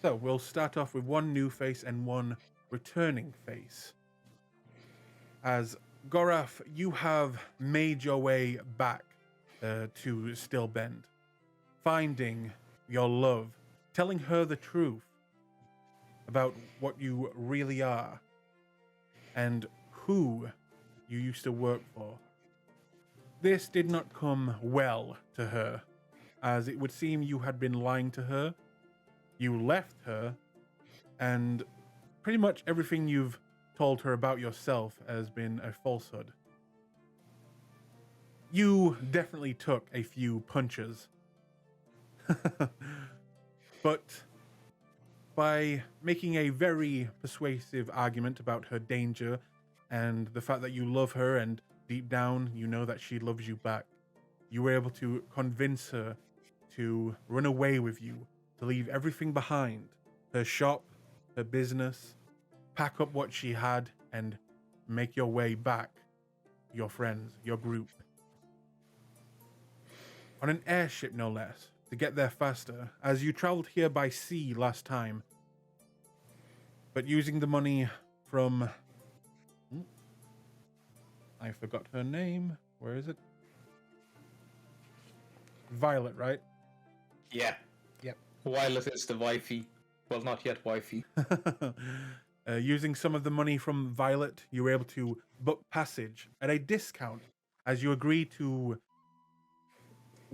So we'll start off with one new face and one returning face. As Gorath, you have made your way back to Stillbend, finding your love, telling her the truth about what you really are and who you used to work for. This did not come well to her, as it would seem you had been lying to her. You left her, and pretty much everything you've told her about yourself has been a falsehood. You definitely took a few punches. But by making a very persuasive argument about her danger and the fact that you love her and deep down you know that she loves you back, you were able to convince her to run away with you, to leave everything behind, her shop, her business, pack up what she had and make your way back, your friends, your group. On an airship, no less, to get there faster, as you traveled here by sea last time. But using the money from... I forgot her name. Where is it? Violet, right? Yeah. Yep. Violet is the wifey. Well, not yet wifey. Using some of the money from Violet, you were able to book passage at a discount as you agreed to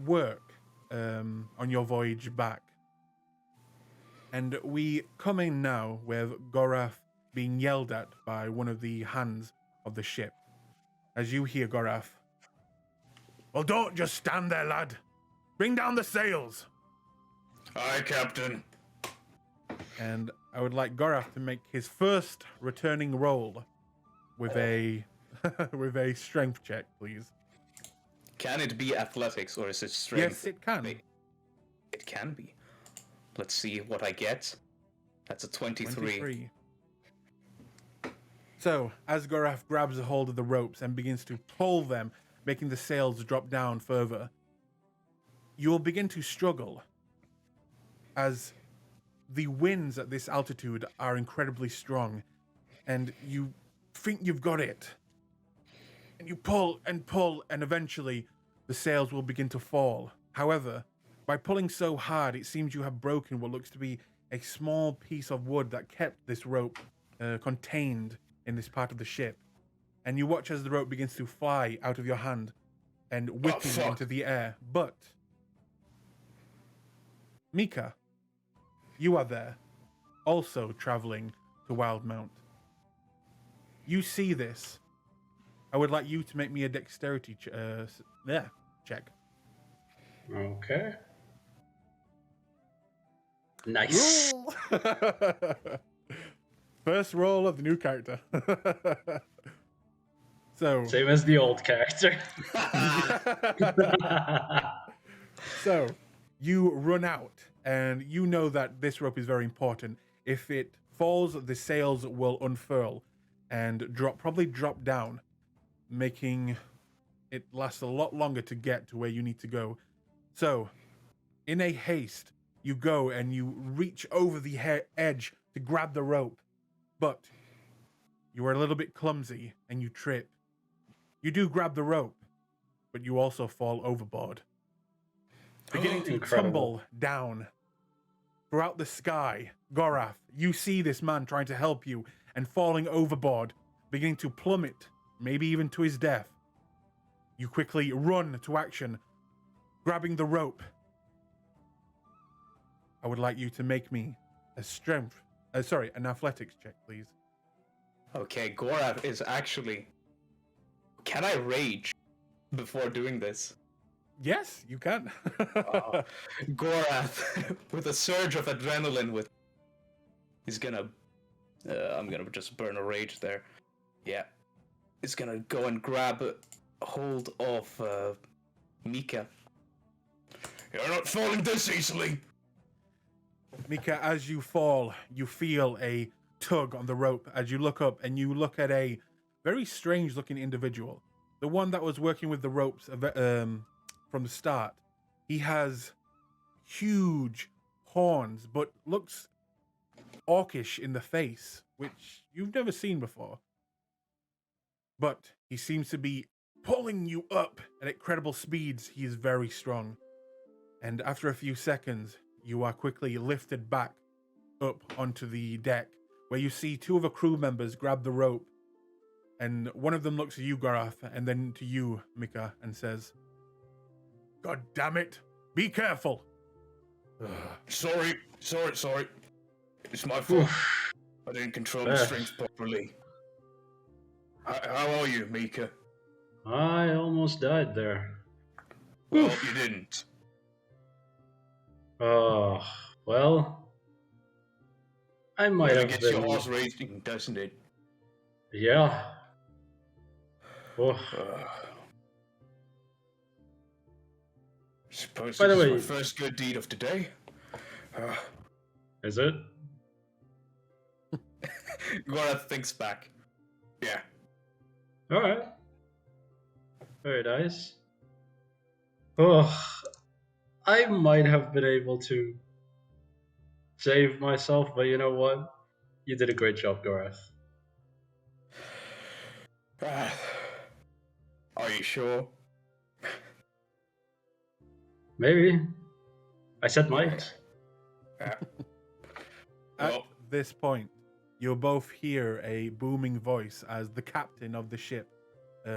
work on your voyage back. And we come in now with Gorath being yelled at by one of the hands of the ship. As you hear Gorath, "Well, don't just stand there, lad. Bring down the sails." Aye, Captain. And I would like Gorath to make his first returning roll with a with a strength check, please. Can it be athletics or is it strength? Yes, it can. It can be. Let's see what I get. That's a 23. So, as Gorath grabs a hold of the ropes and begins to pull them, making the sails drop down further, you will begin to struggle as the winds at this altitude are incredibly strong, and you think you've got it. And you pull, and eventually the sails will begin to fall. However, by pulling so hard, it seems you have broken what looks to be a small piece of wood that kept this rope contained in this part of the ship. And you watch as the rope begins to fly out of your hand and whipping into the air. But, Mika, you are there, also traveling to Wildmount. You see this. I would like you to make me a dexterity check. Okay. Nice. First roll of the new character. So Same as the old character. So you run out, and you know that this rope is very important. If it falls, the sails will unfurl and probably drop down, making it last a lot longer to get to where you need to go. So, in a haste, you go and you reach over the edge to grab the rope, but you are a little bit clumsy and you trip. You do grab the rope, but you also fall overboard, beginning to tumble down. Throughout the sky, Gorath, you see this man trying to help you and falling overboard, beginning to plummet, maybe even to his death. You quickly run to action, grabbing the rope. I would like you to make me an athletics check, please. Okay, Gorath is actually... Can I rage before doing this? Yes, you can. Gorath, with a surge of adrenaline, he's gonna... I'm gonna just burn a rage there. Yeah. He's gonna go and grab hold of Mika. You're not falling this easily! Mika, as you fall, you feel a tug on the rope as you look up, and you look at a very strange looking individual. The one that was working with the ropes from the start. He has huge horns, but looks orcish in the face, which you've never seen before. But he seems to be pulling you up at incredible speeds. He is very strong. And after a few seconds, you are quickly lifted back up onto the deck, where you see two of the crew members grab the rope. And one of them looks at you, Gorath, and then to you, Mika, and says, "God damn it, be careful." Sorry. It's my fault. I didn't control the strings properly. How are you, Mika? I almost died there. Well, you didn't. Oh, well, I might Really have gets been. your horse racing, doesn't it? Yeah. Oh. Suppose By the this is way- my first good deed of the day. Is it? Gorath thinks back. Yeah. Alright. Very nice. Oh, I might have been able to save myself, but you know what? You did a great job, Gorath. Are you sure? Maybe. I said might. Yeah. At Well, this point, you'll both hear a booming voice as the captain of the ship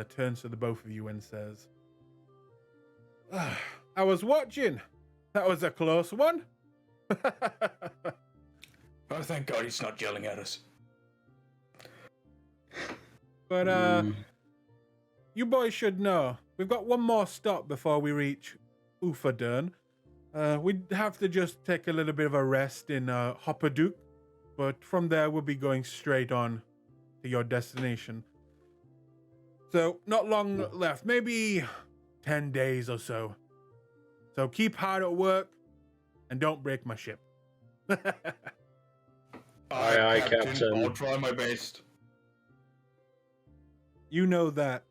turns to the both of you and says, "I was watching. That was a close one." oh, thank God he's not yelling at us. But you boys should know, we've got one more stop before we reach Ufadern. We'd have to just take a little bit of a rest in Hoppaduk, but from there we'll be going straight on to your destination. So not long left, maybe 10 days or so. So keep hard at work and don't break my ship. Aye, Captain. I'll try my best. You know that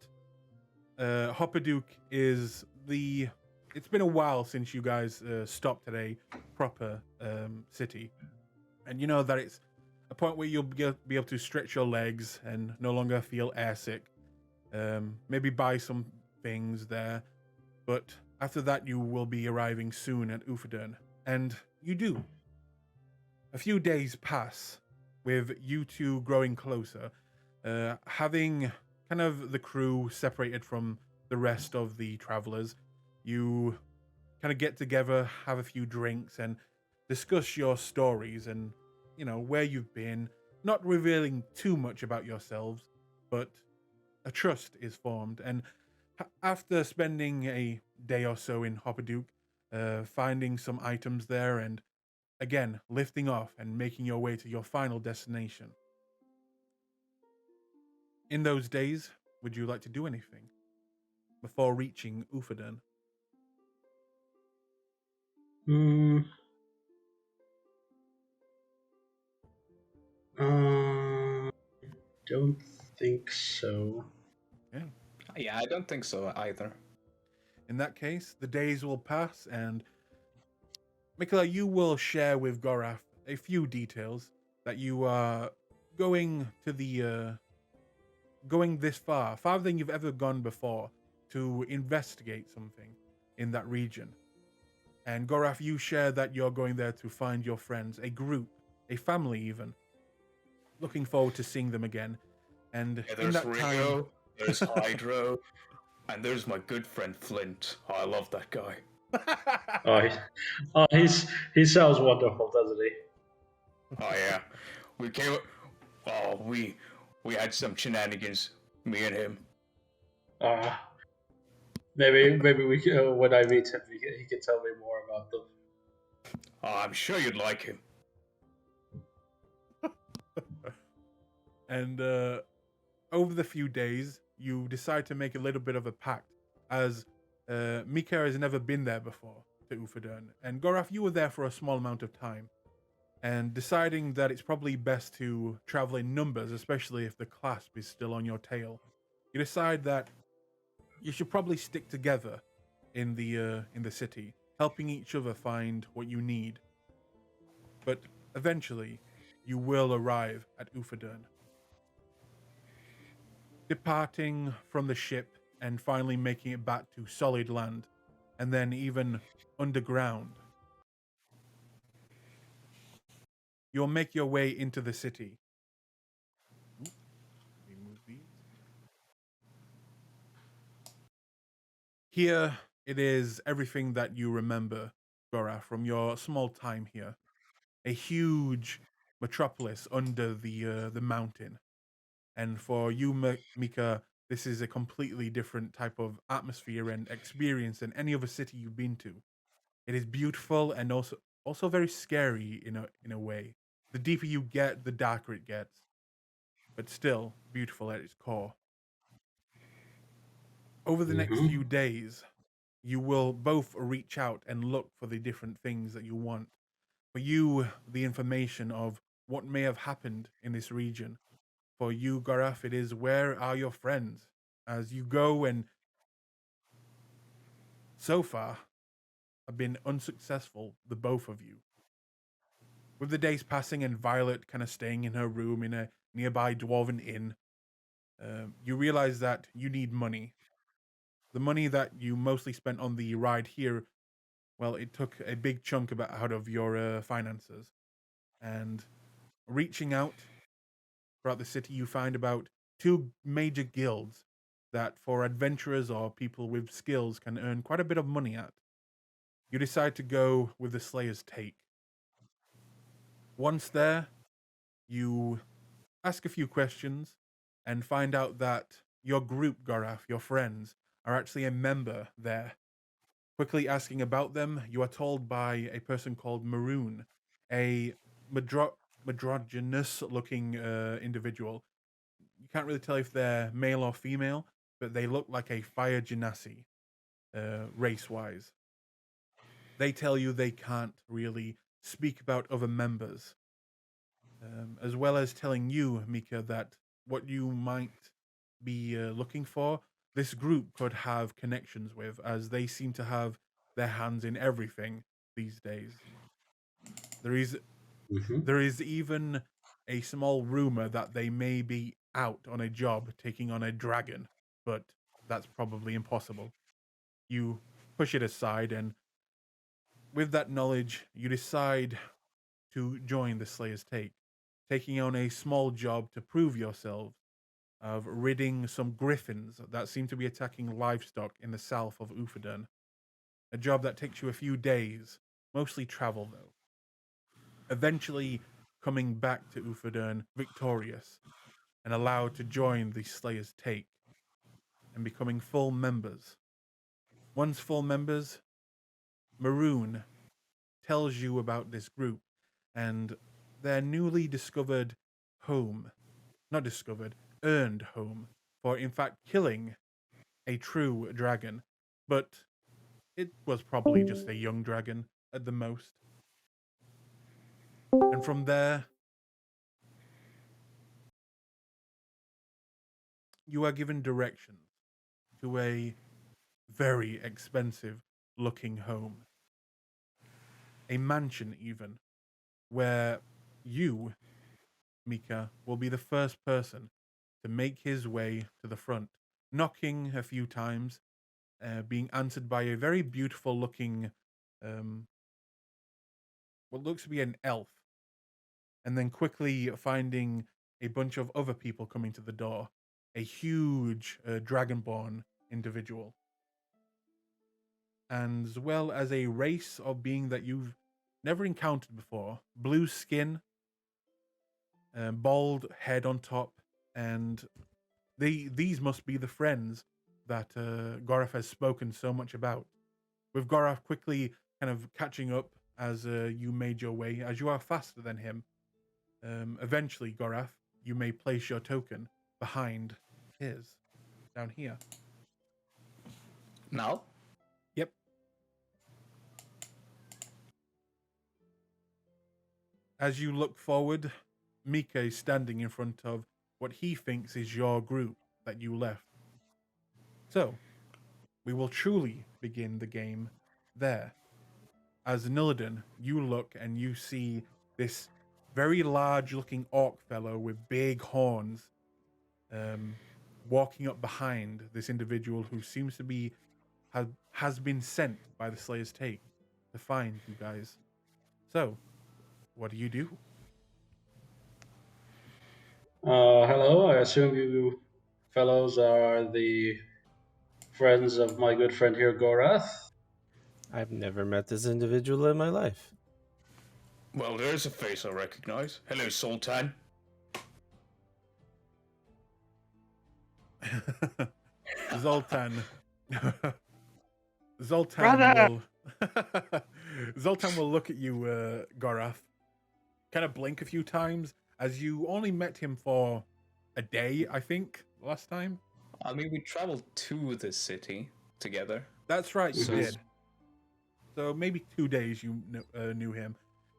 Hoppaduk is the... It's been a while since you guys stopped at a proper city. And you know that it's a point where you'll be able to stretch your legs and no longer feel airsick. Maybe buy some things there. But after that, you will be arriving soon at Ufadern. And you do. A few days pass with you two growing closer. Having kind of the crew separated from the rest of the travelers, you kind of get together, have a few drinks, and discuss your stories and, you know, where you've been, not revealing too much about yourselves, but a trust is formed. And after spending a day or so in Hoppaduk, finding some items there, and again, lifting off and making your way to your final destination. In those days, would you like to do anything before reaching Ufadern? Don't think so. Yeah, I don't think so either. In that case, the days will pass, and Mikola, you will share with Gorath a few details that you are going to the going this far, farther than you've ever gone before, to investigate something in that region. And Gorath, you share that you're going there to find your friends, a group, a family even. Looking forward to seeing them again. And Yeah, in there's that Ringo, time, there's Hydro, and there's my good friend Flint. Oh, I love that guy. He sounds wonderful, doesn't he? Oh yeah, we came. Oh, we had some shenanigans, me and him. Maybe we can, when I meet him, he can tell me more about them. Oh, I'm sure you'd like him. And over the few days, you decide to make a little bit of a pact, as Mika has never been there before to Ufadern. And Gorath, you were there for a small amount of time. And deciding that it's probably best to travel in numbers, especially if the Clasp is still on your tail, you decide that you should probably stick together in the city, helping each other find what you need. But eventually, you will arrive at Ufadern. Departing from the ship and finally making it back to solid land, and then even underground. You'll make your way into the city. Let me move these. Here, it is everything that you remember, Gora, from your small time here. A huge metropolis under the mountain. And for you, Mika, this is a completely different type of atmosphere and experience than any other city you've been to. It is beautiful and also very scary in a way. The deeper you get, the darker it gets, but still beautiful at its core. Over the next few days, you will both reach out and look for the different things that you want. For you, the information of what may have happened in this region. For you, Garaf, it is where are your friends? As you go and so far have been unsuccessful, the both of you. With the days passing and Violet kind of staying in her room in a nearby dwarven inn, you realize that you need money. The money that you mostly spent on the ride here, well, it took a big chunk out of your finances. And reaching out throughout the city, you find about 2 major guilds that for adventurers or people with skills can earn quite a bit of money at. You decide to go with the Slayer's Take. Once there, you ask a few questions and find out that your group, Garaf, your friends, are actually a member there. Quickly asking about them, you are told by a person called Maroon, a androgynous looking individual. You can't really tell if they're male or female, but they look like a fire genasi, race wise. They tell you they can't really speak about other members, as well as telling you, Mika, that what you might be looking for, this group could have connections with, as they seem to have their hands in everything these days. There is there is even a small rumor that they may be out on a job taking on a dragon, but that's probably impossible. You push it aside, and with that knowledge, you decide to join the Slayer's Take, taking on a small job to prove yourself of ridding some griffins that seem to be attacking livestock in the south of Ufadern. A job that takes you a few days, mostly travel though. Eventually coming back to Ufadern victorious and allowed to join the Slayer's Take and becoming full members. Once full members, Maroon tells you about this group and their newly discovered home. Not discovered, earned home. For in fact killing a true dragon. But it was probably just a young dragon at the most. And from there, you are given directions to a very expensive looking home. A mansion, even, where you, Mika, will be the first person to make his way to the front, knocking a few times, being answered by a very beautiful looking, what looks to be an elf, and then quickly finding a bunch of other people coming to the door. A huge dragonborn individual, and as well as a race of being that you've never encountered before. Blue skin, bald head on top, and these must be the friends that Gorath has spoken so much about. With Gorath quickly kind of catching up as you made your way, as you are faster than him. Eventually, Gorath, you may place your token behind his, down here. Now? Yep. As you look forward, Mika is standing in front of what he thinks is your group that you left. So, we will truly begin the game there. As Nillidan, you look and you see this very large-looking orc fellow with big horns, walking up behind this individual who seems to be has been sent by the Slayer's Take to find you guys. So, what do you do? Hello, I assume you fellows are the friends of my good friend here, Gorath. I've never met this individual in my life. Well, there's a face I recognize. Hello, Sultan. Zoltan. Zoltan Brother! will Zoltan will look at you, Gorath, kind of blink a few times, as you only met him for a day, I think, last time. I mean, we traveled to the city together. That's right, you So- did. So maybe 2 days you knew him,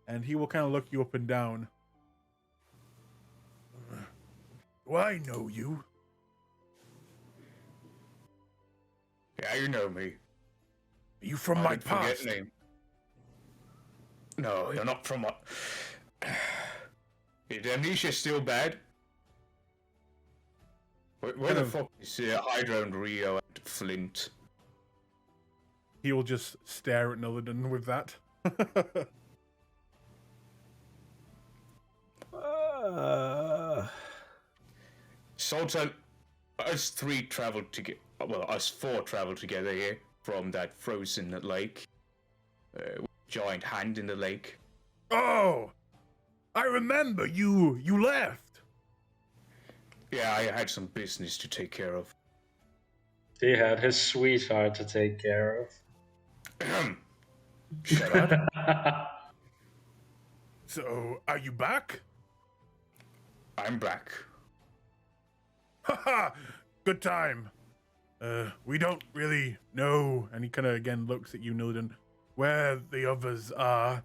and he will kind of look you up and down. Do I know you? Yeah, you know me. Are you from I my didn't forget past? name. No, you're not from my... Is amnesia still bad? Where Kind the of- fuck is Hydra and Rio and Flint? He will just stare at Nillidan with that. Sultan, us three traveled together. Well, us four traveled together here from that frozen lake. Giant hand in the lake. Oh, I remember you left. Yeah, I had some business to take care of. He had his sweetheart to take care Shut up. of. So, are you back? I'm back. Haha, good time. We don't really know, and he kind of again looks at you, Nillidan, where the others are.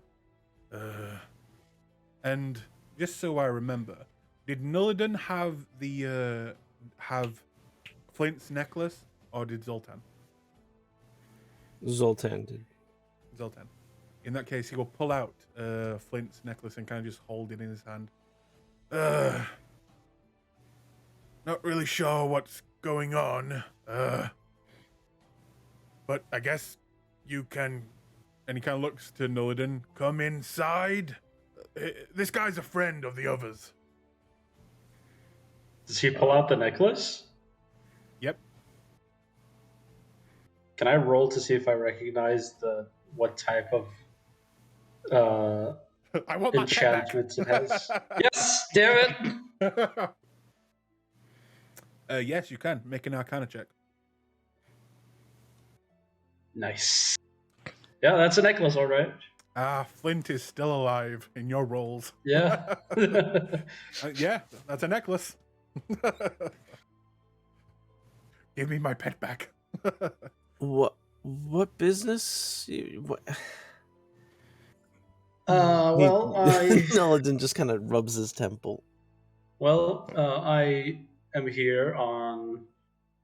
And just so I remember, did Nillidan have Flint's necklace, or did Zoltan? Zoltan did. Zoltan. In that case, he will pull out Flint's necklace and kind of just hold it in his hand. Not really sure what's going on. But I guess you can. And he kind of looks to Nillidan. Come inside. This guy's a friend of the others. Does he pull out the necklace? Yep. Can I roll to see if I recognize what type of I want my pet enchantments it has? Yes, damn it! Yes, you can. Make an Arcana check. Nice. Yeah, that's a necklace, all right. Flint is still alive in your rolls. Yeah. Yeah, that's a necklace. Give me my pet back. What business? What? Well, Nillidan just kind of rubs his temple. I am here on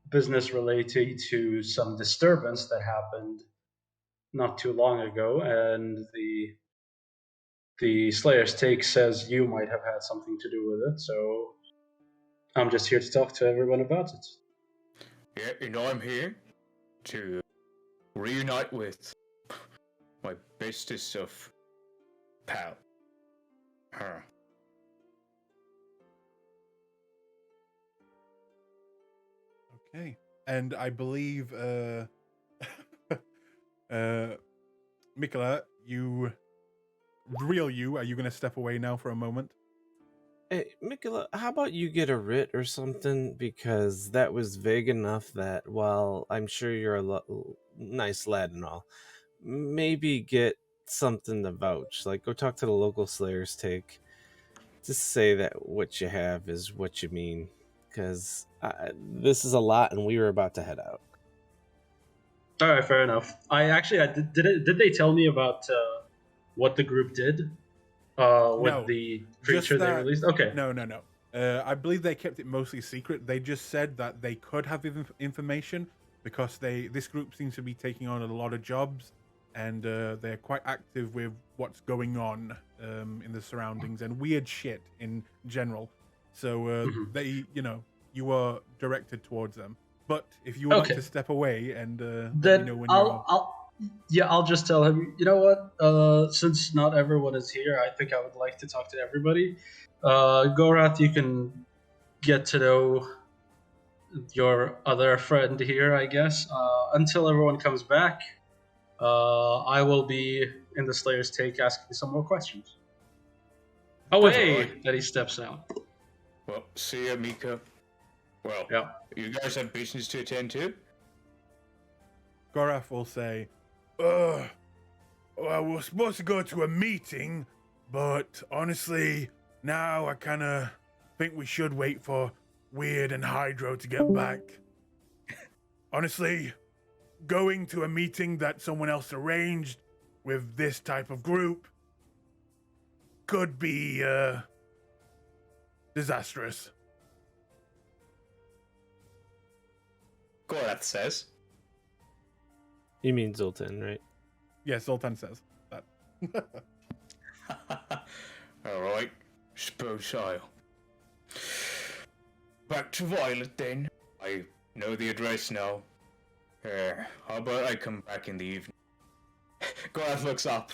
business related to some disturbance that happened not too long ago, and the Slayer's Take says you might have had something to do with it, so I'm just here to talk to everyone about it. Yeah, and I'm here to reunite with my bestest of pal. Her. Okay. And I believe Mikola, are you gonna step away now for a moment? Hey, Mikola, how about you get a writ or something? Because that was vague enough that while I'm sure you're a nice lad and all, maybe get something to vouch. Like, go talk to the local Slayer's Take. Just say that what you have is what you mean. Because this is a lot and we were about to head out. All right, fair enough. Did they tell me about what the group did? With No, the just creature they that- released? Okay. No. I believe they kept it mostly secret. They just said that they could have information because this group seems to be taking on a lot of jobs, and they're quite active with what's going on in the surroundings and weird shit in general. So you are directed towards them. But if you would like Okay. to step away and let me Then know when you're... I'll just tell him. You know what? Since not everyone is here, I think I would like to talk to everybody. Gorath, you can get to know your other friend here, I guess. Until everyone comes back, I will be in the Slayer's Take asking some more questions. Away! Alright. Then he steps out. Well, see ya, Mika. Well, Yeah. you guys have business to attend to? Gorath will say, well, we're supposed to go to a meeting, but honestly, now I kind of think we should wait for Weird and Hydro to get back. Honestly, going to a meeting that someone else arranged with this type of group could be disastrous. Gorath says. You mean Zoltan, right? Yes, Zoltan says that. Alright, suppose I'll. Back to Violet then. I know the address now. How about I come back in the evening? Gorath looks up.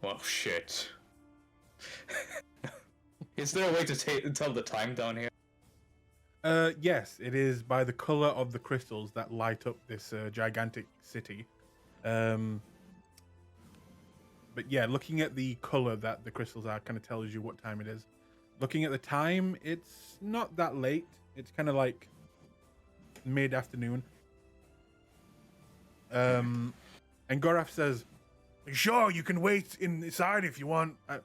Well, shit. Is there a way to tell the time down here? Yes, it is by the color of the crystals that light up this gigantic city. But yeah, looking at the color that the crystals are kind of tells you what time it is. Looking at the time, it's not that late. It's kind of like mid-afternoon. And Gorath says, sure, you can wait inside if you want. I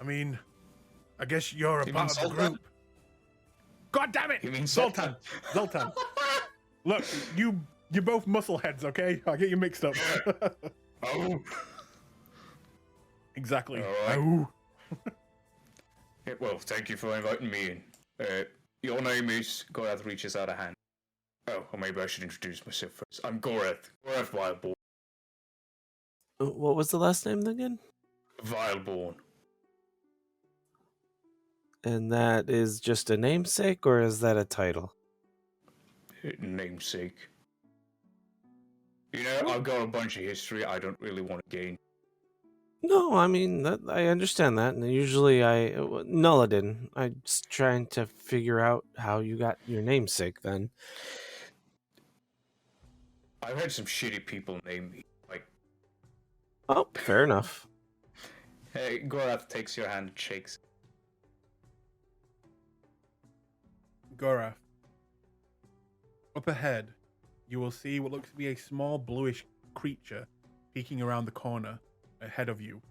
mean, I guess you're a part of the group. God damn it! You mean Zoltan? Zoltan. Look, you're both muscle heads, okay? I'll get you mixed up. Oh. Exactly. Alright. Oh. Yeah, well, thank you for inviting me in. Your name is... Gorath reaches out a hand. Oh, or maybe I should introduce myself first. I'm Gorath. Gorath Vileborn. What was the last name again? Vileborn. And that is just a namesake, or is that a title? Namesake. You know, I've got a bunch of history I don't really want to gain. No, I mean, I understand that. And usually Nulladin. I'm just trying to figure out how you got your namesake then. I've had some shitty people name me. Like, Oh, fair enough. hey, Gorath takes your hand and shakes. Gorath. Up ahead, you will see what looks to be a small bluish creature peeking around the corner ahead of you.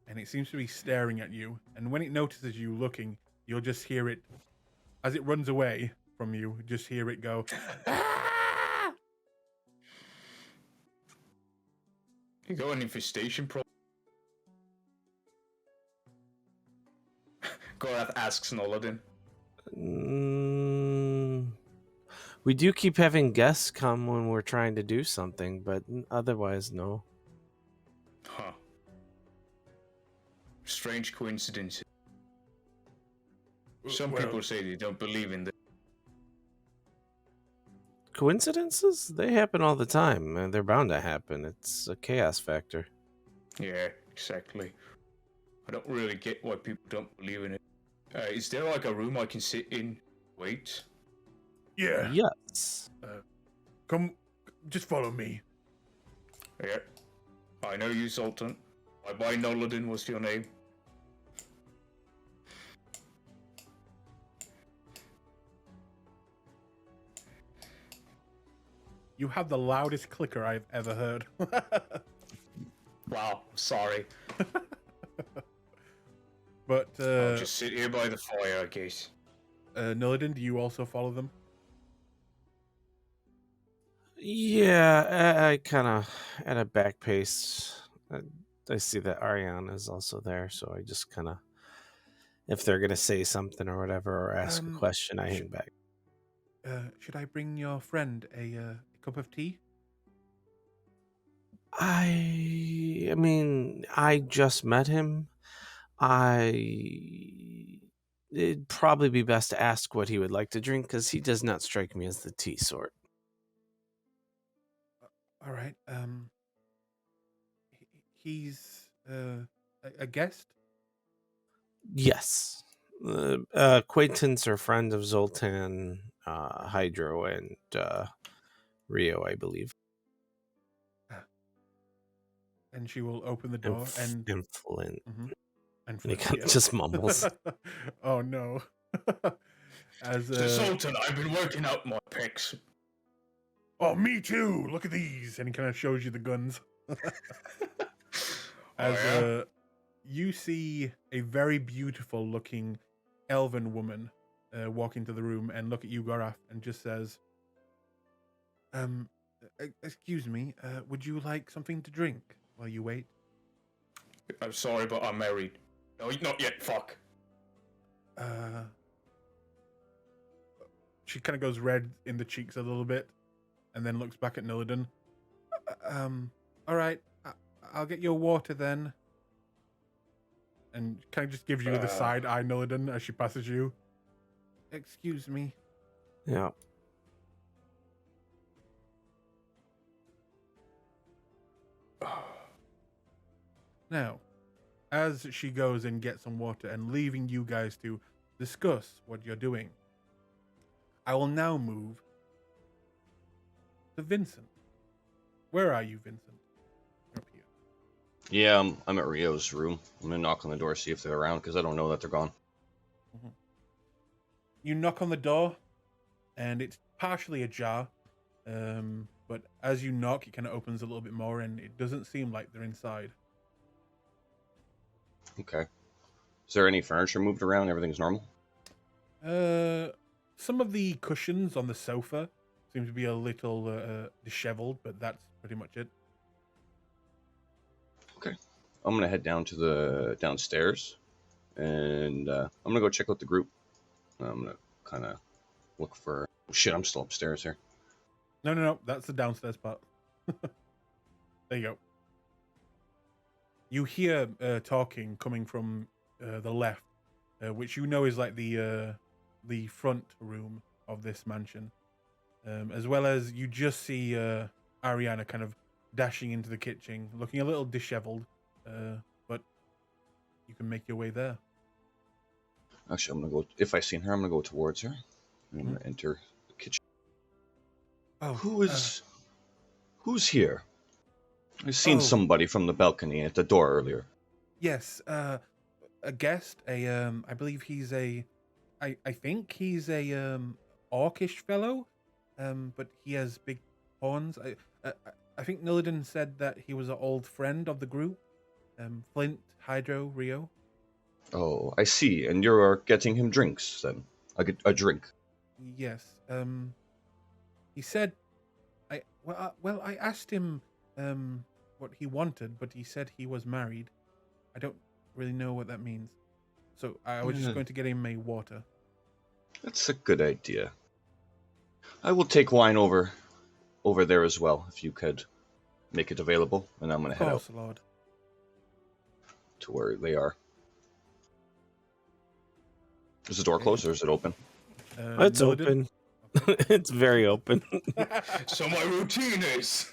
And it seems to be staring at you. And when it notices you looking, you'll just hear it, as it runs away from you, just hear it go, "Ah!" You got an infestation problem? Gorath asks Nolladin. We do keep having guests come when we're trying to do something, but otherwise, no. Huh. Strange coincidence. Some people say they don't believe in this. Coincidences? They happen all the time, and they're bound to happen. It's a chaos factor. Yeah, exactly. I don't really get why people don't believe in it. Is there like a room I can sit in? Wait. Yeah. Yes. Come, just follow me. Yeah. I know you, Sultan. Bye-bye, Noladin was your name. You have the loudest clicker I've ever heard. Wow, sorry. But, I'll just sit here by the fire, I guess. Nillidan, do you also follow them? Yeah, I kind of at a back pace. I see that Ariana is also there, so I just kind of, if they're gonna say something or whatever, or ask a question, I hang back. Should I bring your friend a cup of tea? mean, I just met him. It'd probably be best to ask what he would like to drink, because he does not strike me as the tea sort. All right. He's a guest. Yes. Acquaintance or friend of Zoltan, Hydro, and Rio, I believe. And she will open the door And Flint. Mhm. And he Flint, kind of yes. just mumbles. Oh no. As Sultan, I've been working out my picks. oh, me too. Look at these, and he kind of shows you the guns. As you see a very beautiful looking elven woman walk into the room and look at you, Gorath, and just says, excuse me, would you like something to drink while you wait? I'm sorry, but I'm married. No, not yet, fuck. She kind of goes red in the cheeks a little bit and then looks back at Nillidan. All right, I'll get your water then. And kind of just gives you the side eye, Nillidan, as she passes you. Excuse me. Yeah. Now, as she goes and gets some water and leaving you guys to discuss what you're doing, I will now move to Vincent. Where are you, Vincent? You're up here. Yeah, I'm at Rio's room. I'm gonna knock on the door, see if they're around, because I don't know that they're gone. Mm-hmm. You knock on the door, and it's partially ajar. But as you knock, it kind of opens a little bit more, and it doesn't seem like they're inside. Okay. Is there any furniture moved around? Everything's normal? Some of the cushions on the sofa seem to be a little disheveled, but that's pretty much it. Okay. I'm gonna head down to the downstairs, and I'm gonna go check out the group. I'm gonna kind of look for... Oh, shit, I'm still upstairs here. No, that's the downstairs part. There you go. You hear talking coming from the left, which you know is like the front room of this mansion, as well as you just see Ariana kind of dashing into the kitchen, looking a little disheveled, but you can make your way there. Actually, I'm gonna go... If I seen her, I'm gonna go towards her. I'm gonna enter the kitchen. Oh, Who's here? I seen somebody from the balcony at the door earlier. Yes, a guest. I believe he's I think he's a orcish fellow, but he has big horns. I think Nillidan said that he was an old friend of the group. Flint, Hydro, Rio. Oh, I see. And you're getting him drinks then? A drink. Yes. He said, I asked him what he wanted, but he said he was married. I don't really know what that means. So I was just going to get him a water. That's a good idea. I will take wine over there as well, if you could make it available, and I'm going to head out Lord. to where they are. Is the door closed or is it open? It's open. It's very open. So my routine is...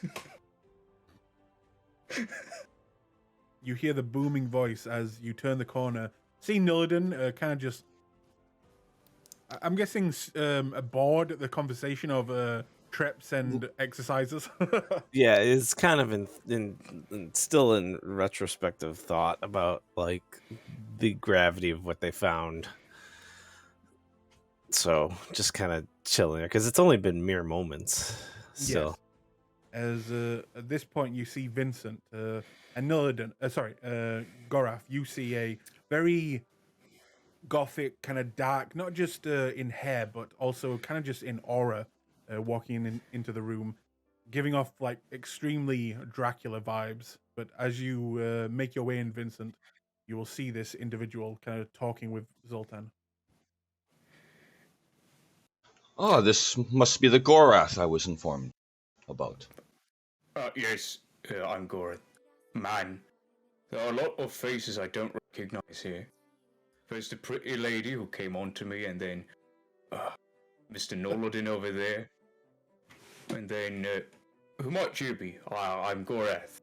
You hear the booming voice as you turn the corner. See Nillidan kind of just... I'm guessing bored at the conversation of trips and exercises. Yeah, it's kind of still in retrospective thought about like the gravity of what they found. So just kind of chilling there because it's only been mere moments. So. Yes. As at this point you see Vincent and Nillidan, Gorath, you see a very gothic, kind of dark, not just in hair, but also kind of just in aura, walking into the room, giving off like extremely Dracula vibes. But as you make your way in, Vincent, you will see this individual kind of talking with Zoltan. Oh, this must be the Gorath I was informed about. Yes, I'm Gorath. Man, there are a lot of faces I don't recognize here. There's the pretty lady who came on to me, and then Mr. Nolodin over there. And then, who might you be? I'm Gorath.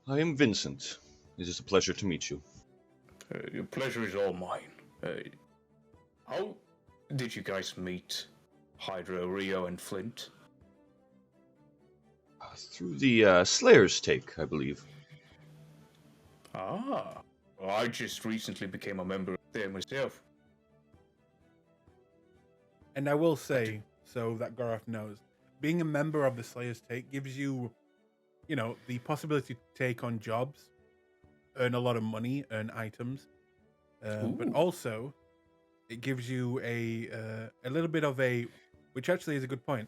I am Vincent. It is a pleasure to meet you. Your pleasure is all mine. How did you guys meet Hydro, Rio, and Flint? Through the Slayer's Take, I believe. Ah, well, I just recently became a member there myself. And I will say, so that Gorath knows, being a member of the Slayer's Take gives you, the possibility to take on jobs, earn a lot of money, earn items, but Ooh. also it gives you a little bit of which actually is a good point.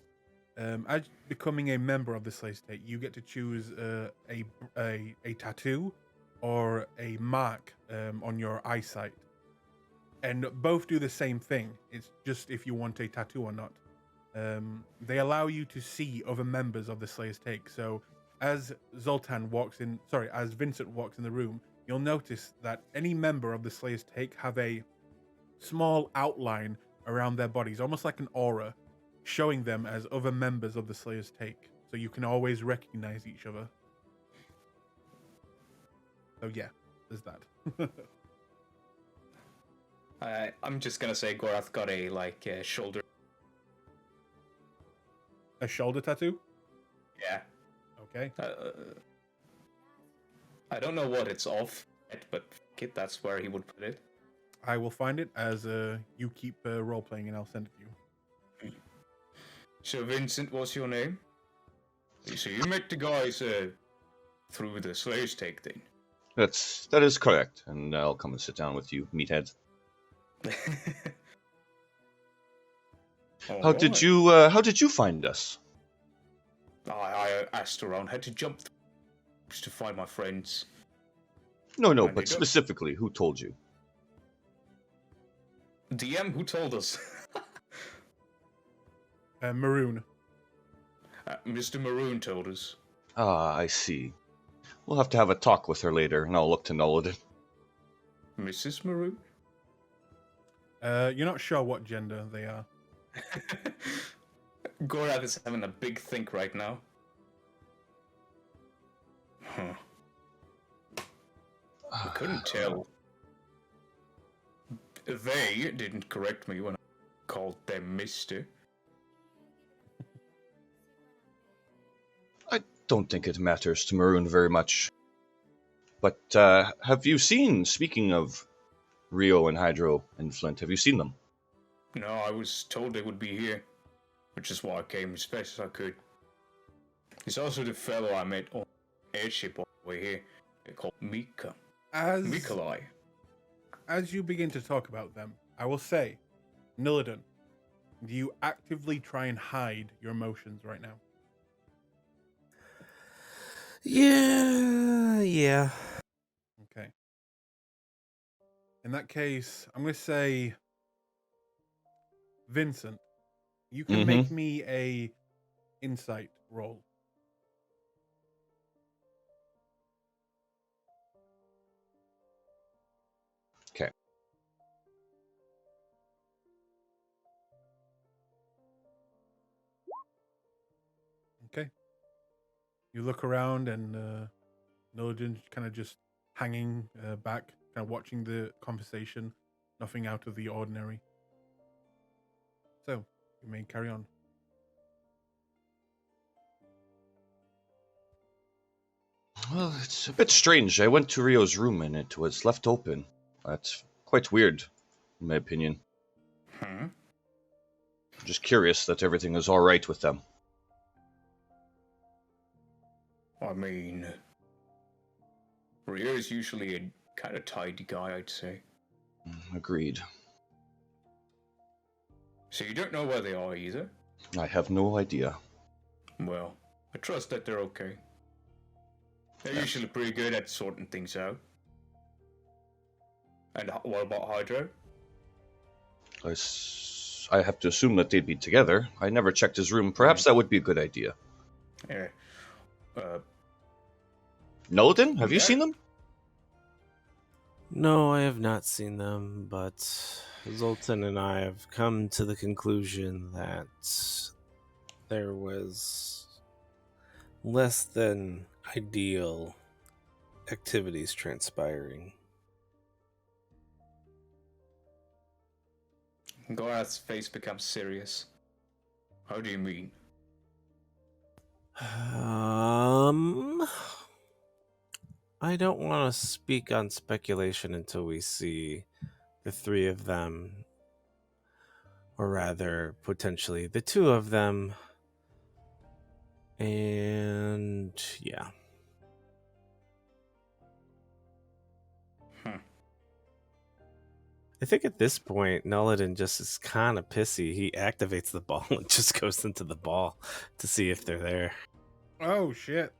As becoming a member of the Slayer's Take, you get to choose a tattoo or a mark on your eyesight, and both do the same thing. It's just if you want a tattoo or not. They allow you to see other members of the Slayer's Take. So as as Vincent walks in the room, you'll notice that any member of the Slayer's Take have a small outline around their bodies, almost like an aura, showing them as other members of the Slayer's Take. So you can always recognize each other. So yeah, there's that. I'm just gonna say Gorath got a shoulder. A shoulder tattoo? Yeah. Okay. I don't know what it's of, but that's where he would put it. I will find it as you keep role-playing, and I'll send it to you. So Vincent, what's your name? So you met the guys through the Slayer's Take thing. That is correct, and I'll come and sit down with you, meathead. How did you find us? I asked around, had to jump to find my friends. No, And but specifically, who told you? DM, who told us? Maroon. Mr. Maroon told us. Ah, I see. We'll have to have a talk with her later, and I'll look to Nolodin. Mrs. Maroon? You're not sure what gender they are. Gorath is having a big think right now. Huh. I couldn't tell. They didn't correct me when I called them Mister. I don't think it matters to Maroon very much. But have you seen, speaking of Rio and Hydro and Flint, have you seen them? No, I was told they would be here, which is why I came as fast as I could. He's also the fellow I met on airship all the way here. They're called Mika. Mikolai. As you begin to talk about them, I will say, Nillidan, do you actively try and hide your emotions right now? Yeah. Okay. In that case, I'm going to say, Vincent, you can make me a insight roll. Okay. Okay. You look around and Nillidan's kind of just hanging back, kind of watching the conversation. Nothing out of the ordinary. So, you may carry on. Well, it's a bit strange. I went to Rio's room and it was left open. That's quite weird, in my opinion. Hmm? I'm just curious that everything is alright with them. I mean, Rio is usually a kind of tidy guy, I'd say. Agreed. So you don't know where they are either? I have no idea. Well, I trust that they're okay. They're usually pretty good at sorting things out. And what about Hydro? I have to assume that they'd be together. I never checked his room. Perhaps that would be a good idea. Yeah. Nolan, have you Yeah. seen them? No, I have not seen them, but Zoltan and I have come to the conclusion that there was less than ideal activities transpiring. Gorath's face becomes serious. How do you mean? I don't want to speak on speculation until we see the three of them, or rather, potentially the two of them. And yeah. I think at this point, Nulliden just is kind of pissy. He activates the ball and just goes into the ball to see if they're there. Oh shit!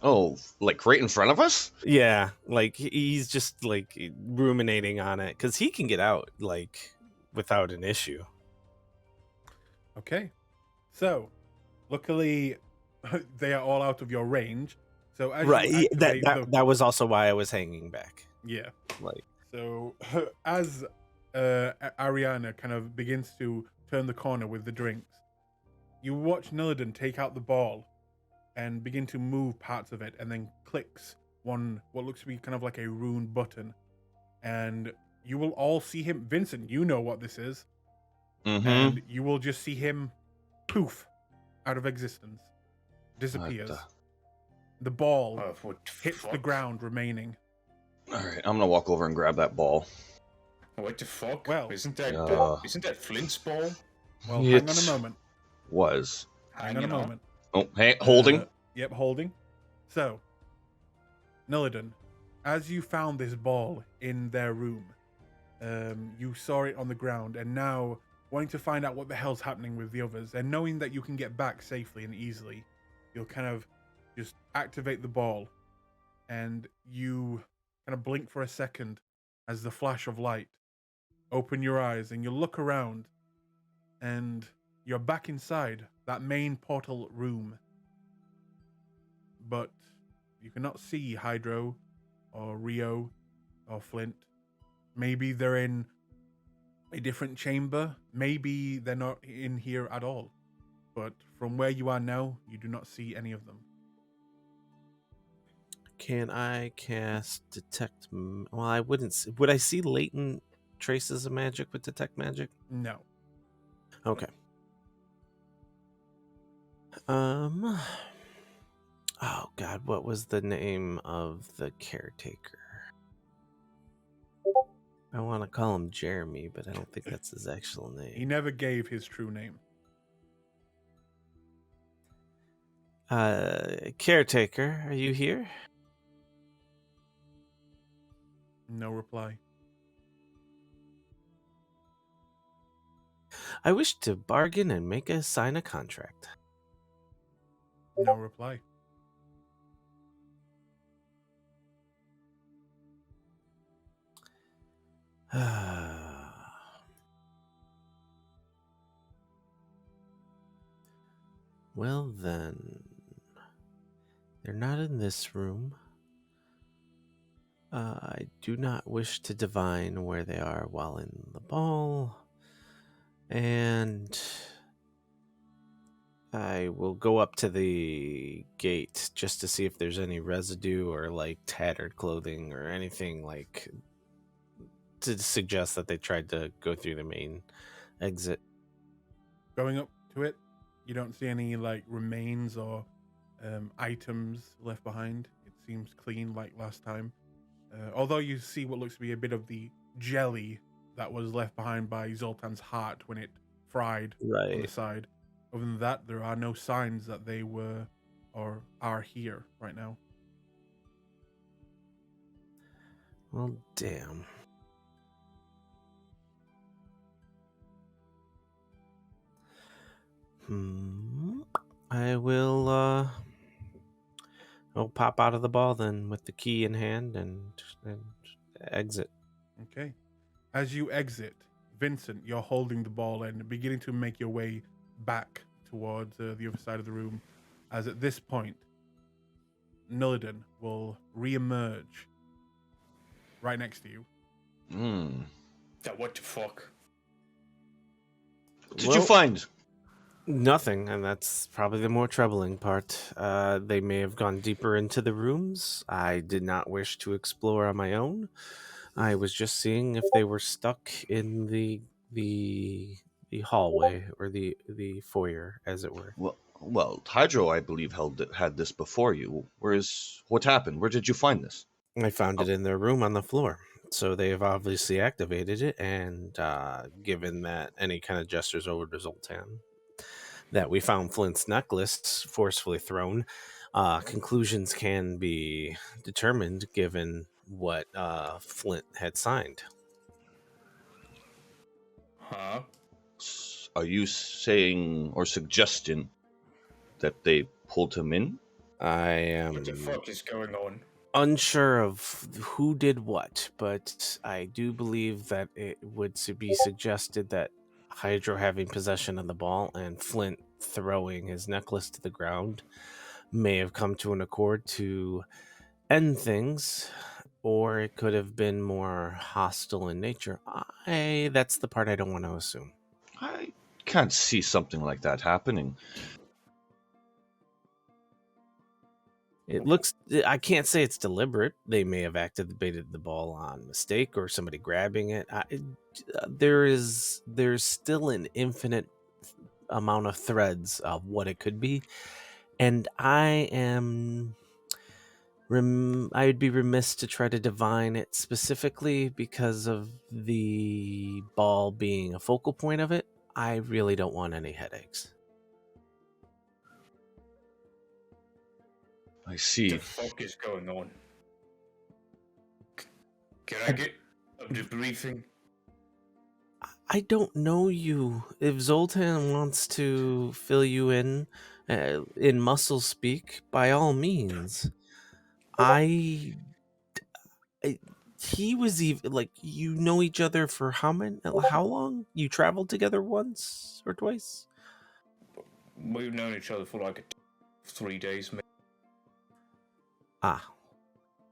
Oh, like right in front of us? Yeah, like he's just like ruminating on it because he can get out like without an issue. Okay, so luckily they are all out of your range. So as Right, you that activate that was also why I was hanging back. yeah. Like, So as Ariana kind of begins to turn the corner with the drinks, you watch Nillidan take out the ball and begin to move parts of it, and then clicks one what looks to be kind of like a rune button, and you will all see him. Vincent, you know what this is, Mm-hmm. and you will just see him poof out of existence, disappears. The ball What hits the fuck? ground, remaining. All right, I'm gonna walk over and grab that ball. What the fuck? Well, isn't that Flint's ball? Well, hang on a moment. Was. Hang on a moment. Oh, hey, holding. Yep, holding. So, Nillidan, as you found this ball in their room, you saw it on the ground, and now wanting to find out what the hell's happening with the others, and knowing that you can get back safely and easily, you'll kind of just activate the ball, and you kind of blink for a second as the flash of light. Open your eyes, and you look around, and you're back inside that main portal room. But you cannot see Hydro or Rio or Flint. Maybe they're in a different chamber. Maybe they're not in here at all. But from where you are now, you do not see any of them. can I cast detect? Well, I wouldn't. Would I see latent traces of magic with detect magic? No. Okay. Oh God, what was the name of the caretaker? I want to call him Jeremy, but I don't think that's his actual He name. never gave his true name. Caretaker, are you here? No reply. I wish to bargain and sign a contract. No reply. Well then, they're not in this room. I do not wish to divine where they are while in the ball. And I will go up to the gate just to see if there's any residue or like tattered clothing or anything like to suggest that they tried to go through the main exit. Going up to it, you don't see any like remains or items left behind. It seems clean like last time. Although you see what looks to be a bit of the jelly that was left behind by Zoltan's heart when it fried on the Right. side. Other than that, there are no signs that they were or are here right now. Well, damn. I will I'll pop out of the ball then with the key in hand and exit. Okay. As you exit, Vincent, you're holding the ball and beginning to make your way back towards the other side of the room. As at this point, Nillidan will re-emerge right next to you. Yeah, what the fuck? What did you find? Nothing, and that's probably the more troubling part. They may have gone deeper into the rooms. I did not wish to explore on my own. I was just seeing if they were stuck in the hallway or the foyer, as it were. Well, Hydro, I believe, had this before you. What happened? Where did you find this? I found Oh, it in their room on the floor. So they've obviously activated it, and given that any kind of gestures over to Zoltan, that we found Flint's necklace forcefully thrown, conclusions can be determined given what Flint had signed. Huh? are you saying or suggesting that they pulled him in? I am What the fuck is going on? unsure of who did what, but I do believe that it would be suggested that Hydro having possession of the ball and Flint throwing his necklace to the ground may have come to an accord to end things, or it could have been more hostile in nature. That's the part I don't want to assume. I can't see something like that happening. It looks, I can't say it's deliberate. They may have activated the ball on mistake or somebody grabbing it. There's still an infinite amount of threads of what it could be. And I'd be remiss to try to divine it specifically because of the ball being a focal point of it. I really don't want any headaches. I see. What the fuck is going on? Can I get a debriefing? I don't know you. If Zoltan wants to fill you in muscle speak, by all means. He was even like, you know each other for how long? You traveled together once or twice? We've known each other for like 3 days, maybe. Ah,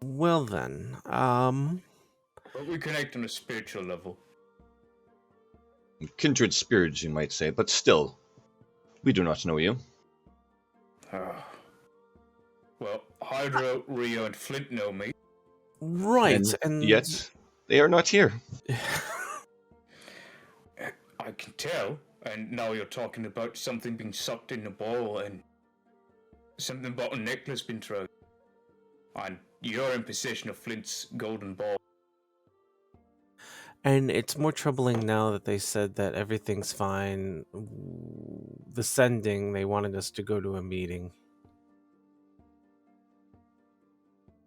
well then, But we connect on a spiritual level. Kindred spirits, you might say, but still, we do not know you. Well, Hydro, Rio, and Flint know me. right, and yet they are not here. I can tell. And now you're talking about something being sucked in the ball and something about a necklace being thrown. And you're in possession of Flint's golden ball. And it's more troubling now that they said that everything's fine. The sending, they wanted us to go to a meeting.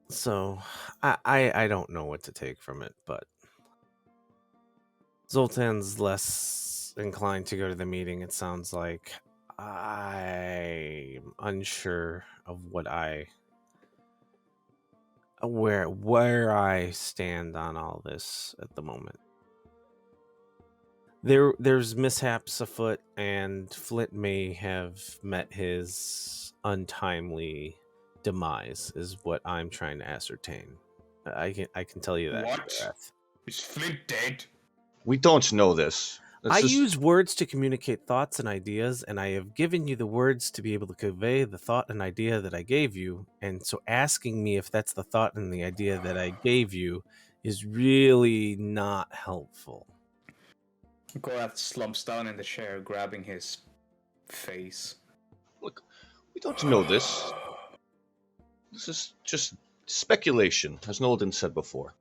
So, I don't know what to take from it, but Zoltan's less inclined to go to the meeting, it sounds like. I'm unsure of where I stand on all this at the moment. There's mishaps afoot, and Flint may have met his untimely demise, is what I'm trying to ascertain. I can tell you that. What? Beth. Is Flint dead? We don't know this. I use words to communicate thoughts and ideas, and I have given you the words to be able to convey the thought and idea that I gave you. And so asking me if that's the thought and the idea that I gave you is really not helpful. Gorath slumps down in the chair, grabbing his face. Look, we don't know this. This is just speculation, as Nolden said before.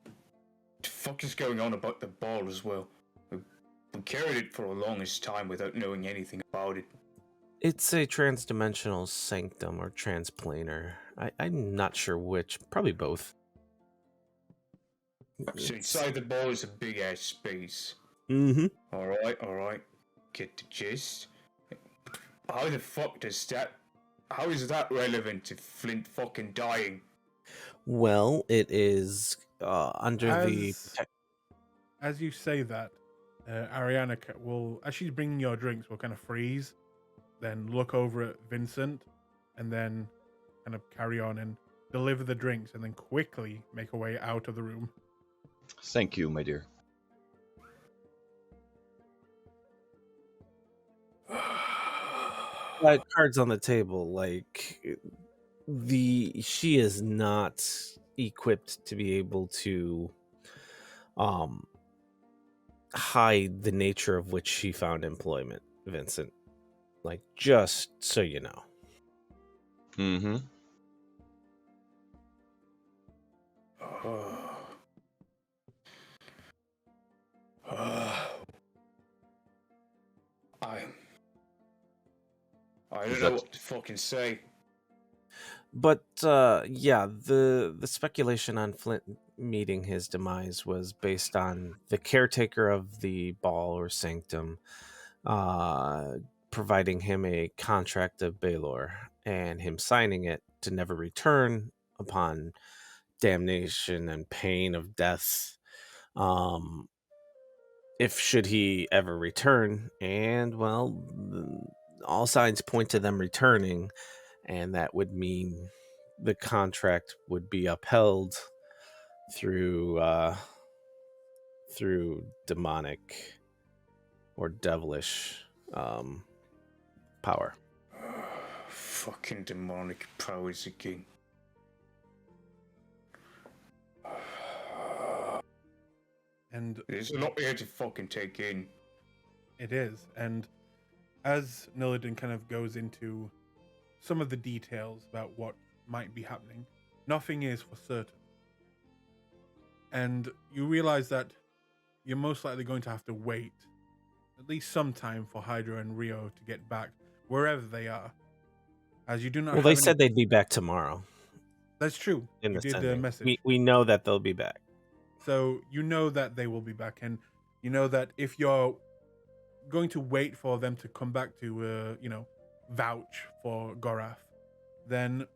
What the fuck is going on about the ball as well? We carried it for the longest time without knowing anything about it. It's a transdimensional sanctum or transplanar. I'm not sure which. Probably both. So inside the ball is a big ass space. Mm-hmm. Alright. Get the gist. How the fuck does that... How is that relevant to Flint fucking dying? Well, it is under the... As you say that, Ariana will, as she's bringing your drinks, will kind of freeze, then look over at Vincent, and then kind of carry on and deliver the drinks and then quickly make her way out of the room. Thank you, my dear. Cards on the table, like she is not equipped to be able to hide the nature of which she found employment, Vincent. Like, just so you know. Mm-hmm. I don't know what to fucking say. But yeah, the speculation on Flint meeting his demise was based on the caretaker of the ball or sanctum providing him a contract of Baelor and him signing it to never return upon damnation and pain of death. If should he ever return, and well, all signs point to them returning, and that would mean the contract would be upheld through demonic or devilish power. Fucking demonic powers again. And there's a lot here to fucking take in. It is, and as Nillidan kind of goes into some of the details about what might be happening, nothing is for certain. And you realize that you're most likely going to have to wait at least some time for Hydra and Rio to get back wherever they are, as you do not. Well, they said they'd be back tomorrow. That's true. In you the did the message. We know that they'll be back. So you know that they will be back, and you know that if you're going to wait for them to come back to, vouch for Gorath, then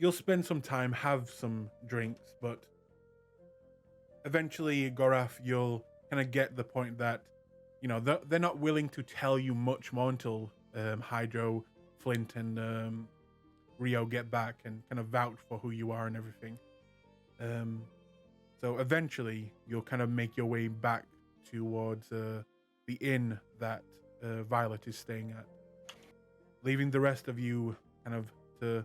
you'll spend some time, have some drinks, but eventually, Gorath, you'll kind of get the point that, they're not willing to tell you much more until Hydro, Flint, and Rio get back and kind of vouch for who you are and everything. So eventually, you'll kind of make your way back towards the inn that Violet is staying at, leaving the rest of you kind of to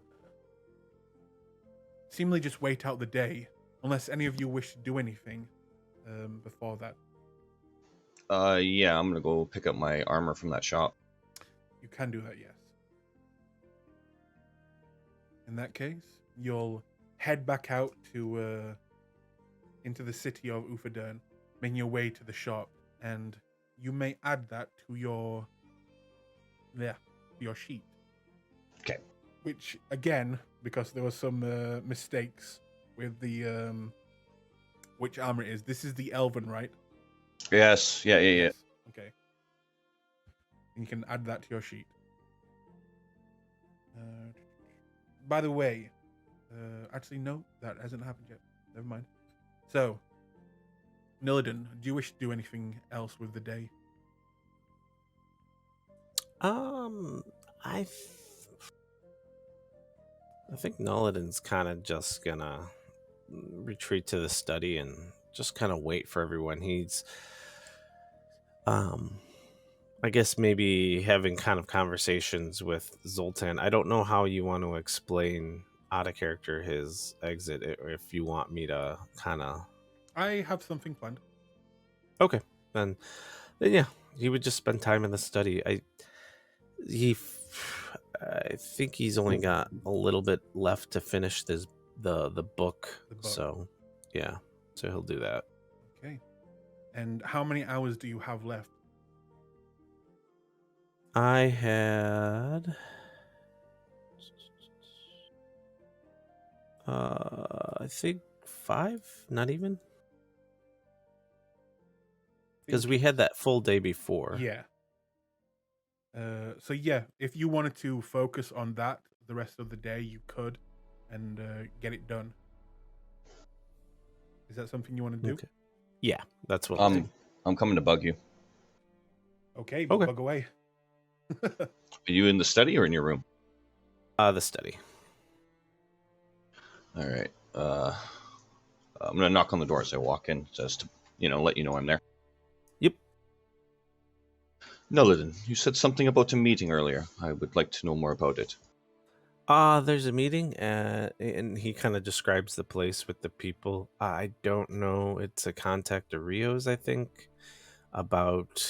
seemingly just wait out the day, unless any of you wish to do anything before that. Yeah, I'm gonna go pick up my armor from that shop. You can do that, yes. In that case, you'll head back out to into the city of Ufadern, making your way to the shop, and you may add that to your sheet. Okay. Which, again, because there were some mistakes with the which armor it is. This is the Elven, right? Yes. Yeah. Okay. And you can add that to your sheet. By the way, actually, no, that hasn't happened yet. Never mind. So, Nillidan, do you wish to do anything else with the day? I think Nillidan's kind of just gonna retreat to the study and just kind of wait for everyone. He's, I guess maybe having kind of conversations with Zoltan. I don't know how you want to explain out of character his exit, or if you want me to kind of. I have something planned. Okay, then yeah, he would just spend time in the study. I think he's only got a little bit left to finish the book. So yeah, so he'll do that. Okay. And how many hours do you have left? I had I think 5, not even, because we had that full day before. Yeah. So yeah, if you wanted to focus on that the rest of the day, you could, and get it done. Is that something you want to do? Okay. Yeah, that's what I'll do. I'm coming to bug you. Okay, bug away. Are you in the study or in your room? The study. All right. I'm gonna knock on the door as I walk in, just to let you know I'm there. Yep. Nulliden, you said something about a meeting earlier. I would like to know more about it. There's a meeting, and he kind of describes the place with the people. I don't know. It's a contact of Rio's, I think, about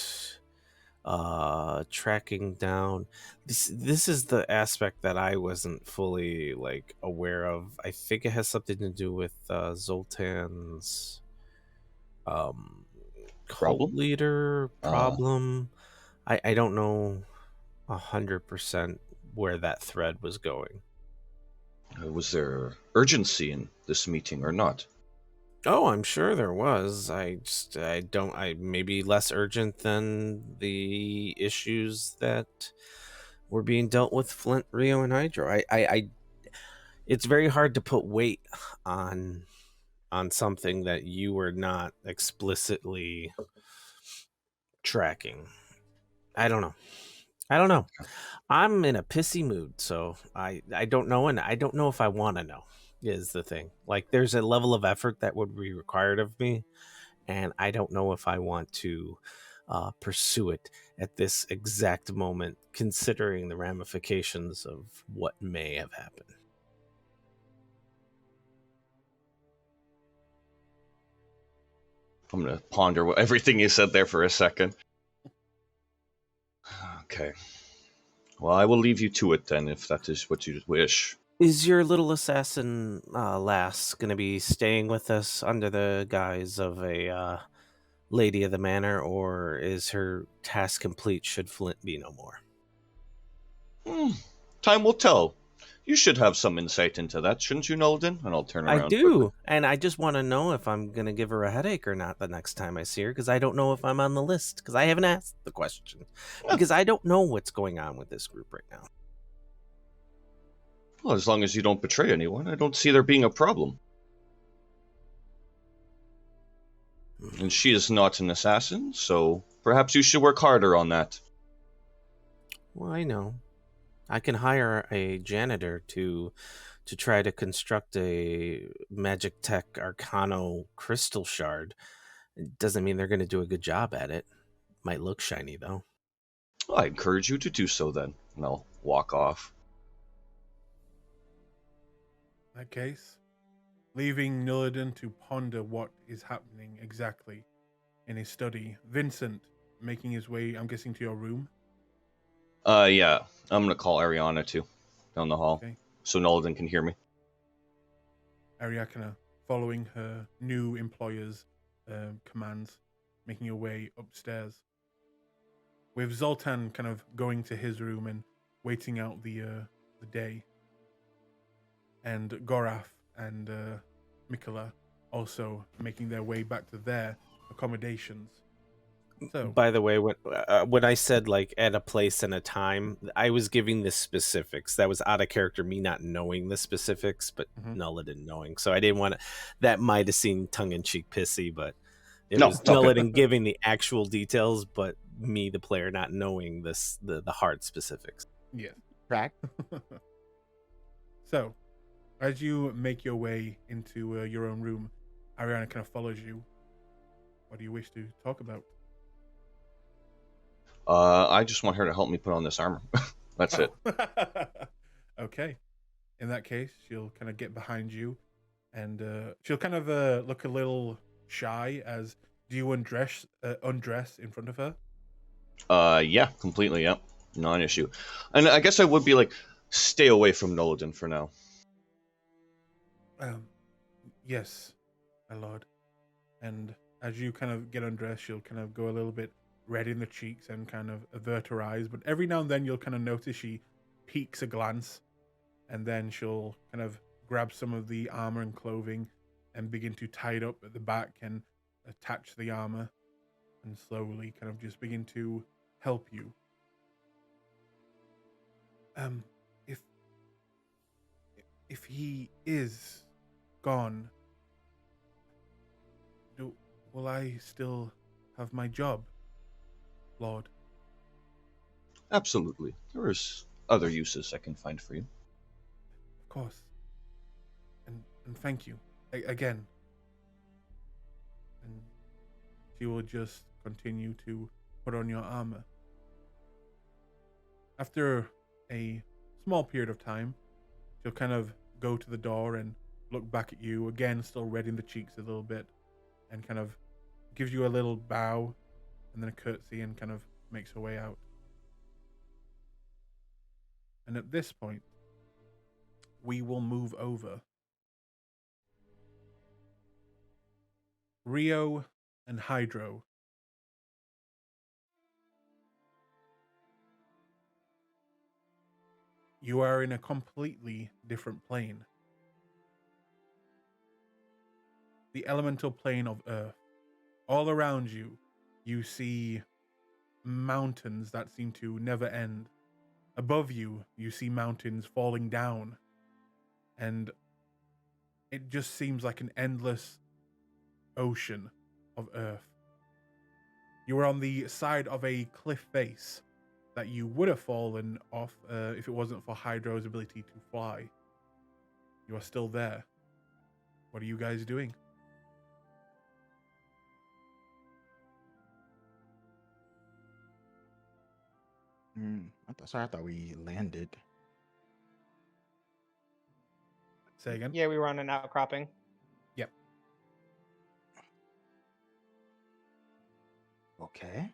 tracking down. This is the aspect that I wasn't fully like aware of. I think it has something to do with Zoltan's um cult Problem? leader Uh, problem. I don't know 100% where that thread was going. was there urgency in this meeting or not? Oh, I'm sure there was. I don't, I maybe less urgent than the issues that were being dealt with Flint, Rio, and Hydro. It's very hard to put weight on something that you were not explicitly tracking. I don't know. I don't know. I'm in a pissy mood, so I don't know, and I don't know if I want to know. Is the thing. Like, there's a level of effort that would be required of me, and I don't know if I want to pursue it at this exact moment, considering the ramifications of what may have happened. I'm gonna ponder everything you said there for a second. Okay. Well, I will leave you to it then, if that is what you wish. Is your little assassin lass going to be staying with us under the guise of a lady of the manor, or is her task complete should Flint be no more? Time will tell. You should have some insight into that, shouldn't you, Nolden? And I'll turn I around quickly. do, and I just want to know if I'm going to give her a headache or not the next time I see her, because I don't know if I'm on the list, because I haven't asked the question, because I don't know what's going on with this group right now. Well, as long as you don't betray anyone, I don't see there being a problem. And she is not an assassin, so perhaps you should work harder on that. Well, I know. I can hire a janitor to try to construct a magic tech arcano crystal shard. It doesn't mean they're going to do a good job at it. Might look shiny though. Well, I encourage you to do so then, and I'll walk off. In that case, leaving Nulliden to ponder what is happening exactly in his study, Vincent making his way, I'm guessing, to your room. Yeah, I'm gonna call Ariana too, down the hall, Okay. so Nolden can hear me. Ariakina following her new employer's commands, making her way upstairs. With Zoltan kind of going to his room and waiting out the day, and Gorath and Mikola also making their way back to their accommodations. So, By the way, when I said like at a place and a time, I was giving the specifics. That was out of character, me not knowing the specifics, but Nulliden knowing. So I didn't want to. That might have seemed tongue in cheek pissy, but it No, was it's all good. Nulliden giving the actual details, but me, the player, not knowing the hard specifics. yes. Track. So, as you make your way into your own room, Ariana kind of follows you. What do you wish to talk about? I just want her to help me put on this armor. That's it. Okay. In that case, she'll kind of get behind you, and she'll kind of look a little shy. As do you undress in front of her? Yeah, completely, yeah. Not an issue. And I guess I would be like, stay away from Nolden for now. Yes, my lord. And as you kind of get undressed, she'll kind of go a little bit red in the cheeks and kind of avert her eyes. But every now and then you'll kind of notice she peeks a glance, and then she'll kind of grab some of the armor and clothing and begin to tie it up at the back and attach the armor and slowly kind of just begin to help you. If he is gone, will I still have my job, Lord? Absolutely. There's other uses I can find for you. Of course. And And thank you again. And she will just continue to put on your armor. After a small period of time, she'll kind of go to the door and look back at you again, still red in the cheeks a little bit, and kind of gives you a little bow and then a curtsy and kind of makes her way out. And at this point, we will move over. Rio and Hydro. You are in a completely different plane. The elemental plane of Earth. All around you, you see mountains that seem to never end. Above you, you see mountains falling down. And it just seems like an endless ocean of Earth. You are on the side of a cliff face that you would have fallen off if it wasn't for Hydro's ability to fly. You are still there. What are you guys doing? Sorry, I thought we landed. Say again? Yeah, we were on an outcropping. Yep. Okay.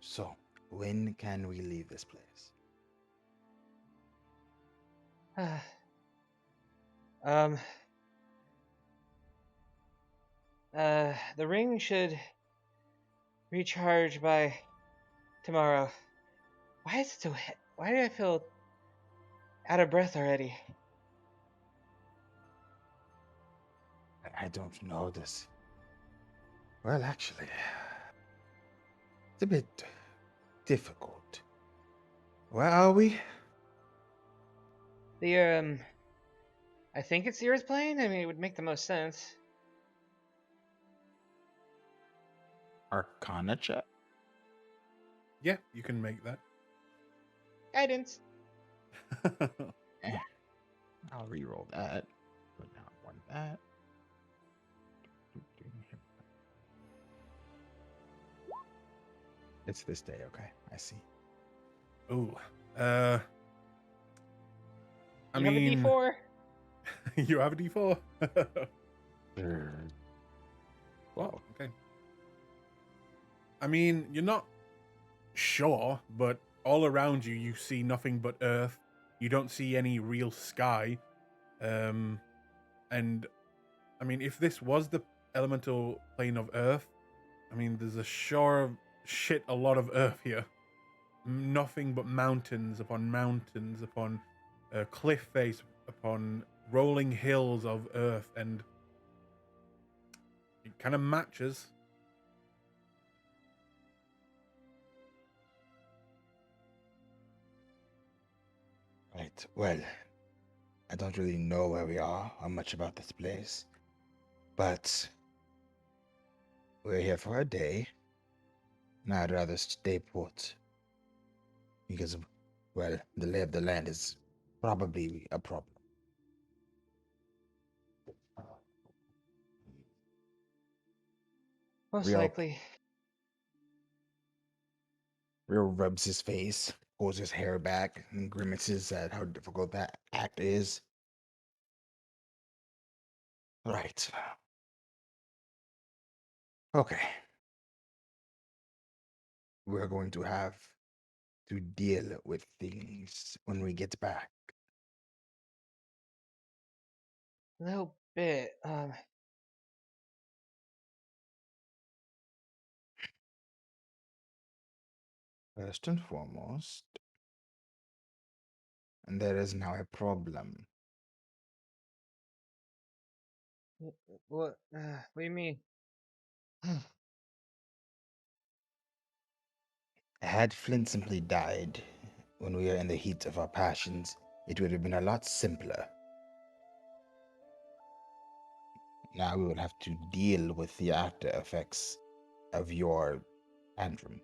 So, when can we leave this place? The ring should recharge by tomorrow. Why is it so? Why do I feel out of breath already? I don't know this. Well, actually, it's a bit difficult. Where are we? The I think it's the Earth plane. I mean, it would make the most sense. Arcana check? Yeah, you can make that. Guidance. I'll re-roll that. Put down one that. It's this day, okay. I see. Ooh. I You have a mean, D4. you have a D4. Wow. Okay. I mean, you're not sure, but all around you, you see nothing but earth. You don't see any real sky. And, I mean, if this was the elemental plane of earth, I mean, there's a lot of earth here. Nothing but mountains upon cliff face, upon rolling hills of earth, and it kind of matches. Right. Well, I don't really know where we are or much about this place, but we're here for a day, and I'd rather stay put because, well, the lay of the land is probably a problem. Most Real- likely. Rio rubs his face, pulls his hair back, and grimaces at how difficult that act is. Right. Okay. We're going to have to deal with things when we get back. A little bit. First and foremost, and there is now a problem. What? What do you mean? Had Flint simply died when we were in the heat of our passions, it would have been a lot simpler. Now we would have to deal with the after effects of your tantrum.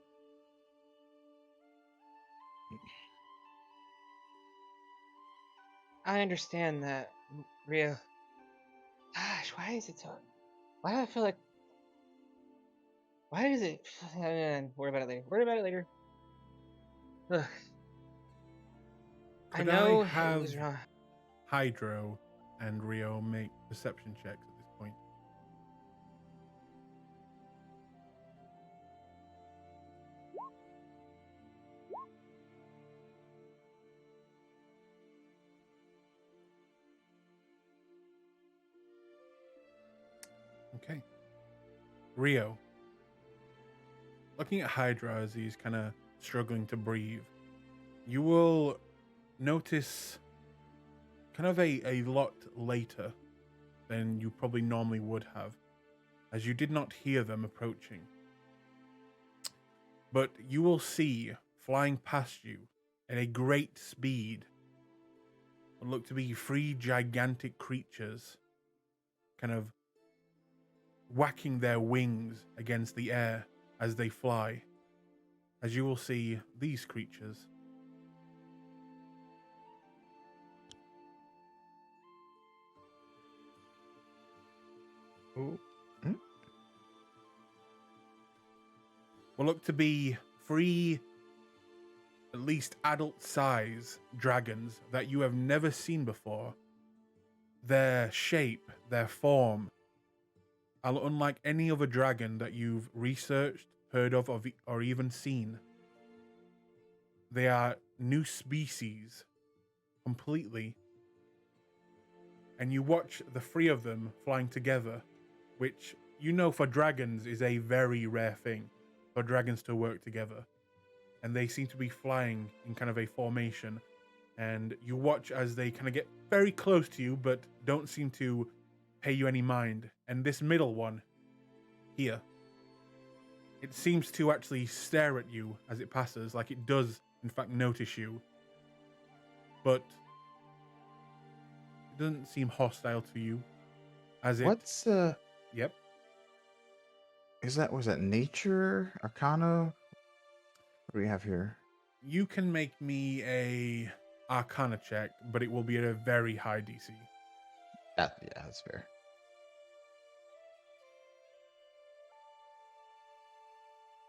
I understand that, Rio. Gosh, why is it so? Why do I feel like? Why is it? Worry about it later. Worry about it later. Ugh. I Could I know it have was wrong. Hydro and Rio make perception checks at this point? Okay. Rio, looking at Hydra as he's kind of struggling to breathe, you will notice kind of a lot later than you probably normally would have, as you did not hear them approaching. But you will see flying past you at a great speed what look to be three gigantic creatures kind of whacking their wings against the air as they fly, as you will see these creatures. Ooh. Hmm? Will look to be three at least adult size dragons that you have never seen before. Their shape, their form are unlike any other dragon that you've researched, heard of, or even seen. They are new species completely. And you watch the three of them flying together, which you know for dragons is a very rare thing, for dragons to work together. And they seem to be flying in kind of a formation. And you watch as they kind of get very close to you, but don't seem to pay you any mind. And this middle one, here, it seems to actually stare at you as it passes, like it does, in fact, notice you. But it doesn't seem hostile to you. As it... What's Yep. was that nature? Arcana? What do we have here? You can make me a Arcana check, but it will be at a very high DC. Yeah, that's fair.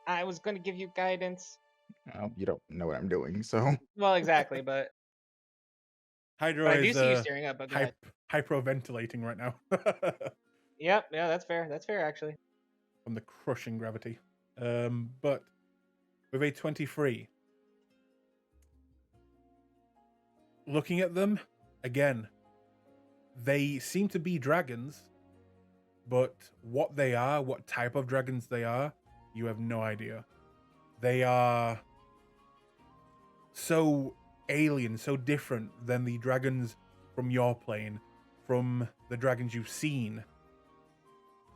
I was going to give you guidance. You don't know what I'm doing, so Well, exactly, but Hydro I do is see you staring up. But go ahead. hyperventilating right now Yep, yeah, that's fair. That's fair, actually. from the crushing gravity. But with a 23, looking at them again, they seem to be dragons, but what they are, what type of dragons they are, you have no idea. They are so alien, so different than the dragons from your plane, from the dragons you've seen.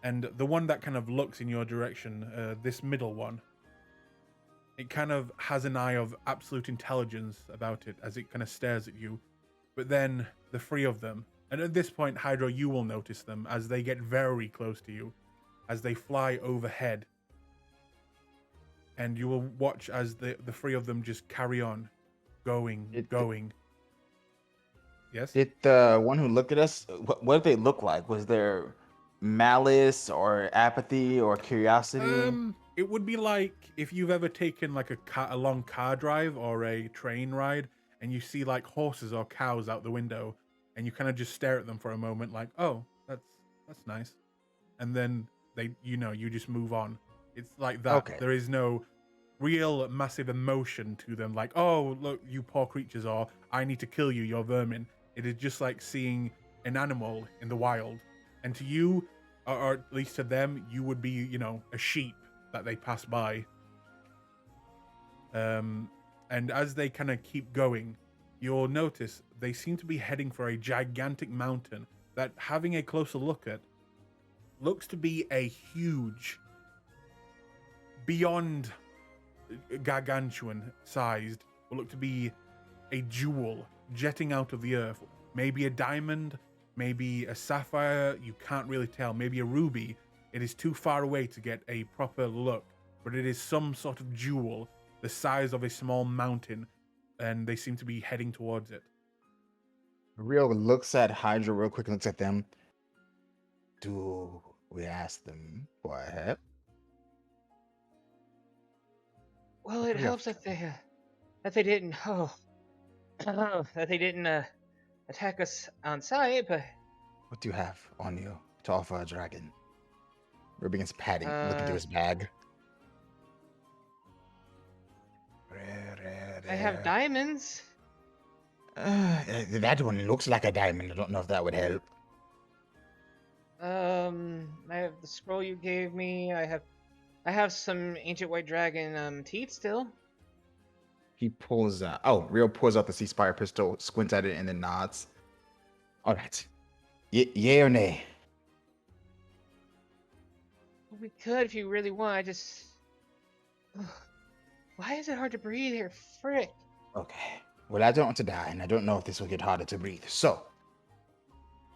And the one that kind of looks in your direction, this middle one, it kind of has an eye of absolute intelligence about it as it kind of stares at you. But then the three of them, and at this point, Hydro, you will notice them as they get very close to you, as they fly overhead. And you will watch as the three of them just carry on, going. Yes? did the one who looked at us, what did they look like? Was there malice or apathy or curiosity? It would be like if you've ever taken like a long car drive or a train ride, and you see like horses or cows out the window, and you kind of just stare at them for a moment, like, oh, that's nice, and then you just move on. It's like that. Okay. There is no real massive emotion to them, like, oh, look, you poor creatures, or I need to kill you, you're vermin. It is just like seeing an animal in the wild. And to you, or at least to them, you would be, a sheep that they pass by. And as they kind of keep going, you'll notice they seem to be heading for a gigantic mountain that, having a closer look at, looks to be a huge, beyond gargantuan sized, will look to be a jewel jetting out of the earth. Maybe a diamond, maybe a sapphire, you can't really tell. Maybe a ruby. It is too far away to get a proper look, but it is some sort of jewel the size of a small mountain, and they seem to be heading towards it. Rio looks at Hydra real quick and looks at them. do we ask them for help? Well, What it do we have helps that they didn't that they didn't attack us on sight, but What do you have on you to offer a dragon? Ruby begins patting, looking through uh, his bag. I have diamonds. That one looks like a diamond. I don't know if that would help. I have the scroll you gave me. I have some ancient white dragon teeth still. He pulls out. Oh, Rio pulls out the Ceasefire pistol, squints at it, and then nods. All right. Yay or nay? We could if you really want. I just. Why is it hard to breathe here? Frick. Okay. Well, I don't want to die, and I don't know if this will get harder to breathe. So,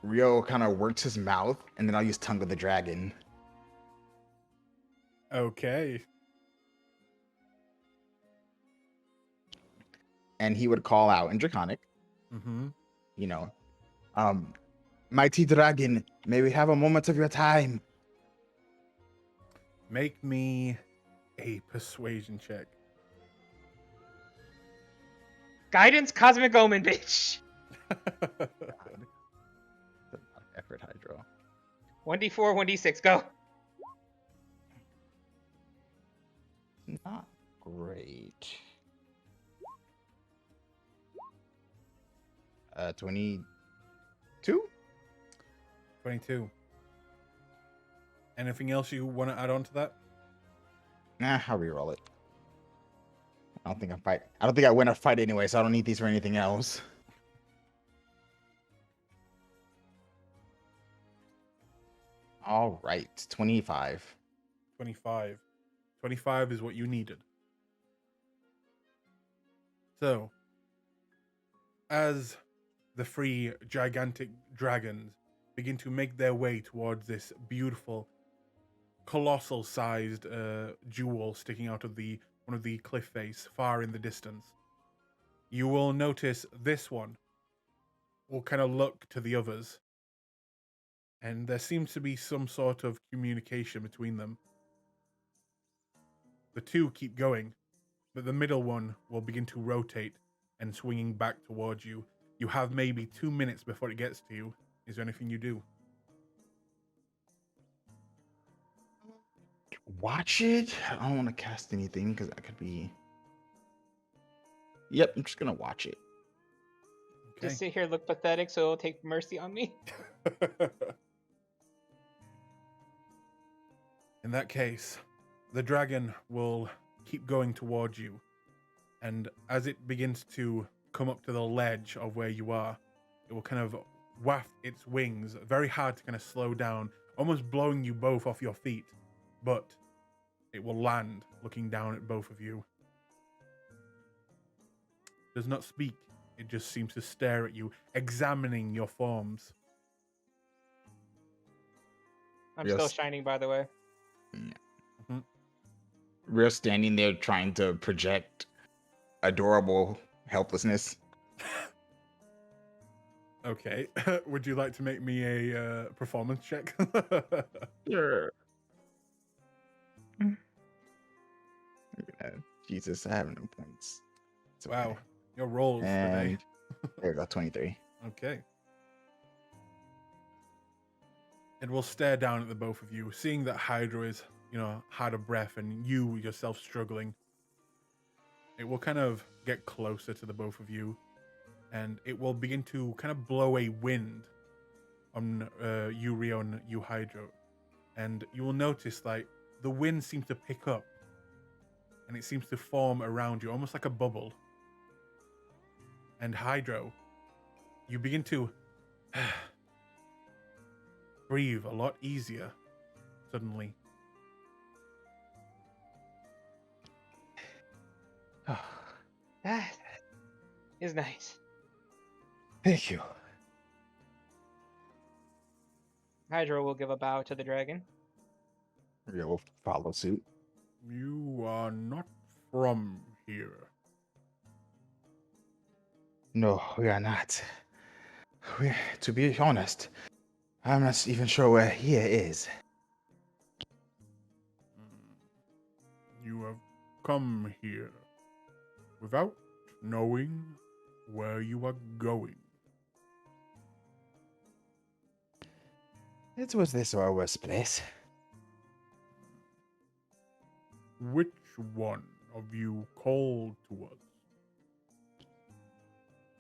Rio kind of works his mouth, and then I'll use Tongue of the Dragon. Okay. And he would call out in Draconic, Mm-hmm. you know, Mighty Dragon, may we have a moment of your time? Make me a persuasion check. Guidance, Cosmic Omen, bitch. God. Effort, Hydro. 1d4, 1d6, go. Not great. 22? 22. Anything else you want to add on to that? Nah, I'll reroll it. I don't think I win a fight anyway, so I don't need these for anything else. All right, 25. 25. 25 is what you needed. So, as the three gigantic dragons begin to make their way towards this beautiful, colossal-sized jewel sticking out of one of the cliff face far in the distance, you will notice this one will kind of look to the others, and there seems to be some sort of communication between them. The two keep going, but the middle one will begin to rotate and swinging back towards you. You have maybe 2 minutes before it gets to you. Is there anything you do? Watch it. I don't want to cast anything because that could be. Yep, I'm just gonna watch it. Okay. Just sit here, look pathetic, so it'll take mercy on me. In that case, the dragon will keep going towards you, and as it begins to come up to the ledge of where you are, it will kind of waft its wings, very hard to kind of slow down, almost blowing you both off your feet, but it will land looking down at both of you. Does not speak, it just seems to stare at you, examining your forms. I'm Yes. still shining, by the way. We're standing there trying to project adorable helplessness. Okay, would you like to make me a performance check? Sure. Jesus, I have no points. It's okay. Wow, your rolls today. And there we go, 23. Okay. It will stare down at the both of you, seeing that Hydra is, hard of breath and you yourself struggling. It will kind of get closer to the both of you, and it will begin to kind of blow a wind on you, Rio, and you, Hydra. And you will notice, like, the wind seems to pick up, and it seems to form around you, almost like a bubble. And Hydro, you begin to breathe a lot easier suddenly. That is nice. Thank you. Hydro will give a bow to the dragon. Rio will follow suit. You are not from here. No, we are not. To be honest, I'm not even sure where here is. You have come here without knowing where you are going. It was this or a worse place. Which one of you called to us?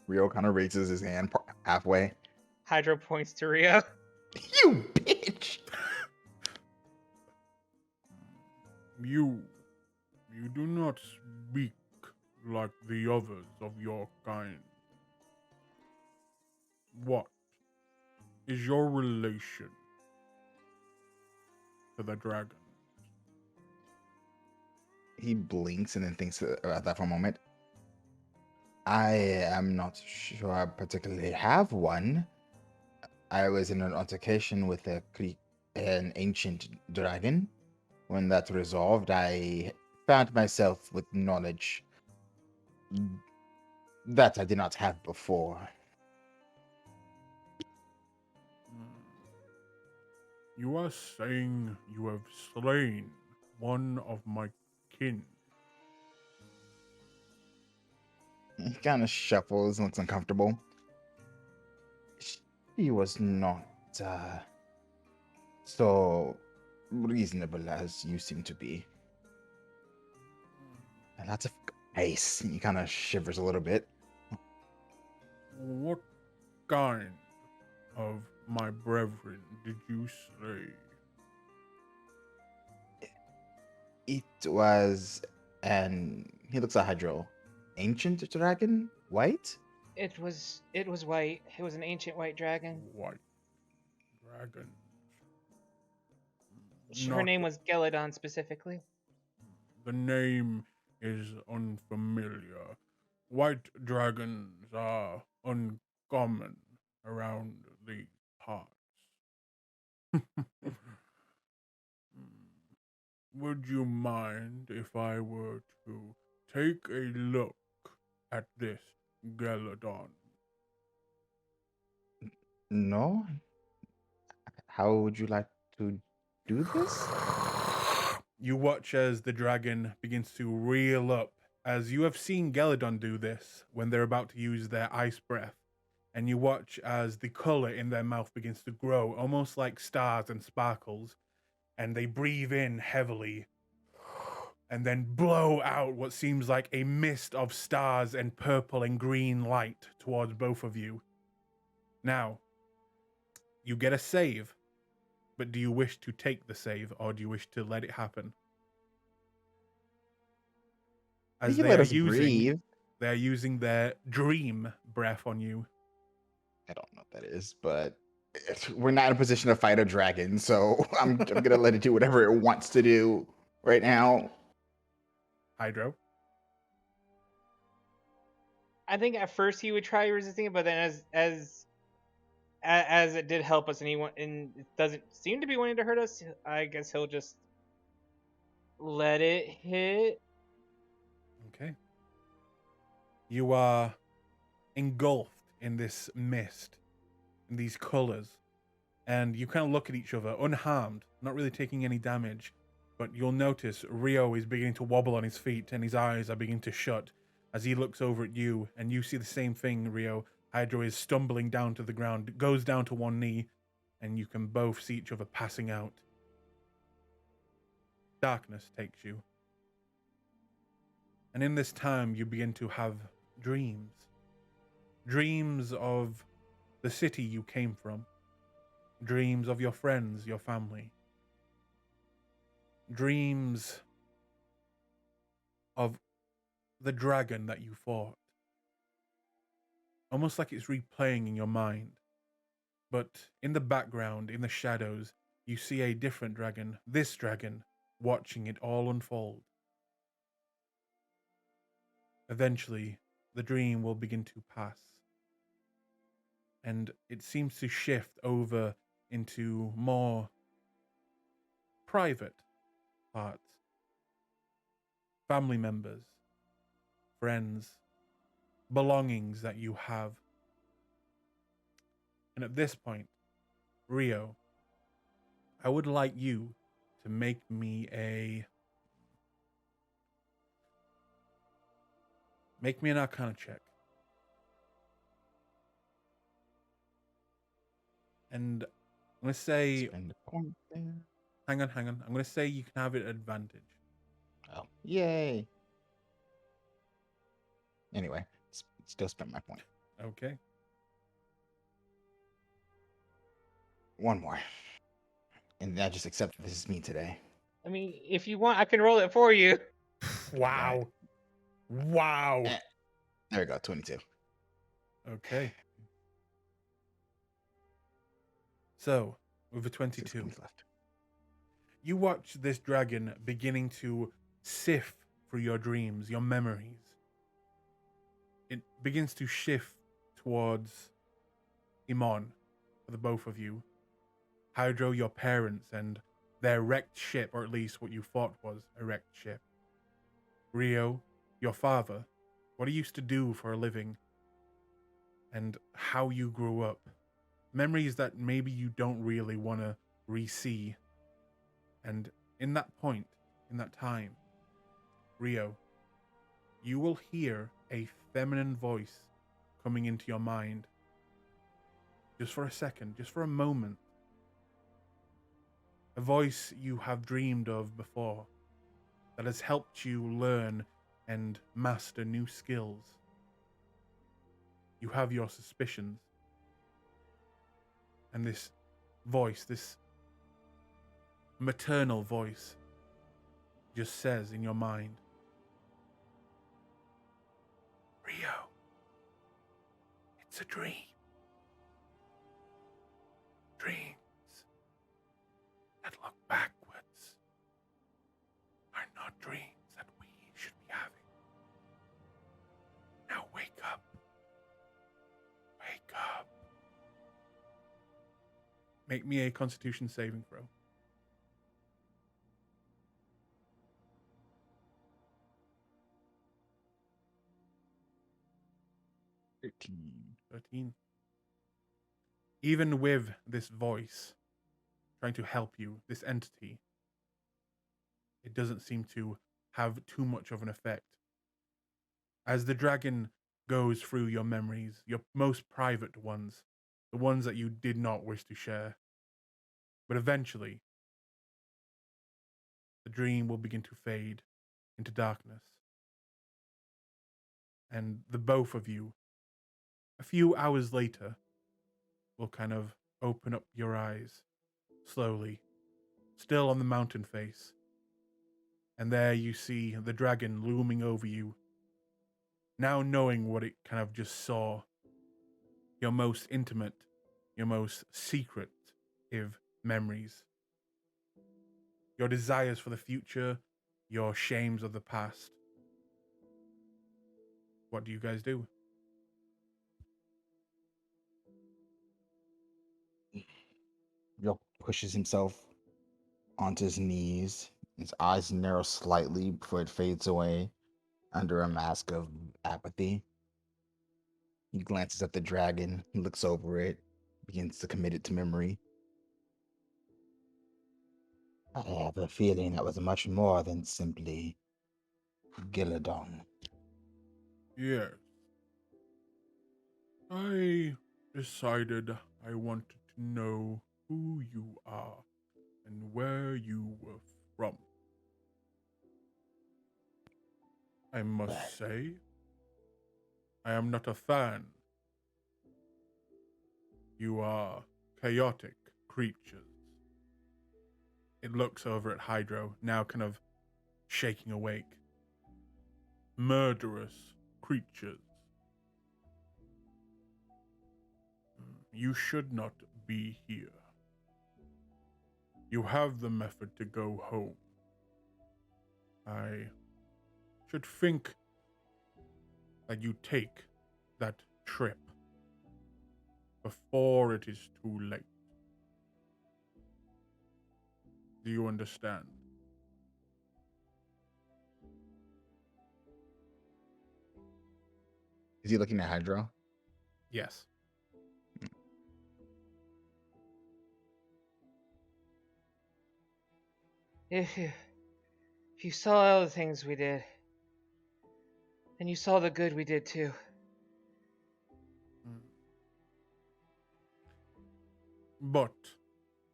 Rio kind of raises his hand halfway. Hydro points to Rio. You bitch! You do not speak like the others of your kind. What is your relation to the dragon? He blinks and then thinks about that for a moment. I am not sure I particularly have one. I was in an altercation with an ancient dragon. When that resolved, I found myself with knowledge that I did not have before. You are saying you have slain one of my kin. He kind of shuffles and looks uncomfortable. She was not so reasonable as you seem to be. And lots of ice. He kind of shivers a little bit. What kind of my brethren did you slay? It was he looks at Hydro. Ancient dragon? White? It was white. It was an ancient white dragon. White dragon. Her name was Geladon specifically. The name is unfamiliar. White dragons are uncommon around these parts. Would you mind if I were to take a look at this Geladon? No? How would you like to do this? You watch as the dragon begins to reel up, as you have seen Geladon do this when they're about to use their ice breath. And you watch as the color in their mouth begins to grow, almost like stars and sparkles. And they breathe in heavily and then blow out what seems like a mist of stars and purple and green light towards both of you. Now, you get a save, but do you wish to take the save or do you wish to let it happen? As You can let us breathe. they are using their dream breath on you. I don't know what that is, but we're not in a position to fight a dragon, so I'm gonna let it do whatever it wants to do right now. I Hydro. think at first he would try resisting it, but then as it did help us, and it doesn't seem to be wanting to hurt us, I guess he'll just let it hit. Okay. You are engulfed in this mist, in these colors, and you kind of look at each other unharmed, not really taking any damage, but you'll notice Rio is beginning to wobble on his feet and his eyes are beginning to shut as he looks over at you, and you see the same thing, Rio. Hydro is stumbling down to the ground, goes down to one knee, and you can both see each other passing out. Darkness takes you. And in this time, you begin to have dreams. Dreams of the city you came from. Dreams of your friends, your family. Dreams of the dragon that you fought. Almost like it's replaying in your mind. But in the background, in the shadows, you see a different dragon, this dragon, watching it all unfold. Eventually, the dream will begin to pass. And it seems to shift over into more private parts. Family members, friends, belongings that you have. And at this point, Rio, I would like you to make me an Arcana check. And I'm gonna say, Spend a point there. hang on. I'm gonna say you can have it advantage. Oh, yay! Anyway, still spent my point. Okay. One more, and I just accept that this is me today. I mean, if you want, I can roll it for you. Wow. Wow. Eh, there we go, 22. Okay. So, with a 6 22, points left. you watch this dragon beginning to sift through your dreams, your memories. It begins to shift towards Imon for the both of you. Hydro, your parents, and their wrecked ship, or at least what you thought was a wrecked ship. Rio, your father, what he used to do for a living, and how you grew up. Memories that maybe you don't really want to re-see. And in that point, in that time, Rio, you will hear a feminine voice coming into your mind. Just for a second, just for a moment. A voice you have dreamed of before that has helped you learn and master new skills. You have your suspicions. And this voice, this maternal voice, just says in your mind, Rio, it's a dream. Dreams that look backwards are not dreams that we should be having. Now wake up. Wake up. Make me a Constitution saving throw. 13. Even with this voice trying to help you, this entity, it doesn't seem to have too much of an effect. As the dragon goes through your memories, your most private ones, the ones that you did not wish to share. But eventually, the dream will begin to fade into darkness. And the both of you, a few hours later, will kind of open up your eyes slowly, still on the mountain face. And there you see the dragon looming over you, now knowing what it kind of just saw. Your most intimate, your most secretive memories. Your desires for the future, your shames of the past. What do you guys do? Yo pushes himself onto his knees. His eyes narrow slightly before it fades away under a mask of apathy. He glances at the dragon, he looks over it, begins to commit it to memory. I have a feeling that was much more than simply Gilladon. Yes. I decided I wanted to know who you are and where you were from. I must say, I am not a fan. You are chaotic creatures. It looks over at Hydro, now kind of shaking awake. Murderous creatures. You should not be here. You have the method to go home. I should think that you take that trip before it is too late. Do you understand? Is he looking at Hydro? Yes. If you saw all the things we did, and you saw the good we did too. But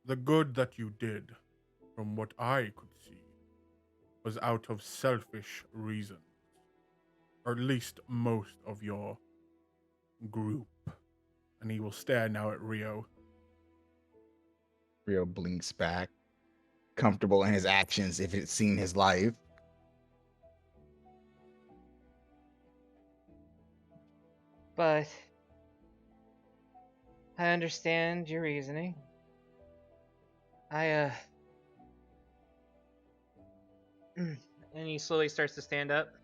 the good that you did, from what I could see, was out of selfish reasons. Or at least most of your group. And he will stare now at Rio. Rio blinks back, comfortable in his actions if it's seen his life. But I understand your reasoning. And he slowly starts to stand up.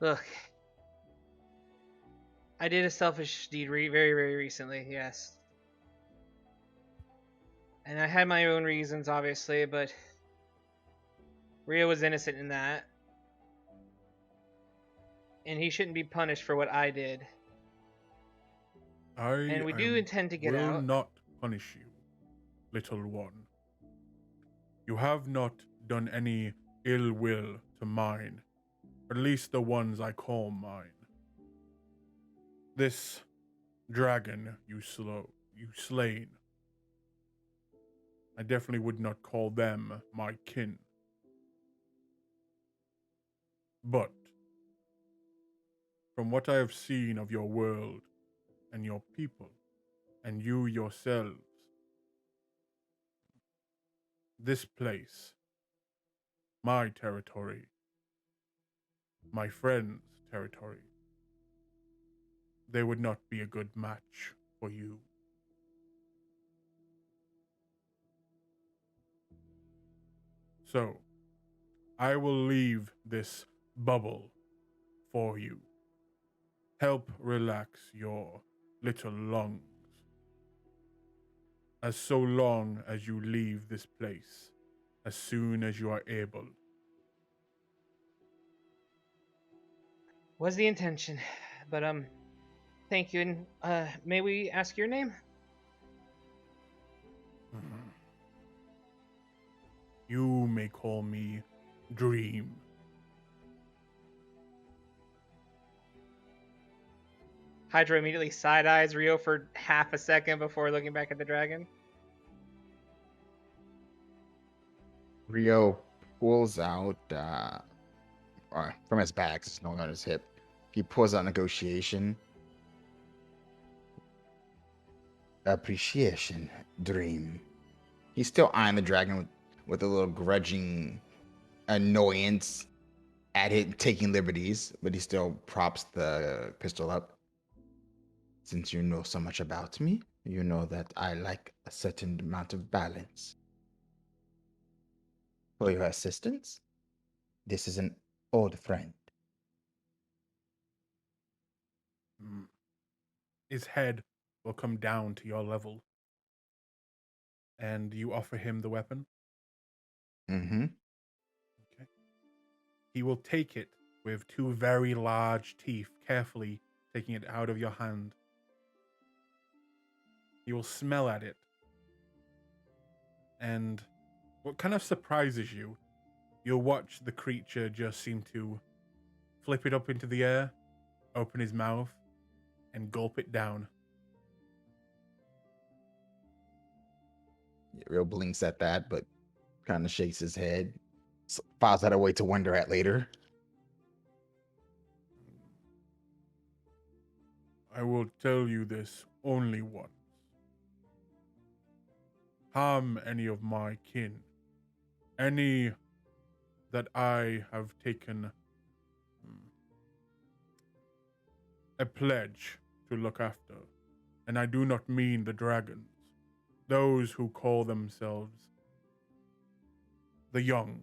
Look, I did a selfish deed very, very recently, yes. And I had my own reasons, obviously, but Rio was innocent in that. And he shouldn't be punished for what I did. And we do intend to get will out. not punish you, little one. You have not done any ill will to mine, at least the ones I call mine. This dragon you slain, I definitely would not call them my kin. But from what I have seen of your world and your people, and you yourselves, this place, my territory, my friends' territory, they would not be a good match for you. So, I will leave this bubble for you. Help relax your little lungs. As so long as you leave this place, as soon as you are able. Was the intention. But, thank you. And, may we ask your name? You may call me Dream. Hydra immediately side-eyes Rio for half a second before looking back at the dragon. Rio pulls out from his bag, it's no on his hip. He pulls out negotiation. Appreciation, Dream. He's still eyeing the dragon with a little grudging annoyance at it taking liberties, but he still props the pistol up. Since you know so much about me, you know that I like a certain amount of balance. For your assistance, this is an old friend. His head will come down to your level. And you offer him the weapon? Mm-hmm. Okay. He will take it with two very large teeth, carefully taking it out of your hand. He will smell at it. And what kind of surprises you, you'll watch the creature just seem to flip it up into the air, open his mouth, and gulp it down. Rio blinks at that, but kind of shakes his head. Files that away to wonder at later. I will tell you this only once. Harm any of my kin, any that I have taken a pledge to look after, and I do not mean the dragons, those who call themselves the young.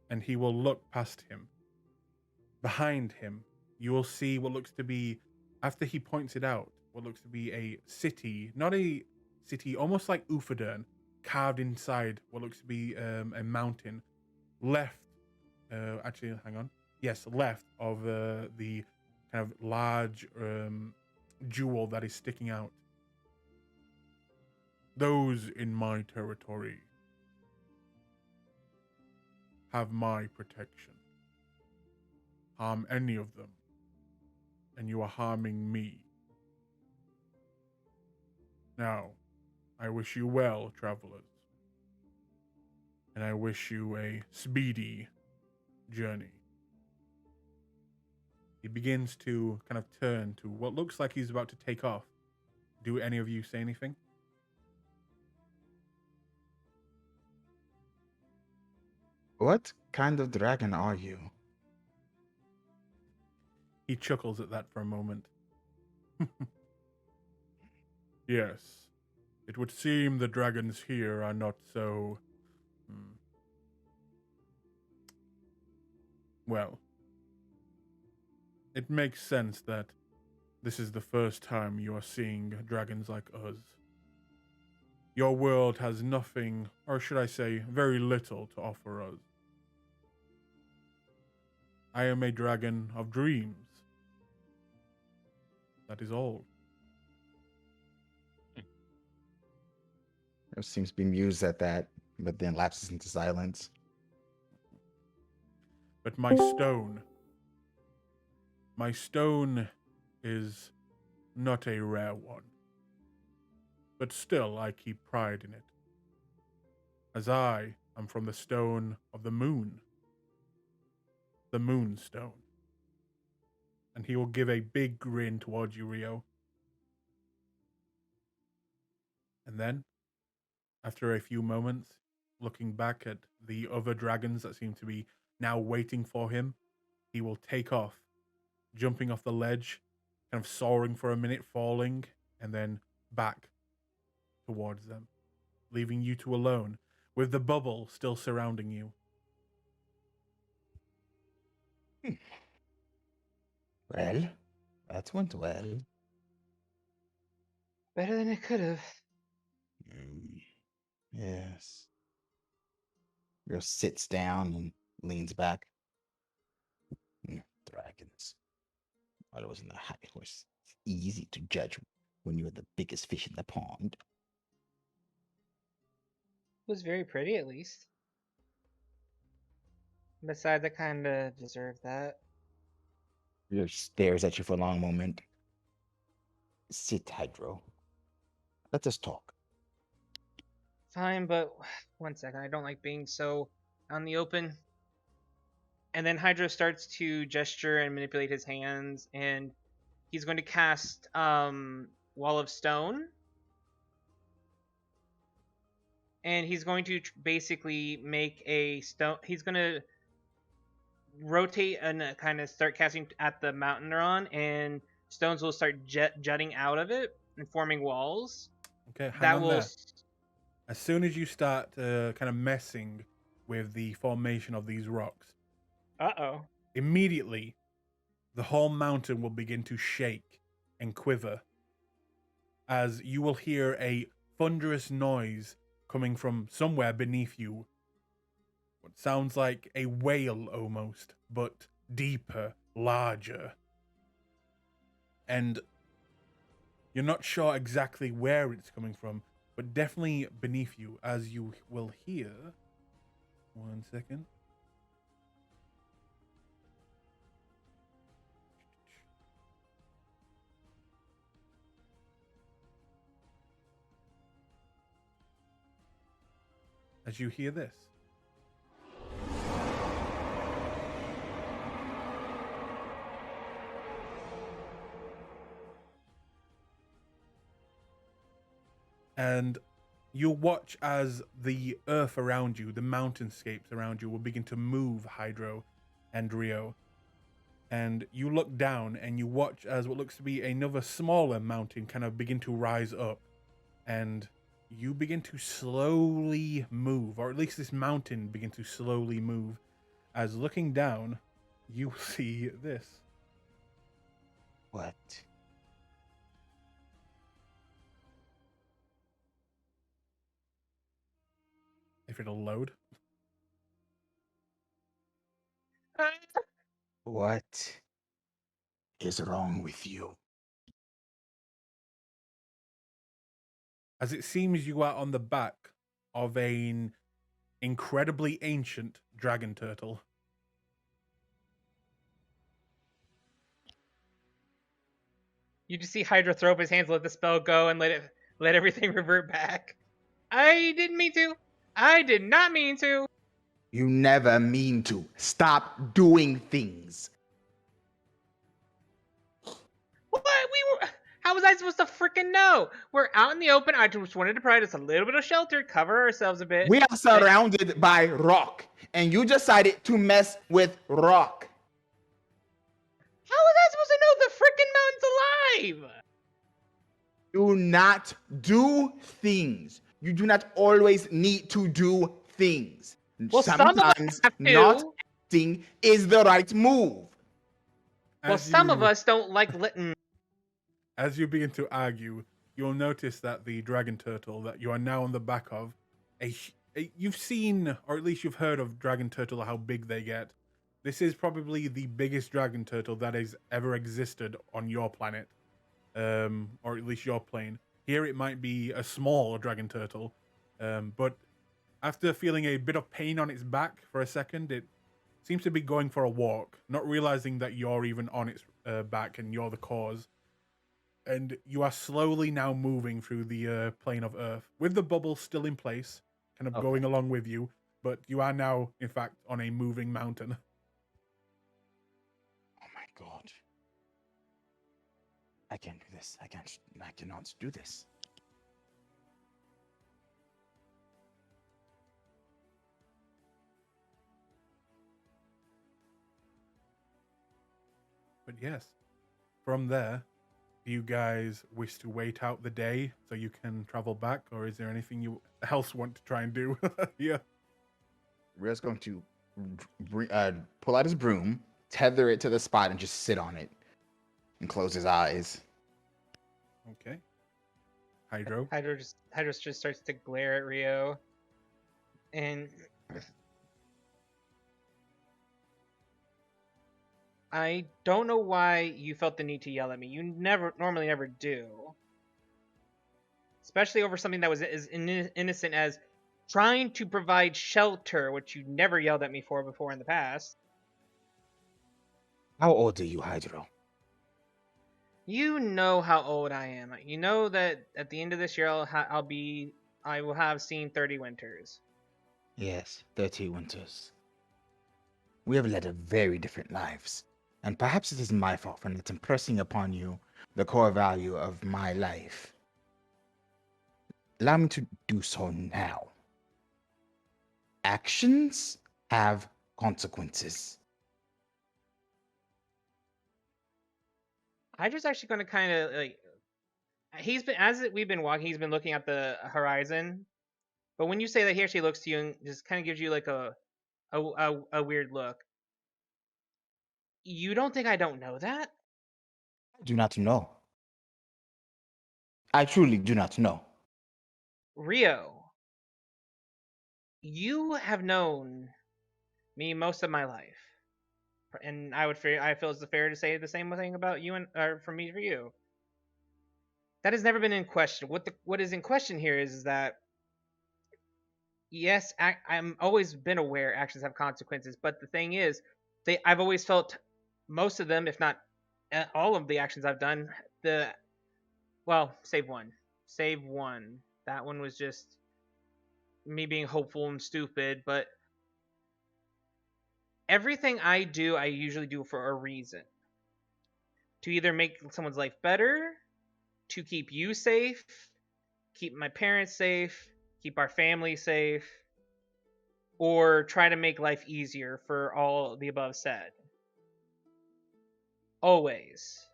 And he will look past him. Behind him, you will see what looks to be, after he points it out, what looks to be a city, not a city, almost like Ufadern, carved inside what looks to be a mountain, left, actually, hang on, yes, left of the kind of large jewel that is sticking out. Those in my territory have my protection. Harm any of them, and you are harming me. Now, I wish you well, travelers, and I wish you a speedy journey. He begins to kind of turn to what looks like he's about to take off. Do any of you say anything? What kind of dragon are you? He chuckles at that for a moment. Yes, it would seem the dragons here are not so... Well, it makes sense that this is the first time you are seeing dragons like us. Your world has nothing, or should I say, very little to offer us. I am a dragon of dreams. That is all. Seems to be amused at that, but then lapses into silence. But my stone is not a rare one. But still I keep pride in it. As I am from the stone of the moonstone. And he will give a big grin towards you, Rio. And then, after a few moments, looking back at the other dragons that seem to be now waiting for him, he will take off, jumping off the ledge, kind of soaring for a minute, falling, and then back towards them, leaving you two alone, with the bubble still surrounding you. Well, that went well. Better than it could have. Yes. Rio sits down and leans back. Dragons. Well, it wasn't a high horse. It's easy to judge when you're the biggest fish in the pond. It was very pretty, at least. Besides, I kind of deserve that. Rio stares at you for a long moment. Sit, Hydro. Let us talk. Fine, but one second. I don't like being so out in the open. And then Hydro starts to gesture and manipulate his hands, and he's going to cast Wall of Stone. And he's going to basically make a stone. He's going to rotate and kind of start casting at the mountain they're on, and stones will start jutting out of it and forming walls. Okay, hang That on will. there. As soon as you start kind of messing with the formation of these rocks, immediately the whole mountain will begin to shake and quiver as you will hear a thunderous noise coming from somewhere beneath you. What sounds like a wail almost, but deeper, larger. And you're not sure exactly where it's coming from, but definitely beneath you, as you will hear. 1 second. As you hear this. And you'll watch as the earth around you, the mountainscapes around you, will begin to move, Hydro and Rio. And you look down and you watch as what looks to be another smaller mountain kind of begin to rise up. And you begin to slowly move, or at least this mountain begin to slowly move. As looking down, you see this. What? If it'll load. What is wrong with you? as it seems you are on the back of an incredibly ancient dragon turtle. You just see Hydra throw up his hands, let the spell go, and let everything revert back. I didn't mean to. I did not mean to. You never mean to. Stop doing things. What? How was I supposed to freaking know? We're out in the open. I just wanted to provide us a little bit of shelter, cover ourselves a bit. We are surrounded by rock, and you decided to mess with rock. How was I supposed to know the freaking mountain's alive? Do not do things. You do not always need to do things. Well, some of us Sometimes have to. not acting is the right move. Well, some of us don't like letting. As you begin to argue, you'll notice that the dragon turtle that you are now on the back of, you've seen, or at least you've heard of dragon turtle, how big they get. This is probably the biggest dragon turtle that has ever existed on your planet, or at least your plane. Here it might be a small dragon turtle, but after feeling a bit of pain on its back for a second, it seems to be going for a walk, not realizing that you're even on its back and you're the cause. And you are slowly now moving through the plane of Earth, with the bubble still in place, kind of going along with you, but you are now, in fact, on a moving mountain. Oh my god. I can't do this. I cannot do this. But yes, from there, do you guys wish to wait out the day so you can travel back, or is there anything you else want to try and do? Yeah. Rio's going to pull out his broom, tether it to the spot, and just sit on it and close his eyes. Okay. Hydro. Hydra just starts to glare at Rio, and I don't know why you felt the need to yell at me. You normally never do, especially over something that was as innocent as trying to provide shelter, which you never yelled at me for before in the past. How old are you, Hydro? You know how old I am. You know that at the end of this year, I will have seen 30 winters. Yes, 30 winters. We have led very different lives, and perhaps it is my fault for not impressing upon you the core value of my life. Allow me to do so now. Actions have consequences. Hydra's actually going to kind of like. We've been walking, he's been looking at the horizon. But when you say that, he actually looks to you and just kind of gives you like a weird look. You don't think I don't know that? I do not know. I truly do not know. Rio, you have known me most of my life, and I feel it's fair to say the same thing about you or from me for you. That has never been in question. What is in question here is that yes, I'm always been aware actions have consequences, but the thing is, I've always felt most of them, if not all of the actions I've done, save one. That one was just me being hopeful and stupid, but everything I do, I usually do for a reason. To either make someone's life better, to keep you safe, keep my parents safe, keep our family safe, or try to make life easier for all the above said. Always.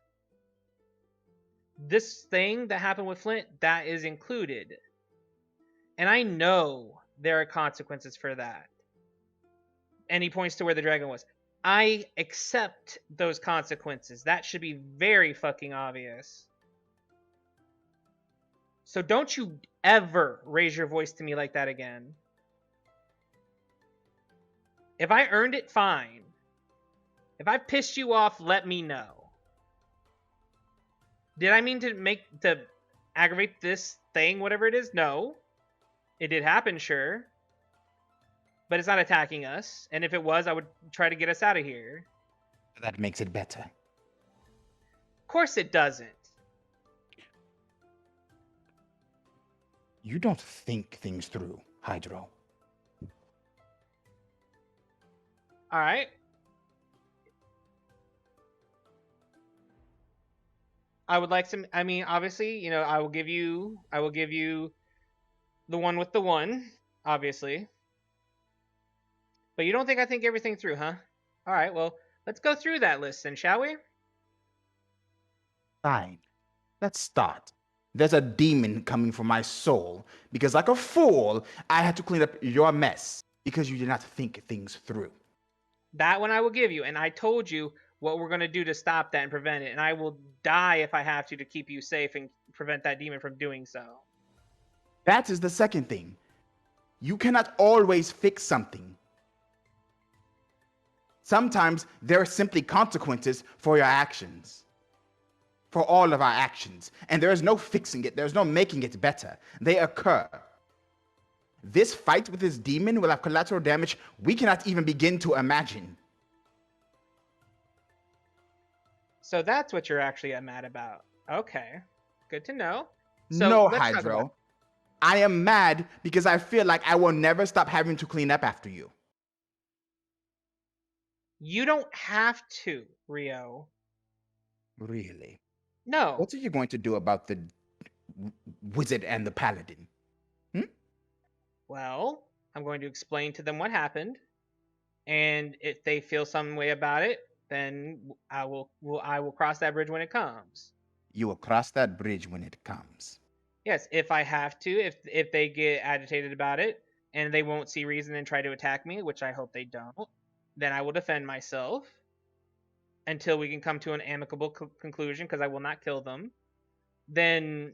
This thing that happened with Flint, that is included. And I know there are consequences for that. And he points to where the dragon was. I accept those consequences. That should be very fucking obvious. So don't you ever raise your voice to me like that again. If I earned it, fine. If I pissed you off, let me know. Did I mean to aggravate this thing, whatever it is? No. It did happen, sure. But it's not attacking us. And if it was, I would try to get us out of here. That makes it better. Of course it doesn't. You don't think things through, Hydro. All right. I would like some. I mean, obviously, I will give you the one with the one, obviously. But you don't think I think everything through, huh? All right. Well, let's go through that list then, shall we? Fine. Let's start. There's a demon coming for my soul because, like a fool, I had to clean up your mess because you did not think things through. That one I will give you, and I told you what we're going to do to stop that and prevent it, and I will die if I have to keep you safe and prevent that demon from doing so. That is the second thing. You cannot always fix something. Sometimes there are simply consequences for your actions. For all of our actions. And there is no fixing it. There's no making it better. They occur. This fight with this demon will have collateral damage we cannot even begin to imagine. So that's what you're actually mad about. Okay. Good to know. So No, let's talk about Hydro. it. I am mad because I feel like I will never stop having to clean up after you. You don't have to, Rio. Really? No. What are you going to do about the wizard and the paladin? Well, I'm going to explain to them what happened, and if they feel some way about it, then I will cross that bridge when it comes. You will cross that bridge when it comes. Yes, if I have to, if they get agitated about it and they won't see reason and try to attack me, which I hope they don't, then I will defend myself until we can come to an amicable conclusion, because I will not kill them. Then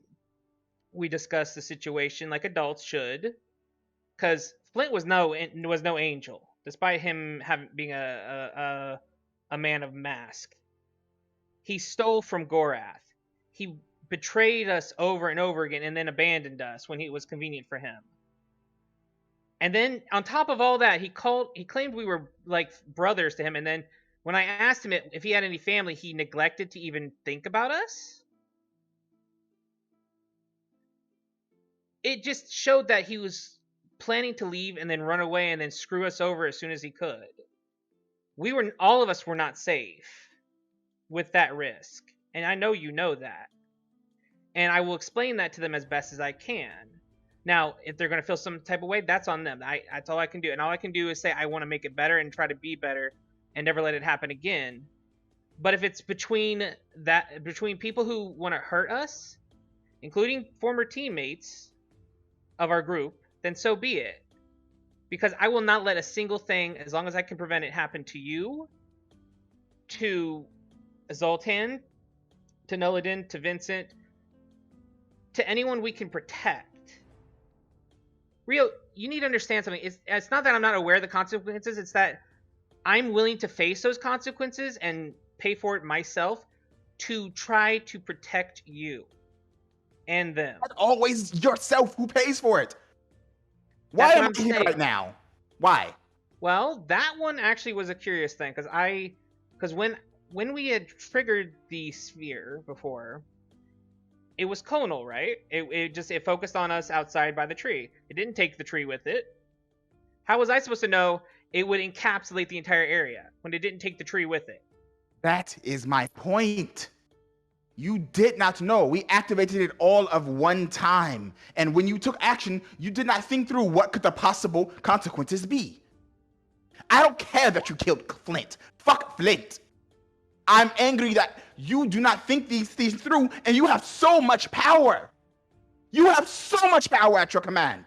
we discuss the situation like adults should, because Flint was no angel, despite him being a man of mask. He stole from Gorath. He betrayed us over and over again and then abandoned us when it was convenient for him. And then on top of all that, he claimed we were like brothers to him, and then when I asked him if he had any family, he neglected to even think about us. It just showed that he was planning to leave and then run away and then screw us over as soon as he could. All of us were not safe with that risk. And I know you know that. And I will explain that to them as best as I can. Now, if they're going to feel some type of way, that's on them. That's all I can do. And all I can do is say I want to make it better and try to be better and never let it happen again. But if it's between people who want to hurt us, including former teammates of our group, then so be it. Because I will not let a single thing, as long as I can prevent it, happen to you, to Zoltan, to Noladin, to Vincent, to anyone we can protect. Rio, you need to understand something. It's not that I'm not aware of the consequences, it's that I'm willing to face those consequences and pay for it myself to try to protect you and them. It's always yourself who pays for it. Why am I here right now? Why? Well, that one actually was a curious thing, because when we had triggered the sphere before, it was conal, right? It focused on us outside by the tree. It didn't take the tree with it. How was I supposed to know it would encapsulate the entire area when it didn't take the tree with it? That is my point. You did not know. We activated it all of one time. And when you took action, you did not think through what could the possible consequences be. I don't care that you killed Flint. Fuck Flint. I'm angry that you do not think these things through, and you have so much power. You have so much power at your command.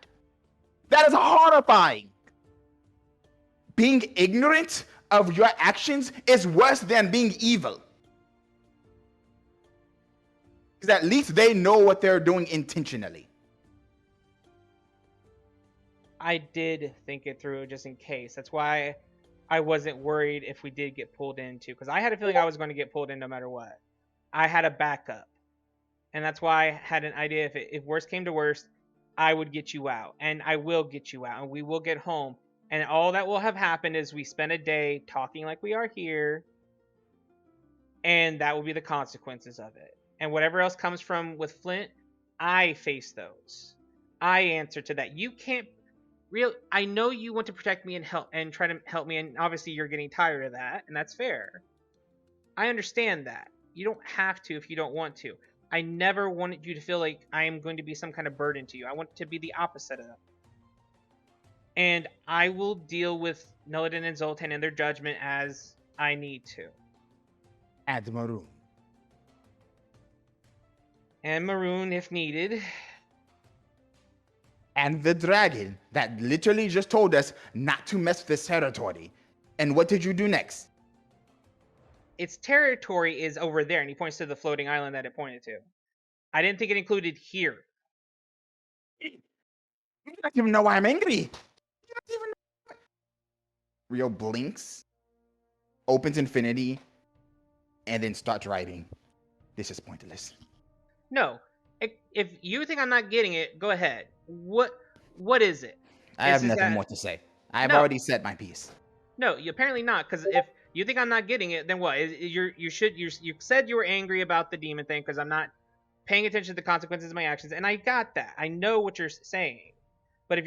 That is horrifying. Being ignorant of your actions is worse than being evil. Because at least they know what they're doing intentionally. I did think it through just in case. That's why I wasn't worried if we did get pulled into, because I had a feeling I was going to get pulled in no matter what. I had a backup. And that's why I had an idea if worst came to worst, I would get you out. And I will get you out. And we will get home. And all that will have happened is we spend a day talking like we are here. And that will be the consequences of it. And whatever else comes from with Flint, I face those. I answer to that. You can't I know you want to protect me and help and try to help me, and obviously you're getting tired of that, and that's fair. I understand that. You don't have to if you don't want to. I never wanted you to feel like I am going to be some kind of burden to you. I want it to be the opposite of that. And I will deal with Noladin and Zoltan and their judgment as I need to. And Maroon. And Maroon if needed. And the dragon that literally just told us not to mess with this territory. And what did you do next? Its territory is over there, and he points to the floating island that it pointed to. I didn't think it included here. You don't even know why I'm angry. You don't even know. Rio blinks, opens Infinity, and then starts writing. This is pointless. No. If you think I'm not getting it, go ahead. What is it? I have nothing more to say. I've already said my piece. No, you apparently not, because if you think I'm not getting it, then what? You said you were angry about the demon thing because I'm not paying attention to the consequences of my actions, and I got that. I know what you're saying, but if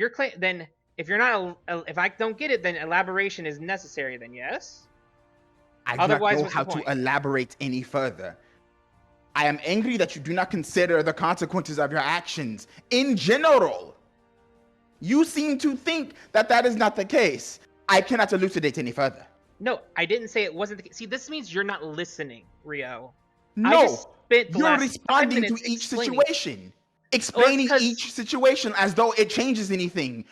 if I don't get it, then elaboration is necessary. Then yes. I do not know how to elaborate any further. I am angry that you do not consider the consequences of your actions in general. You seem to think that that is not the case. I cannot elucidate any further. No, I didn't say it wasn't the case. See, this means you're not listening, Rio. No, you're responding to each situation. Explaining each situation as though it changes anything.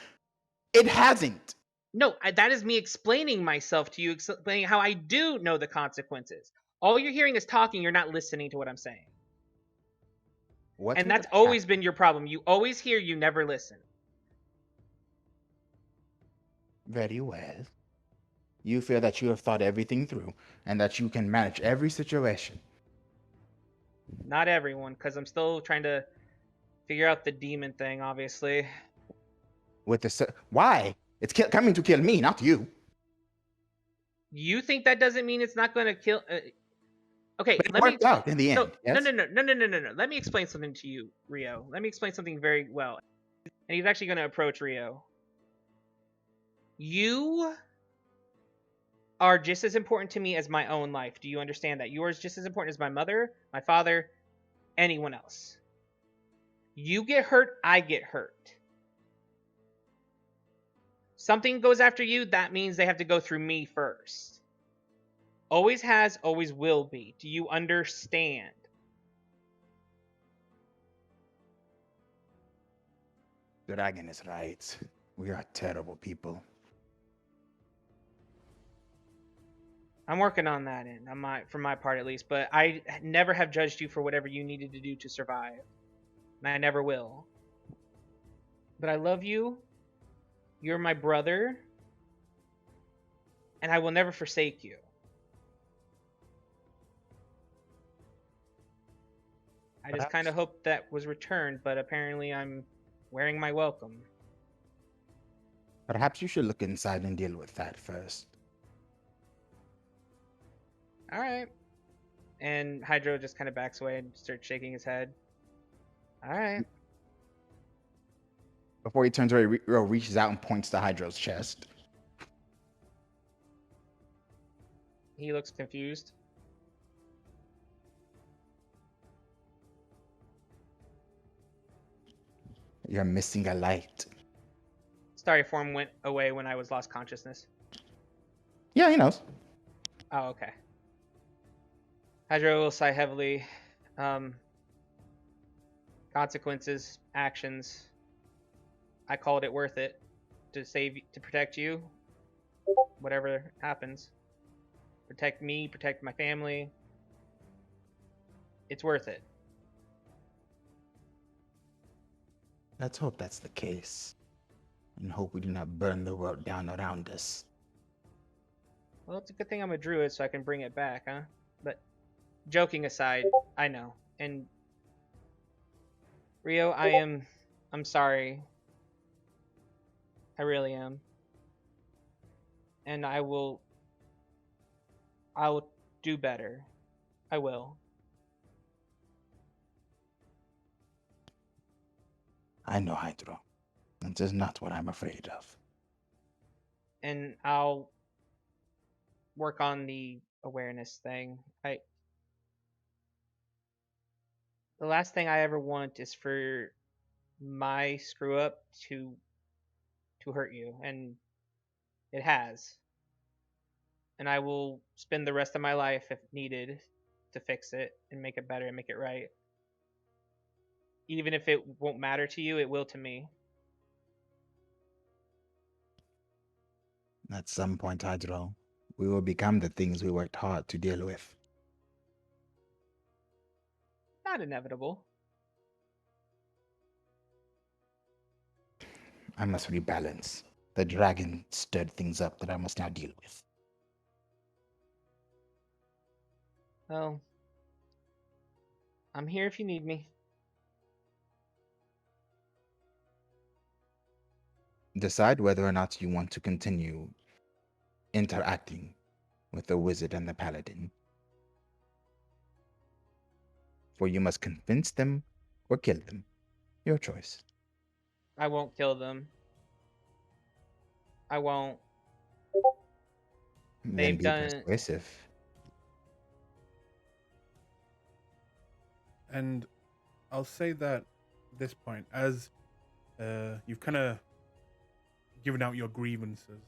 It hasn't. No, that is me explaining myself to you, explaining how I do know the consequences. All you're hearing is talking, you're not listening to what I'm saying. And that's always been your problem. You always hear, you never listen. Very well. You feel that you have thought everything through and that you can manage every situation. Not everyone, because I'm still trying to figure out the demon thing, obviously. Why? It's coming to kill me, not you. You think that doesn't mean it's not going to kill... Okay, but it worked out in the end. No. Let me explain something to you, Rio. Let me explain something very well. And he's actually going to approach Rio. You are just as important to me as my own life. Do you understand that? You are just as important as my mother, my father, anyone else. You get hurt, I get hurt. Something goes after you, that means they have to go through me first. Always has, always will be. Do you understand? The dragon is right. We are terrible people. I'm working on that end, from my part at least, but I never have judged you for whatever you needed to do to survive. And I never will. But I love you. You're my brother. And I will never forsake you. I just kind of hoped that was returned, but apparently I'm wearing my welcome. Perhaps you should look inside and deal with that first. All right. And Hydro just kind of backs away and starts shaking his head. All right. Before he turns away, Rio reaches out and points to Hydro's chest. He looks confused. You're missing a light. Starry form went away when I was lost consciousness. Yeah, he knows. Oh, okay. Hydro will sigh heavily. Consequences, actions. I called it worth it to protect you. Whatever happens. Protect me, protect my family. It's worth it. Let's hope that's the case. And hope we do not burn the world down around us. Well, it's a good thing I'm a druid so I can bring it back, huh? But joking aside, I know. And Rio, I'm sorry. I really am. And I will do better. I will. I know, Hydro. That is not what I'm afraid of. And I'll work on the awareness thing. The last thing I ever want is for my screw up to hurt you, and it has. And I will spend the rest of my life if needed to fix it and make it better and make it right. Even if it won't matter to you, it will to me. At some point, Hydro, we will become the things we worked hard to deal with. Not inevitable. I must rebalance. The dragon stirred things up that I must now deal with. Well, I'm here if you need me. Decide whether or not you want to continue interacting with the wizard and the paladin. For you must convince them or kill them. Your choice. I won't kill them. I won't. Then They've be done. persuasive. And I'll say that at this point, as you've kind of given out your grievances,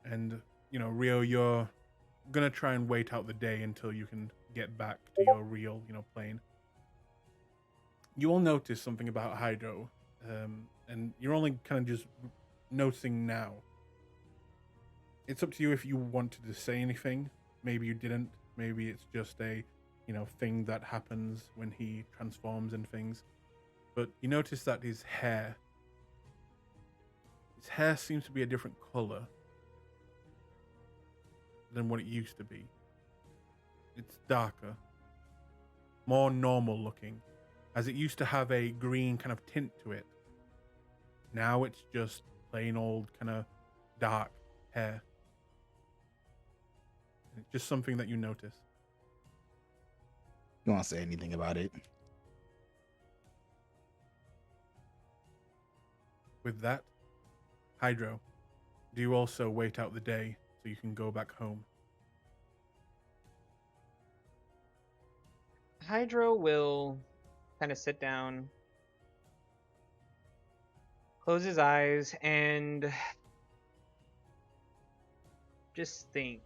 and Rio, you're gonna try and wait out the day until you can get back to your real, plane. You all notice something about Hydro, and you're only kind of just noticing now. It's up to you if you wanted to say anything. Maybe you didn't. Maybe it's just a thing that happens when he transforms and things. But you notice that his hair seems to be a different color than what it used to be. It's darker, more normal looking, as it used to have a green kind of tint to it. Now it's just plain old kind of dark hair. It's just something that you notice. You won't say anything about it. With that, Hydro, do you also wait out the day so you can go back home? Hydro will kind of sit down, close his eyes, and just think.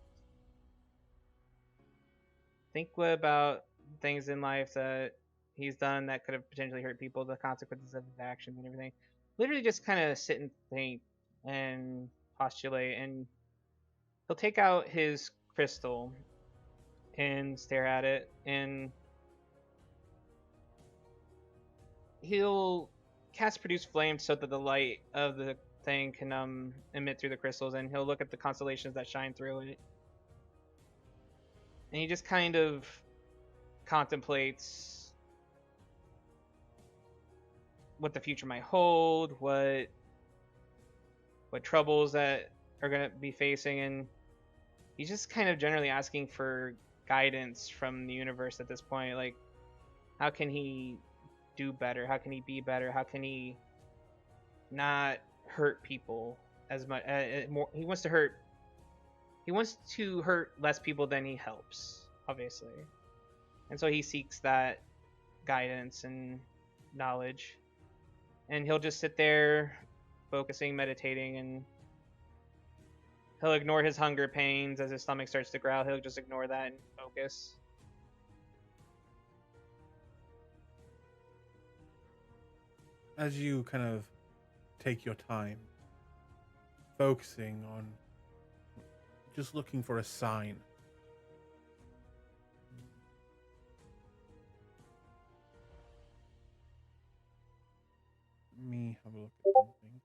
Think about things in life that he's done that could have potentially hurt people, the consequences of his actions and everything. Literally just kind of sit and think and postulate, and he'll take out his crystal and stare at it, and he'll cast produce flame so that the light of the thing can emit through the crystals, and he'll look at the constellations that shine through it, and he just kind of contemplates what the future might hold, what troubles that are going to be facing, and he's just kind of generally asking for guidance from the universe at this point. Like, how can he do better? How can he be better? How can he not hurt people as much? More, he wants to hurt less people than he helps, obviously, and so he seeks that guidance and knowledge. And he'll just sit there focusing, meditating, and he'll ignore his hunger pains as his stomach starts to growl. He'll just ignore that and focus. As you kind of take your time, focusing on just looking for a sign. Let me have a look at something.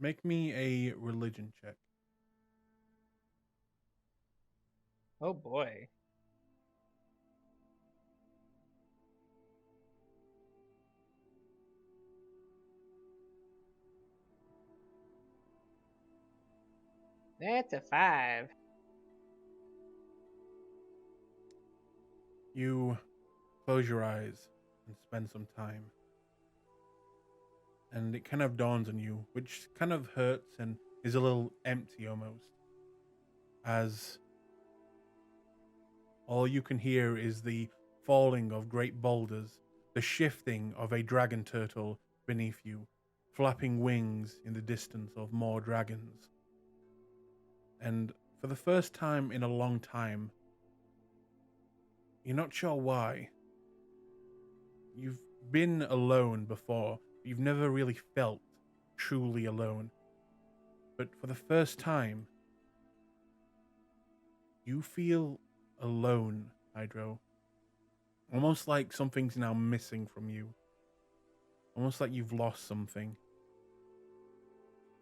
Make me a religion check. Oh boy. That's a 5. You close your eyes and spend some time. And it kind of dawns on you, which kind of hurts and is a little empty almost, as all you can hear is the falling of great boulders, the shifting of a dragon turtle beneath you, flapping wings in the distance of more dragons. And for the first time in a long time, you're not sure why. You've been alone before, but you've never really felt truly alone. But for the first time, you feel alone, Hydro. Almost like something's now missing from you. Almost like you've lost something.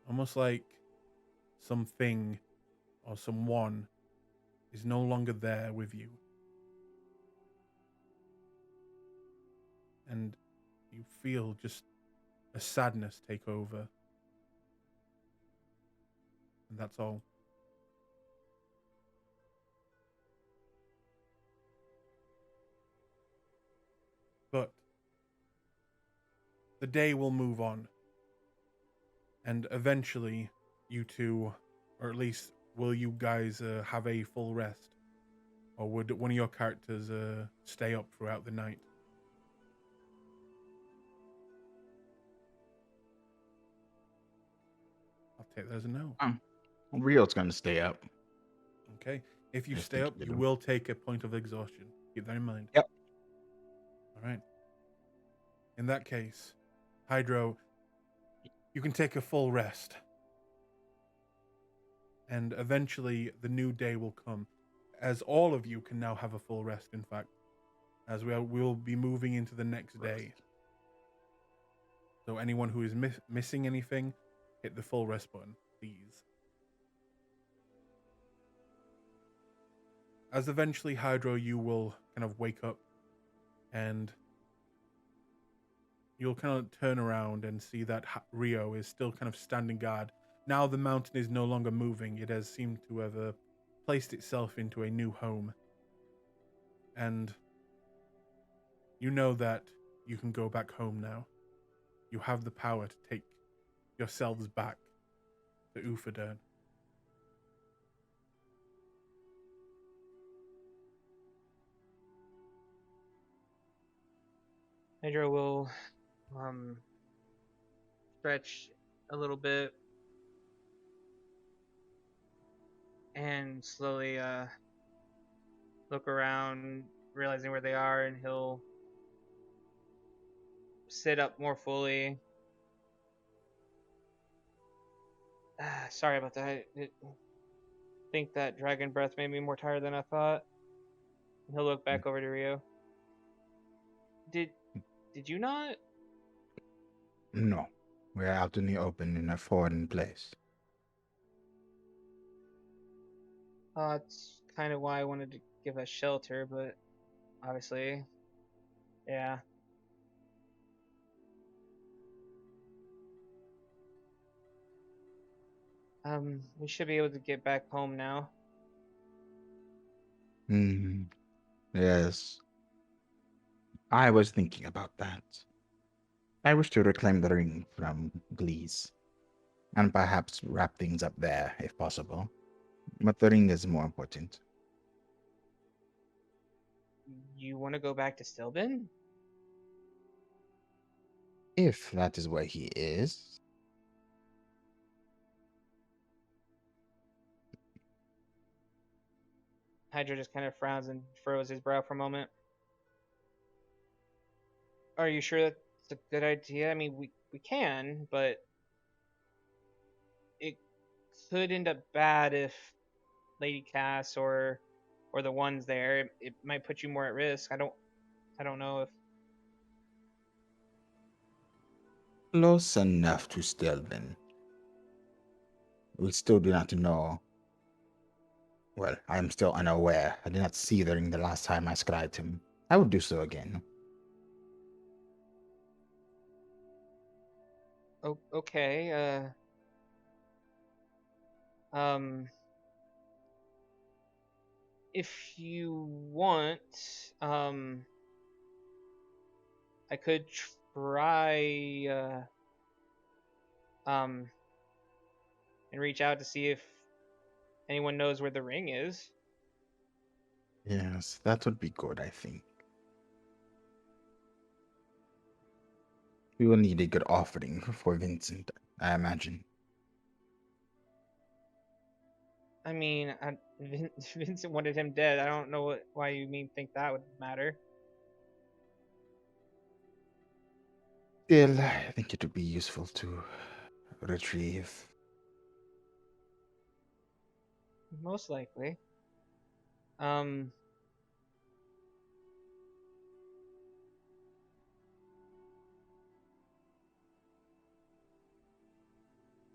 Almost like something or someone is no longer there with you. And you feel just a sadness take over. And that's all. But the day will move on. And eventually, you two, or at least will you guys have a full rest? Or would one of your characters stay up throughout the night? I'll take that as a no. Rio's gonna stay up. Okay. If you Just stay to up, keep you him. will take a point of exhaustion. Keep that in mind. Yep. All right. In that case, Hydro, you can take a full rest. And eventually the new day will come, as all of you can now have a full rest, in fact, as we'll be moving into the next day. So anyone who is missing anything, hit the full rest button, please. As eventually, Hydro, you will kind of wake up and you'll kind of turn around and see that Rio is still kind of standing guard. Now the mountain is no longer moving. It has seemed to have placed itself into a new home. And you know that you can go back home now. You have the power to take yourselves back to Ufadern. Hydra will stretch a little bit and slowly look around, realizing where they are, and he'll sit up more fully. Sorry about that. I think that dragon breath made me more tired than I thought. He'll look back over to Rio. Did you not? No, we're out in the open in a foreign place. That's kind of why I wanted to give us shelter, but obviously, yeah. We should be able to get back home now. Hmm. Yes. I was thinking about that. I wish to reclaim the ring from Glees, and perhaps wrap things up there if possible. But the ring is more important. You want to go back to Stilben? If that is where he is. Hydra just kind of frowns and furrows his brow for a moment. Are you sure that's a good idea? I mean, we can, but it could end up bad if Lady Cass or the ones there. It might put you more at risk. I don't know if Close enough to Stelvin. we still do not know. Well, I am still unaware. I did not see the ring the last time I scribed him. I would do so again. Okay. If you want, I could try, and reach out to see if anyone knows where the ring is. Yes, that would be good, I think. We will need a good offering for Vincent, I imagine. I mean, Vincent wanted him dead. I don't know why you think that would matter. Still, I think it would be useful to retrieve. Most likely. Um.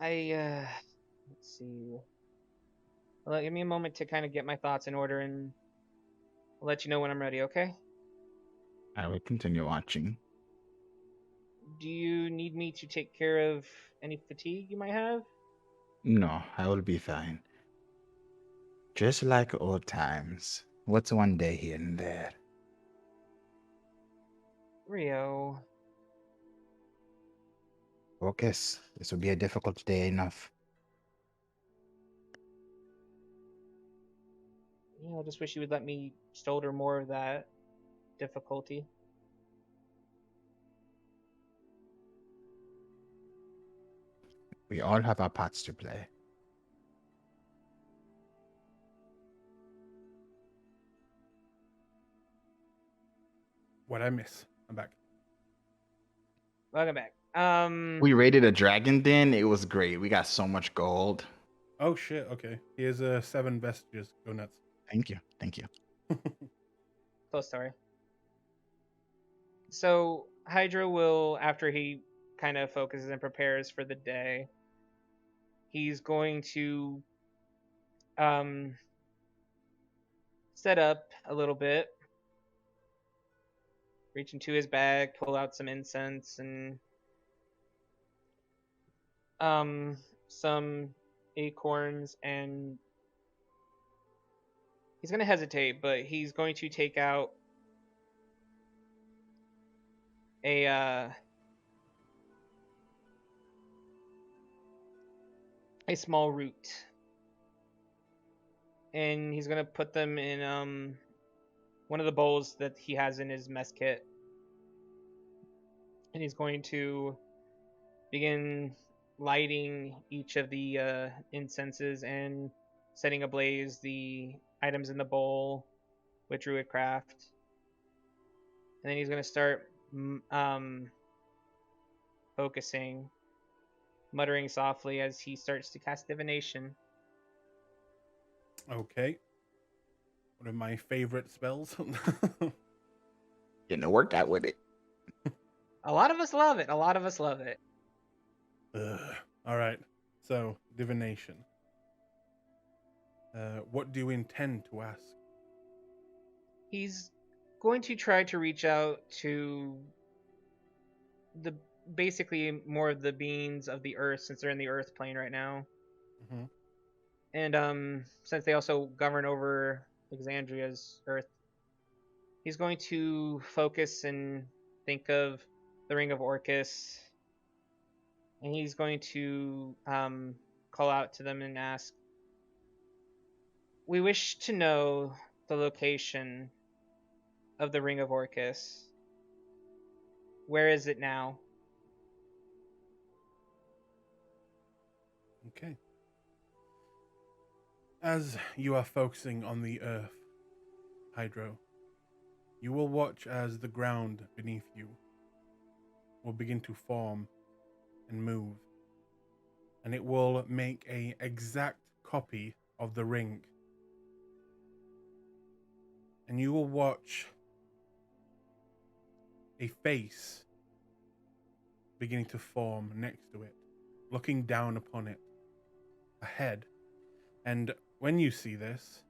Let's see. Well, give me a moment to kind of get my thoughts in order, and I'll let you know when I'm ready. Okay? I will continue watching. Do you need me to take care of any fatigue you might have? No, I will be fine. Just like old times. What's one day here and there? Rio. Focus. This will be a difficult day enough. Yeah, I just wish you would let me shoulder more of that difficulty. We all have our parts to play. What I miss? I'm back. Welcome back. We raided a dragon den. It was great. We got so much gold. Oh shit. Okay. Here's 7 vestiges. Go nuts. Thank you. Thank you. Close story. So Hydra will, after he kind of focuses and prepares for the day, he's going to set up a little bit, reach into his bag, pull out some incense and some acorns, and he's going to hesitate, but he's going to take out a small root, and he's going to put them in one of the bowls that he has in his mess kit, and he's going to begin lighting each of the incenses and setting ablaze the items in the bowl with Druidcraft. And then he's going to start focusing, muttering softly as he starts to cast divination. Okay. One of my favorite spells. Getting a workout with it. A lot of us love it. A lot of us love it. All right. So, divination. What do you intend to ask? He's going to try to reach out to basically more of the beings of the earth, since they're in the earth plane right now. Mm-hmm. And since they also govern over Exandria's earth, he's going to focus and think of the Ring of Orcus, and he's going to call out to them and ask, "We wish to know the location of the Ring of Orcus. Where is it now?" Okay. As you are focusing on the earth, Hydro, you will watch as the ground beneath you will begin to form and move, and it will make an exact copy of the ring. And you will watch a face beginning to form next to it, looking down upon it, ahead. And when you see this,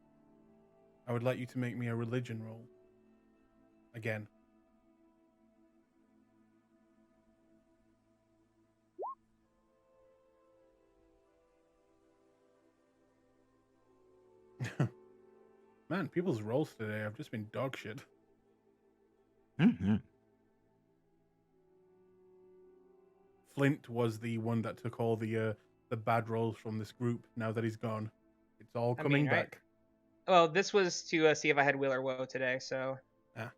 I would like you to make me a religion roll. Again. Man, people's rolls today have just been dog shit. Mm-hmm. Flint was the one that took all the bad rolls from this group. Now that he's gone, it's all I coming mean, right? back. Well, this was to see if I had will or woe today, so. Ah.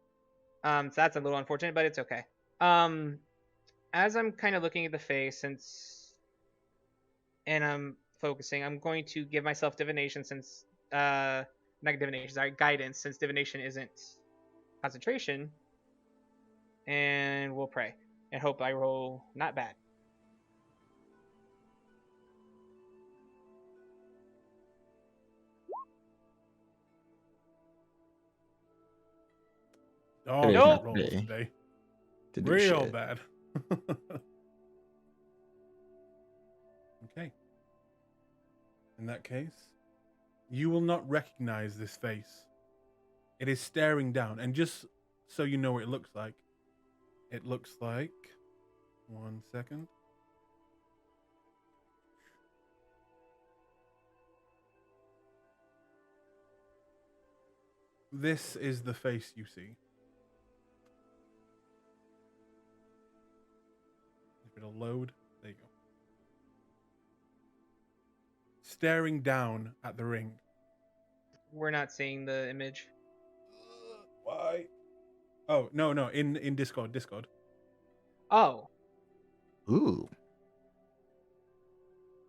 So that's a little unfortunate, but it's okay. As I'm kind of looking at the face, and I'm focusing, I'm going to give myself divination since not divination, sorry, guidance, since divination isn't concentration, and we'll pray and hope I roll not bad. Dog Nope. shit rolls Really? today. To do Real shit. bad. Okay. In that case, you will not recognize this face. It is staring down, and just so you know what it looks like, one second. This is the face you see. If it'll load, there you go. Staring down at the ring. We're not seeing the image. Why? Oh, no, in Discord. Oh, Ooh.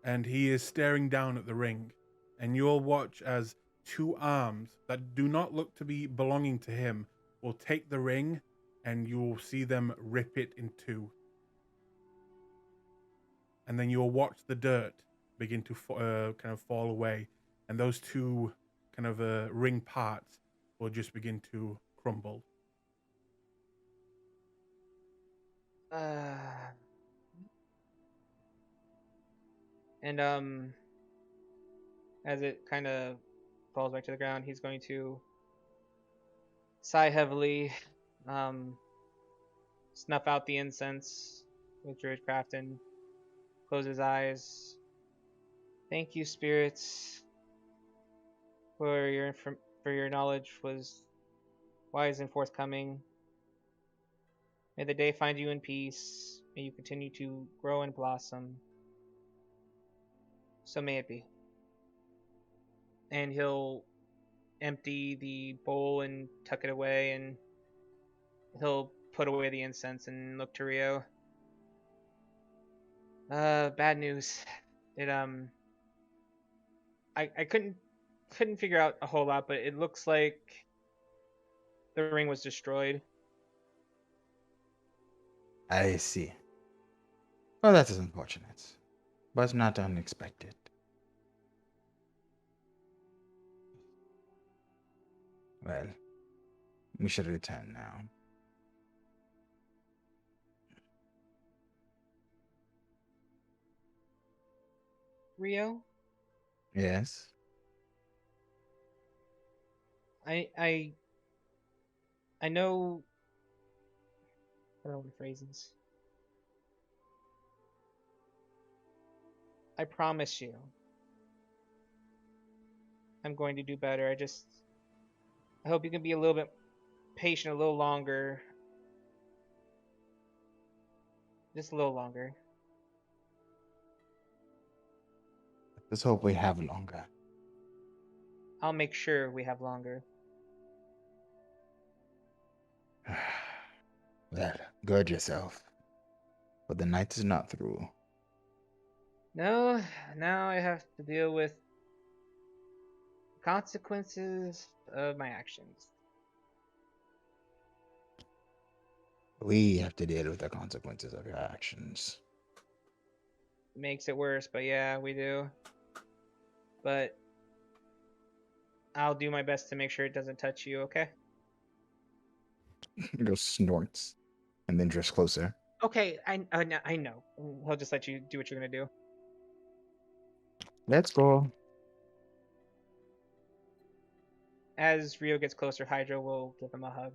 And he is staring down at the ring. And you'll watch as two arms that do not look to be belonging to him will take the ring, and you'll see them rip it in two. And then you'll watch the dirt begin to kind of fall away, and those two kind of ring parts will just begin to crumble. and as it kind of falls back to the ground, he's going to sigh heavily, snuff out the incense with Druidcraft, and close his eyes. Thank you, spirits, for your knowledge was wise and forthcoming. May the day find you in peace. May you continue to grow and blossom. So may it be. And he'll empty the bowl and tuck it away, and he'll put away the incense and look to Rio. Bad news. It I couldn't figure out a whole lot, but it looks like the ring was destroyed. I see. Well, that is unfortunate, but not unexpected. Well, we should return now. Rio, Yes? I know. I don't know the phrases. I promise you, I'm going to do better. I hope you can be a little bit patient, a little longer. Just a little longer. Let's hope we have longer. I'll make sure we have longer. Well, gird yourself, for the night is not through. No, now I have to deal with consequences of my actions. We have to deal with the consequences of your actions. Makes it worse, but yeah, we do. But I'll do my best to make sure it doesn't touch you, okay? He goes snorts, and then drifts closer. Okay, I know. He'll just let you do what you're gonna do. Let's go. As Rio gets closer, Hydra will give him a hug.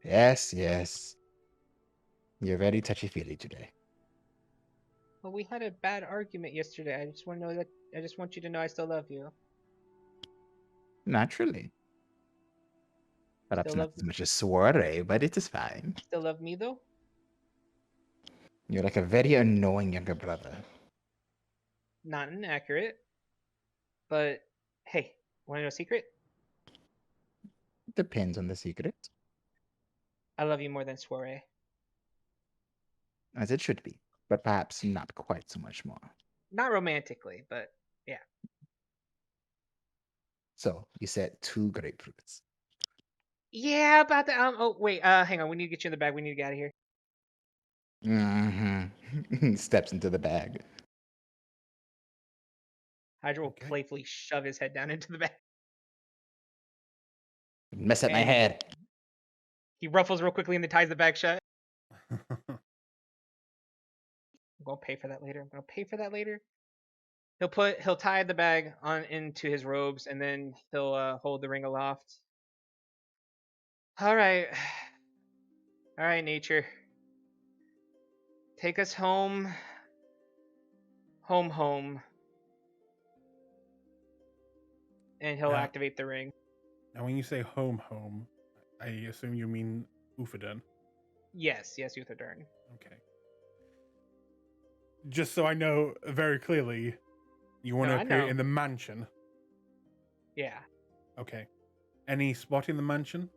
Yes, yes. You're very touchy-feely today. Well, we had a bad argument yesterday. I just want to know that. I just want you to know I still love you. Naturally. Perhaps Still not love, as much as soiree, but it is fine. still love me though. You're like a very annoying younger brother. Not inaccurate, but hey, want to know a secret? Depends on the secret, I love you more than soiree. as it should be, but perhaps not quite so much more. Not romantically, but yeah. So, you said 2 grapefruits. Yeah, about that. Oh wait. Hang on. We need to get you in the bag. We need to get out of here. Mm-hmm. Steps into the bag. Hydra will Okay. playfully shove his head down into the bag. Mess up my And- head. He ruffles real quickly and then ties the bag shut. I'm gonna pay for that later. He'll tie the bag on into his robes and then he'll hold the ring aloft. All right, nature. Take us home. Home. And he'll Yeah. activate the ring. Now, when you say home, I assume you mean Ufaden. Yes, Uthodurn. Okay. Just so I know very clearly, you want No, to I appear know. in the mansion. Yeah. Okay. Any spot in the mansion?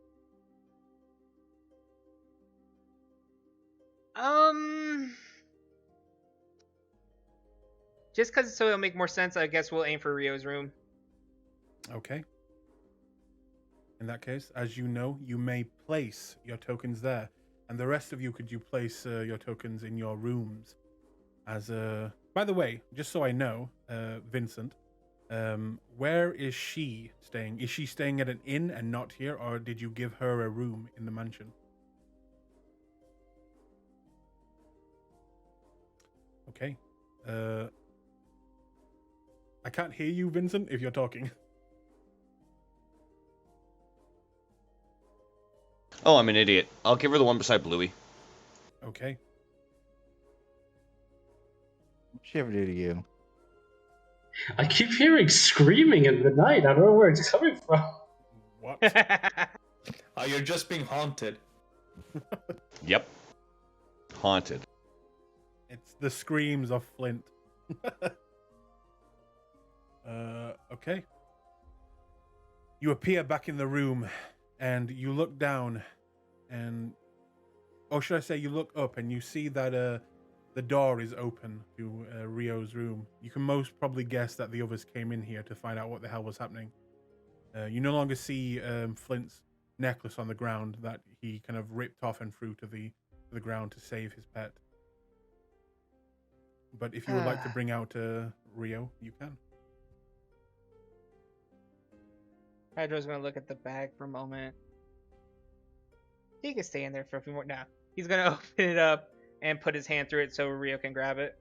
Just because so it'll make more sense, I guess we'll aim for Rio's room. Okay. In that case, as you know, you may place your tokens there, and the rest of you could you place your tokens in your rooms. As by the way, just so I know, Vincent, where is she staying? Is she staying at an inn and not here, or did you give her a room in the mansion? Okay. I can't hear you, Vincent, if you're talking. Oh, I'm an idiot. I'll give her the one beside Bluey. Okay. What'd she ever do to you? I keep hearing screaming in the night. I don't know where it's coming from. What? Oh, you're just being haunted. Yep. Haunted. It's the screams of Flint. Okay. You appear back in the room, and you look down, and... Or should I say you look up, and you see that the door is open to Rio's room. You can most probably guess that the others came in here to find out what the hell was happening. You no longer see Flint's necklace on the ground that he kind of ripped off and threw to the ground to save his pet. But if you would like to bring out Rio, you can. Hydra's gonna look at the bag for a moment. He can stay in there for a few more. Nah, he's gonna open it up and put his hand through it so Rio can grab it.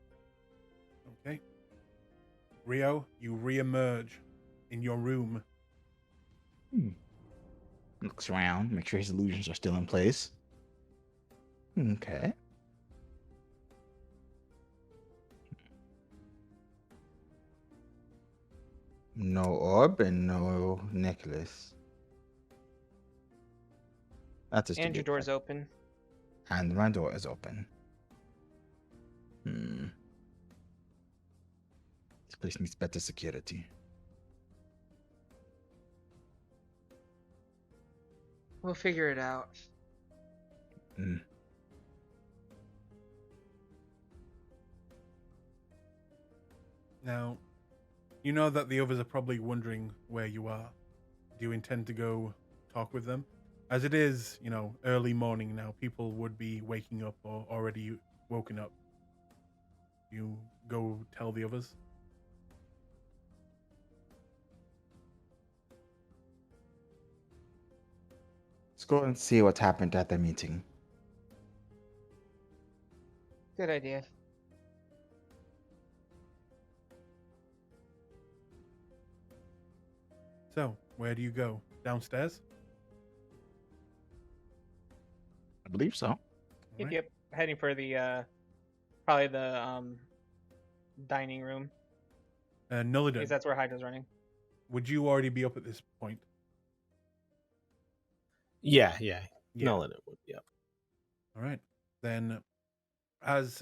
Okay. Rio, you re-emerge in your room. Looks around, make sure his illusions are still in place. Okay. No orb and no necklace. That's just And your door's open. And my door is open. This place needs better security. We'll figure it out. Now, you know that the others are probably wondering where you are. Do you intend to go talk with them? As it is, early morning now, people would be waking up or already woken up. You go tell the others? Let's go and see what happened at the meeting. Good idea. So, where do you go? Downstairs? I believe so. All Yep, right. yep. Heading for the probably the dining room because Nullidan, that's where Hydra's running. would you already be up at this point? Yeah. Yeah. Nolan, it would. Yep. All right. Then, as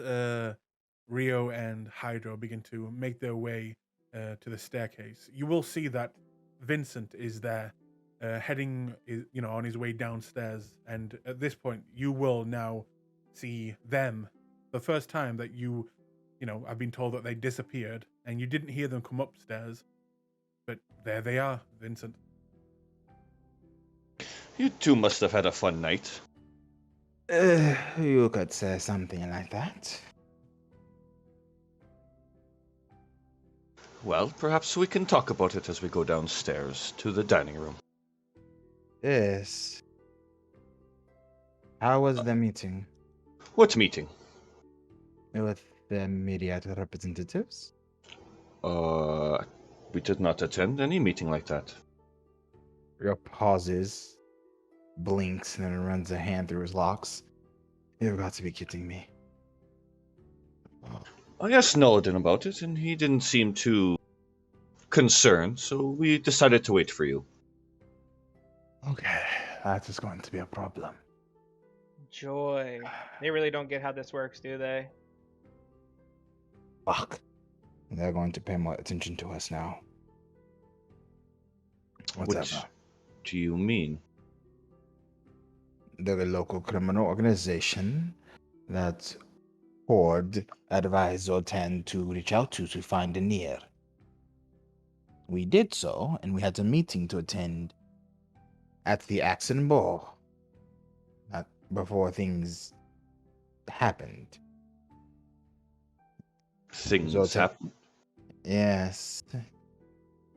Rio and Hydro begin to make their way to the staircase, you will see that Vincent is there, heading, on his way downstairs. And at this point, you will now see them. The first time that I've been told that they disappeared, and you didn't hear them come upstairs, but there they are, Vincent. You two must have had a fun night. You could say something like that. Well, perhaps we can talk about it as we go downstairs to the dining room. Yes. How was the meeting What meeting? with the media representatives? We did not attend any meeting like that. Rio pauses, blinks, and then runs a hand through his locks. You've got to be kidding me. I asked Nullidan about it, and he didn't seem too concerned, so we decided to wait for you. Okay, that is going to be a problem. Joy. They really don't get how this works, do they? Fuck. They're going to pay more attention to us now. Whatever. What do you mean? They're a local criminal organization that Horde advised Zoltan to reach out to find Anir. We did so, and we had a meeting to attend at the Axe and Bow. Before things happened. Things Zoltan- happen. Yes.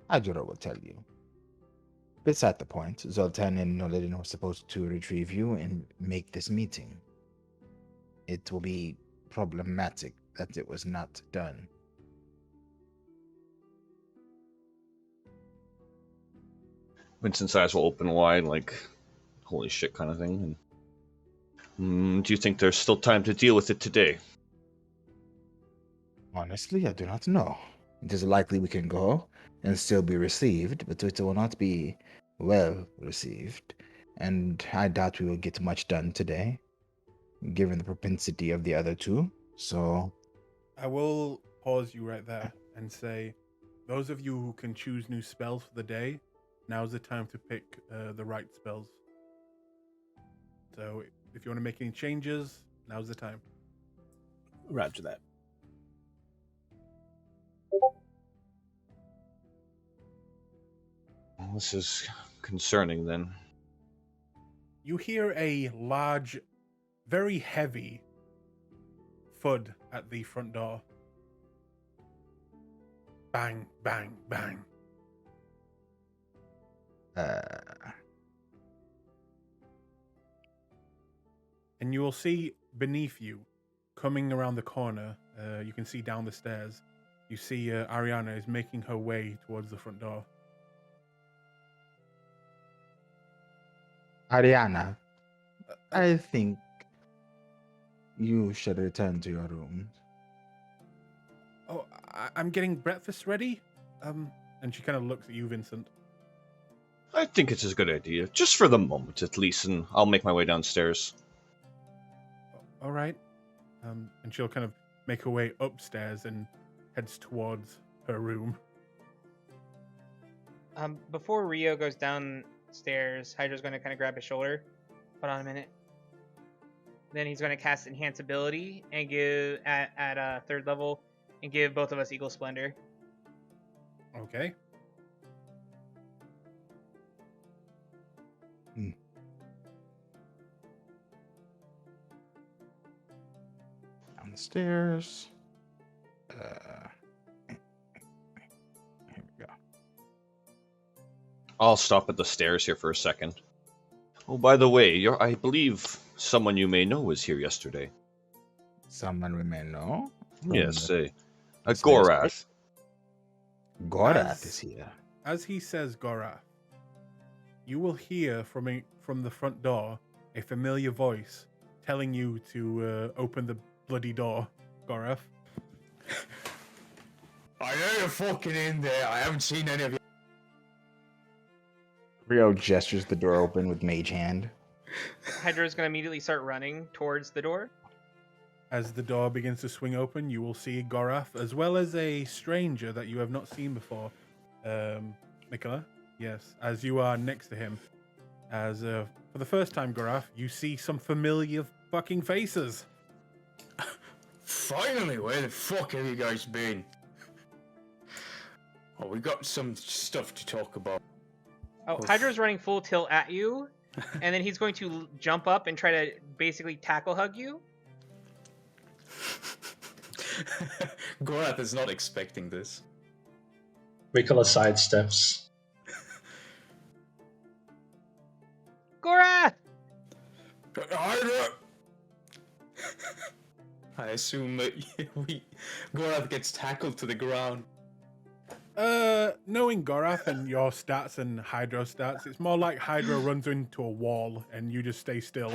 Hydra will tell you. Beside the point, Zoltan and Nolidin were supposed to retrieve you and make this meeting. It will be problematic that it was not done. Vincent's eyes will open wide, like, holy shit kind of thing. And, do you think there's still time to deal with it today? Honestly, I do not know. It is likely we can go and still be received, but it will not be well received. And I doubt we will get much done today, given the propensity of the other two. So, I will pause you right there and say, those of you who can choose new spells for the day, now's the time to pick the right spells. So if you want to make any changes, now's the time. Roger that. Well, this is concerning then. You hear a large, very heavy thud at the front door. Bang, bang, bang. And you will see beneath you, coming around the corner, you can see down the stairs, you see Ariana is making her way towards the front door. Ariana, I think you should return to your room. Oh, I'm getting breakfast ready? And she kind of looks at you, Vincent. I think it's a good idea, just for the moment at least, and I'll make my way downstairs. All right. And she'll kind of make her way upstairs and heads towards her room. Before Rio goes downstairs, Hydra's going to kind of grab his shoulder. Hold on a minute. Then he's going to cast Enhance Ability and give at third level and give both of us Eagle Splendor. Okay. Down the stairs. Here we go. I'll stop at the stairs here for a second. Oh, by the way, I believe someone you may know was here yesterday. Someone we may know. Yes, a Stairs. Gorath. Gorath is here. As he says Gorath, you will hear from the front door a familiar voice telling you to open the bloody door, Gorath. I know you're fucking in there. I haven't seen any of you. Rio gestures the door open with mage hand. Hydra's gonna immediately start running towards the door. As the door begins to swing open, you will see Gorath, as well as a stranger that you have not seen before. Mikola, yes, as you are next to him. As for the first time, Gorath, you see some familiar fucking faces. Finally, where the fuck have you guys been? Oh, we got some stuff to talk about. Oh, Hydra's running full tilt at you, and then he's going to jump up and try to basically tackle hug you. Gorath is not expecting this. Mikola sidesteps. Gorath! I assume that Gorath gets tackled to the ground. Knowing Gorath and your stats and Hydro stats, it's more like Hydro runs into a wall and you just stay still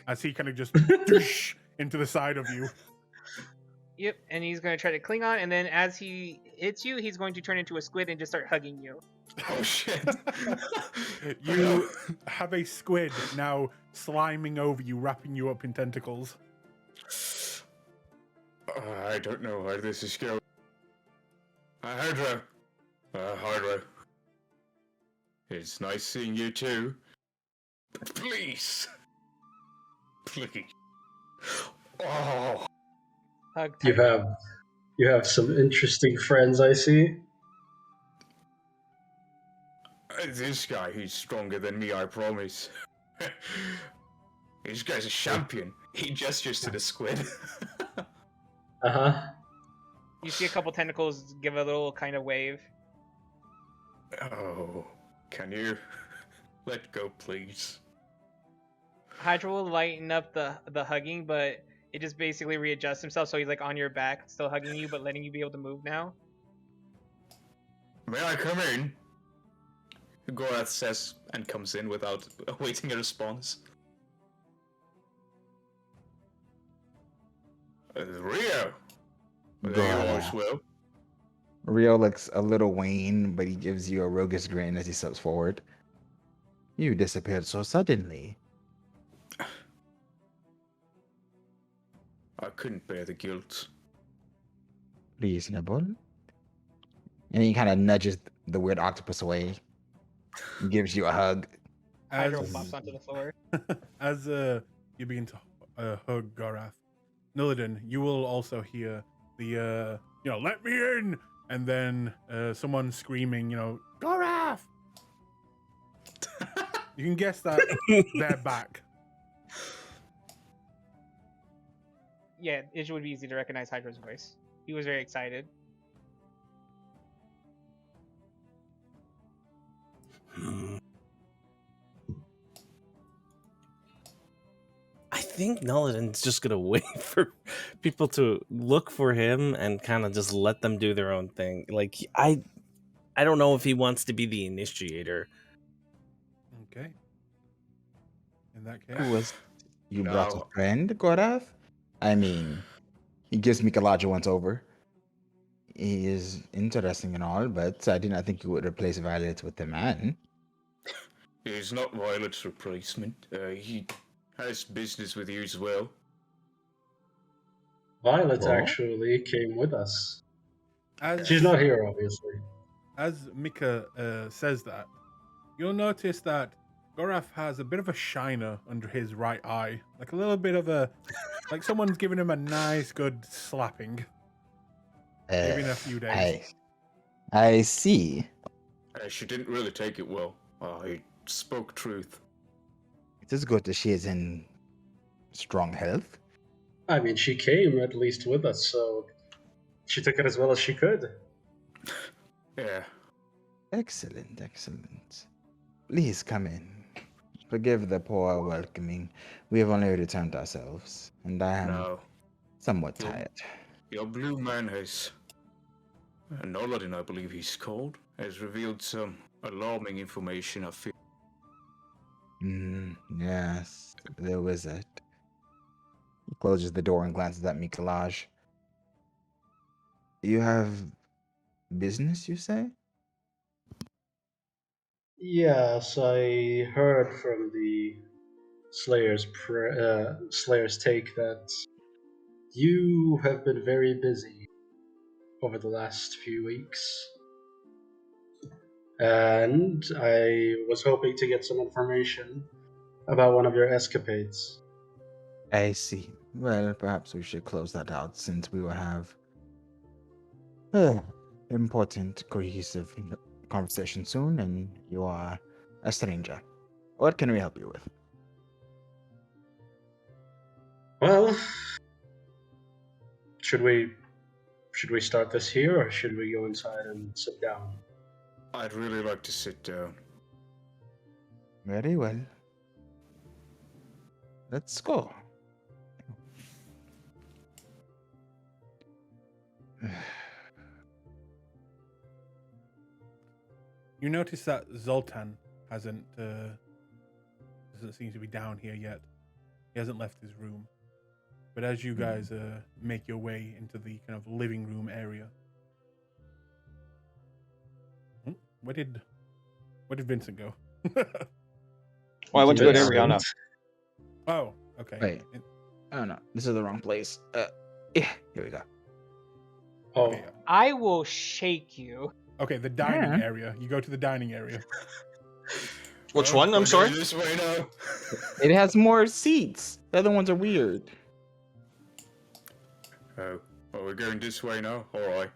as he kind of just doosh into the side of you. Yep, and he's going to try to cling on, and then as he hits you, he's going to turn into a squid and just start hugging you. Oh shit. You have a squid now sliming over you, wrapping you up in tentacles. I don't know where this is going. Hydra. Hydra. It's nice seeing you too. But please. Please. Oh. Hug You tight. have some interesting friends, I see. This guy, he's stronger than me, I promise. This guy's a champion. He gestures to the squid. Uh-huh. You see a couple tentacles give a little kind of wave. Oh, can you let go, please? Hydra will lighten up the hugging, but it just basically readjusts himself, so he's like on your back, still hugging you, but letting you be able to move now. May I come in? Gorath says and comes in without awaiting a response. Rio. There Go you on. always will. Rio looks a little wan, but he gives you a roguish grin as he steps forward. You disappeared so suddenly. I couldn't bear the guilt. Reasonable. And he kind of nudges the weird octopus away. And gives you a hug. Hydra As flops onto the floor. as you begin to hug Gorath, Nillidan, you will also hear the let me in, and then someone screaming, Gorath. You can guess that they're back. Yeah, it would be easy to recognize Hydra's voice. He was very excited. I think Nullidan's just gonna wait for people to look for him and kind of just let them do their own thing. Like I don't know if he wants to be the initiator. Okay. In that case, Who was you brought a No. friend, Gorath? I mean, he gives Mikalaja once over. He is interesting and all, but I did not think you would replace Violet with a man. He's not Violet's replacement. He has business with you as well. Violet Oh. actually came with us. as She's not here, obviously. as Mika says that, you'll notice that Gorath has a bit of a shiner under his right eye, like a little bit of like someone's giving him a nice, good slapping. Maybe in a few days. I see. She didn't really take it well. He spoke truth. It is good that she is in strong health. I mean, she came at least with us, so she took it as well as she could. Yeah. Excellent, excellent. Please come in. Forgive the poor welcoming. We have only returned ourselves, and I am No. somewhat Yeah. tired. Your blue man has... Noladin, I believe he's called, has revealed some alarming information, I feel. Yes, the wizard. He closes the door and glances at Mikolaj. You have business, you say? Yes, I heard from the Slayer's take that you have been very busy over the last few weeks. And I was hoping to get some information about one of your escapades. I see. Well, perhaps we should close that out since we will have important, cohesive conversation soon, and you are a stranger. What can we help you with? Well, should we start this here, or should we go inside and sit down? I'd really like to sit down. Very well. Let's go. You notice that Zoltan doesn't seem to be down here yet. He hasn't left his room. But as you guys make your way into the kind of living room area, where did Vincent go? Well, I went to go to Vincent. Ariana. Oh, okay. Wait. Oh no, this is the wrong place. Yeah, here we go. Oh, Okay, I will shake you. okay, the dining Yeah. area. You go to the dining area. Which one? I'm sorry. This way now. It has more seats. The other ones are weird. Oh, well, we're going this way now. All right.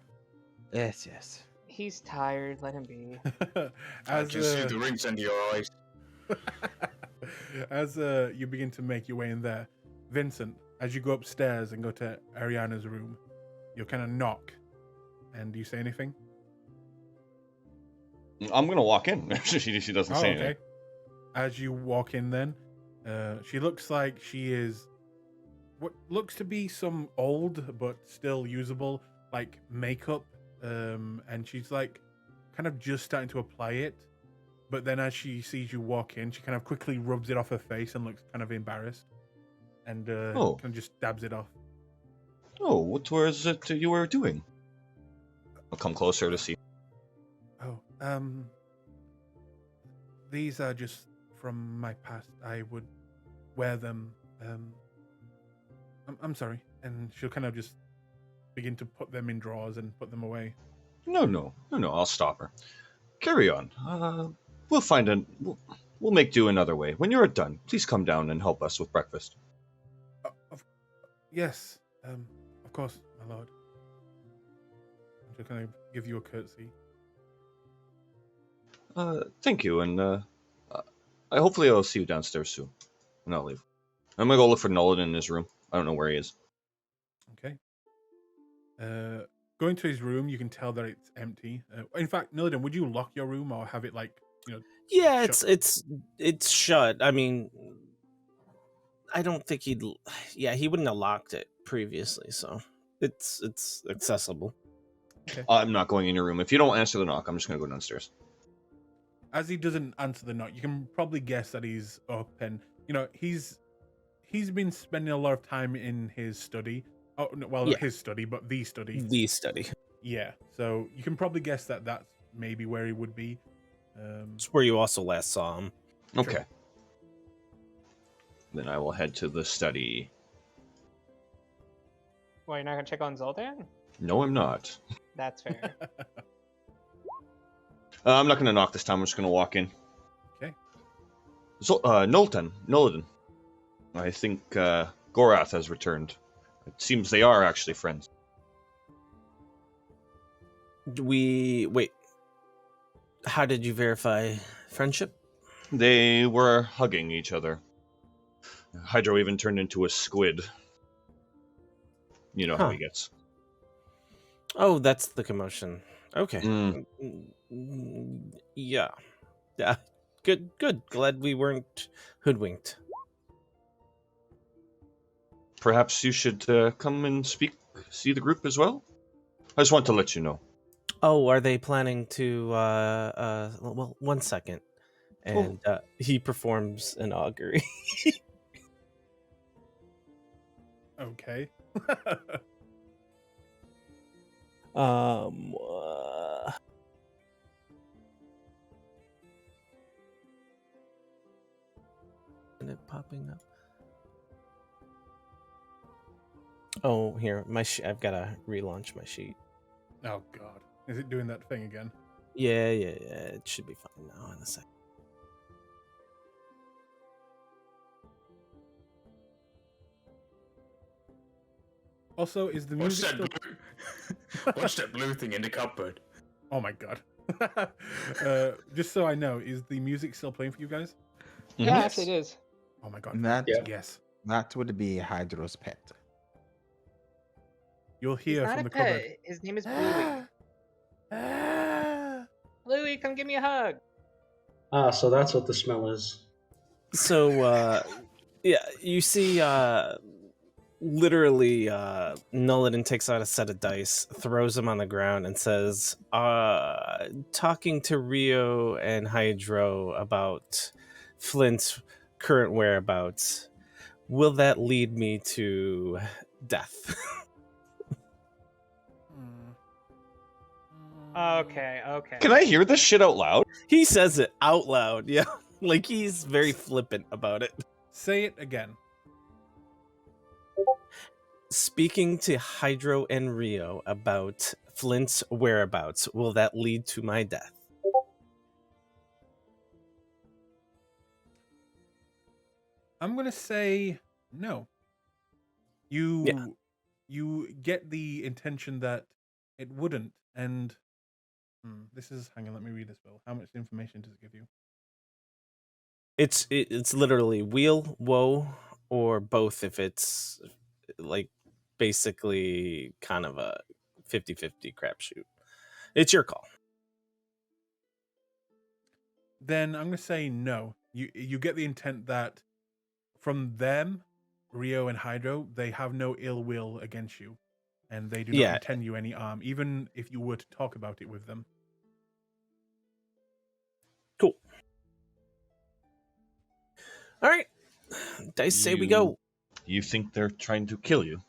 Yes, yes. He's tired. Let him be. I As can see the rings under your eyes. as you begin to make your way in there, Vincent, as you go upstairs and go to Ariana's room, you kind of knock. And do you say anything? I'm gonna walk in. she doesn't Oh, say okay. anything. As you walk in, then she looks like she is what looks to be some old but still usable like makeup, and she's like kind of just starting to apply it. But then, as she sees you walk in, she kind of quickly rubs it off her face and looks kind of embarrassed, and kind of just dabs it off. Oh, what was it you were doing? I'll come closer to see. Oh, these are just from my past. I would wear them. I'm sorry, and she'll kind of just begin to put them in drawers and put them away. No. I'll stop her. Carry on. We'll find we'll make do another way. When you're done, please come down and help us with breakfast. Yes, of course, my lord. I'm just going to give you a courtesy. Thank you, and hopefully I'll see you downstairs soon. And I'll leave. I'm gonna go look for Nolan in his room. I don't know where he is. Okay. Going to his room, you can tell that it's empty. In fact, Nolan, would you lock your room or have it like, Yeah, shut? it's shut. I mean, I don't think he wouldn't have locked it previously, so it's accessible. Okay. I'm not going in your room. If you don't answer the knock, I'm just gonna go downstairs. As he doesn't answer the knock, you can probably guess that he's up, and he's been spending a lot of time in his study. Oh, no, well, not Yeah. his study, but the study. The study. Yeah, so you can probably guess that that's maybe where he would be. It's where you also last saw him. Okay. Then I will head to the study. Well, you're not gonna check on Zoltan? No, I'm not. That's fair. I'm not gonna knock this time. I'm just gonna walk in. Okay. So, Nolan. I think Gorath has returned. It seems they are actually friends. Wait. How did you verify friendship? They were hugging each other. Hydro even turned into a squid. You know how he gets. Oh, that's the commotion. Okay. Yeah. Good. Glad we weren't hoodwinked. Perhaps you should come and see the group as well? I just want to let you know. Oh, are they planning to well, one second. and he performs an augury. Okay. um, and it popping up. Oh, here, I've got to relaunch my sheet. Oh god. Is it doing that thing again? Yeah. It should be fine now in a second. Also, is the What's music that still... blue? What's that blue thing in the cupboard? Oh my god. Just so I know, is the music still playing for you guys? Yeah, actually it is. Oh my god. And that Yes. that would be Hydro's pet. You'll He's hear not from a the pet. cupboard. His name is Bluey. Bluey, come give me a hug. Ah, so that's what the smell is. So, yeah, you see, literally, Nullidan takes out a set of dice, throws them on the ground, and says, talking to Rio and Hydro about Flint's current whereabouts, will that lead me to death? Okay. Can I hear this shit out loud? He says it out loud, yeah. Like he's very flippant about it. Say it again. Speaking to Hydro and Rio about Flint's whereabouts, will that lead to my death? I'm going to say no. You get the intention that it wouldn't, and this is... Hang on, let me read this, Bill. How much information does it give you? It's literally wheel, woe, or both if it's like basically kind of a 50-50 crapshoot. It's your call. Then I'm going to say no. You get the intent that from them, Rio and Hydro, they have no ill will against you, and they do not intend you any harm, even if you were to talk about it with them. Cool. All right. Dice say we go. You think they're trying to kill you?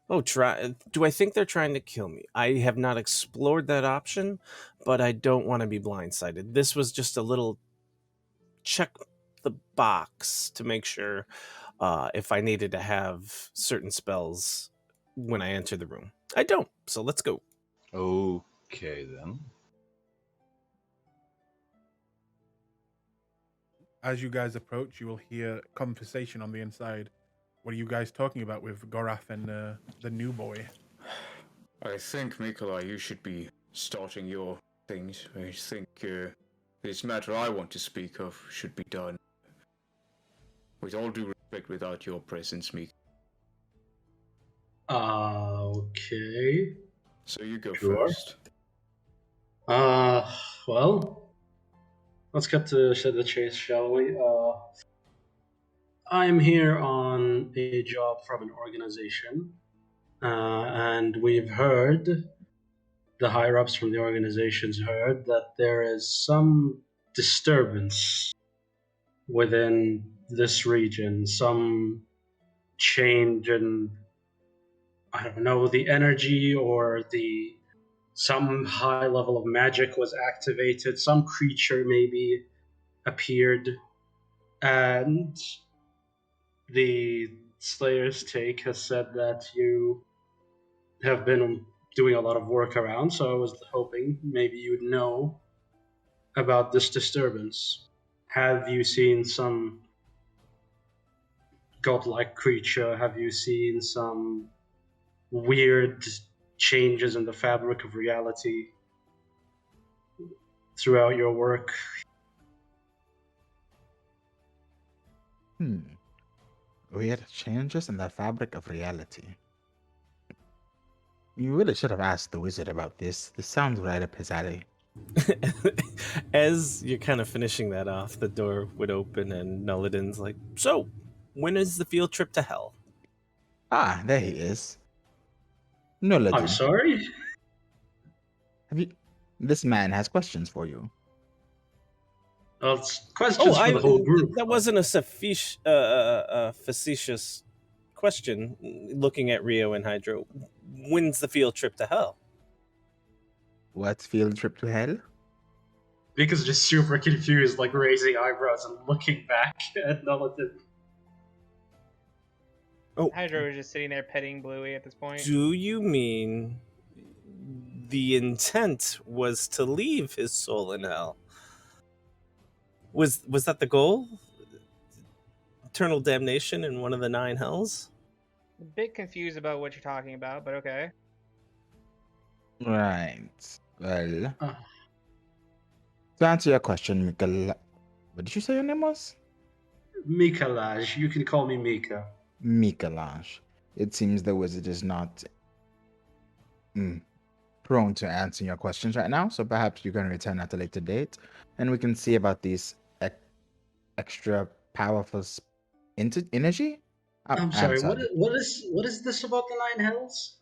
Oh, do I think they're trying to kill me? I have not explored that option, but I don't want to be blindsided. This was just a little check the box to make sure if I needed to have certain spells when I enter the room. I don't, so let's go. Okay, then. As you guys approach, you will hear conversation on the inside. What are you guys talking about with Gorath and the new boy? I think, Nikolai, you should be starting your things. I think this matter I want to speak of should be done with all due respect without your presence, Meek. Okay. So you go Sure. first. Well, let's cut to the chase, shall we? I'm here on a job from an organization, and we've heard, the higher-ups from the organization's heard, that there is some disturbance within this region, some change in, I don't know, the energy or some high level of magic was activated, some creature maybe appeared, and the Slayer's Take has said that you have been doing a lot of work around, so I was hoping maybe you would know about this disturbance. Have you seen some godlike creature? Have you seen some weird changes in the fabric of reality throughout your work? Weird changes in the fabric of reality. You really should have asked the wizard about this. This sounds right up his alley. As you're kind of finishing that off, the door would open and Nullidan's like, so, when is the field trip to hell? Ah, there he is. No, I'm legend. sorry? Have you? This man has questions for you. Well, it's questions Oh, for the whole group. that wasn't a facetious question. Looking at Rio and Hydro, when's the field trip to hell? What's field trip to hell? Vic is just super confused, like raising eyebrows and looking back at Nullatan. Oh, Hydro was just sitting there petting Bluey at this point. do you mean the intent was to leave his soul in hell? Was that the goal? Eternal damnation in one of the 9 hells? A bit confused about what you're talking about, but okay. Right. Well, Uh, to answer your question, Mikal, what did you say your name was? Mikalaj, you can call me Mika. Mikalash. It seems the wizard is not prone to answering your questions right now, so perhaps you can return at a later date, and we can see about these extra powerful energy. I'm sorry. What is this about the 9 hells?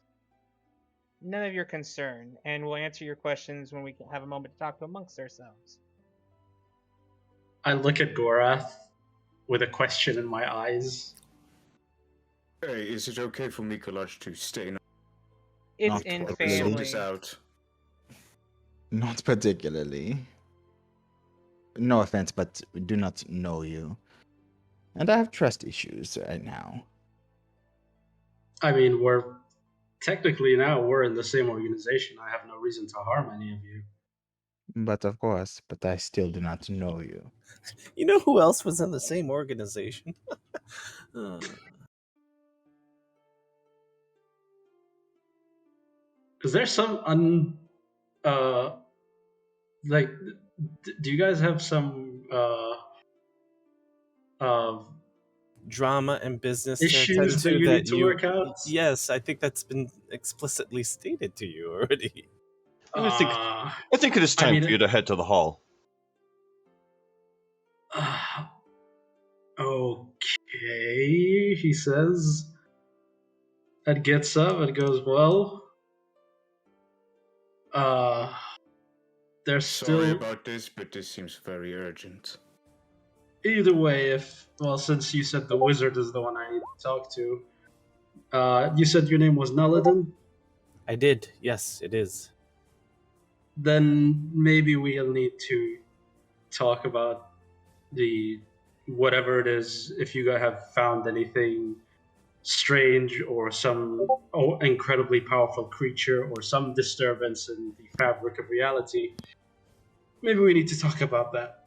None of your concern, and we'll answer your questions when we can have a moment to talk amongst ourselves. I look at Gorath with a question in my eyes. Hey, is it okay for Mikolash to stay now? It's Not in for Sort family. this out. Not particularly. No offense, but we do not know you. And I have trust issues right now. I mean, we're in the same organization. I have no reason to harm any of you. But of course, I still do not know you. You know who else was in the same organization? Is there some do you guys have some Drama and business issues to attend that to you that need to work out? Yes, I think that's been explicitly stated to you already. I think it is time for you to head to the hall. Okay, he says. And gets up and goes, well, there's Sorry still... about this, but this seems very urgent. Either way, since you said the wizard is the one I need to talk to, you said your name was Nullatan? I did, yes, it is. Then maybe we'll need to talk about whatever it is, if you guys have found anything strange or some incredibly powerful creature or some disturbance in the fabric of reality. Maybe we need to talk about that.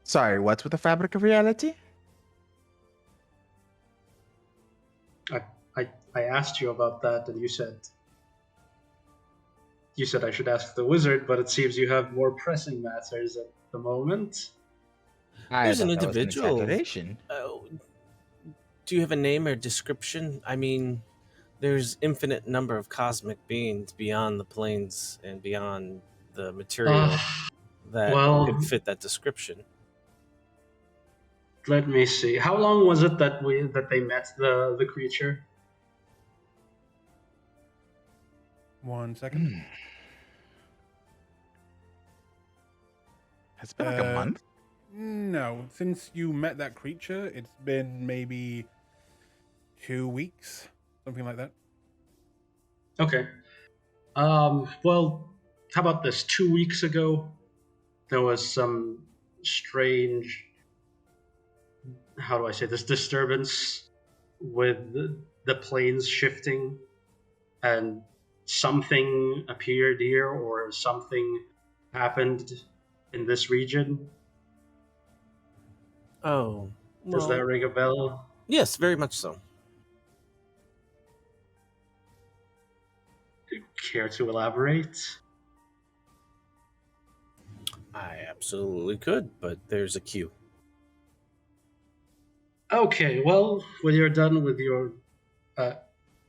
Sorry, what's with the fabric of reality? I asked you about that, and you said I should ask the wizard, but it seems you have more pressing matters at the moment. There's an thought that was individual. exaggeration. Do you have a name or description? I mean, there's infinite number of cosmic beings beyond the planes and beyond the material that could fit that description. Let me see. How long was it that they met the creature? 1 second. Has it been like a month? No, since you met that creature, it's been maybe 2 weeks, something like that. Okay. Well, how about this? 2 weeks ago, there was some strange, how do I say this, disturbance with the planes shifting, and something appeared here, or something happened in this region. Oh. Well, Does that ring a bell? Yes, very much so. Care to elaborate? I absolutely could, but there's a queue. Okay, well, when you're done with your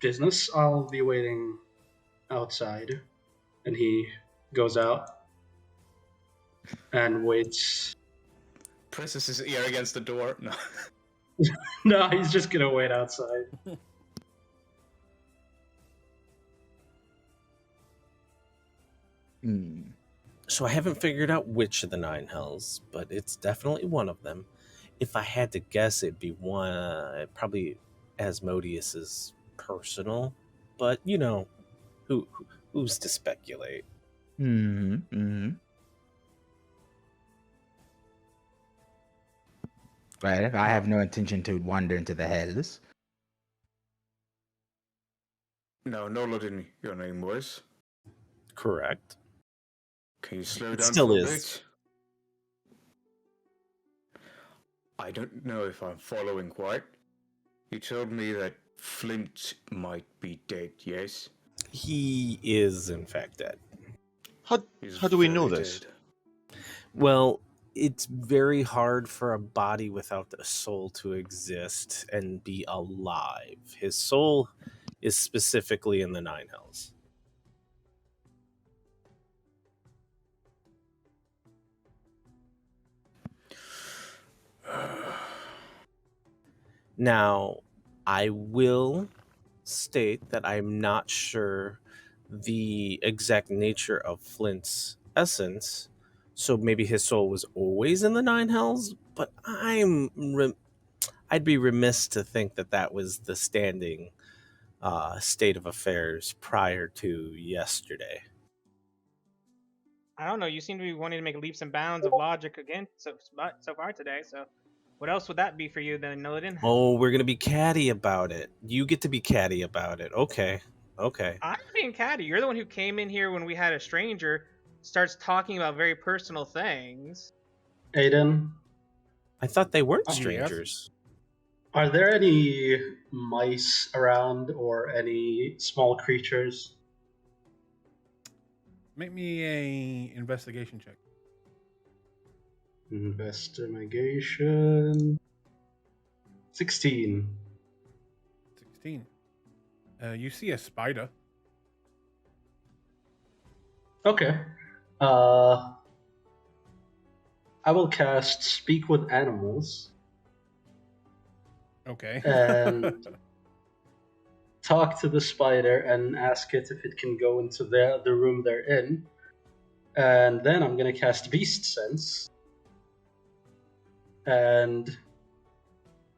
business, I'll be waiting outside. And he goes out and waits. Presses his ear against the door. No. No, he's just gonna wait outside. So I haven't figured out which of the 9 hells, but it's definitely one of them. If I had to guess, it'd be one, probably Asmodeus's personal. But who's to speculate? Right. I have no intention to wander into the hells. No, Nolodin, your name was. Correct. Can you slow It down still for a is. bit? I don't know if I'm following quite. You told me that Flint might be dead, yes? He is, in fact, dead. He's How do we know very this? dead. Well, it's very hard for a body without a soul to exist and be alive. His soul is specifically in the 9 hells. Now, I will state that I'm not sure the exact nature of Flint's essence, so maybe his soul was always in the 9 hells, but I'd be remiss to think that that was the standing state of affairs prior to yesterday. I don't know. You seem to be wanting to make leaps and bounds of logic again so far today. So, what else would that be for you then, Nillidan? Oh, we're gonna be catty about it. You get to be catty about it. Okay. I'm being catty. You're the one who came in here when we had a stranger starts talking about very personal things. Aiden, I thought they weren't Yes. strangers. are there any mice around or any small creatures? Make me a investigation check. Investigation. 16. 16. You see a spider. Okay. I will cast Speak with Animals Okay. and talk to the spider and ask it if it can go into the room they're in. And then I'm going to cast Beast Sense and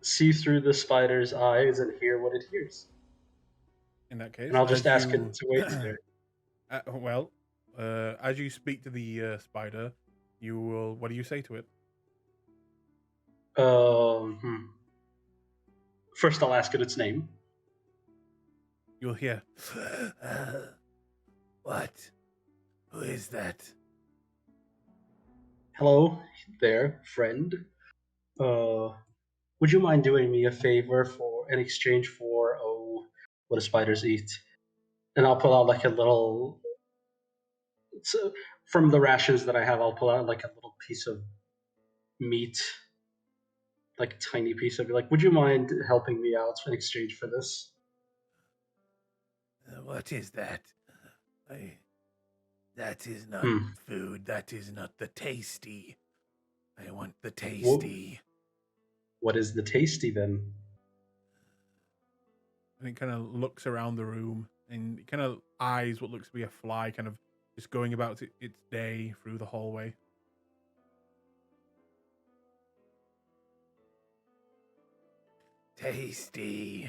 see through the spider's eyes and hear what it hears. In that case, And I'll just as ask you- it to wait there. As you speak to the spider, you will. What do you say to it? First, I'll ask it its name. You'll hear. What? Who is that? Hello there, friend. Would you mind doing me a favor in exchange for what do spiders eat? And I'll pull out like a little. So from the rations that I have, I'll pull out like a little piece of meat, like a tiny piece of. Like, would you mind helping me out in exchange for this? What is that? That is not food. That is not the tasty. I want the tasty. What is the tasty then? And it kind of looks around the room and it kind of eyes what looks to be a fly, kind of just going about its day through the hallway. Tasty.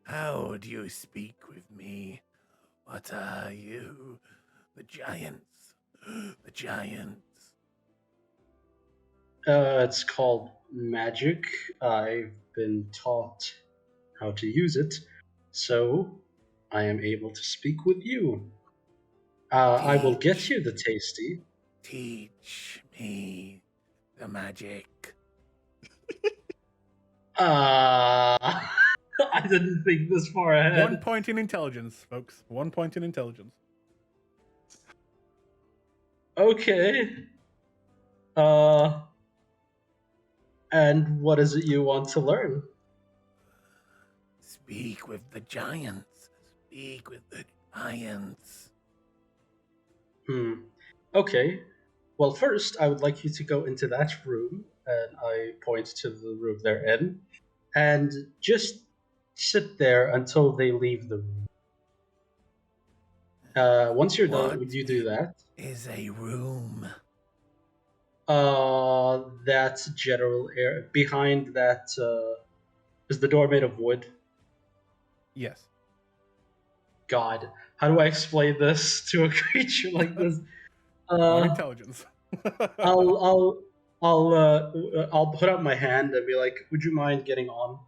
How do you speak with me? What are you? The giants. The giants. It's called magic. I've been taught how to use it, so I am able to speak with you. I will get you the tasty. Teach me the magic. I didn't think this far ahead. 1 point in intelligence, folks. 1 point in intelligence. Okay. And what is it you want to learn? Speak with the giants. Speak with the giants. Okay. Well, first, I would like you to go into that room, and I point to the room they're in, and just sit there until they leave the room. Once you're done, What would you do that? is a room? That's general area. Behind that, is the door made of wood? Yes. God, how do I explain this to a creature like this? Roll Uh, intelligence. I'll I'll I'll put up my hand and be like, "Would you mind getting on?"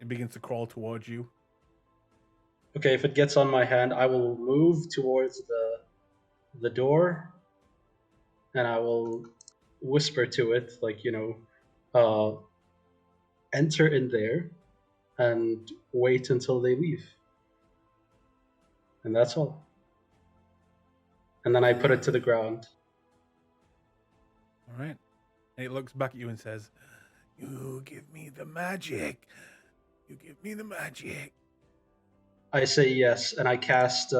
It begins to crawl towards you. Okay, if it gets on my hand, I will move towards the door, and I will whisper to it, like, enter in there and wait until they leave, and that's all. And then I put it to the ground. All right. And it looks back at you and says, "You give me the magic. You give me the magic." I say yes, and I cast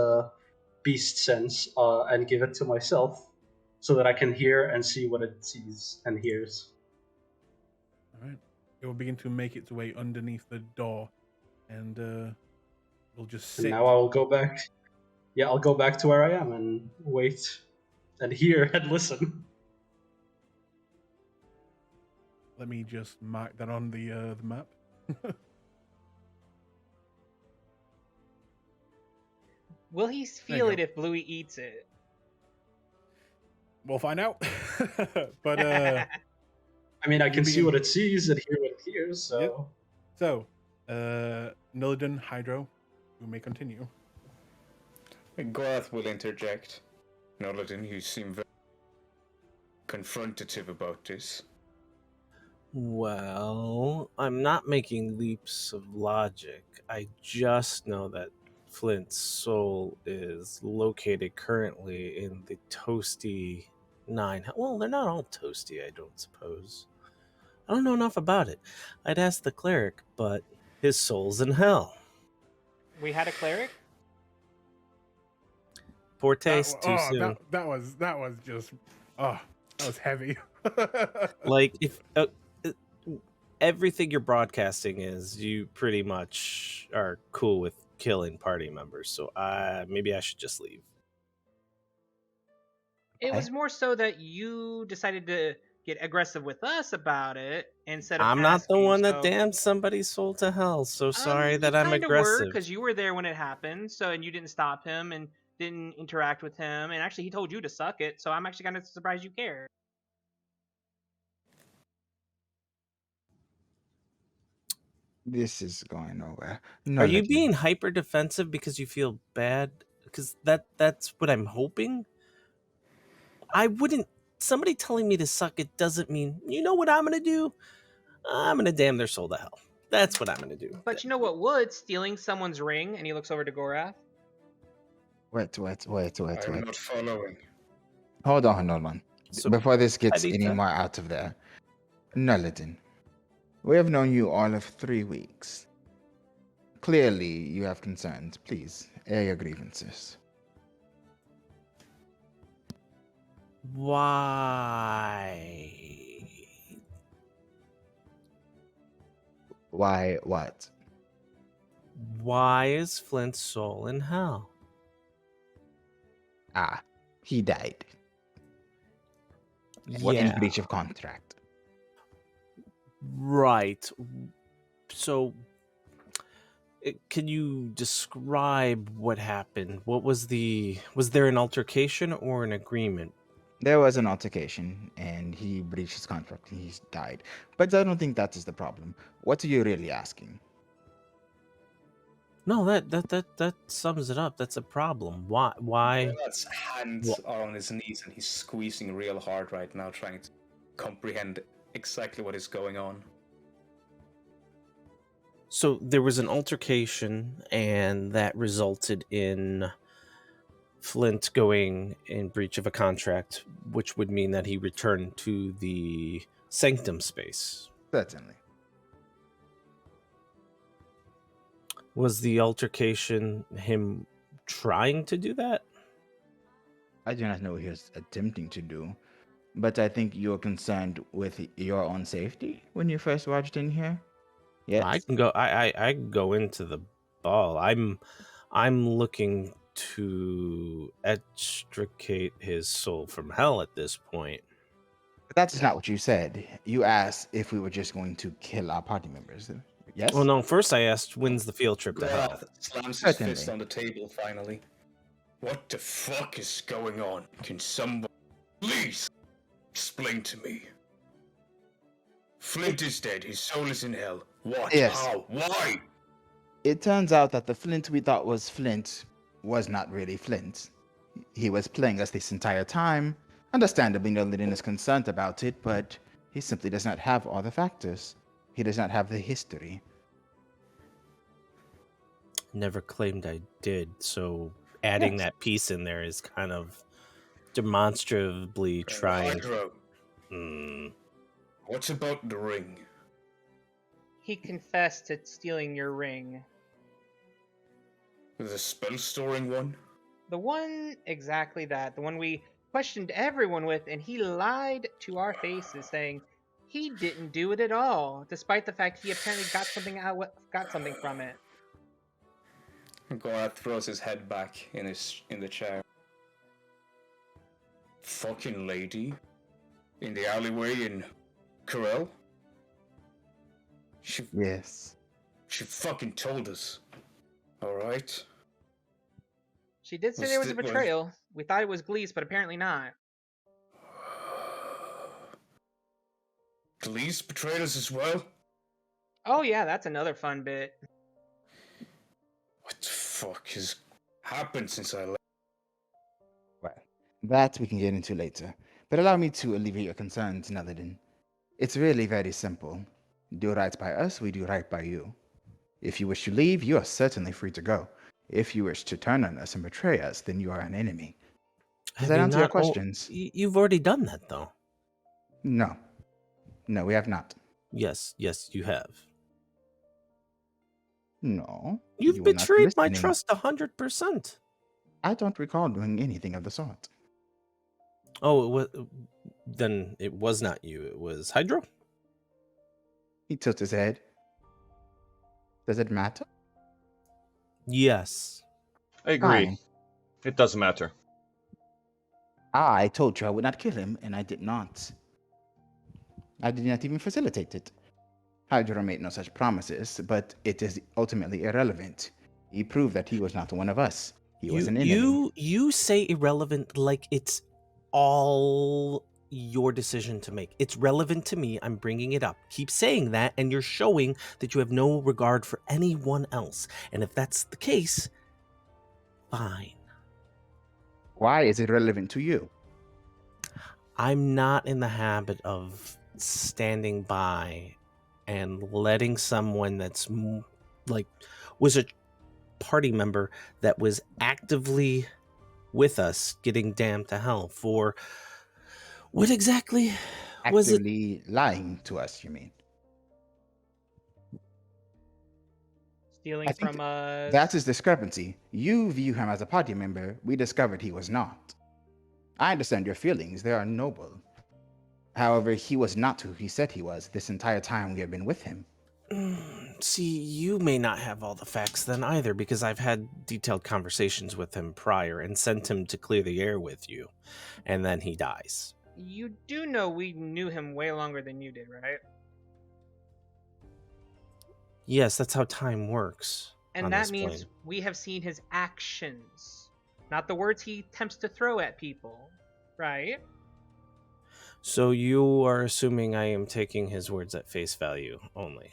Beast Sense and give it to myself, so that I can hear and see what it sees and hears. All right. It will begin to make its way underneath the door, and will just sit. And now I will go back. Yeah, I'll go back to where I am and wait and hear and listen. Let me just mark that on the map. Will he There you feel it go. if Bluey eats it? We'll find out. But I mean, I You can see begin- what it sees and hear what it hears, so. Yep. So, Nillidan, Hydro, you may continue. Garth will interject. Noladin, you seem very confrontative about this. Well, I'm not making leaps of logic. I just know that Flint's soul is located currently in the toasty 9. Well, they're not all toasty, I don't suppose. I don't know enough about it. I'd ask the cleric, but his soul's in hell. We had a cleric? Poor taste, too soon. That was just that was heavy. Like, if everything you're broadcasting is you pretty much are cool with killing party members, so maybe I should just leave. It was more so that you decided to get aggressive with us about it instead of I'm not the asking, one that so- damned somebody's soul to hell, so sorry that I'm aggressive. because you were there when it happened, so and you didn't stop him and didn't interact with him, and actually he told you to suck it, so I'm actually kind of surprised you care. This is going nowhere. Are you Noladin. being hyper defensive because you feel bad? Because that's what I'm hoping. I wouldn't. Somebody telling me to suck it doesn't mean, you know what I'm gonna do? I'm gonna damn their soul to hell. That's what I'm gonna do. But you know what would? Stealing someone's ring, and he looks over to Gorath. Wait. I'm not following. Hold on. So, Before this gets Adita? any more out of there, Noladin, we have known you all of 3 weeks. Clearly, you have concerns. Please, air your grievances. Why? Why, what? Why is Flint's soul in hell? He died. What in Yeah, breach of contract? right. So, can you describe what happened? Was there an altercation or an agreement? There was an altercation, and he breached his contract, and he's died. But I don't think that is the problem. What are you really asking? No, that sums it up. That's a problem. Why? God's hands are on his knees and he's squeezing real hard right now, trying to comprehend exactly what is going on. So there was an altercation, and that resulted in Flint going in breach of a contract, which would mean that he returned to the sanctum space. Certainly. Was the altercation him trying to do that? I do not know what he was attempting to do, but I think you're concerned with your own safety when you first watched in here. Yes. I can go. I can go into the ball. I'm looking to extricate his soul from hell at this point. But that's not what you said. You asked if we were just going to kill our party members. Yes? Well, no, first I asked, when's the field trip to hell? Gorath slams his fist Certainly. on the table finally. What the fuck is going on? Can someone please explain to me? Flint is dead. His soul is in hell. What? Yes. How? Why? It turns out that the Flint we thought was Flint was not really Flint. He was playing us this entire time. Understandably, Nolden is concerned about it, but he simply does not have all the factors. He does not have the history. Never claimed I did, so adding that piece in there is kind of demonstrably trying. Hydro, what's about the ring? He confessed to stealing your ring. The spell storing one? The one exactly that. The one we questioned everyone with, and he lied to our faces, saying he didn't do it at all, despite the fact he apparently got something from it. Gorath throws his head back in the chair. Fucking lady? In the alleyway in Corel? Yes. She fucking told us. Alright? She did say there was a betrayal. We thought it was Glees, but apparently not. Police betrayed us as well? Oh yeah, that's another fun bit. What the fuck has happened since I left? Well, that we can get into later. But allow me to alleviate your concerns, Nelidin. It's really very simple. Do right by us, we do right by you. If you wish to leave, you are certainly free to go. If you wish to turn on us and betray us, then you are an enemy. Does that answer your questions? You've already done that, though. No. No, we have not. Yes, you have. No. You've you were not betrayed my listening. trust 100%. I don't recall doing anything of the sort. Oh, then it was not you. It was Hydro? He tilts his head. Does it matter? Yes. I agree. Fine. It doesn't matter. I told you I would not kill him, and I did not. I did not even facilitate it. Hydra made no such promises, but it is ultimately irrelevant. He proved that he was not one of us. He was an enemy. You say irrelevant like it's all your decision to make. It's relevant to me. I'm bringing it up. Keep saying that, and you're showing that you have no regard for anyone else. And if that's the case, fine. Why is it relevant to you? I'm not in the habit of standing by and letting someone that's was a party member that was actively with us getting damned to hell for what exactly was it? Actively lying to us, you mean? Stealing I think from us. That's his discrepancy. You view him as a party member. We discovered he was not. I understand your feelings. They are noble. However, he was not who he said he was this entire time we have been with him. See, you may not have all the facts then either, because I've had detailed conversations with him prior and sent him to clear the air with you, and then he dies. You do know we knew him way longer than you did, right? Yes, that's how time works. And on that this means plane. we have seen his actions, not the words he attempts to throw at people, right? So you are assuming I am taking his words at face value only,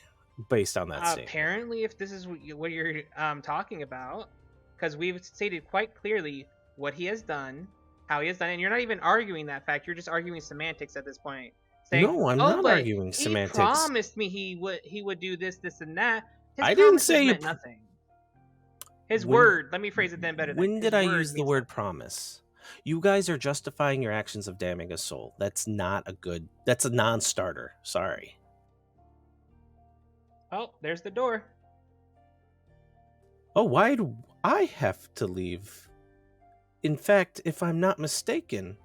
based on that statement. Apparently, if this is what you're talking about, because we've stated quite clearly what he has done, how he has done it, and you're not even arguing that fact, you're just arguing semantics at this point. Saying, No, I'm not but arguing semantics. He promised me he would do this, and that. His I didn't promises say meant nothing. His word. Let me phrase it then better. When did I use the means word nothing. promise? You guys are justifying your actions of damning a soul. That's a non-starter. Sorry. Oh, there's the door. Oh, why do I have to leave? In fact, if I'm not mistaken,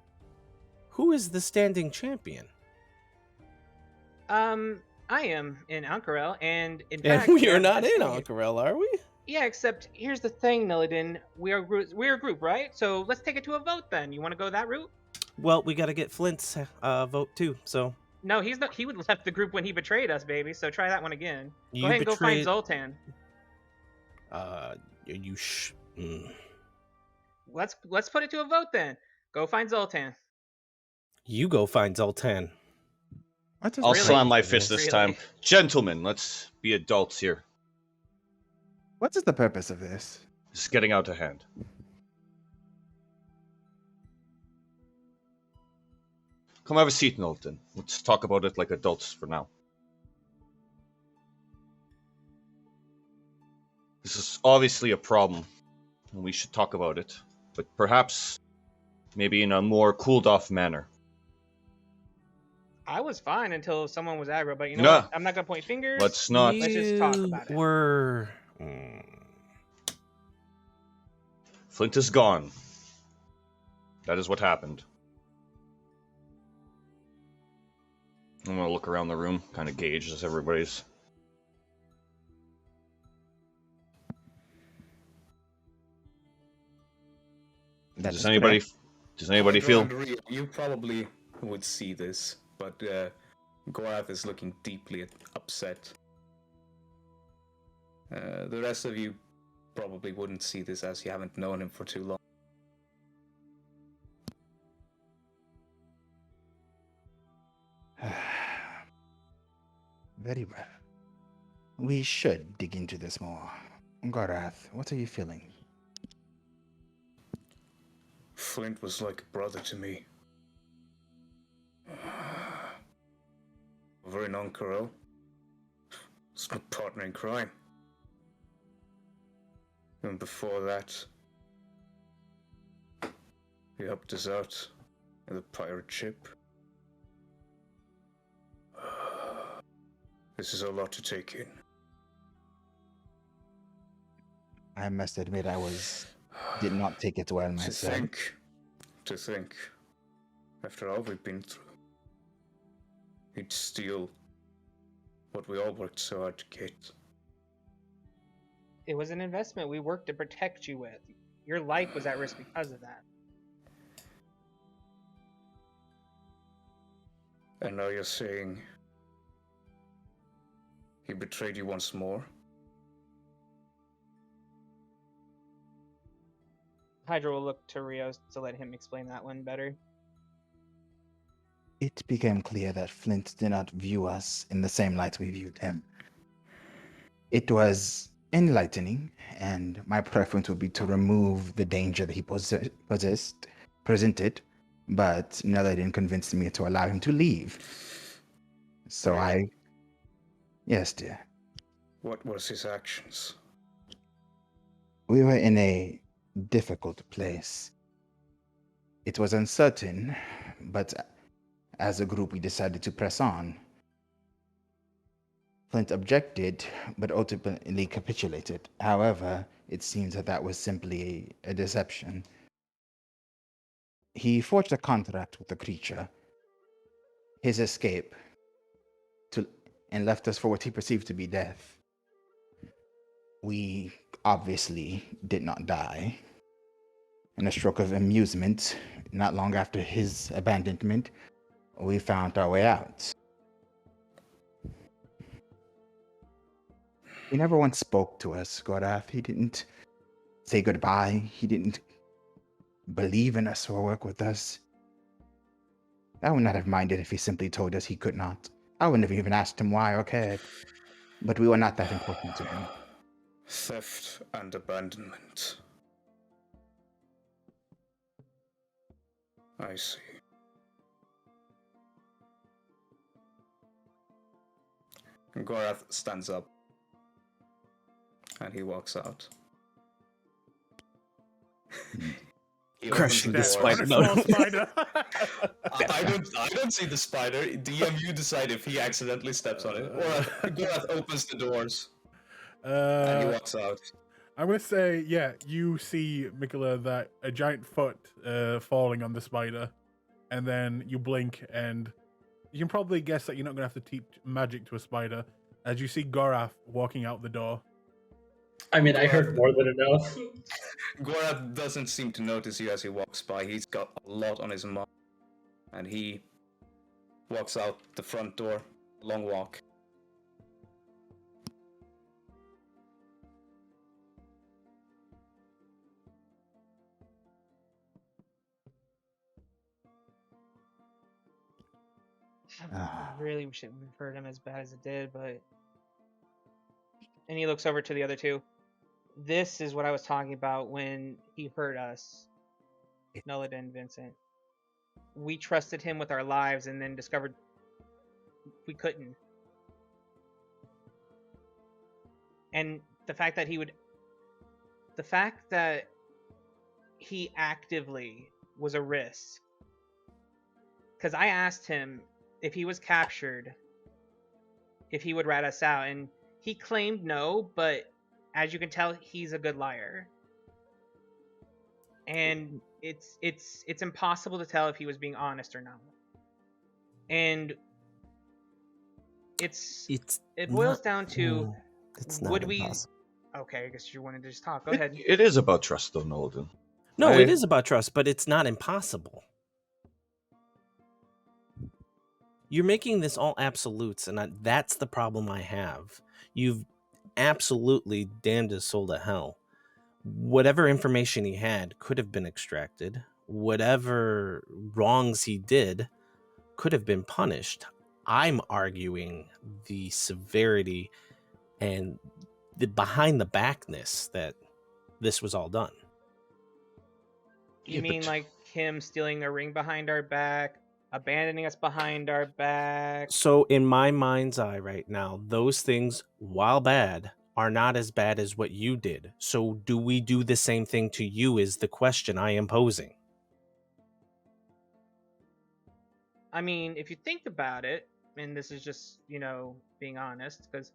who is the standing champion? I am in Ankarel, and in And fact, we you're are not in asking- Ankarel, are we? Yeah, except here's the thing, Nillidan. We're a group, right? So let's take it to a vote then. You want to go that route? Well, we got to get Flint's vote too. So No, he's not. He would left the group when he betrayed us, baby. So try that one again. Go you ahead and go find betrayed. Zoltan. You Let's put it to a vote then. Go find Zoltan. You go find Zoltan. What is I'll the Really? slam my purpose of fist this? this Really? time. Gentlemen, let's be adults here. What is the purpose of this? This is getting out of hand. Come have a seat, Knowlton. Let's talk about it like adults for now. This is obviously a problem, and we should talk about it, but perhaps maybe in a more cooled-off manner. I was fine until someone was aggro, but you know No. what? I'm not gonna point fingers. Let's not. Let's just talk You about it. were. Flint is gone. That is what happened. I'm gonna look around the room, kind of gauge as everybody's. That Does is anybody? correct. Does anybody Hydro feel? and Rio, you probably would see this, but Gorath is looking deeply upset. The rest of you probably wouldn't see this as you haven't known him for too long. Very well. We should dig into this more. Gorath, what are you feeling? Flint was like a brother to me. Over in Ankara, was my partner in crime. And before that, he helped us out in the pirate ship. This is a lot to take in. I must admit did not take it well myself. To think, after all we've been through, he'd steal what we all worked so hard to get. It was an investment we worked to protect you with. Your life was at risk because of that. And now you're saying he betrayed you once more? Hydra will look to Rio to let him explain that one better. It became clear that Flint did not view us in the same light we viewed him. It was enlightening, and my preference would be to remove the danger that he presented, but Nelladin convinced me to allow him to leave. So Really? Yes, dear. What was his actions? We were in a difficult place. It was uncertain, but as a group we decided to press on. Flint objected, but ultimately capitulated. However, it seems that was simply a deception. He forged a contract with the creature, his escape, and left us for what he perceived to be death. We obviously did not die. In a stroke of amusement, not long after his abandonment, we found our way out. He never once spoke to us, Gorath. He didn't say goodbye. He didn't believe in us or work with us. I would not have minded if he simply told us he could not. I wouldn't have even asked him why or cared. But we were not that important to him. Theft and abandonment. I see. Gorath stands up and he walks out. He Crushing opens the door. spider. Small No. spider. I don't see the spider. DM, you decide if he accidentally steps on it. Or Gorath opens the doors and he walks out. I'm gonna say, yeah, you see, Mikola, that a giant foot falling on the spider, and then you blink, and you can probably guess that you're not gonna have to teach magic to a spider, as you see Gorath walking out the door. I mean, I heard more than enough. Gorath doesn't seem to notice you as he walks by. He's got a lot on his mind. And he walks out the front door. Long walk. I really wish it would have hurt him as bad as it did, but. And he looks over to the other two. This is what I was talking about when he hurt us, Nulliden, Vincent. We trusted him with our lives and then discovered we couldn't. And the fact that he actively was a risk. Because I asked him if he was captured, if he would rat us out, and he claimed no, but as you can tell, he's a good liar. And it's impossible to tell if he was being honest or not. And it boils down to it's not would we impossible. Okay, I guess you wanted to just talk. Go ahead. It is about trust, though, Nolan. No, it is about trust, but it's not impossible. You're making this all absolutes, and that's the problem I have. You've absolutely damned his soul to hell. Whatever information he had could have been extracted. Whatever wrongs he did could have been punished. I'm arguing the severity and the behind the backness that this was all done. You mean like him stealing a ring behind our back, abandoning us behind our back? So in my mind's eye right now, those things, while bad, are not as bad as what you did. So do we do the same thing to you is the question I am posing. I mean, if you think about it, and this is just, being honest, because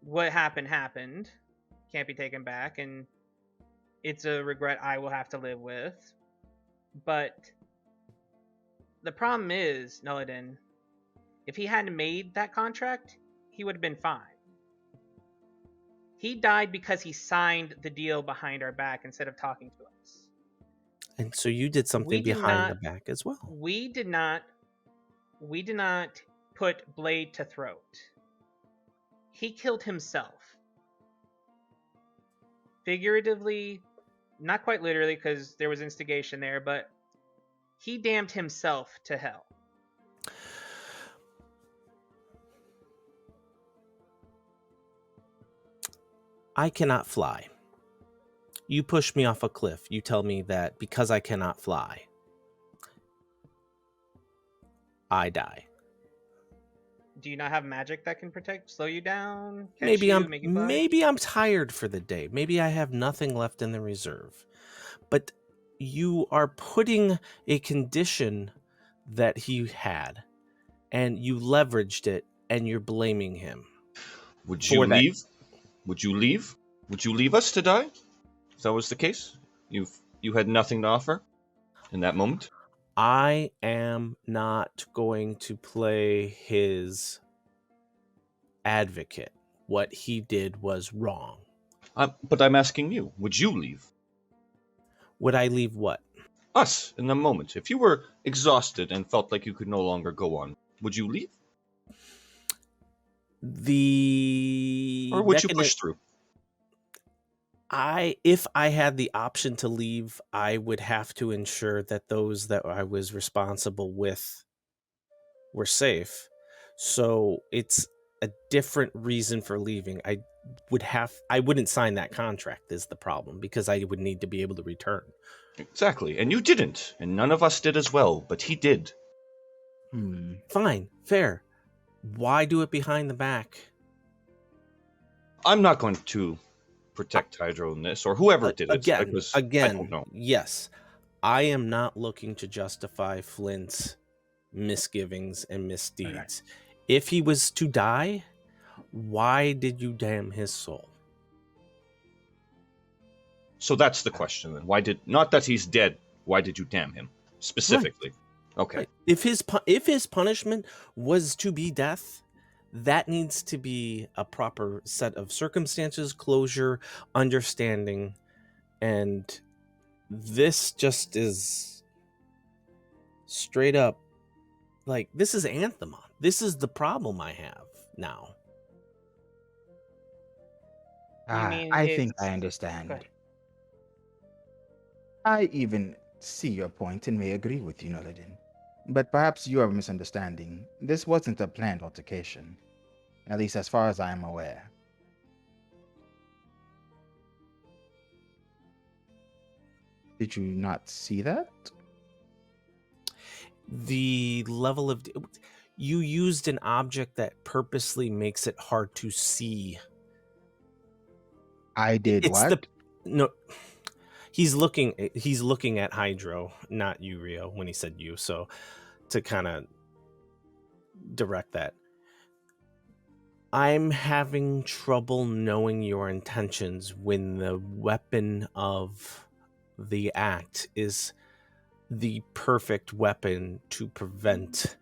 what happened, can't be taken back, and it's a regret I will have to live with. But the problem is, Nulliden, if he hadn't made that contract, he would have been fine. He died because he signed the deal behind our back instead of talking to us. And so you did something behind the back as well. We did not put blade to throat. He killed himself. Figuratively, not quite literally because there was instigation there, but he damned himself to hell. I cannot fly. You push me off a cliff. You tell me that because I cannot fly, I die. Do you not have magic that can slow you down? Maybe I'm tired for the day. Maybe I have nothing left in the reserve. But you are putting a condition that he had, and you leveraged it, and you're blaming him. Would you leave? Would you leave? Would you leave us to die? If that was the case? You had nothing to offer in that moment? I am not going to play his advocate. What he did was wrong. But I'm asking you, would you leave? Would I leave what? Us, in the moment. If you were exhausted and felt like you could no longer go on, would you leave? Or would you push through? If I had the option to leave, I would have to ensure that those that I was responsible with were safe. So it's a different reason for leaving. I wouldn't sign that contract is the problem, because I would need to be able to return. Exactly. And you didn't. And none of us did as well, but he did. Fine. Fair. Why do it behind the back? I'm not going to protect Hydro in this, or whoever did it. Again, I don't know. Yes. I am not looking to justify Flint's misgivings and misdeeds. Right. If he was to die, why did you damn his soul? So that's the question then. Not that he's dead, why did you damn him? Specifically. Right. Okay. Right. If his punishment was to be death, That needs to be a proper set of circumstances, closure, understanding, and this just is straight up like, this is Anthemon. This is the problem I have now. You mean I think it's... I Go understand. ahead. I even see your point and may agree with you, Noladin. But perhaps you are misunderstanding. This wasn't a planned altercation, at least as far as I am aware. Did you not see that? The level of... You used an object that purposely makes it hard to see. I did It's what? No, he's looking at Hydro, not you, Rio, when he said you. So to kind of direct that, I'm having trouble knowing your intentions when the weapon of the act is the perfect weapon to prevent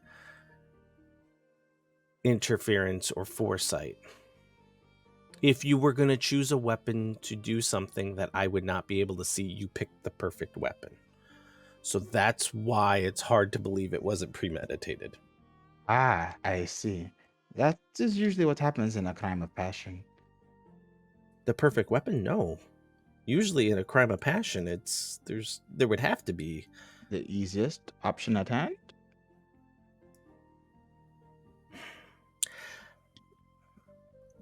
interference or foresight. If you were going to choose a weapon to do something that I would not be able to see, you picked the perfect weapon. So that's why it's hard to believe it wasn't premeditated. Ah, I see. That is usually what happens in a crime of passion. The perfect weapon? No. Usually in a crime of passion, there would have to be The easiest option at hand?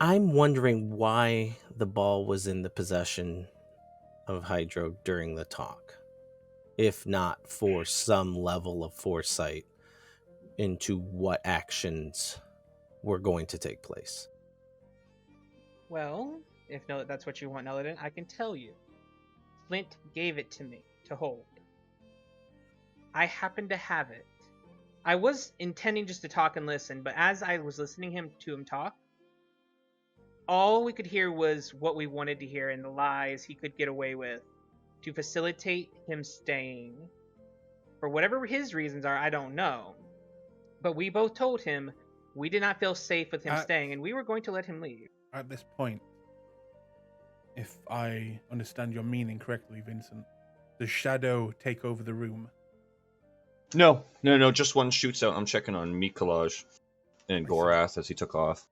I'm wondering why the ball was in the possession of Hydro during the talk, if not for some level of foresight into what actions were going to take place. Well, if no, that's what you want, Neladin, I can tell you. Flint gave it to me to hold. I happen to have it. I was intending just to talk and listen, but as I was listening to him talk, all we could hear was what we wanted to hear and the lies he could get away with to facilitate him staying. For whatever his reasons are, I don't know. But we both told him we did not feel safe with him staying, and we were going to let him leave. At this point, if I understand your meaning correctly, Vincent, does Shadow take over the room? No. Just one shoots out. I'm checking on Mikolaj and Gorath as he took off.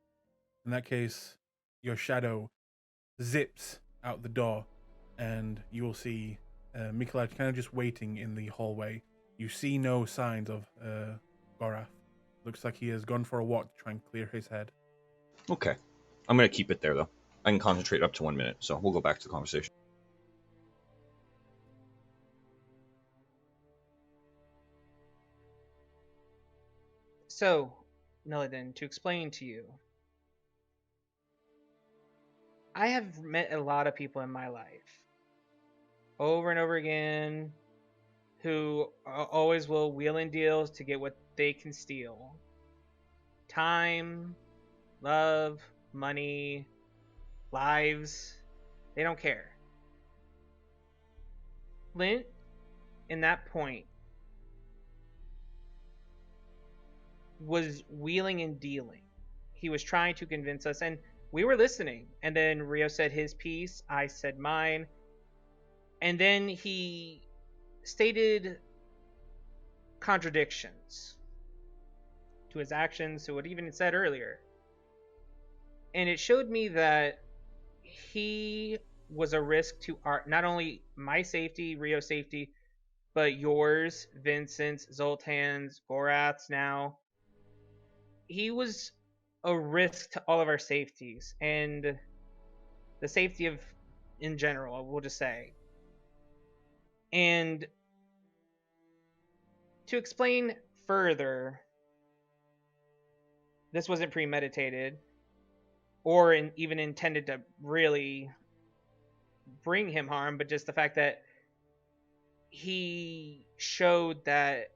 In that case, your Shadow zips out the door, and you will see Mikolaj kind of just waiting in the hallway. You see no signs of Gorath. Looks like he has gone for a walk to try and clear his head. Okay. I'm going to keep it there, though. I can concentrate up to 1 minute, so we'll go back to the conversation. So, Neladin, to explain to you, I have met a lot of people in my life, over and over again, who always will wheel in deals to get what they can steal. Time, love, money, lives, they don't care. Flint, in that point, was wheeling and dealing. He was trying to convince us, and we were listening. And then Rio said his piece, I said mine. And then he stated contradictions to his actions, to what he even said earlier. And it showed me that he was a risk to not only my safety, Rio's safety, but yours, Vincent's, Zoltan's, Gorath's now. He was a risk to all of our safeties and the safety of in general, we'll just say. And to explain further, this wasn't premeditated or even intended to really bring him harm, but just the fact that he showed that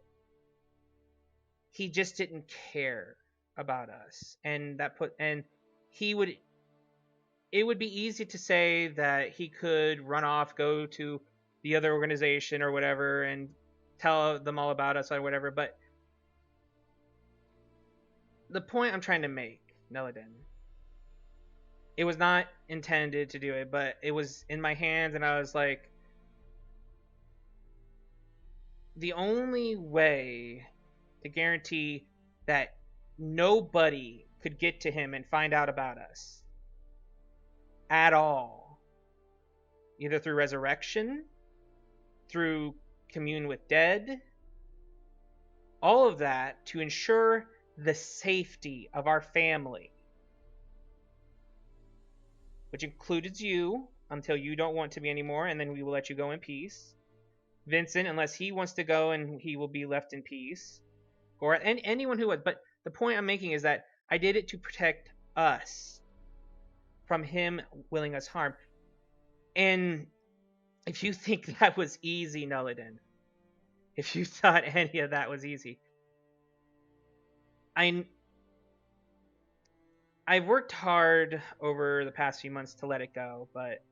he just didn't care about us, and it would be easy to say that he could run off, go to the other organization or whatever and tell them all about us or whatever, but the point I'm trying to make, Neladin. It was not intended to do it, but it was in my hands, and I was like, the only way to guarantee that nobody could get to him and find out about us at all, either through resurrection, through commune with dead, all of that to ensure the safety of our family, which includes you until you don't want to be anymore, and then we will let you go in peace. Vincent, unless he wants to go, and he will be left in peace. Or anyone who was. But the point I'm making is that I did it to protect us from him willing us harm. And if you think that was easy, Nulliden, if you thought any of that was easy, I've worked hard over the past few months to let it go, but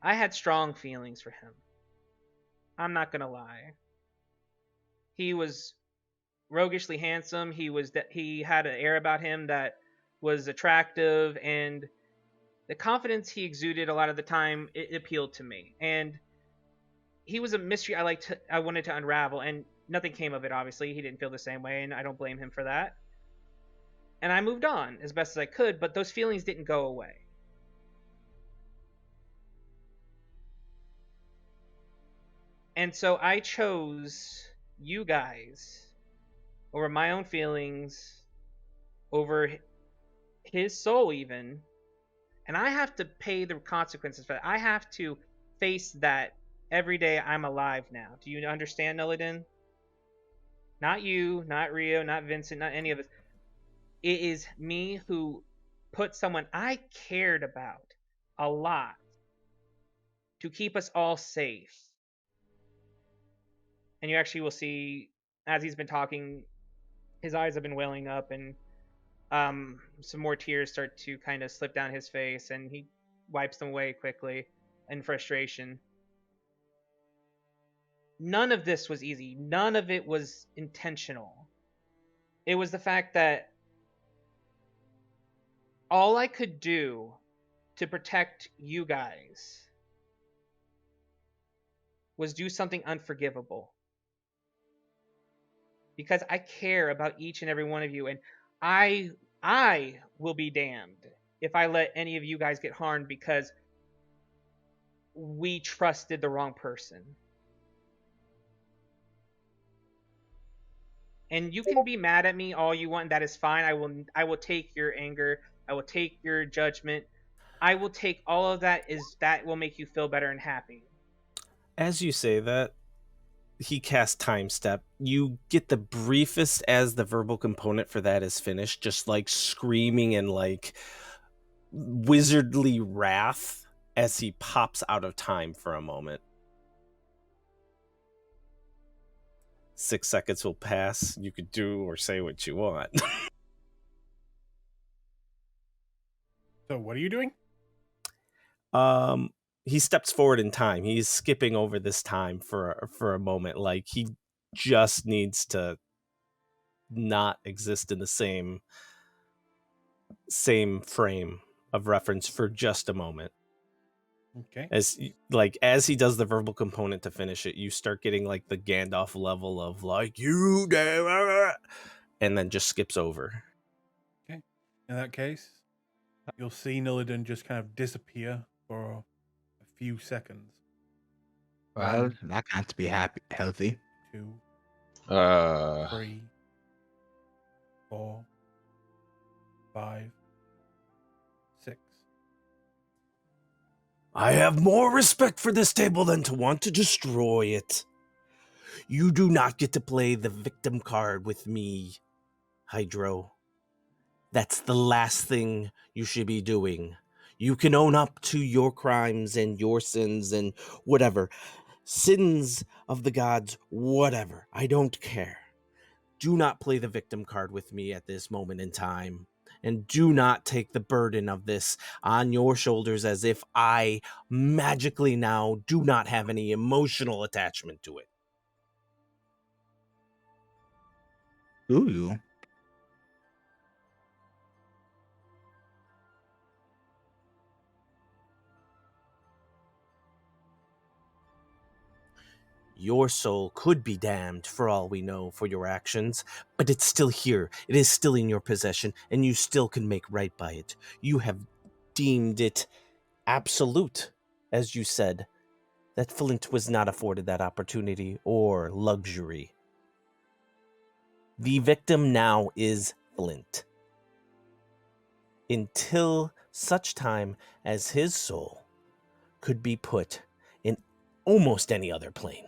I had strong feelings for him. I'm not gonna lie. He was roguishly handsome. He had an air about him that was attractive, and the confidence he exuded a lot of the time, it appealed to me. And he was a mystery I wanted to unravel, and nothing came of it. Obviously, he didn't feel the same way, and I don't blame him for that. And I moved on as best as I could, but those feelings didn't go away. And so I chose you guys over my own feelings, over his soul even, and I have to pay the consequences for that. I have to face that every day I'm alive now. Do you understand, Nulliden? Not you, not Rio, not Vincent, not any of us. It is me who put someone I cared about a lot to keep us all safe. And you actually will see, as he's been talking, his eyes have been welling up, and some more tears start to kind of slip down his face, and he wipes them away quickly in frustration. None of this was easy. None of it was intentional. It was the fact that all I could do to protect you guys was do something unforgivable. Because I care about each and every one of you, and I will be damned if I let any of you guys get harmed because we trusted the wrong person. And you can be mad at me all you want, that is fine. I will take your anger. I will take your judgment. I will take all of that, that will make you feel better and happy. As you say that, he casts Time Step. You get the briefest as the verbal component for that is finished, just like screaming and like wizardly wrath as he pops out of time for a moment. 6 seconds will pass. You could do or say what you want. So what are you doing? He steps forward in time. He's skipping over this time for a moment. Like he just needs to not exist in the same frame of reference for just a moment. Okay. As he does the verbal component to finish it, you start getting like the Gandalf level of like you dare, and then just skips over. Okay. In that case, you'll see Nillidan just kind of disappear for a few seconds. Well, 1, that can't be healthy. 2, Uh, 3, 4, 5, 6. I have more respect for this table than to want to destroy it. You do not get to play the victim card with me, Hydro. That's the last thing you should be doing. You can own up to your crimes and your sins and whatever. Sins of the gods, whatever. I don't care. Do not play the victim card with me at this moment in time. And do not take the burden of this on your shoulders as if I magically now do not have any emotional attachment to it. Do you? Your soul could be damned for all we know for your actions, but it's still here. It is still in your possession, and you still can make right by it. You have deemed it absolute, as you said, that Flint was not afforded that opportunity or luxury. The victim now is Flint. Until such time as his soul could be put in almost any other plane.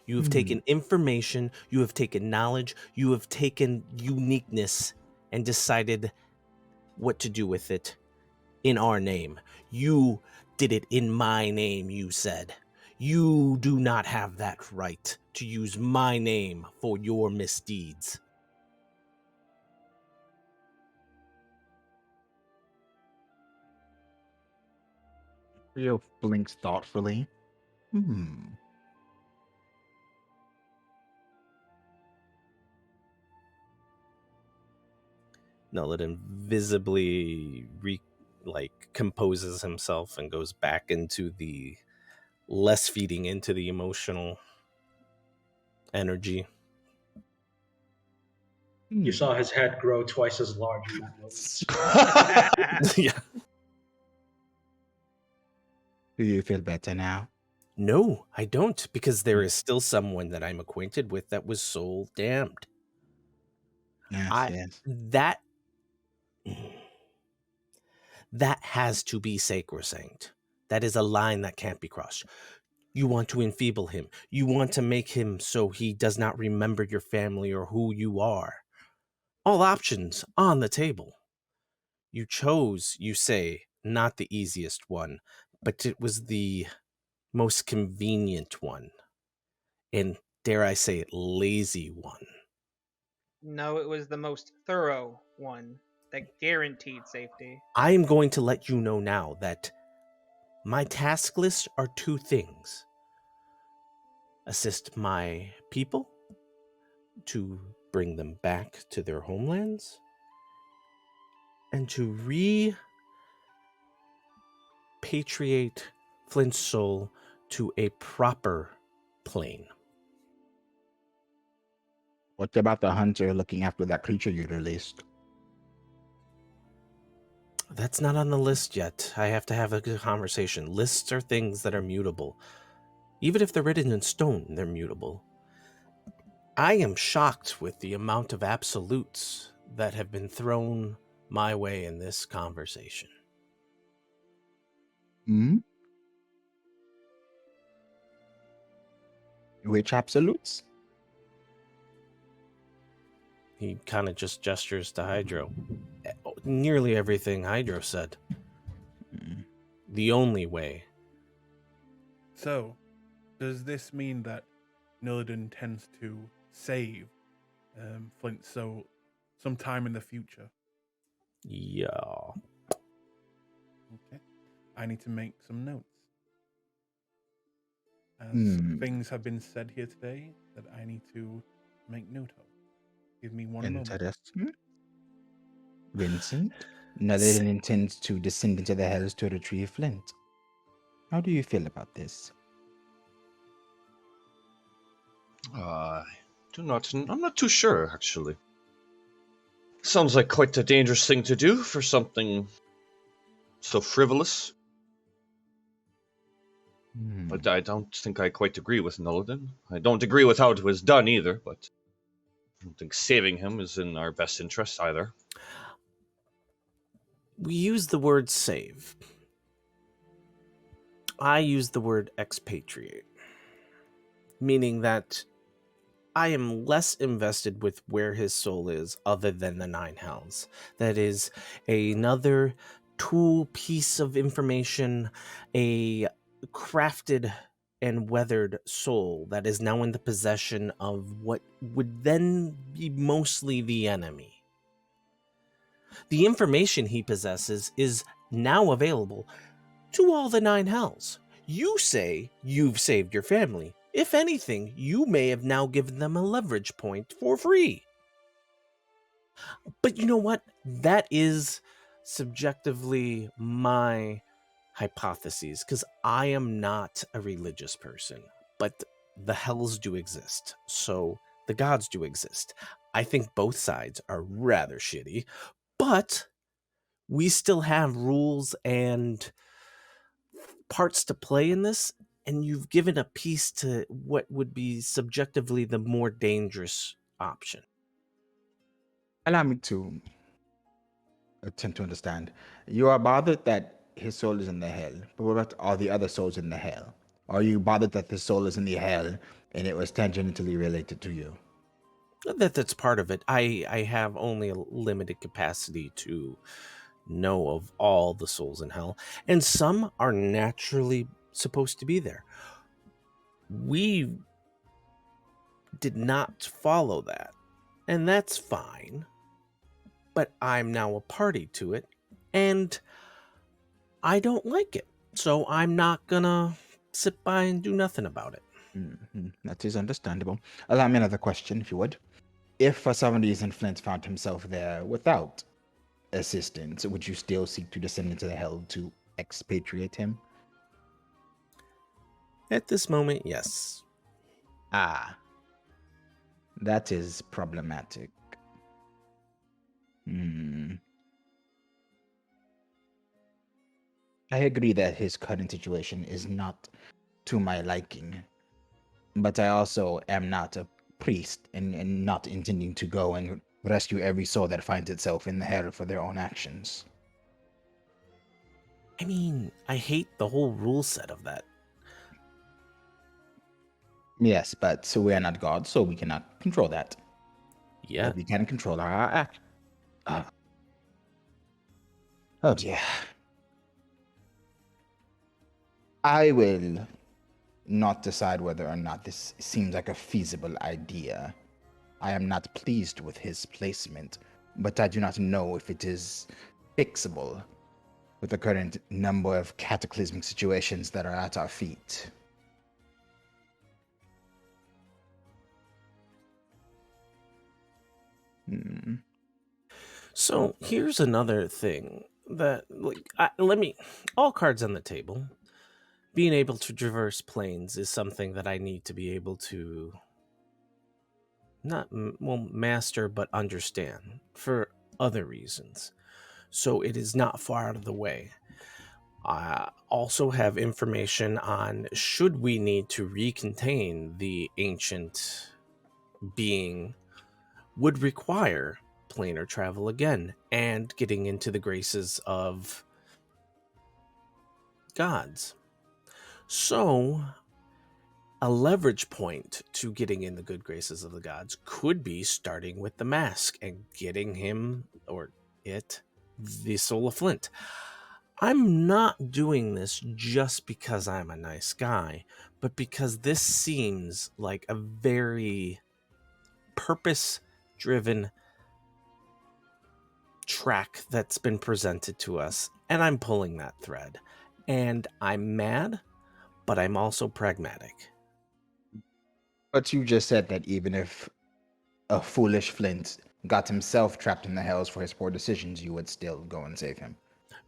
You have taken information, you have taken knowledge, you have taken uniqueness and decided what to do with it in our name. You did it in my name, you said. You do not have that right to use my name for your misdeeds. Rio blinks thoughtfully. Nulliden visibly composes himself and goes back into the less feeding into the emotional energy. You saw his head grow twice as large in that moment. Yeah. Do you feel better now? No, I don't, because there is still someone that I'm acquainted with that was soul damned. Yes. That has to be sacrosanct. That is a line that can't be crossed. You want to enfeeble him. You want to make him so he does not remember your family or who you are. All options on the table. You chose, you say, not the easiest one, but it was the most convenient one. And dare I say it, lazy one. No, it was the most thorough one that guaranteed safety. I am going to let you know now that my task lists are two things. Assist my people to bring them back to their homelands and to repatriate Flint's soul to a proper plane. What about the hunter looking after that creature you released? That's not on the list yet. I have to have a good conversation. Lists are things that are mutable. Even if they're written in stone, they're mutable. I am shocked with the amount of absolutes that have been thrown my way in this conversation. Which absolutes? He kind of just gestures to Hydro. Nearly everything Hydro said. The only way. So, does this mean that Nillidan tends to save Flint's soul sometime in the future? Yeah. Okay. I need to make some notes. As things have been said here today that I need to make note of. Give me one moment. Interesting. Vincent, Nillidan intends to descend into the hells to retrieve Flint. How do you feel about this? I'm not too sure, actually. Sounds like quite a dangerous thing to do for something so frivolous. But I don't think I quite agree with Nullidan. I don't agree with how it was done either, but I don't think saving him is in our best interest either. We use the word save. I use the word expatriate, meaning that I am less invested with where his soul is other than the Nine Hells. That is another tool piece of information, a crafted and weathered soul that is now in the possession of what would then be mostly the enemy. The information he possesses is now available to all the Nine Hells. You say you've saved your family. If anything, you may have now given them a leverage point for free. But you know what? That is subjectively my hypotheses, because I am not a religious person, but the hells do exist, so the gods do exist. I think both sides are rather shitty, but we still have rules and parts to play in this, and you've given a piece to what would be subjectively the more dangerous option. Allow me to attempt to understand. You are bothered that his soul is in the hell, but what about all the other souls in the hell? Are you bothered that his soul is in the hell and it was tangentially related to you? That's part of it. I have only a limited capacity to know of all the souls in hell, and some are naturally supposed to be there. We did not follow that, and that's fine, but I'm now a party to it, and I don't like it, so I'm not gonna sit by and do nothing about it. That is understandable. Allow me another question, if you would. If for some reason Flint found himself there without assistance, would you still seek to descend into the hell to expatriate him? At this moment, yes. Ah, that is problematic. I agree that his current situation is not to my liking, but I also am not a priest and not intending to go and rescue every soul that finds itself in the hell for their own actions. I mean, I hate the whole rule set of that. Yes, but we are not gods, so we cannot control that. Yeah. But we can control our act. Oh dear. I will not decide whether or not this seems like a feasible idea. I am not pleased with his placement, but I do not know if it is fixable with the current number of cataclysmic situations that are at our feet. So here's another thing that, all cards on the table. Being able to traverse planes is something that I need to be able to master, but understand for other reasons. So it is not far out of the way. I also have information on should we need to recontain the ancient being would require planar travel again and getting into the graces of gods. So a leverage point to getting in the good graces of the gods could be starting with the mask and getting him or it the soul of Flint. I'm not doing this just because I'm a nice guy, but because this seems like a very purpose-driven track that's been presented to us, and I'm pulling that thread. And I'm mad, but I'm also pragmatic. But you just said that even if a foolish Flint got himself trapped in the hells for his poor decisions, you would still go and save him.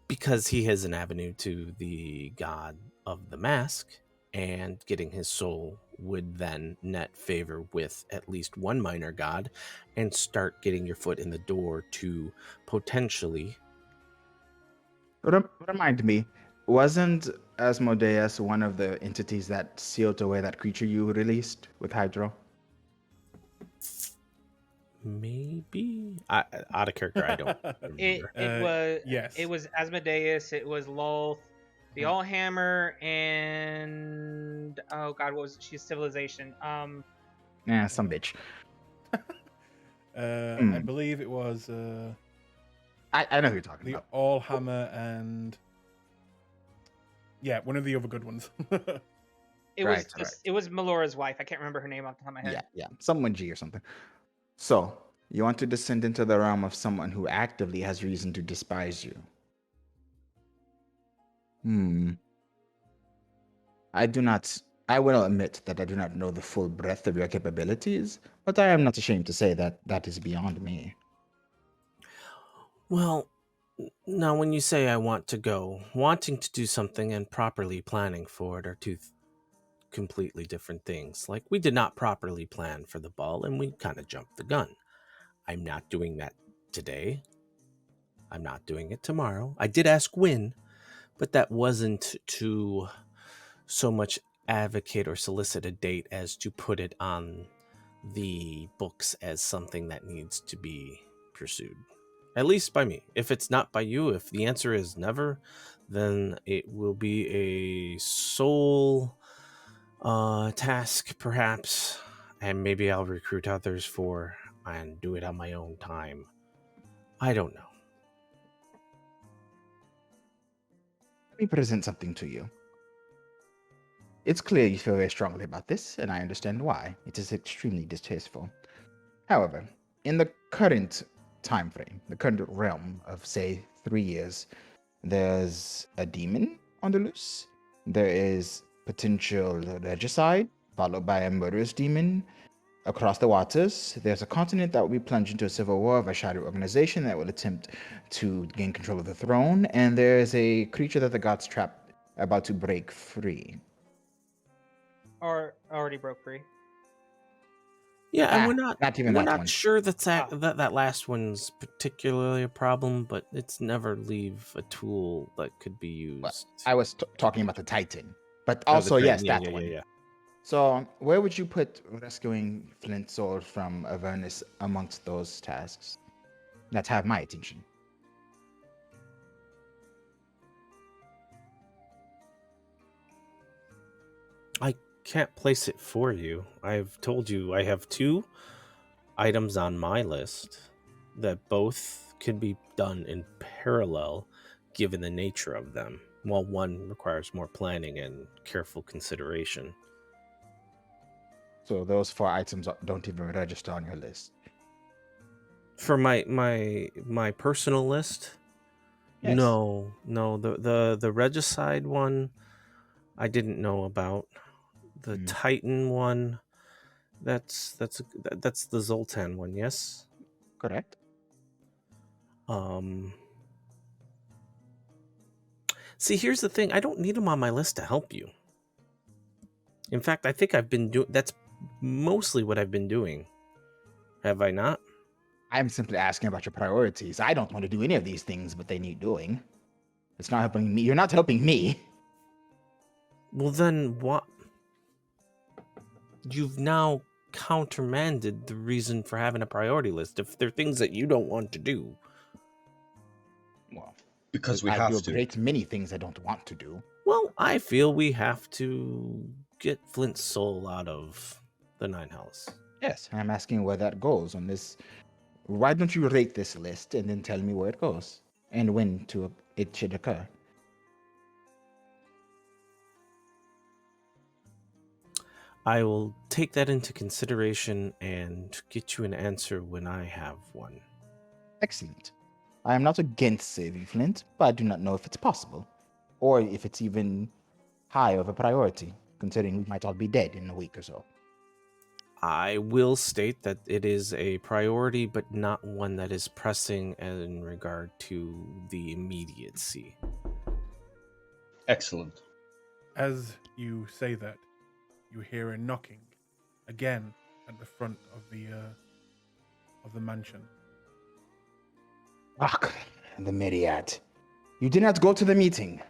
Because he has an avenue to the god of the mask, and getting his soul would then net favor with at least one minor god and start getting your foot in the door to potentially... Remind me, wasn't Asmodeus one of the entities that sealed away that creature you released with Hydro? Maybe out of character. I don't remember. Yes. It was Asmodeus. It was Lolth, the Allhammer, and oh god, what was it? She's Civilization. Some bitch. I believe it was I know who you're talking the about. Allhammer and one of the other good ones. It was Melora's wife. I can't remember her name off the top of my head. Yeah, someone G or something. So, you want to descend into the realm of someone who actively has reason to despise you. I will admit that I do not know the full breadth of your capabilities, but I am not ashamed to say that that is beyond me. Well, Now, when you say I want to go, wanting to do something and properly planning for it are two completely different things. Like, we did not properly plan for the ball and we kind of jumped the gun. I'm not doing that today. I'm not doing it tomorrow. I did ask when, but that wasn't to so much advocate or solicit a date as to put it on the books as something that needs to be pursued. At least by me. If it's not by you, if the answer is never, then it will be a sole task, perhaps, and maybe I'll recruit others for and do it on my own time. I don't know. Let me present something to you. It's clear you feel very strongly about this, and I understand why. It is extremely distasteful. However, in the current time frame, the current realm of, say, 3 years, there's a demon on the loose. There is potential regicide, followed by a murderous demon across the waters. There's a continent that will be plunged into a civil war of a shadow organization that will attempt to gain control of the throne. And there's a creature that the gods trapped about to break free. Or already broke free. Yeah, and not even we're that not one. sure that last one's particularly a problem, but it's never leave a tool that could be used. Well, I was talking about the Titan. But Oh, the also, Titan. yes, Yeah, that yeah, one. yeah. So, where would you put rescuing Flint's sword from Avernus amongst those tasks that have my attention? I can't place it for you. I've told you I have 2 items on my list that both could be done in parallel given the nature of them, while one requires more planning and careful consideration. So, those 4 items don't even register on your list. For my personal list, Yes. no, the regicide one I didn't know about. The Titan one, that's the Zoltan one, yes? Correct. See, here's the thing. I don't need them on my list to help you. In fact, I think I've been doing... That's mostly what I've been doing. Have I not? I'm simply asking about your priorities. I don't want to do any of these things, but they need doing. It's not helping me. You're not helping me. Well, then what? You've now countermanded the reason for having a priority list. If there are things that you don't want to do... Well, Because we I have do a to. great many things I don't want to do. Well, I feel we have to get Flint's soul out of the Nine Hells. Yes, I'm asking where that goes on this. Why don't you rate this list and then tell me where it goes and when it should occur? I will take that into consideration and get you an answer when I have one. Excellent. I am not against saving Flint, but I do not know if it's possible, or if it's even high of a priority, considering we might all be dead in a week or so. I will state that it is a priority, but not one that is pressing in regard to the immediacy. Excellent. As you say that, you hear a knocking again at the front of the mansion. Ach, the myriad. You did not go to the meeting.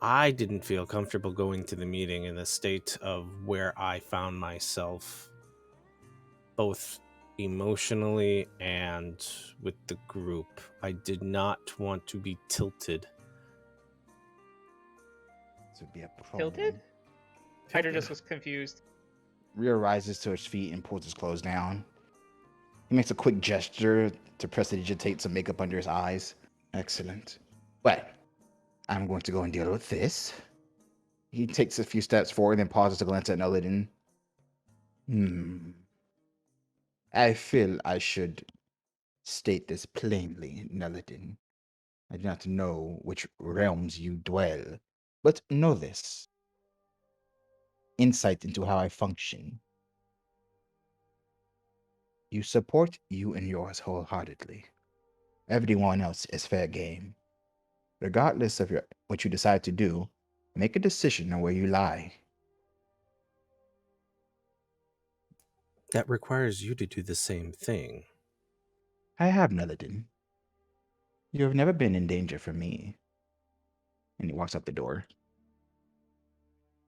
I didn't feel comfortable going to the meeting in the state of where I found myself, both emotionally and with the group. I did not want to be tilted. This would be a problem. Tilted? Hydra just was confused. Rhea rises to his feet and pulls his clothes down. He makes a quick gesture to prestidigitate some makeup under his eyes. Excellent. Well, I'm going to go and deal with this. He takes a few steps forward and pauses to glance at Nelidin. I feel I should state this plainly, Nelidin. I do not know which realms you dwell, but know this. Insight into how I function. You support you and yours wholeheartedly. Everyone else is fair game. Regardless of what you decide to do, make a decision on where you lie. That requires you to do the same thing. I have, Nelladin. You have never been in danger from me. And he walks up the door.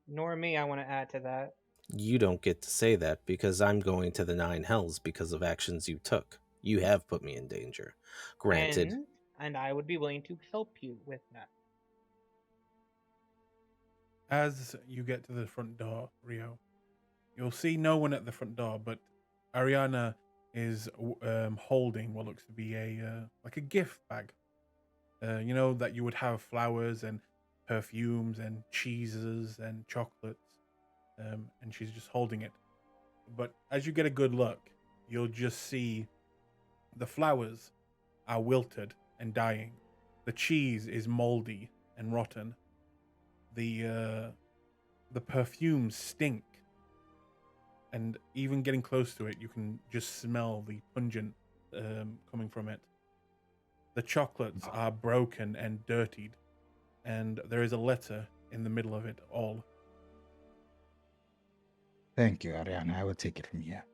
Nor me, I want to add to that. You don't get to say that because I'm going to the 9 hells because of actions you took. You have put me in danger. Granted. And I would be willing to help you with that. As you get to the front door, Rio, you'll see no one at the front door, but Ariana is holding what looks to be like a gift bag. You know, that you would have flowers and perfumes and cheeses and chocolates, and she's just holding it. But as you get a good look, you'll just see the flowers are wilted and dying. The cheese is moldy and rotten. The perfumes stink, and even getting close to it, you can just smell the pungent coming from it. The chocolates are broken and dirtied, and there is a letter in the middle of it all. Thank you, Ariana. I will take it from here.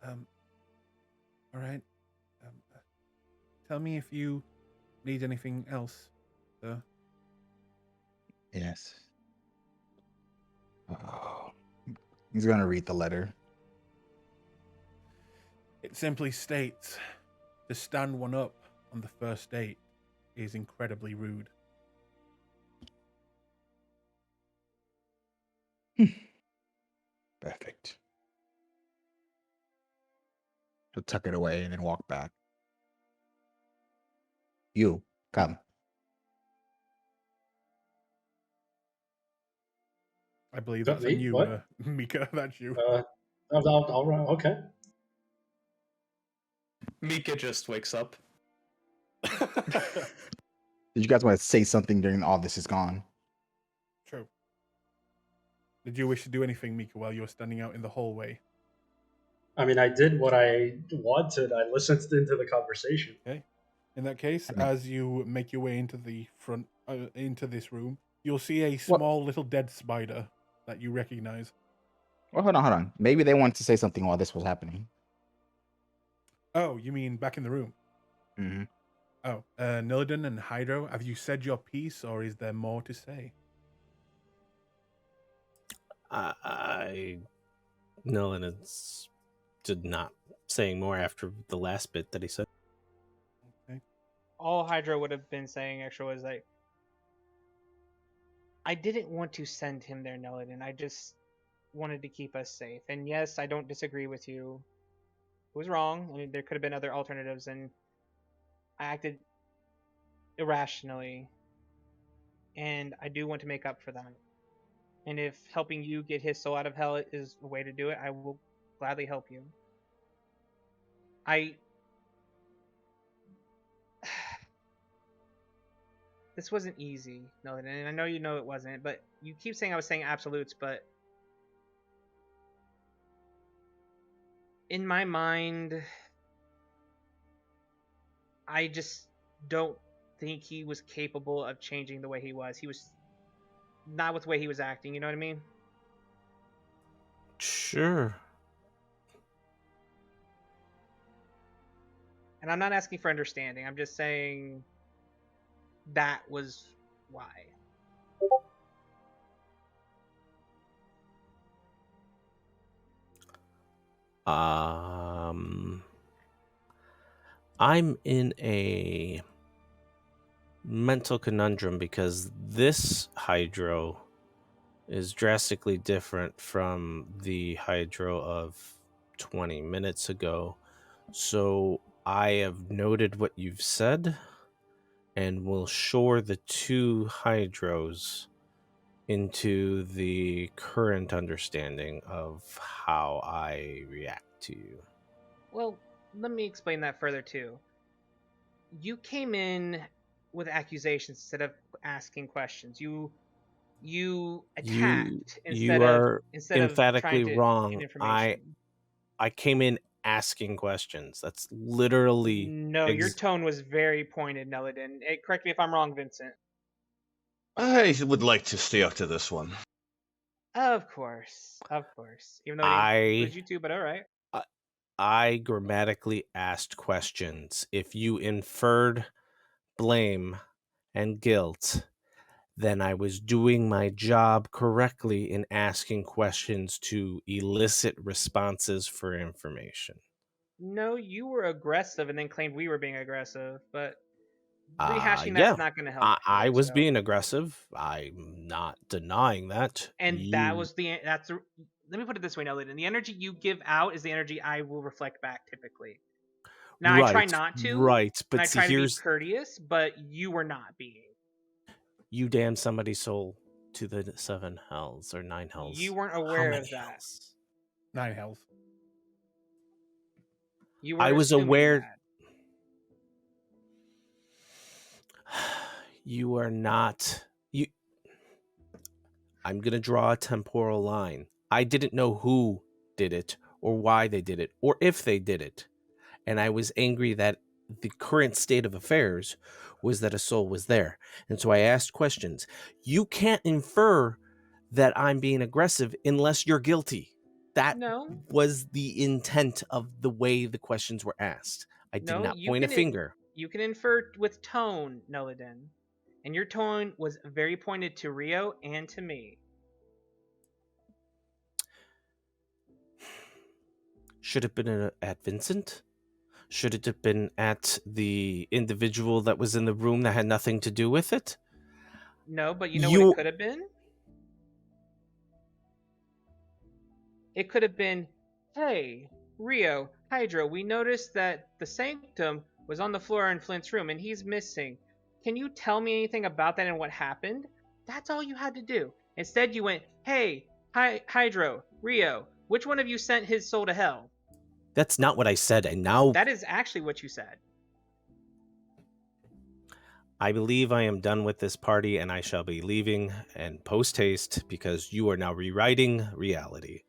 All right. Tell me if you need anything else, sir. Yes. Oh. He's going to read the letter. It simply states, to stand one up on the first date is incredibly rude. Perfect. He'll tuck it away and then walk back. You, come. I believe That that's on me? you, What? Mika. That's you. All right, okay. Mika just wakes up. Did you guys want to say something during all this is gone? True. Did you wish to do anything, Mika, while you were standing out in the hallway? I mean, I did what I wanted. I listened into the conversation. Okay. In that case, as you make your way into the front, into this room, you'll see a small little dead spider that you recognize. Well, hold on. Maybe they wanted to say something while this was happening. Oh, you mean back in the room? Mm-hmm. Oh, Nillidan and Hydro, have you said your piece, or is there more to say? Nillidan did not saying more after the last bit that he said. Okay. All Hydra would have been saying extra was like, I didn't want to send him there, Nelladin. I just wanted to keep us safe. And yes, I don't disagree with you. It was wrong. I mean, there could have been other alternatives, and I acted irrationally. And I do want to make up for that. And if helping you get his soul out of hell is a way to do it, I will gladly help you. This wasn't easy, no, and I know you know it wasn't, but you keep saying I was saying absolutes, but in my mind, I just don't think he was capable of changing the way he was. He was not with the way he was acting, you know what I mean? Sure. And I'm not asking for understanding. I'm just saying that was why. I'm in a mental conundrum because this Hydro is drastically different from the Hydro of 20 minutes ago. So I have noted what you've said and will shore the two Hydros into the current understanding of how I react to you. Well, let me explain that further too. You came in with accusations instead of asking questions. You attacked You are instead of emphatically trying to wrong. get information. I came in asking questions. That's literally No, your tone was very pointed, Nelladin. Correct me if I'm wrong, Vincent. I would like to stay up to this one. Of course. Even though I didn't include you two, but all right. I grammatically asked questions. If you inferred blame and guilt, then I was doing my job correctly in asking questions to elicit responses for information. No, you were aggressive and then claimed we were being aggressive, but rehashing Yeah, that's not going to help. I here, was so. being aggressive. I'm not denying that. And that was let me put it this way, Nelladin. The energy you give out is the energy I will reflect back typically. Now, right, I try not to. Right, but and I see, try to be here's courteous, but you were not being. you damn somebody's soul to the 7 hells or 9 hells. You weren't How aware many of that. hells? 9 hells. You were I was assuming aware. that. You are not. You. I'm gonna draw a temporal line. I didn't know who did it, or why they did it, or if they did it, and I was angry that the current state of affairs was that a soul was there, and so I asked questions. You can't infer that I'm being aggressive unless you're guilty. That No. was the intent of the way the questions were asked. I did No, not you point a can finger. You can infer with tone, Nelladin. And your tone was very pointed to Rio and to me. Should have been at Vincent? Should it have been at the individual that was in the room that had nothing to do with it? No, but you know what it could have been? It could have been, hey, Rio, Hydro, we noticed that the Sanctum was on the floor in Flint's room and he's missing. Can you tell me anything about that and what happened? That's all you had to do. Instead, you went, hey, Hydro, Rio, which one of you sent his soul to hell? That's not what I said, and now... That is actually what you said. I believe I am done with this party, and I shall be leaving, and post-haste, because you are now rewriting reality.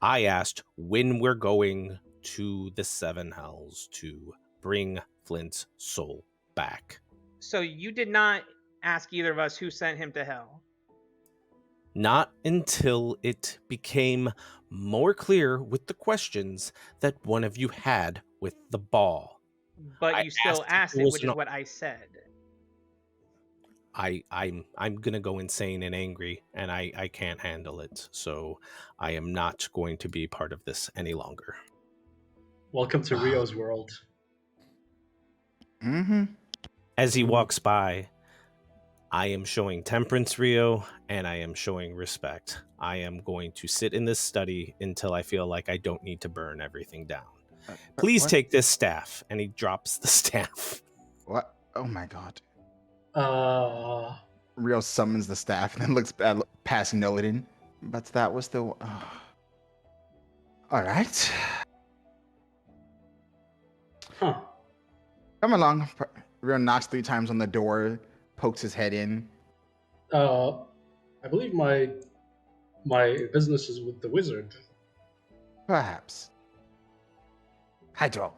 I asked when we're going to the 7 hells to bring Flint's soul back. So you did not ask either of us who sent him to hell? Not until it became more clear with the questions that one of you had with the ball. But you still asked it, which is what I said. I'm gonna go insane and angry, and I can't handle it. So I am not going to be part of this any longer. Welcome to Rio's world. Mm-hmm. As he walks by, I am showing temperance, Rio, and I am showing respect. I am going to sit in this study until I feel like I don't need to burn everything down. Please take this staff. And he drops the staff. What? Oh my god. Rio summons the staff and then looks past Nolan. But that was the... Alright. Huh. Come along. Rio knocks 3 times on the door, pokes his head in. I believe my business is with the wizard. Perhaps. Hydro,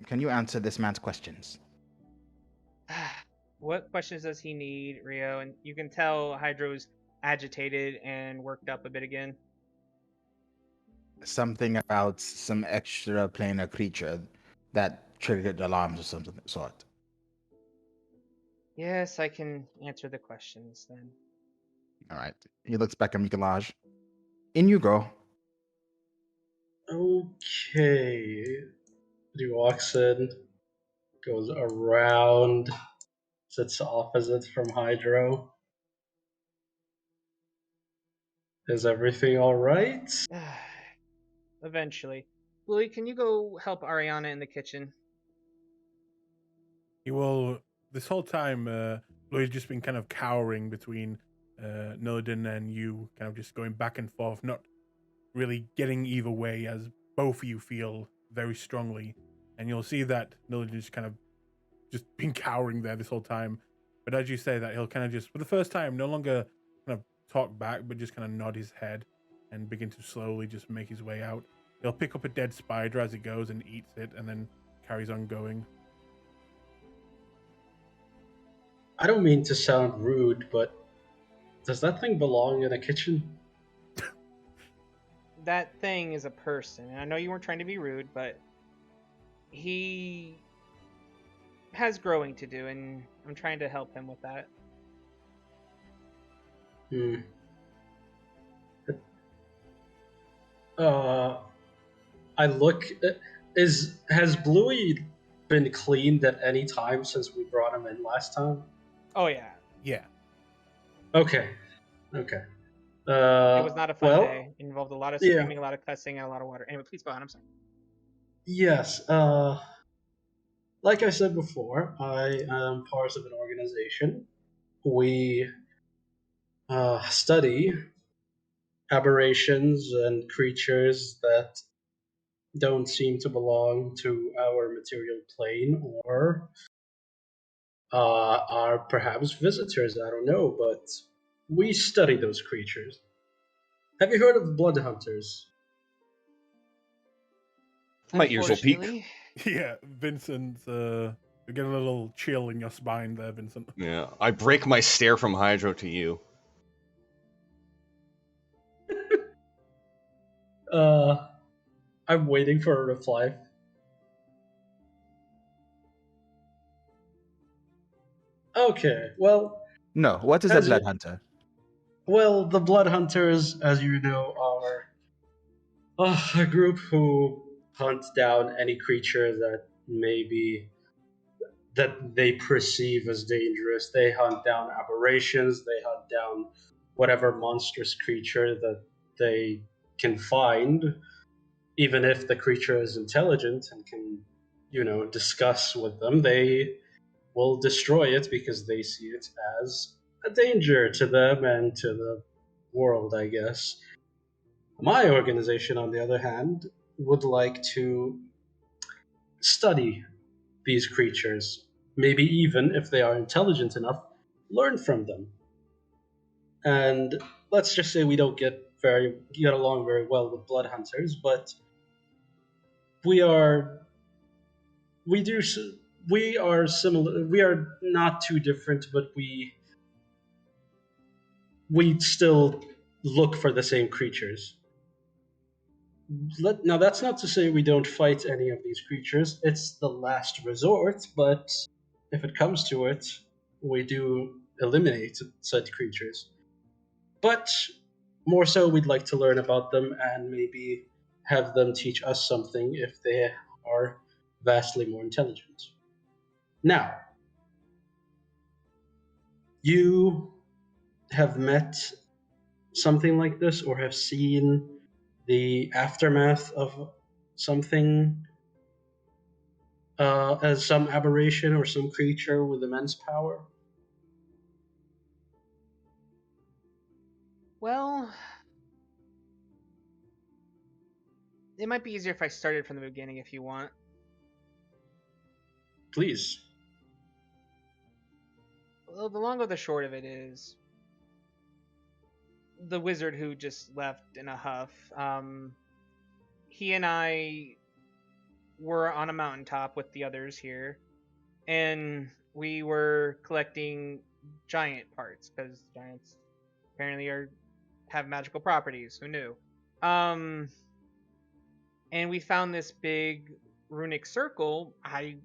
can you answer this man's questions? What questions does he need, Rio? And you can tell Hydro's agitated and worked up a bit again. Something about some extra planar creature that triggered alarms or something of the sort. Yes, I can answer the questions then. All right. He looks back at Mikolaj. In you go. Okay. He walks in, goes around, sits opposite from Hydro. Is everything all right? Eventually. Louis, can you go help Ariana in the kitchen? He will. This whole time, Louis just been kind of cowering between Nolan and you, kind of just going back and forth, not really getting either way, as both of you feel very strongly. And you'll see that Nolan just kind of just been cowering there this whole time. But as you say that, he'll kind of just, for the first time, no longer kind of talk back, but just kind of nod his head and begin to slowly just make his way out. He'll pick up a dead spider as he goes and eats it, and then carries on going. I don't mean to sound rude, but does that thing belong in a kitchen? That thing is a person, and I know you weren't trying to be rude, but he has growing to do, and I'm trying to help him with that. Hmm. I look. Has Bluey been cleaned at any time since we brought him in last time? Oh yeah, Yeah. Okay. Okay. it was not a fun well, day. It involved a lot of yeah. screaming, a lot of cussing, and a lot of water. Anyway, please go on. I'm sorry. Yes. Like I said before, I am part of an organization. We study aberrations and creatures that don't seem to belong to our material plane or are perhaps visitors. I don't know, but we study those creatures. Have you heard of blood hunters? My ears will peak. Unfortunately, Yeah, Vincent, you get a little chill in your spine there, Vincent. Yeah, I break my stare from Hydro to you. I'm waiting for a reply. Okay, well, No, what is a As blood you- hunter? well, the blood hunters, as you know, are a group who hunt down any creature that maybe that they perceive as dangerous. They hunt down aberrations. They hunt down whatever monstrous creature that they can find, even if the creature is intelligent and can, discuss with them. They will destroy it because they see it as a danger to them and to the world, I guess. My organization, on the other hand, would like to study these creatures, maybe even if they are intelligent enough, learn from them. And let's just say we don't get along very well with blood hunters, but we are we do we are similar. We are not too different, but we still look for the same creatures. Now, that's not to say we don't fight any of these creatures. It's the last resort, but if it comes to it, we do eliminate said creatures. But more so, we'd like to learn about them and maybe have them teach us something if they are vastly more intelligent. Now, you have met something like this or have seen the aftermath of something as some aberration or some creature with immense power? well, it might be easier if I started from the beginning if you want. Please. Well, the long or the short of it is, the wizard who just left in a huff, he and I were on a mountaintop with the others here, and we were collecting giant parts because giants apparently have magical properties. Who knew? And we found this big runic circle. I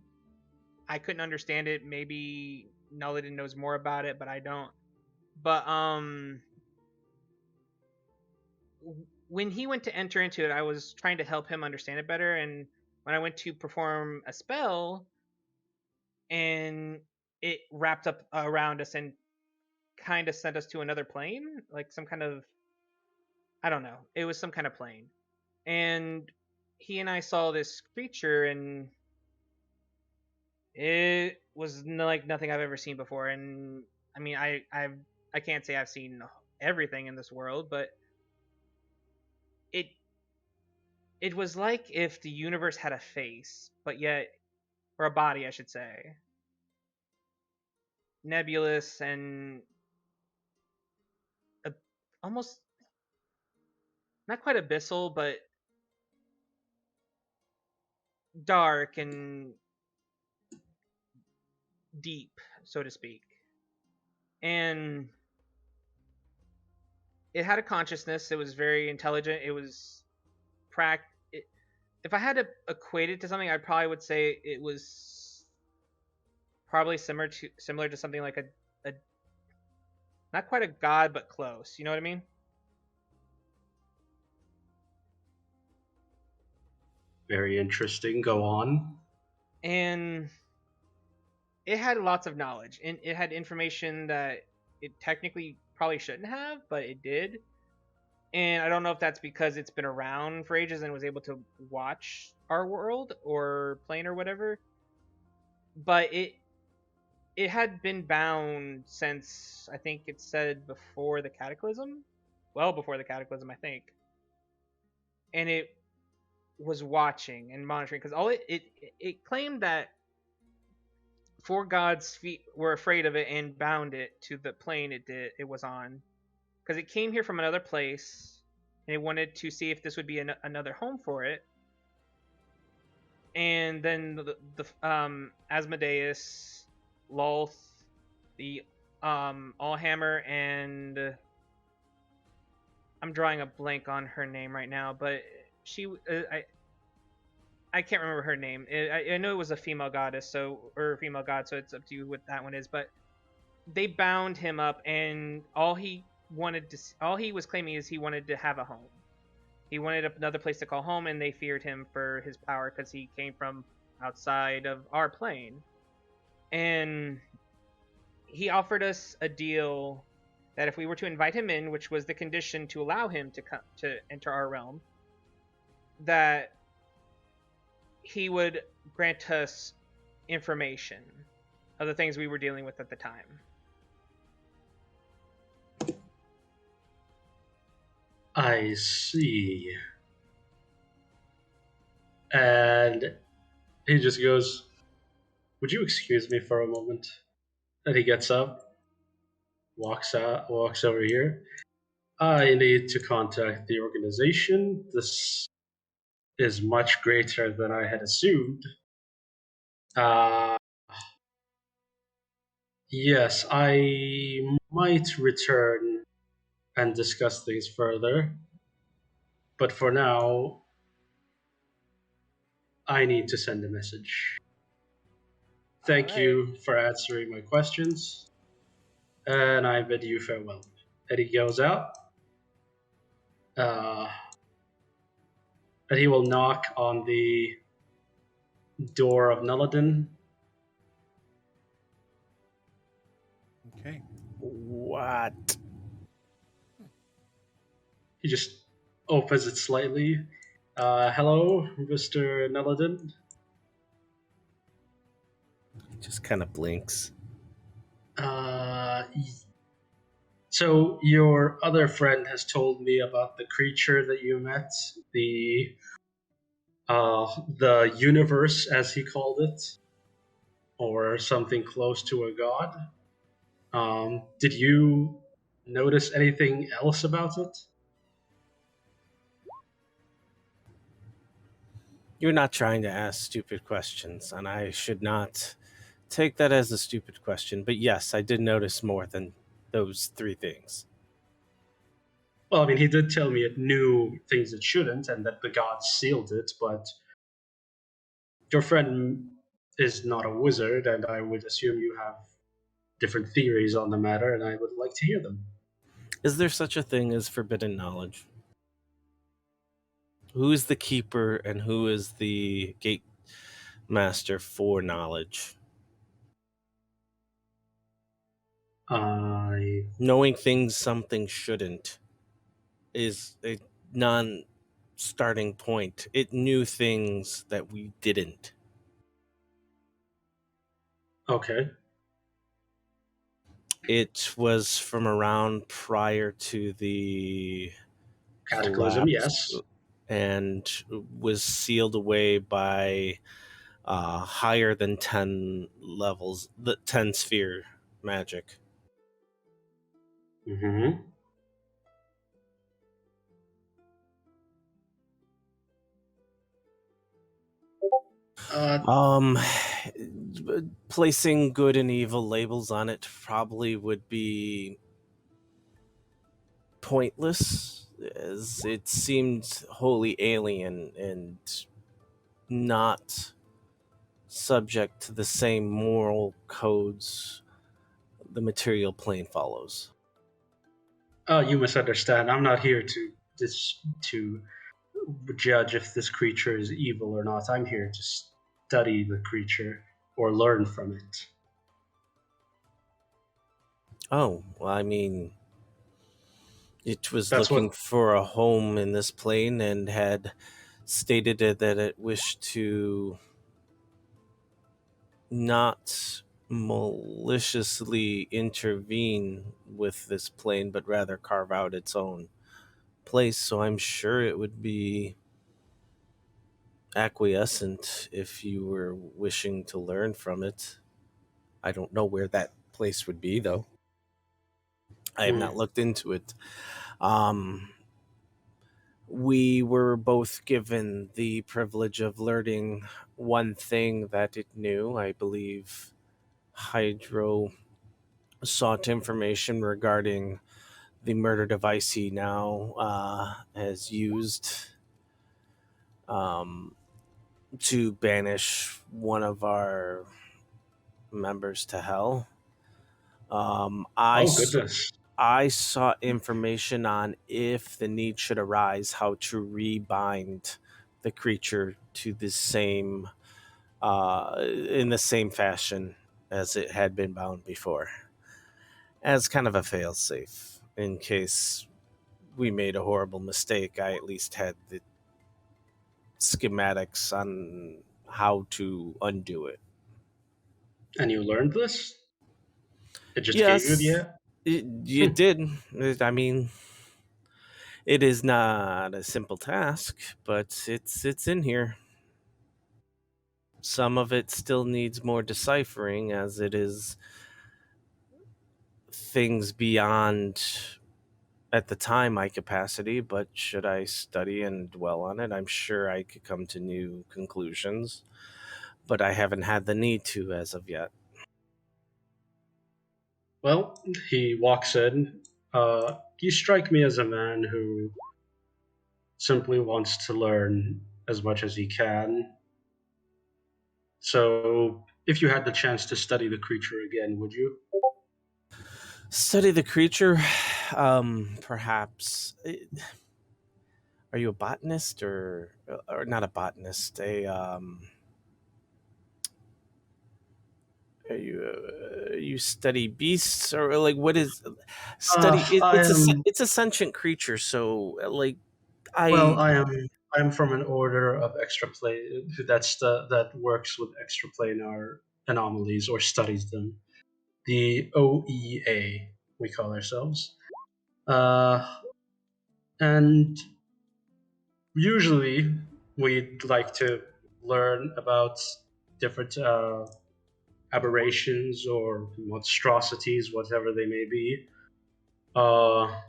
couldn't understand it. Maybe Nullidin knows more about it, but I don't. But when he went to enter into it, I was trying to help him understand it better. And when I went to perform a spell, and it wrapped up around us and kind of sent us to another plane, like some kind of, I don't know. It was some kind of plane, and he and I saw this creature, and it was like nothing I've ever seen before. And I mean, I can't say I've seen everything in this world, but it it was like if the universe had a face, but yet, or a body, I should say, nebulous and a, almost not quite abyssal, but dark and deep, so to speak. And it had a consciousness. It was very intelligent. It was if I had to equate it to something, I probably would say it was probably similar to something like a not quite a god, but close. You know what I mean? Very interesting. Go on. And it had lots of knowledge, and it had information that it technically probably shouldn't have, but it did. And I don't know if that's because it's been around for ages and was able to watch our world or plane or whatever. But it had been bound since, I think it said, before the Cataclysm. Well before the Cataclysm, I think. And it was watching and monitoring, because all it claimed that four gods were afraid of it and bound it to the plane it was on, because it came here from another place and it wanted to see if this would be another home for it. And then the Asmodeus, Lolth, the Allhammer, and I'm drawing a blank on her name right now, but she I can't remember her name. I know it was a female goddess, or female god, so it's up to you what that one is. But they bound him up, and all he was claiming is he wanted to have a home. He wanted another place to call home, and they feared him for his power because he came from outside of our plane. And he offered us a deal that if we were to invite him in, which was the condition to allow him to enter our realm, that he would grant us information of the things we were dealing with at the time. I see. And he just goes, "Would you excuse me for a moment?" And he gets up, walks over here. "I need to contact the organization. This is much greater than I had assumed. Uh, yes, I might return and discuss things further. But for now, I need to send a message. Thank All right. you for answering my questions, and I bid you farewell." And he goes out. And he will knock on the door of Nullodin. Okay. What? He just opens it slightly. "Hello, Mr. Nullodin." Just kind of blinks. So your other friend has told me about the creature that you met, the universe, as he called it, or something close to a god. Did you notice anything else about it? You're not trying to ask stupid questions, and I should not take that as a stupid question. But yes, I did notice more than those three things. Well, I mean, he did tell me it knew things it shouldn't, and that the gods sealed it, but your friend is not a wizard, and I would assume you have different theories on the matter, and I would like to hear them. Is there such a thing as forbidden knowledge? Who is the keeper and who is the gate master for knowledge? Knowing things something shouldn't is a non-starting point. It knew things that we didn't. Okay. It was from around prior to the Cataclysm, collapse yes. and was sealed away by higher than 10 levels, the 10 sphere magic. Mm-hmm. Um, placing good and evil labels on it probably would be pointless, as it seemed wholly alien and not subject to the same moral codes the material plane follows. You misunderstand. I'm not here to judge if this creature is evil or not. I'm here to study the creature or learn from it. Oh, well, I mean, it was That's what. looking for a home in this plane and had stated that it wished to not maliciously intervene with this plane, but rather carve out its own place. So I'm sure it would be acquiescent if you were wishing to learn from it. I don't know where that place would be, though. I have Hmm. not looked into it. Um, we were both given the privilege of learning one thing that it knew. I believe Hydro sought information regarding the murder device he now has used um, to banish one of our members to hell. Oh goodness. I sought information on if the need should arise, how to rebind the creature to the same, in the same fashion as it had been bound before, as kind of a failsafe in case we made a horrible mistake. I at least had the schematics on how to undo it. And you learned this? It just gave you Yes, the. it did. I mean, it is not a simple task, but it's in here. Some of it still needs more deciphering, as it is things beyond, at the time, my capacity. But should I study and dwell on it, I'm sure I could come to new conclusions. But I haven't had the need to as of yet. Well, he walks in. You strike me as a man who simply wants to learn as much as he can. So, if you had the chance to study the creature again, would you? Study the creature, perhaps. Are you a botanist or not a botanist? You study beasts, or like what is study? I am. It's a sentient creature, so like Well, I I am from an order of that works with extraplanar anomalies or studies them. The OEA, we call ourselves. And usually we'd like to learn about different aberrations or monstrosities, whatever they may be. Uh,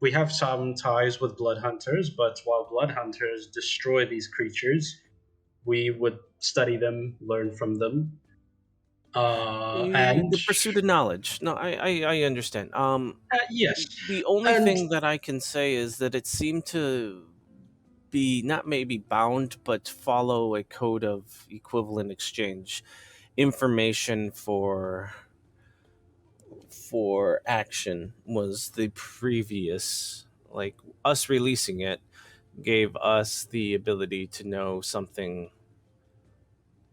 we have some ties with blood hunters, but while blood hunters destroy these creatures, we would study them, learn from them, and the pursuit of knowledge. No, I understand. yes, The only and thing that I can say is that it seemed to be not maybe bound, but follow a code of equivalent exchange. Information for action was the previous, like us releasing it gave us the ability to know something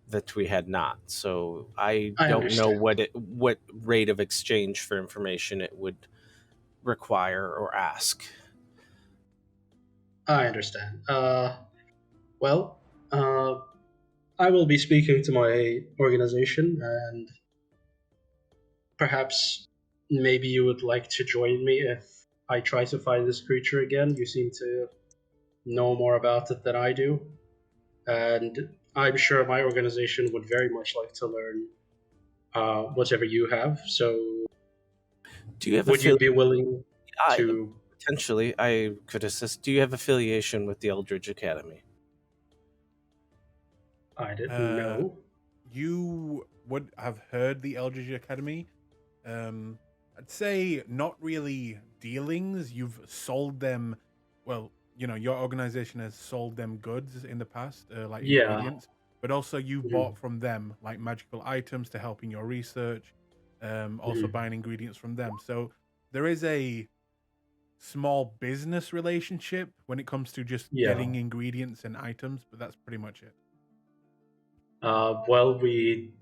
that we had not. So I I don't know understand. what rate of exchange for information it would require or ask. I understand. Well, I will be speaking to my organization, and perhaps maybe you would like to join me if I try to find this creature again. You seem to know more about it than I do, and I'm sure my organization would very much like to learn whatever you have. So, Do you have would you be willing I to? potentially I could assist. Do you have affiliation with the Eldridge Academy? I didn't know. You would have heard the Eldritch Academy. I'd say not really dealings. You've sold them. Well, your organization has sold them goods in the past, like Yeah. ingredients, but also you Mhm. bought from them like magical items to help in your research. Also Mhm. buying ingredients from them. So there is a small business relationship when it comes to just Yeah. getting ingredients and items, but that's pretty much it. Well, we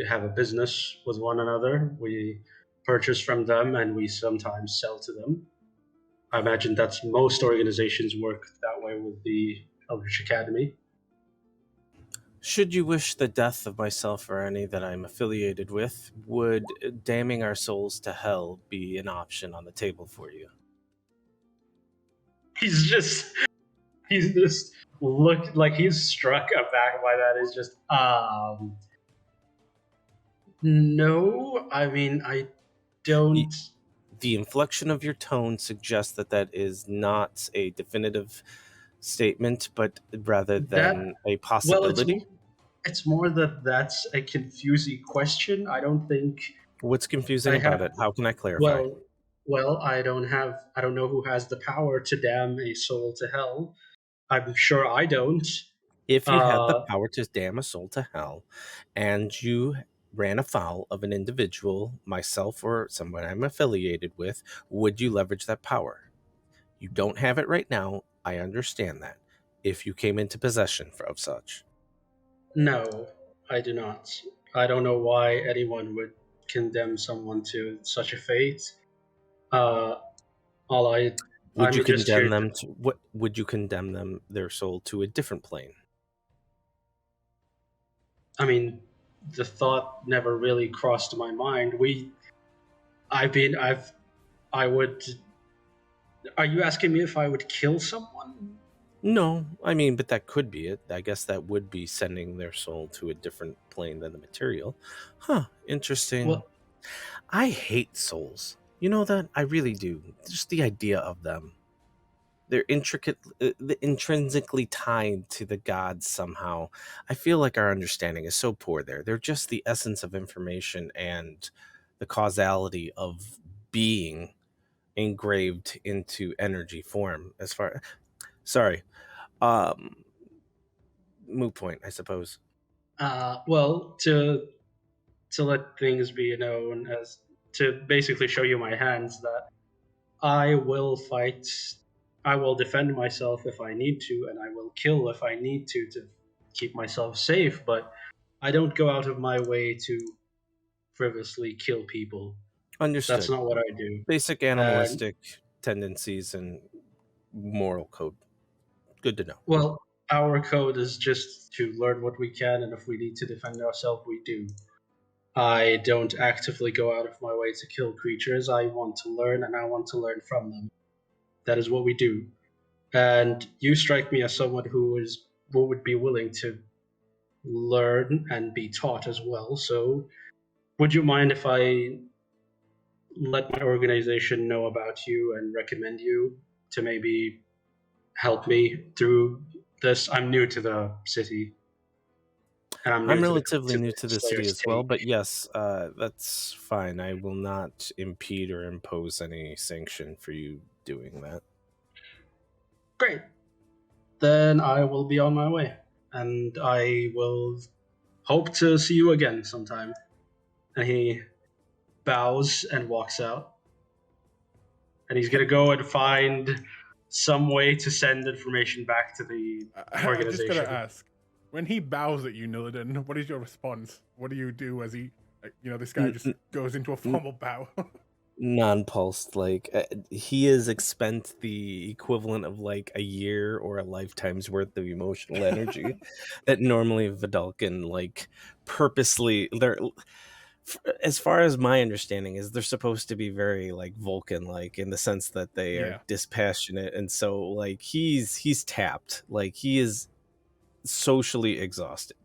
have a business with one another. We purchase from them, and we sometimes sell to them. I imagine that's most organizations work that way with the Eldritch Academy. Should you wish the death of myself or any that I'm affiliated with, would damning our souls to hell be an option on the table for you? He's just look like he's struck aback by that. Is just no. I mean, I don't. The inflection of your tone suggests that that is not a definitive statement, but rather than a Well, possibility. it's more that that's a confusing question. I don't think What's confusing I about have. it? How can I clarify? Well, I don't know who has the power to damn a soul to hell. I'm sure I don't. If you had the Uh, power to damn a soul to hell and you ran afoul of an individual, myself or someone I'm affiliated with, would you leverage that power? You don't have it right now. I understand that. If you came into possession of such. no, I do not. I don't know why anyone would condemn someone to such a fate. Uh, all Would I'm you just condemn here. them to what? Would you condemn them, their soul, to a different plane? I mean, the thought never really crossed my mind. I would. Are you asking me if I would kill someone? No, I mean, but that could be it. I guess that would be sending their soul to a different plane than the material. Huh, interesting. Well, I hate souls. You know that? I really do. Just the idea of them. They're intrinsically tied to the gods somehow. I feel like our understanding is so poor there. They're just the essence of information and the causality of being engraved into energy form. Sorry, um, moot point, I suppose. well, to let things be known as to basically show you my hands that I will fight. I will defend myself if I need to, and I will kill if I need to keep myself safe. But I don't go out of my way to frivolously kill people. That's Understood. not what I do. Basic And animalistic tendencies and moral code. Good to know. well, our code is just to learn what we can, and if we need to defend ourselves, we do. I don't actively go out of my way to kill creatures. I want to learn, and I want to learn from them. That is what we do. And you strike me as someone who would be willing to learn and be taught as well. So, would you mind if I let my organization know about you and recommend you to maybe help me through this? I'm new to the city, and I'm I'm new relatively new the to the city Slayer's as well, take. but yes, that's fine. I will not impede or impose any sanction for you doing that. Great. Then I will be on my way, and I will hope to see you again sometime. And he bows and walks out. And he's gonna go and find some way to send information back to the I just gotta organization. ask, when he bows at you, Nillidan, what is your response? What do you do as he, this guy just goes into a formal bow? Non-pulsed, like he has expent the equivalent of like a year or a lifetime's worth of emotional energy that normally Vidalcan like purposely they're as far as my understanding is they're supposed to be very like Vulcan like in the sense that they are Yeah. dispassionate, and so like he's tapped, like he is socially exhausted.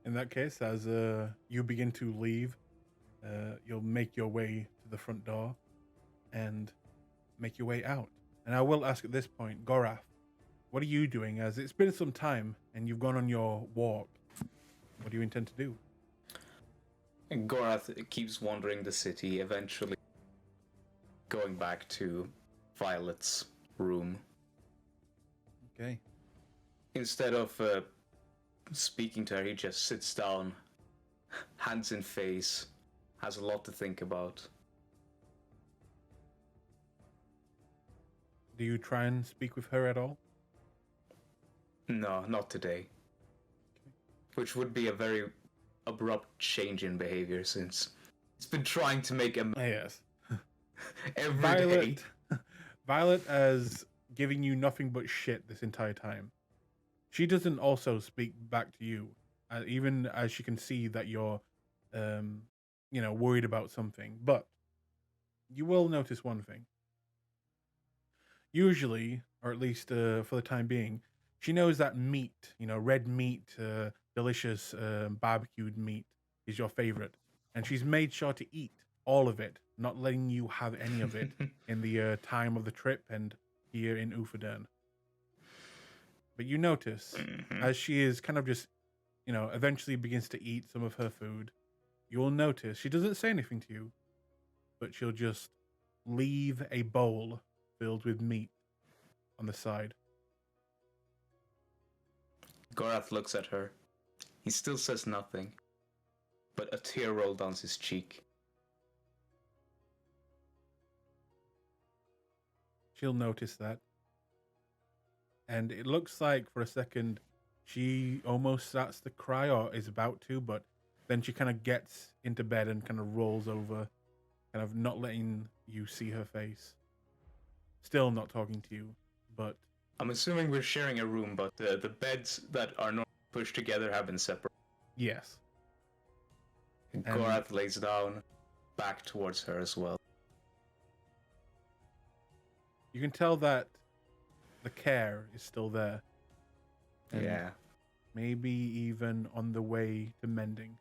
In that case, as you begin to leave, you'll make your way to the front door and make your way out. And I will ask at this point, Gorath, what are you doing? As it's been some time and you've gone on your walk, what do you intend to do? And Gorath keeps wandering the city, eventually going back to Violet's room. Okay. Instead of speaking to her, he just sits down, hands in face, has a lot to think about. Do you try and speak with her at all? No, not today. Which would be a very abrupt change in behavior since it's been trying to make a Yes. every Violet, day. Violet as giving you nothing but shit this entire time. She doesn't also speak back to you, even as she can see that you're, worried about something. But you will notice one thing. Usually, or at least for the time being, she knows that meat, red meat, delicious barbecued meat is your favorite. And she's made sure to eat all of it, not letting you have any of it in the time of the trip and here in Ufadern. But you notice, as she is kind of just, eventually begins to eat some of her food, you'll notice she doesn't say anything to you, but she'll just leave a bowl filled with meat on the side. Gorath looks at her. He still says nothing, but a tear rolled down his cheek. She'll notice that. And it looks like for a second she almost starts to cry or is about to, but then she kind of gets into bed and kind of rolls over, kind of not letting you see her face. Still not talking to you, but... I'm assuming we're sharing a room, but the beds that are not pushed together have been separate. Yes. And Gorath lays down, back towards her as well. You can tell that the care is still there. And Yeah. maybe even on the way to mending.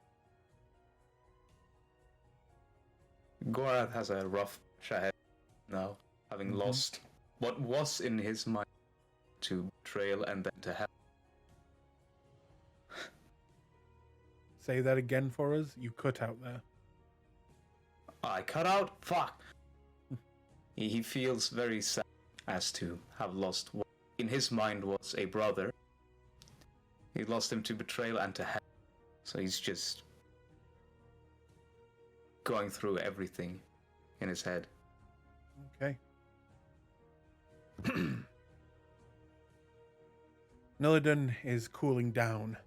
Gorath has a rough patch ahead now, having lost what was in his mind to betrayal and then to hell. Say that again for us. You cut out there. I cut out? Fuck! He feels very sad as to have lost what in his mind was a brother. He lost him to betrayal and to hell. So he's just going through everything in his head. Okay. Nillidan is cooling down,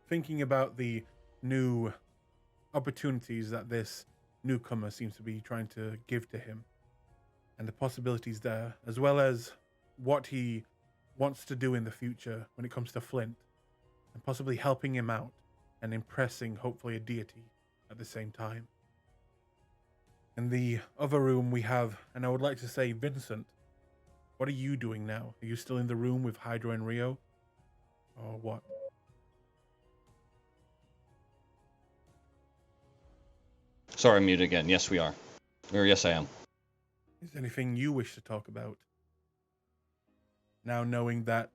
thinking about the new opportunities that this newcomer seems to be trying to give to him, and the possibilities there, as well as what he wants to do in the future when it comes to Flint, and possibly helping him out and impressing, hopefully, a deity at the same time. In the other room we have, and I would like to say, Vincent, what are you doing now? Are you still in the room with Hydra and Rio? Or what? Sorry, I'm mute again. Yes, we are. Or yes, I am. Is there anything you wish to talk about? Now knowing that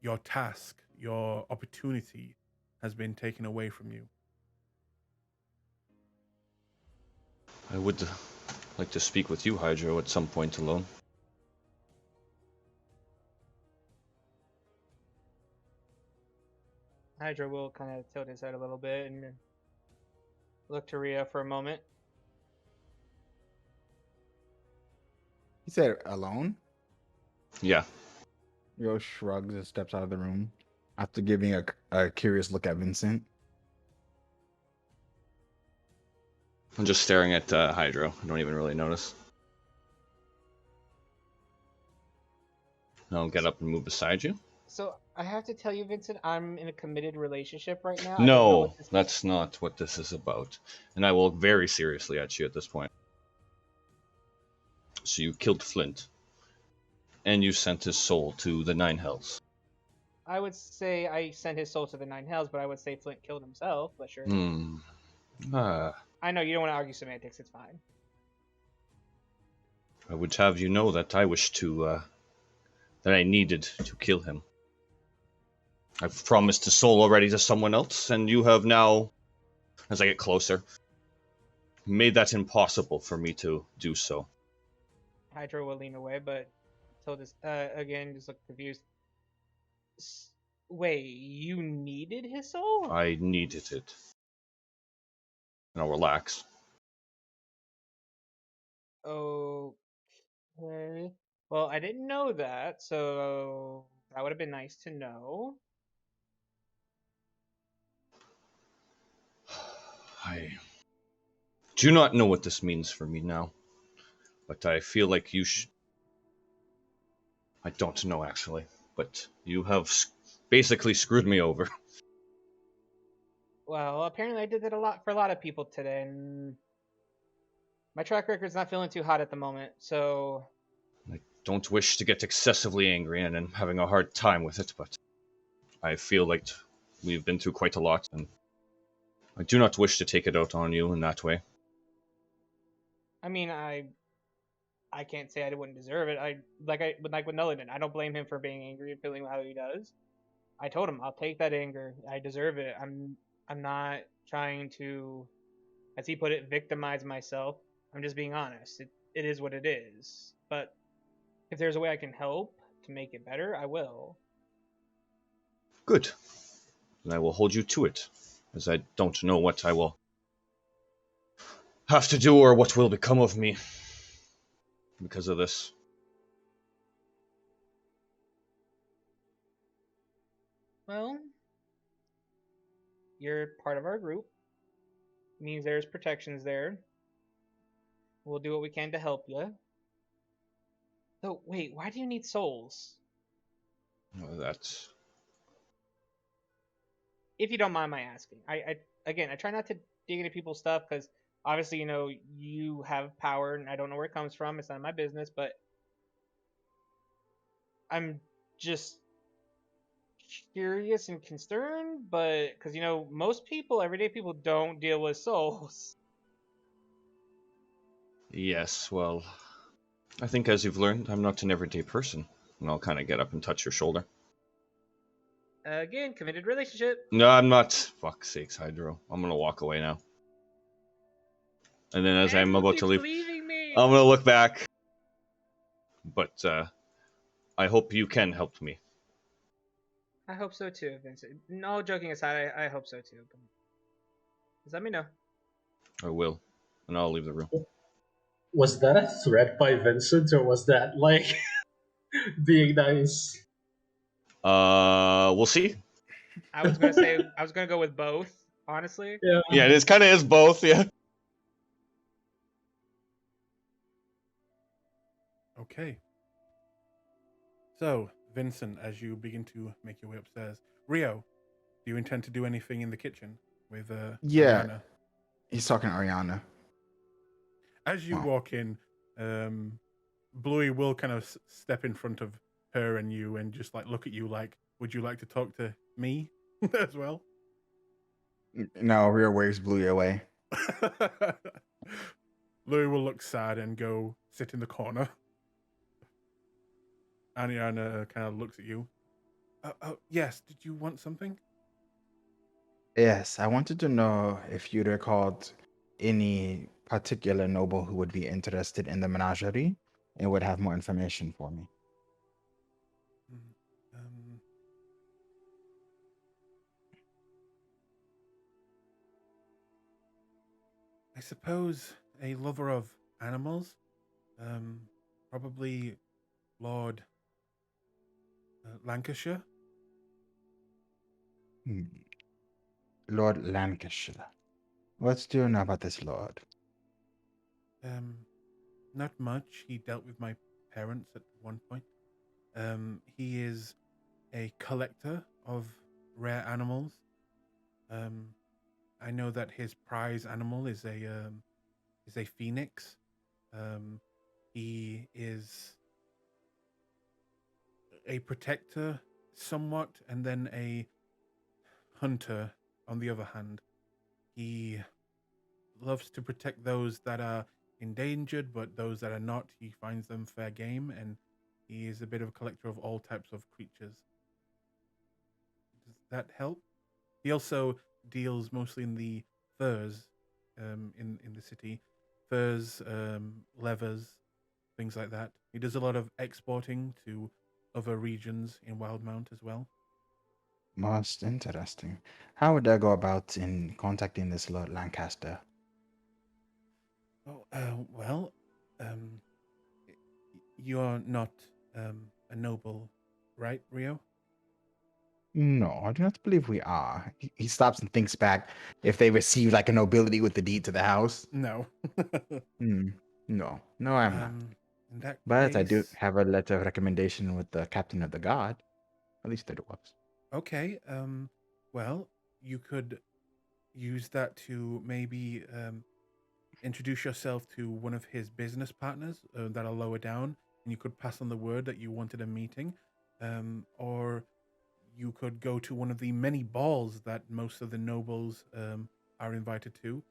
your task, your opportunity has been taken away from you. I would like to speak with you, Hydro, at some point alone. Hydra will kind of tilt his head a little bit and look to Rhea for a moment. He said alone? Yeah. Rio shrugs and steps out of the room after giving a curious look at Vincent. I'm just staring at Hydro. I don't even really notice. I'll get up and move beside you. So I have to tell you, Vincent, I'm in a committed relationship right now. I don't know No, what this that's not what this is about. And I will look very seriously at you at this point. So you killed Flint. And you sent his soul to the Nine Hells. I would say I sent his soul to the Nine Hells, but I would say Flint killed himself, but sure. I know you don't want to argue semantics, it's fine. I would have you know that I wish to that I needed to kill him. I've promised his soul already to someone else, and you have now, as I get closer, made that impossible for me to do so. Hydra will lean away, but so this again just look confused. Wait, you needed his soul? I needed it. And I'll relax. Okay. Well, I didn't know that, so that would have been nice to know. I do not know what this means for me now, but I feel like you should. I don't know actually, but you have basically screwed me over. Well, apparently I did that a lot for a lot of people today, and my track record's not feeling too hot at the moment, so I don't wish to get excessively angry and I'm having a hard time with it, but I feel like we've been through quite a lot, and I do not wish to take it out on you in that way. I mean, I can't say I wouldn't deserve it. I like with Nulliden, I don't blame him for being angry and feeling how he does. I told him I'll take that anger. I deserve it. I'm not trying to, as he put it, victimize myself. I'm just being honest. It is what it is. But if there's a way I can help to make it better, I will. Good. Then I will hold you to it, as I don't know what I will have to do or what will become of me because of this. Well, you're part of our group. Means there's protections there. We'll do what we can to help you. So wait, why do you need souls? That's If you don't mind my asking. I try not to dig into people's stuff because obviously you have power and I don't know where it comes from. It's not my business, but I'm just curious and concerned. But because most people, everyday people, don't deal with souls. yes. Well, I think as you've learned, I'm not an everyday person, and I'll kind of get up and touch your shoulder. Again, committed relationship. No, I'm not. Fuck's sakes, Hydro. I'm gonna walk away now. And then as I'm about to leave, Leaving me. I'm gonna look back. But I hope you can help me. I hope so too, Vincent. No, joking aside, I hope so too. But just let me know. I will, and I'll leave the room. Was that a threat by Vincent, or was that like being nice? We'll see. I was gonna go with both, honestly. Yeah. Yeah, it kind of is both. Yeah. Okay. So, Vincent, as you begin to make your way upstairs, Rio, do you intend to do anything in the kitchen with Yeah. Ariana? He's talking to Ariana. As you Wow. walk in, Bluey will kind of step in front of her and you and just like look at you like, would you like to talk to me as well? No, Rio waves Bluey away. Bluey will look sad and go sit in the corner. Ariana kind of looks at you. Oh, yes, did you want something? Yes, I wanted to know if you recalled any particular noble who would be interested in the menagerie and would have more information for me. I suppose a lover of animals. Probably Lord Lancashire. Lord Lancashire. What do you know about this lord? Not much. He dealt with my parents at one point. He is a collector of rare animals. I know that his prize animal is a phoenix. He is a protector somewhat, and then a hunter on the other hand. He loves to protect those that are endangered, but those that are not, he finds them fair game, and He is a bit of a collector of all types of creatures. Does that help? He also deals mostly in the furs, in the city, furs, levers, things like that. He does a lot of exporting to other regions in Wildmount as well. Most interesting. How would I go about in contacting this Lord Lancaster? Oh, well, um, you're not a noble, right, Rio? No, I do not believe we are. He stops and thinks back if they receive like a nobility with the deed to the house. No. Hmm. No, no, I'm not. In that But I do case, have a letter of recommendation with the captain of the guard. At least there was. okay. Well, you could use that to maybe introduce yourself to one of his business partners that are lower down, and you could pass on the word that you wanted a meeting, or you could go to one of the many balls that most of the nobles are invited to.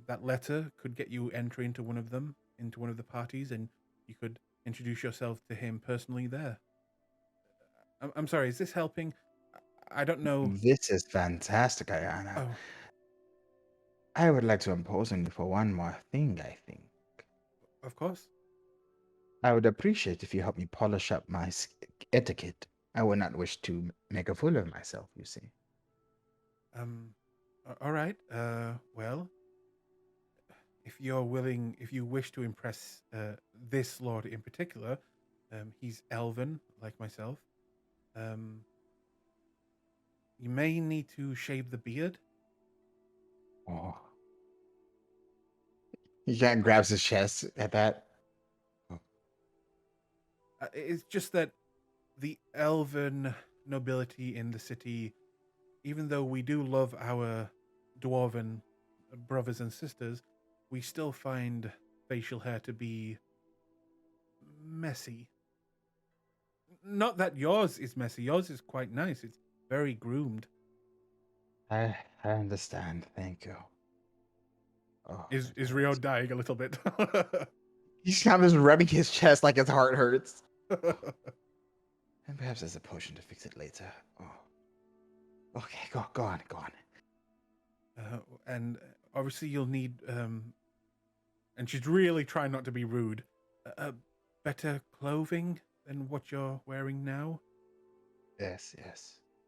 That letter could get you entry into one of them, into one of the parties, and you could introduce yourself to him personally there. I'm sorry, is this helping? I don't know. This is fantastic, Ayana. Oh, I would like to impose on you for one more thing, I think. of course. I would appreciate if you help me polish up my etiquette. I would not wish to make a fool of myself, you see. Um, all right. Well, if you're willing, if you wish to impress this lord in particular, he's elven like myself. Um, you may need to shave the beard. Oh. He kind of grabs his chest at that. It's just that the elven nobility in the city, even though we do love our dwarven brothers and sisters, we still find facial hair to be messy. Not that yours is messy. Yours is quite nice. It's very groomed. I understand. Thank you. Oh, Is Rio dying a little bit? he's kind of just rubbing his chest like his heart hurts. And perhaps there's a potion to fix it later. Oh. Okay, go on. And obviously you'll need and she's really trying not to be rude. Better clothing than what you're wearing now. Yes,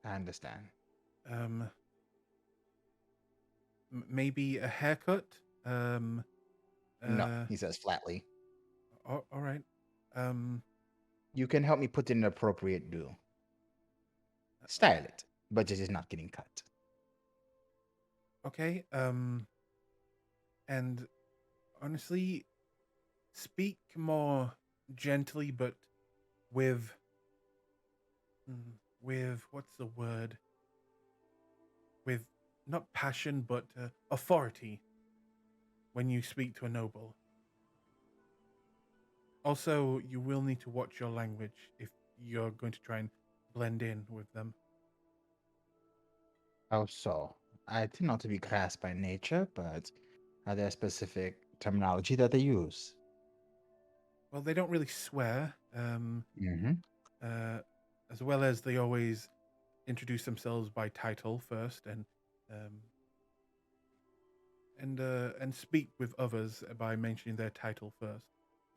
I understand. Maybe a haircut. No, he says flatly. All right. You can help me put in an appropriate do. Style it, but it is not getting cut. Okay. And honestly, speak more gently, but with what's the word? With not passion, but authority when you speak to a noble. Also, you will need to watch your language if you're going to try and blend in with them. How so? I tend not to be crass by nature, but are there specific terminology that they use? Well, they don't really swear, Mm-hmm. as well as they always introduce themselves by title first, and speak with others by mentioning their title first.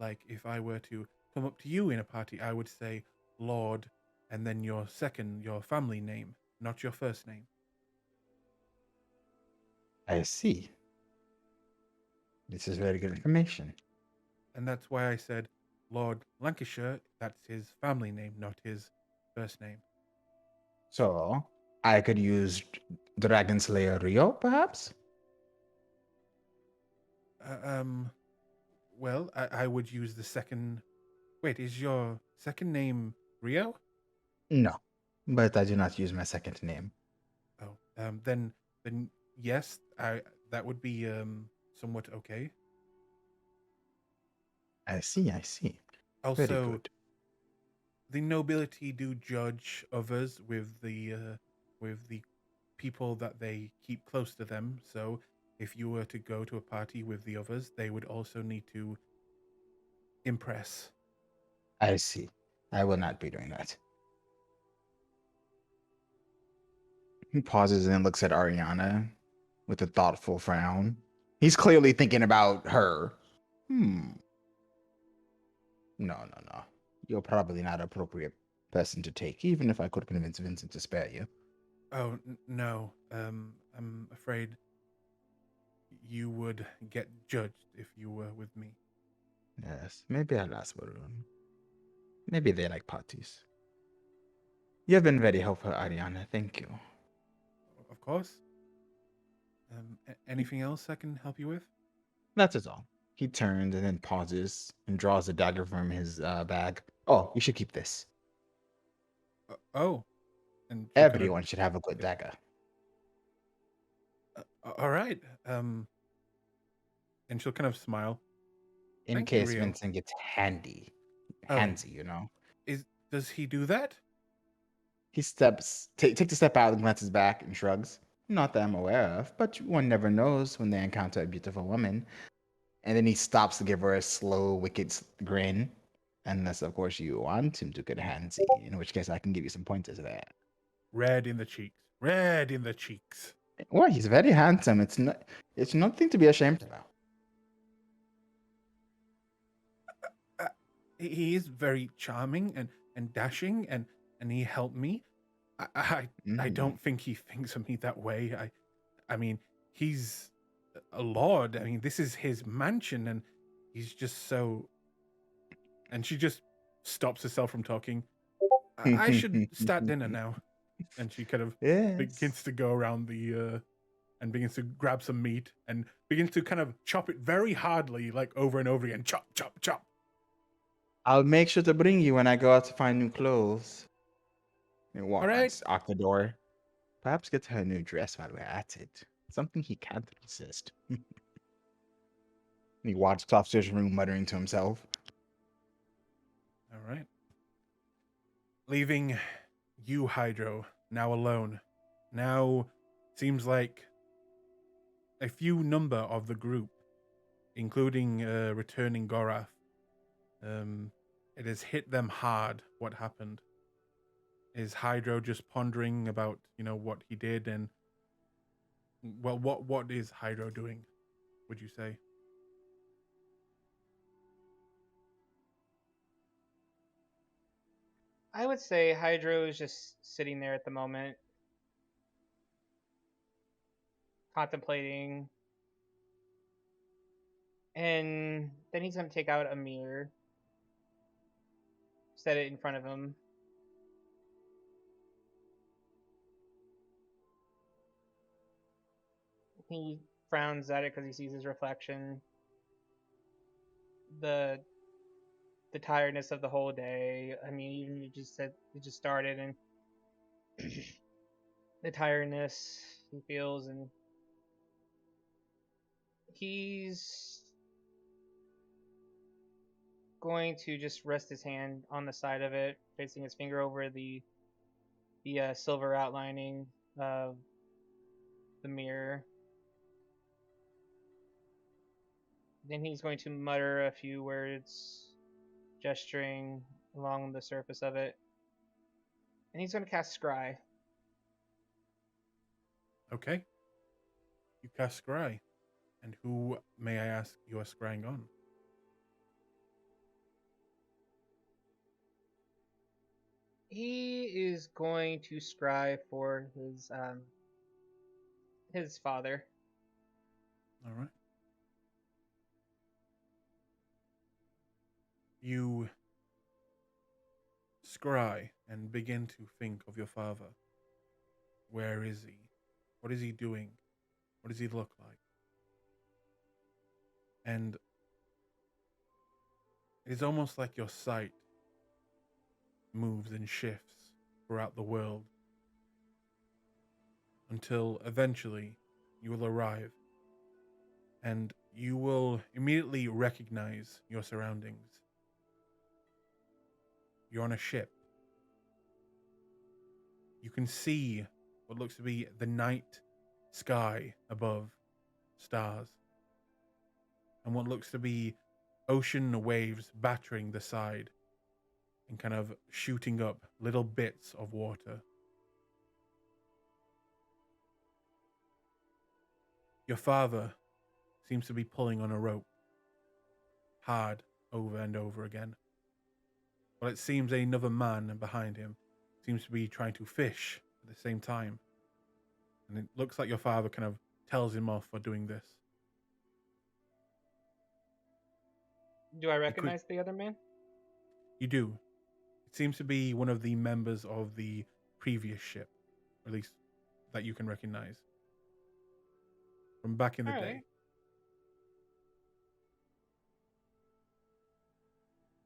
Like if I were to come up to you in a party, I would say Lord, and then your family name, not your first name. I see. This is very good information. And that's why I said Lord Lancashire. That's his family name, not his first name. So, I could use Dragon Slayer Rio, perhaps? Well, I would use the second. Wait, is your second name Rio? No, but I do not use my second name. Oh, then yes, that would be somewhat okay. I see. Very Also, good. the nobility do judge others with the people that they keep close to them. So, if you were to go to a party with the others, they would also need to impress. I see. I will not be doing that. He pauses and then looks at Ariana with a thoughtful frown. He's clearly thinking about her. No, no, no. You're probably not an appropriate person to take, even if I could convince Vincent to spare you. Oh, no. I'm afraid you would get judged if you were with me. Yes, maybe I'll ask for room. Maybe they like parties. You have been very helpful, Ariana. Thank you. Of course. Anything else I can help you with? That is all. He turns and then pauses and draws a dagger from his bag. Oh, you should keep this. Oh. And she'll kind of- Everyone should have a good dagger. all right. And she'll kind of smile. In Thank you, case Rio. Vincent gets handy. Oh. Handsy, you know. Does he do that? He takes a step out and glances back and shrugs. Not that I'm aware of, but one never knows when they encounter a beautiful woman. And then he stops to give her a slow, wicked grin. Unless, of course, you want him to get handsy, in which case I can give you some pointers there. Red in the cheeks. Red in the cheeks. Well, he's very handsome. It's nothing to be ashamed about. He is very charming and dashing, and he helped me. I don't think he thinks of me that way. I mean, he's a lord. I mean, this is his mansion, and he's just so. And she just stops herself from talking. I should start dinner now. And she kind of begins to go around the and begins to grab some meat and begins to kind of chop it very hardly, like over and over again. Chop, chop, chop. I'll make sure to bring you when I go out to find new clothes. And walks out the door. Perhaps get her a new dress while we're at it. Something he can't resist. He walks off to his room, muttering to himself. All right. Leaving you, Hydro, now alone. Now seems like a few number of the group, including returning Gorath, it has hit them hard what happened. Is Hydro just pondering about, what he did, and well, what is Hydro doing, would you say? I would say Hydro is just sitting there at the moment, contemplating. And then he's going to take out a mirror, set it in front of him. He frowns at it because he sees his reflection. The tiredness of the whole day. I mean, even you just said it just started, and the tiredness he feels, and he's going to just rest his hand on the side of it, placing his finger over the silver outlining of the mirror. Then he's going to mutter a few words, gesturing along the surface of it. And he's going to cast Scry. Okay. You cast Scry. And who, may I ask, you are scrying on? He is going to scry for his father. All right. You scry and begin to think of your father. Where is he? What is he doing? What does he look like? And it is almost like your sight moves and shifts throughout the world until eventually you will arrive and you will immediately recognize your surroundings. You're on a ship. You can see what looks to be the night sky above, stars, and what looks to be ocean waves battering the side. and kind of shooting up little bits of water. Your father seems to be pulling on a rope, hard, over and over again. While it seems another man behind him seems to be trying to fish at the same time. And it looks like your father kind of tells him off for doing this. Do I recognize the other man? You do. It seems to be one of the members of the previous ship, or at least that you can recognize from back in the All day. right.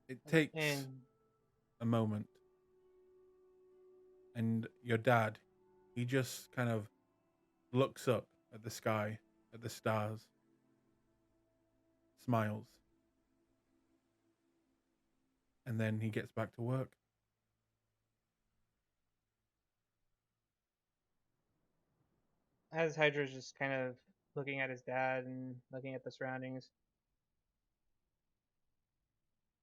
It takes And a moment, and your dad, he just kind of looks up at the sky, at the stars, smiles, and then he gets back to work. as Hydra's just kind of looking at his dad and looking at the surroundings,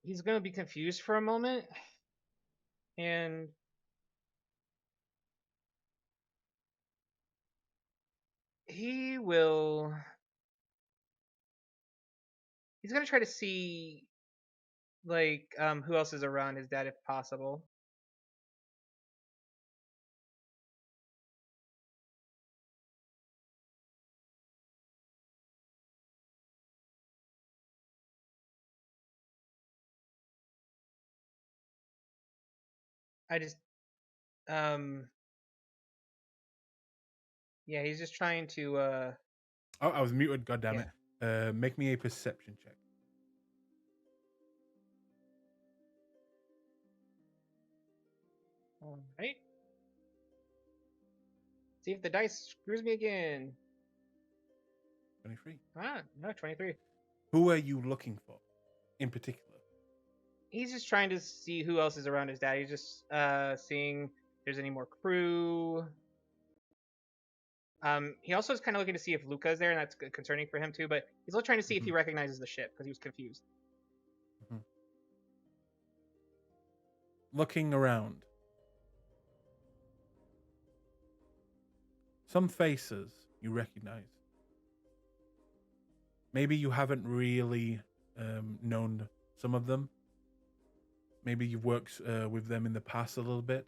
he's gonna be confused for a moment, and he will. He's gonna try to see like who else is around his dad if possible. I just um yeah, he's just trying to Oh, I was muted, goddammit. yeah. Make me a perception check. All right. See if the dice screws me again. 23. Ah, no, 23. Who are you looking for in particular? He's just trying to see who else is around his dad. He's just seeing if there's any more crew. He also is kind of looking to see if Luca's there, and that's concerning for him too. But he's also trying to see if he recognizes the ship because he was confused. Looking around. Some faces you recognize. Maybe you haven't really known some of them. Maybe you've worked with them in the past a little bit.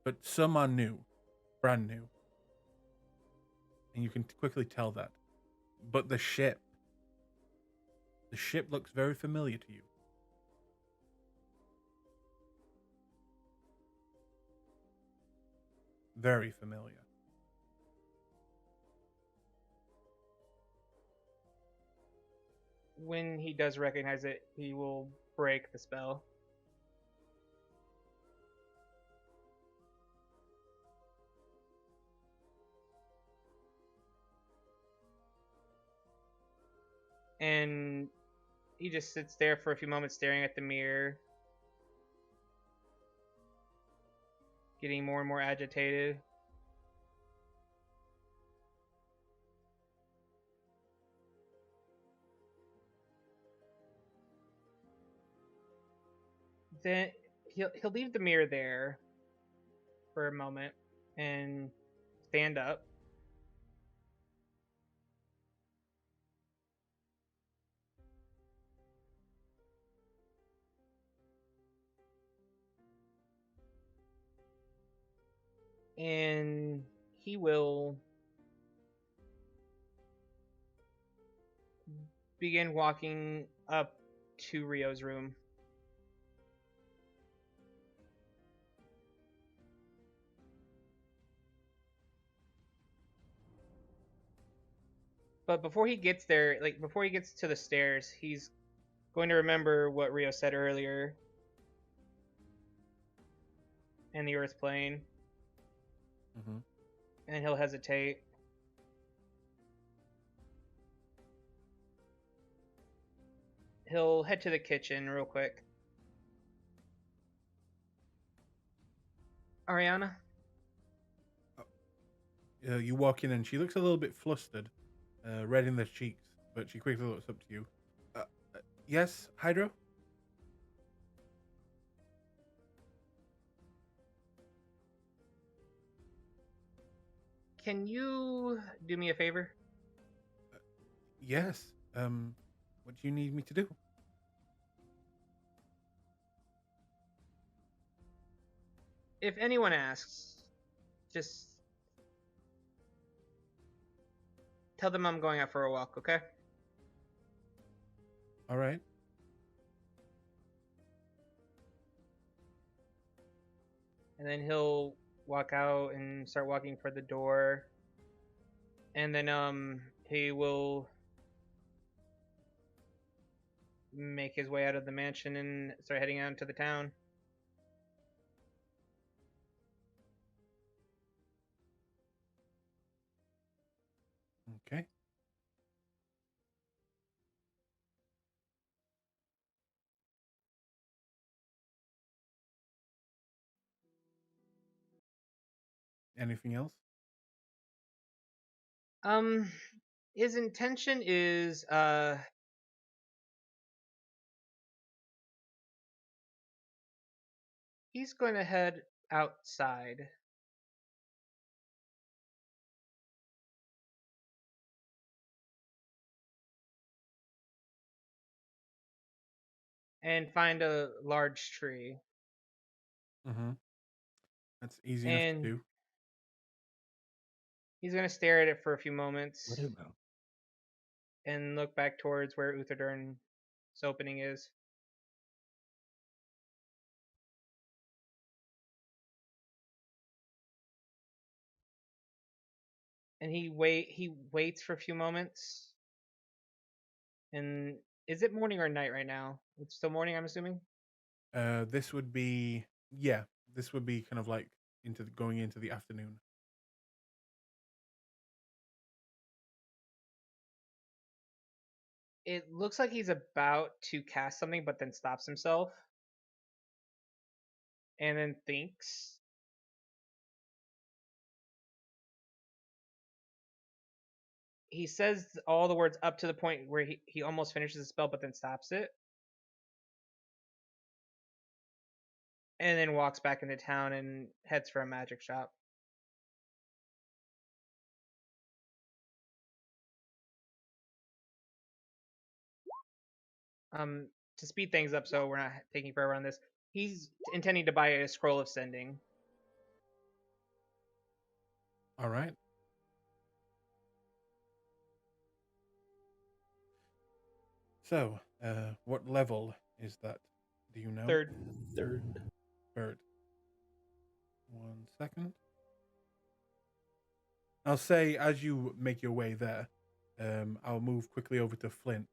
But some are new, brand new. And you can quickly tell that. But the ship looks very familiar to you. Very familiar. When he does recognize it, he will break the spell. And he just sits there for a few moments staring at the mirror, getting more and more agitated. Then he'll leave the mirror there for a moment and stand up. And he will begin walking up to Rio's room. But before he gets there, like before he gets to the stairs, he's going to remember what Rio said earlier in the Earth plane. And he'll hesitate. He'll head to the kitchen real quick. Ariana? You walk in and she looks a little bit flustered, red in the cheeks, but she quickly looks up to you. Yes, Hydro? can you do me a favor? Yes. What do you need me to do? If anyone asks, just tell them I'm going out for a walk, okay? All right. And then he'll walk out and start walking for the door. And then he will make his way out of the mansion and start heading out into the town. Okay. Anything else? His intention is he's going to head outside. And find a large tree. Mm-hmm. That's easy enough And to do. he's going to stare at it for a few moments What about? and look back towards where Utherdurn's opening is. And he waits for a few moments. And is it morning or night right now? It's still morning, I'm assuming. This would be this would be kind of like going into the afternoon. It looks like he's about to cast something, but then stops himself. And then thinks. He says all the words up to the point where he almost finishes the spell, but then stops it. And then walks back into town and heads for a magic shop. To speed things up so we're not taking forever on this, he's intending to buy a scroll of sending. All right. So, what level is that? Do you know? Third. Third. 1 second. I'll say as you make your way there, I'll move quickly over to Flint.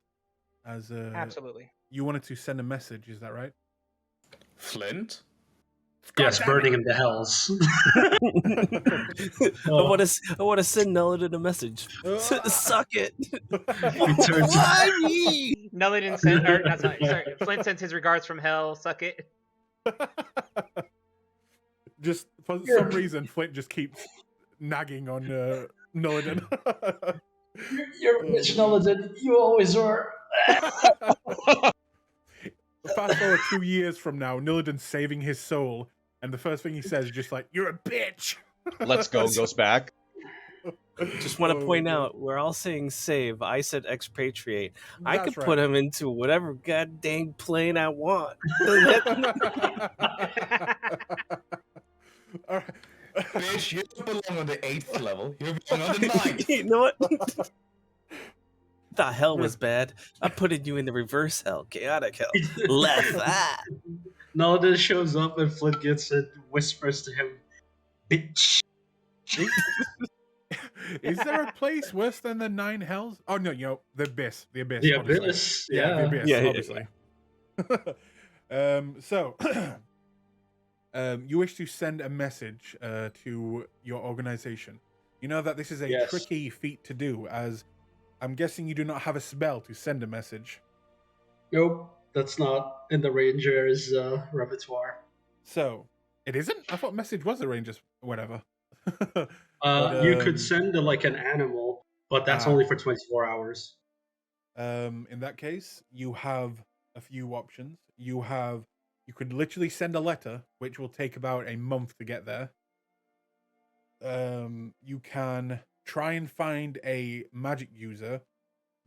As Absolutely. You wanted to send a message, is that right? Flint? Yes, burning in the hells. I want to send Nelladin a message. Suck it. Why me? Nelladin sent, or not sorry, Flint sends his regards from hell. Suck it. Just for some reason, Flint just keeps nagging on Noladin. You're rich, Nelladin. You always were. Fast forward 2 years from now, Noladin's saving his soul, and the first thing he says is just like, "You're a bitch." Let's go. Goes back. Just want to point out, we're all saying save. I said expatriate. I That's could put right. him into whatever goddamn plane I want. All right. Bitch, you don't belong on the 8th level. You belong on the 9th. You know what? Thought hell was bad. I'm putting you in the reverse hell, chaotic hell. Left. Nelladin shows up and Flint gets it, whispers to him, "Bitch." Is there a place worse than the 9 hells? Oh no, the abyss. The abyss. The obviously. abyss. The Yeah. abyss, Yeah, obviously. So you wish to send a message to your organization. You know that this is a tricky feat to do, as I'm guessing you do not have a spell to send a message. Nope, that's not in the Ranger's repertoire. So it isn't? I thought message was a ranger's whatever. You could send like an animal, but that's only for 24 hours. In that case, you have a few options. You could literally send a letter, which will take about a month to get there. you can try and find a magic user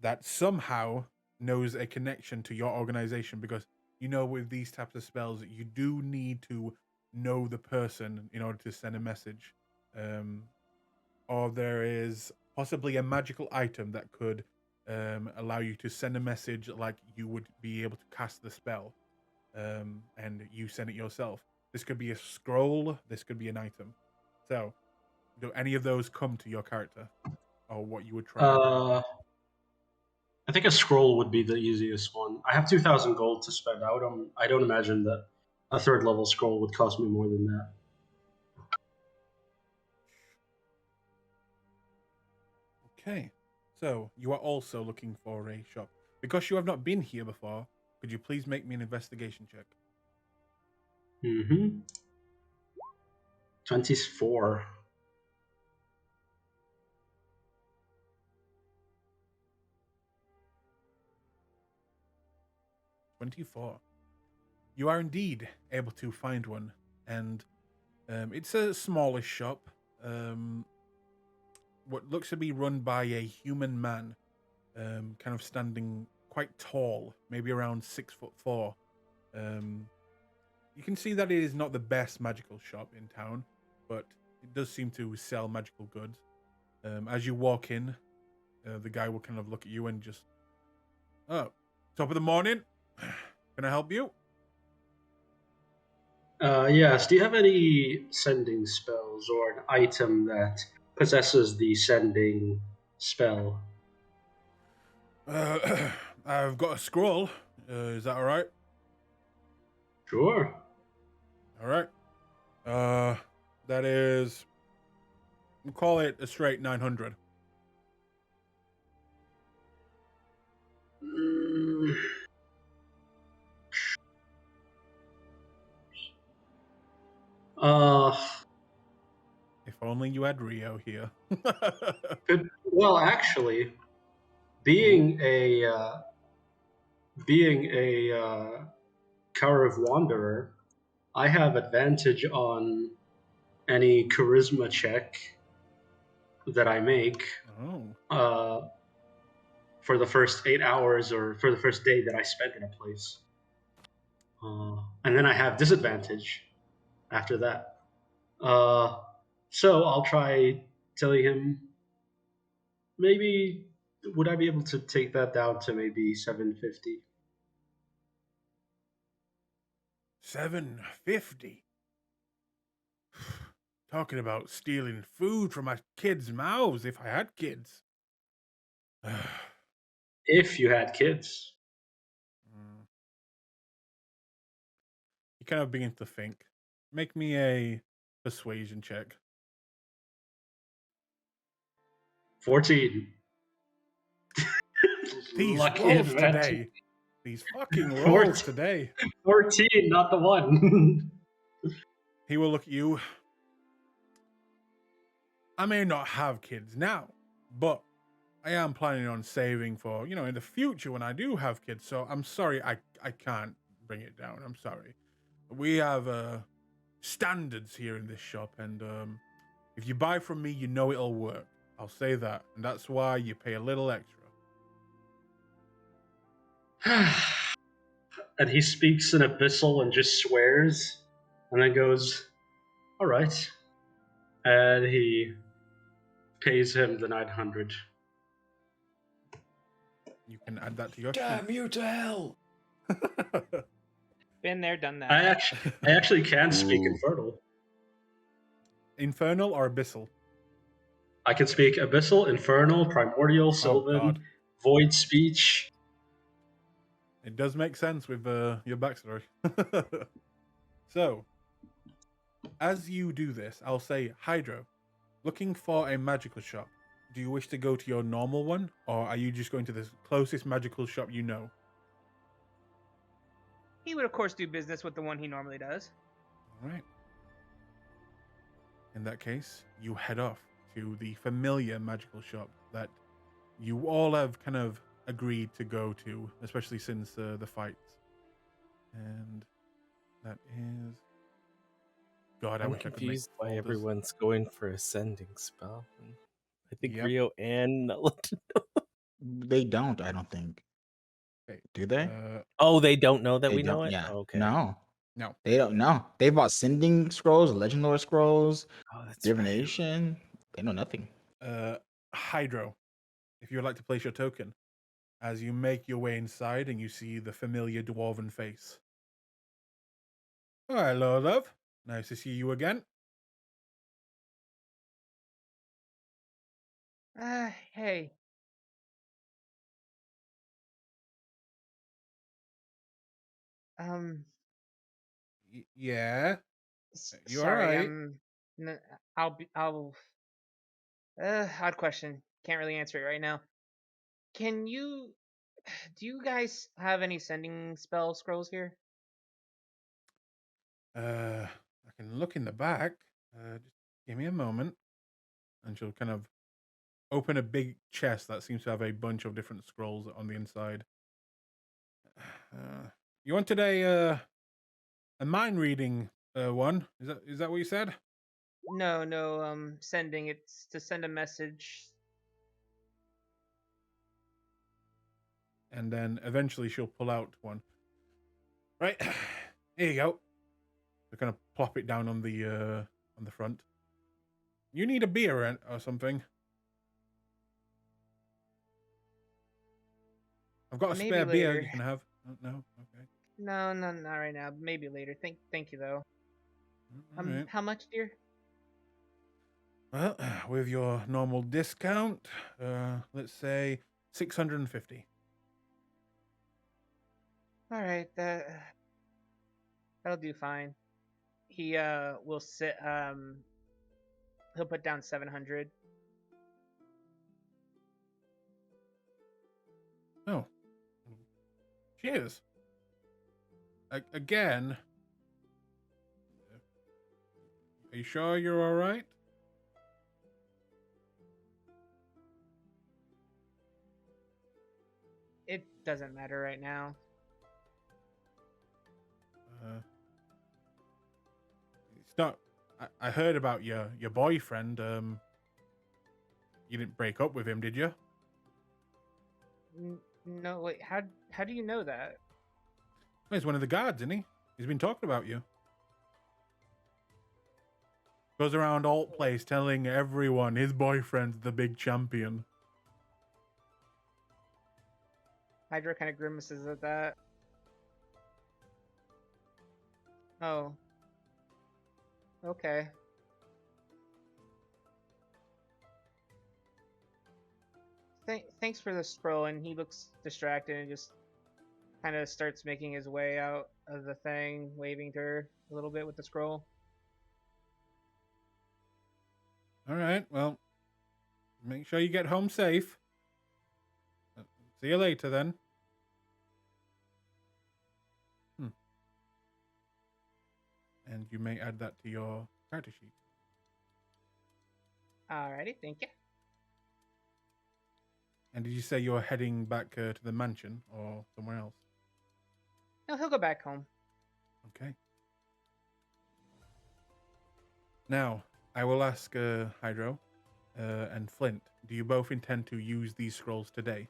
that somehow knows a connection to your organization, because you know with these types of spells you do need to know the person in order to send a message. Or there is possibly a magical item that could allow you to send a message like you would be able to cast the spell, and you send it yourself. This could be a scroll, this could be an item. So do any of those come to your character, or what you would try? I think a scroll would be the easiest one. I have 2,000 gold to spend out. I don't imagine that a third level scroll would cost me more than that. Okay, so you are also looking for a shop. Because you have not been here before, could you please make me an investigation check? 24. 24. You are indeed able to find one, and it's a smallish shop. What looks to be run by a human man, kind of standing quite tall, maybe around 6'4". You can see that it is not the best magical shop in town, but it does seem to sell magical goods. As you walk in, the guy will kind of look at you and just, "Oh, top of the morning. Can I help you?" Yes, do you have any sending spells or an item that possesses the sending spell? I've got a scroll. Is that all right? Sure. All right. That is, we'll call it a straight 900. Mm. Uh, If only you had Rio here. well, actually, being a Karav Wanderer, I have advantage on any charisma check that I make Oh. For the first 8 hours or for the first day that I spent in a place. And then I have disadvantage after that. So I'll try telling him, maybe, would I be able to take that down to maybe 750? 750. Talking about stealing food from my kids' mouths if I had kids. If you had kids. You kind of begin to think. Make me a persuasion check. 14. These Lucky rolls advantage. today. These fucking rolls 14. today. 14, not the one. He will look at you. I may not have kids now, but I am planning on saving for, in the future when I do have kids. So I'm sorry, I can't bring it down. I'm sorry. We have standards here in this shop, and if you buy from me, you know it'll work. I'll say that, and that's why you pay a little extra. And he speaks in abyssal and just swears, and then goes, all right. And he pays him the 900. You can add that to your Damn you to hell! Been there, done that. I actually can speak Infernal. Infernal or Abyssal? I can speak Abyssal, Infernal, Primordial, Sylvan, Void Speech. It does make sense with your backstory. So, as you do this, I'll say, Hydro, looking for a magical shop. Do you wish to go to your normal one, or are you just going to the closest magical shop you know? He would, of course, do business with the one he normally does. All right. In that case, you head off to the familiar magical shop that you all have kind of agreed to go to, especially since the fights. And that is God, I I'm wish I could make confused why folders. everyone's going for ascending spell. I think Yep. Rio and They don't, I don't think. Okay. Do they? Oh, they don't know that They we know don't. it? Yeah. Okay. No. No. They don't know. They bought sending scrolls, legend lore scrolls, Oh, that's right. divination. They know nothing. Hydro, if you would like to place your token, as you make your way inside and you see the familiar dwarven face. Oh, hello, love. Nice to see you again. Hey. Yeah. You all Sorry, right? I'll odd question. Can't really answer it right now. Can you do you guys have any sending spell scrolls here? I can look in the back. Just give me a moment. And she'll kind of open a big chest that seems to have a bunch of different scrolls on the inside. You wanted a mind reading one? Is that what you said? No, sending. It's to send a message. And then eventually she'll pull out one. Right, here you go. We're gonna plop it down on the front. You need a beer or something? I've got a Maybe spare beer later. you can have. Oh, no, okay. No, not right now. Maybe later. Thank you though. All right. How much, dear? Well, with your normal discount, let's say 650. All right, that'll do fine. He will sit. He'll put down 700. Oh, cheers. Again. Are you sure you're all right? It doesn't matter right now. It's not. I heard about your boyfriend. You didn't break up with him, did you? No, wait. How do you know that? Well, he's one of the guards, isn't he? He's been talking about you. Goes around Alt Place telling everyone his boyfriend's the big champion. Hydra kind of grimaces at that. Oh. Okay. Thanks for the scroll, and he looks distracted and just kind of starts making his way out of the thing, waving to her a little bit with the scroll. All right, well, make sure you get home safe. See you later, then. And you may add that to your character sheet. Alrighty, thank you. And did you say you're heading back to the mansion or somewhere else? No, he'll go back home. Okay. Now, I will ask Hydro and Flint, do you both intend to use these scrolls today?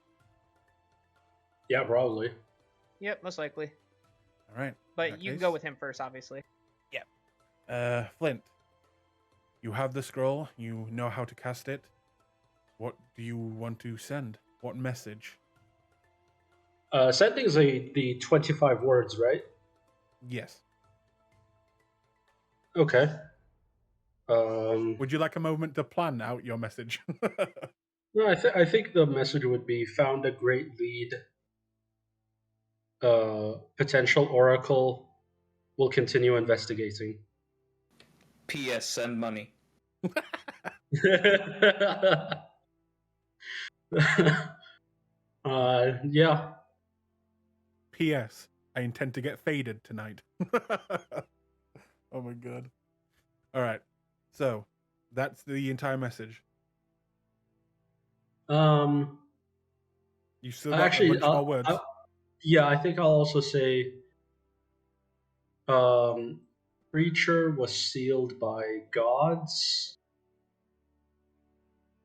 Yeah, probably. Yep, most likely. All right. But you can go with him first, obviously. Flint, you have the scroll. You know how to cast it. What do you want to send? What message? Sending's the 25 words, right? Yes. Okay. Would you like a moment to plan out your message? No, I think the message would be found a great lead. Potential oracle will continue investigating. P.S. Send money. Yeah. P.S. I intend to get faded tonight. Oh my god. All right. So, that's the entire message. You still got Actually, a bunch more words. yeah, I think I'll also say creature was sealed by gods.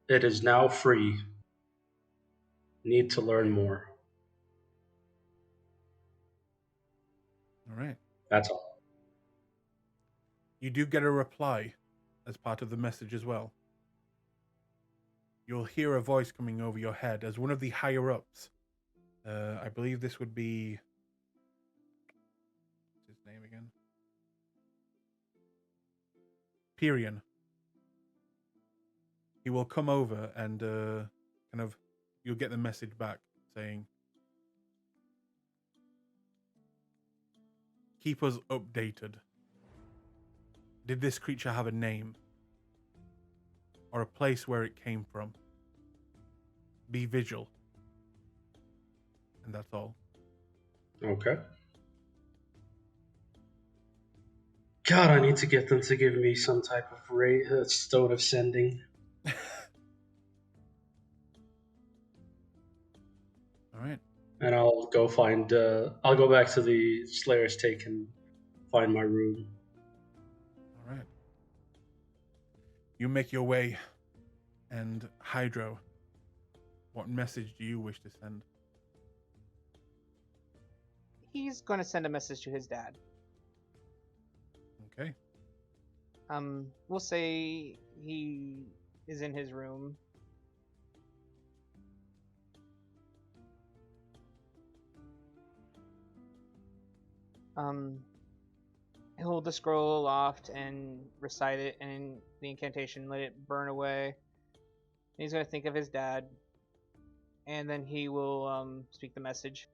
It is now free. Need to learn more. All right. That's all. You do get a reply as part of the message as well. You'll hear a voice coming over your head as one of the higher ups. I believe this would be. What's his name again? Pyrian. He will come over and kind of. You'll get the message back saying, keep us updated. Did this creature have a name? Or a place where it came from? Be vigil. And that's all. Okay. God, I need to get them to give me some type of stone of sending. All right. And I'll go find. I'll go back to the Slayer's Take and find my room. All right. You make your way, and Hydro, what message do you wish to send? He's going to send a message to his dad. Okay. We'll say he is in his room. He'll hold the scroll aloft and recite it, and the incantation, let it burn away. And he's gonna think of his dad, and then he will speak the message.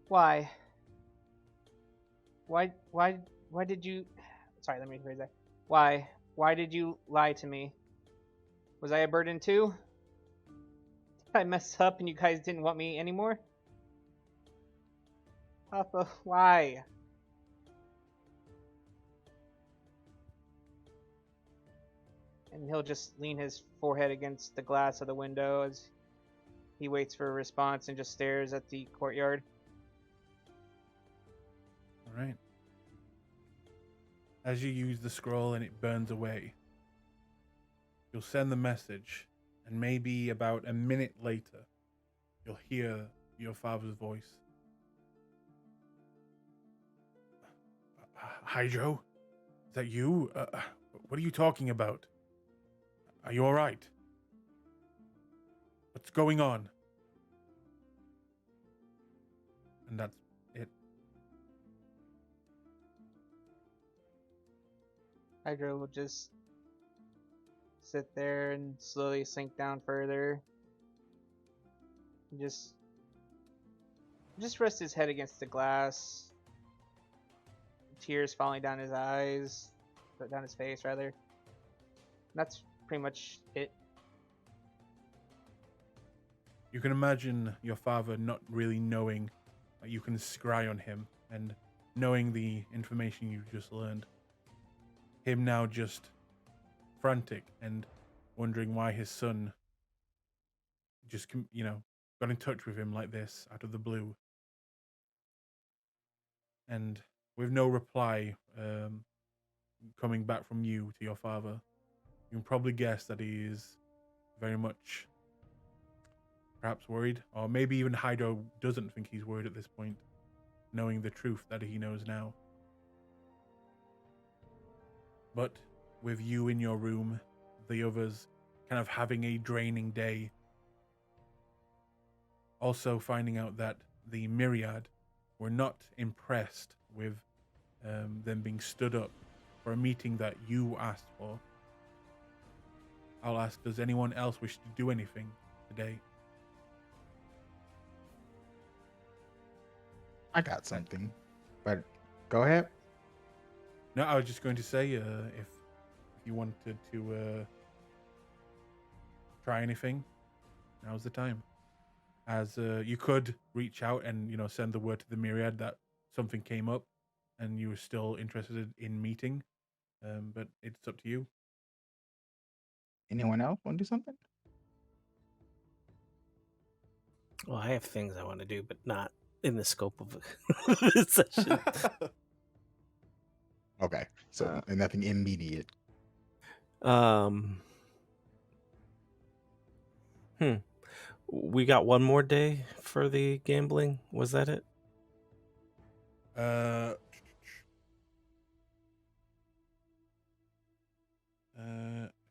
Why? Why did you? Sorry, let me rephrase that. Why did you lie to me? Was I a burden too? Did I mess up and you guys didn't want me anymore? Papa, why? And he'll just lean his forehead against the glass of the window as he waits for a response and just stares at the courtyard. All right. As you use the scroll and it burns away, you'll send the message, and maybe about a minute later, you'll hear your father's voice. Hydro? Is that you? What are you talking about? Are you all right? What's going on? And that's it. Hydra will just sit there and slowly sink down further. Just rest his head against the glass. Tears falling down his eyes, down his face rather. That's pretty much it. You can imagine your father not really knowing that you can scry on him, and knowing the information you just learned. Him now just frantic and wondering why his son just, got in touch with him like this out of the blue. And with no reply coming back from you to your father, you can probably guess that he is very much perhaps worried, or maybe even Hydro doesn't think he's worried at this point, knowing the truth that he knows now. But with you in your room, the others kind of having a draining day, also finding out that the Myriad were not impressed with them being stood up for a meeting that you asked for. I'll ask, does anyone else wish to do anything today? I got something, but go ahead. No, I was just going to say, if you wanted to try anything, now's the time. As you could reach out and send the word to the Myriad that something came up, and you were still interested in meeting, but it's up to you. Anyone else want to do something? Well, I have things I want to do, but not in the scope of this session. Okay, so nothing immediate. We got one more day for the gambling. Was that it? I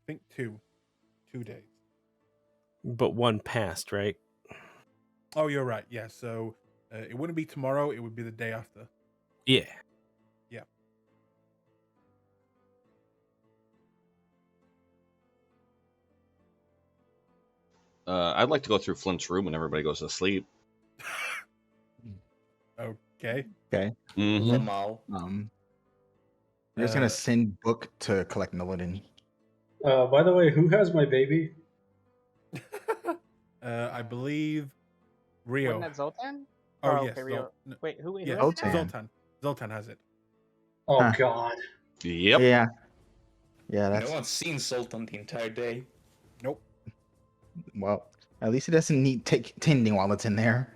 think 2 days. But one passed, right? Oh, you're right. Yeah, so it wouldn't be tomorrow. It would be the day after. Yeah. Yeah. I'd like to go through Flint's room when everybody goes to sleep. Okay. Okay. Mm-hmm. Lamal. We're just gonna send Book to collect Milladin. By the way, who has my baby? I believe Rio. Wasn't that Zoltan? Oh, Oh, yes. okay, Rio. Wait, who? Yeah, Who has it? Zoltan. Zoltan has it. Oh Huh. God. Yep. Yeah. Yeah, that's No one's seen Sultan the entire day. Nope. well. At least it doesn't need tending while it's in there.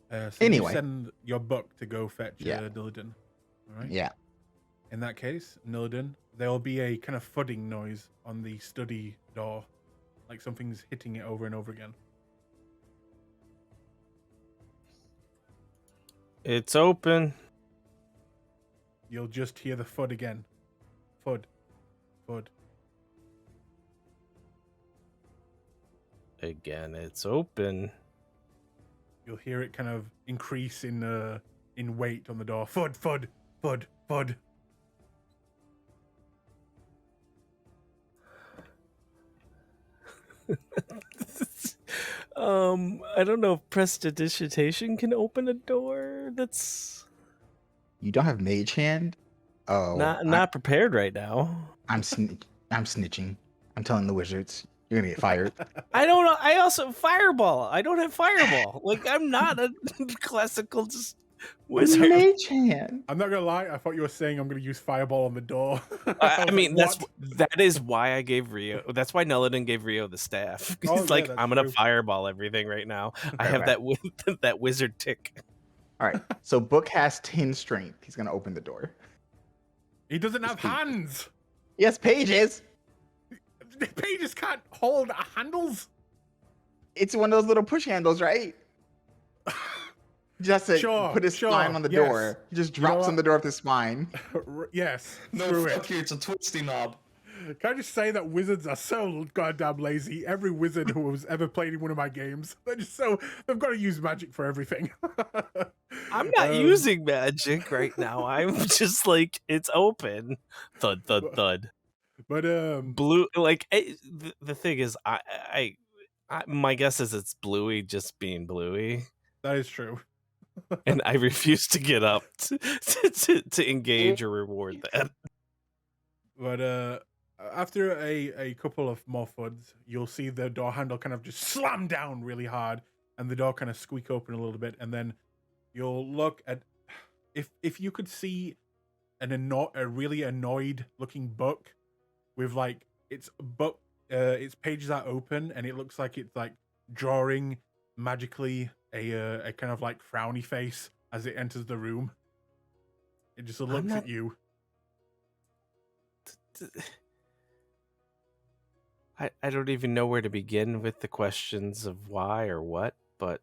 So Anyway. you send your book to go fetch Yeah. Nillidan. All right. Yeah. In that case, Nillidan, there will be a kind of thudding noise on the study door, like something's hitting it over and over again. It's open. You'll just hear the thud again. Thud. Thud. Again, it's open. You'll hear it kind of increase in weight on the door. Thud, thud, thud, thud. I don't know if prestidigitation can open a door. That's You don't have Mage Hand? Oh, not prepared right now. I'm snitching. I'm telling the wizards. You're gonna get fired. I don't know. I also fireball. I don't have fireball. Like I'm not a classical just wizard. Mage Hand. I'm not gonna lie, I thought you were saying I'm gonna use fireball on the door. I was mean, like, that is why I gave Rio. That's why Nillidan gave Rio the staff. He's Oh, yeah, like, that's I'm gonna true. fireball everything right now. I Right, have right. that wizard tick. All right. So Book has 10 strength. He's gonna open the door. He doesn't have Speak. hands. Yes, pages. The pages can't hold handles. It's one of those little push handles, right? Just to Sure, put his sure, spine on the yes. door. He just You know drops what? on the door with his spine. Yes. No, screw fuck it. you, it's a twisty knob. Can I just say that wizards are so goddamn lazy? Every wizard who has ever played in one of my games, they've got to use magic for everything. I'm not using magic right now. I'm just like, it's open. Thud, thud, thud. But Blue, like the thing is, I my guess is it's Bluey just being Bluey, that is true. and I refuse to get up to engage or reward that. But after a couple of more thuds, you'll see the door handle kind of just slam down really hard, and the door kind of squeak open a little bit, and then you'll look at if you could see a really annoyed looking book with like its pages are open, and it looks like it's like drawing magically a kind of like frowny face as it enters the room. It just looks at you. I don't even know where to begin with the questions of why or what, but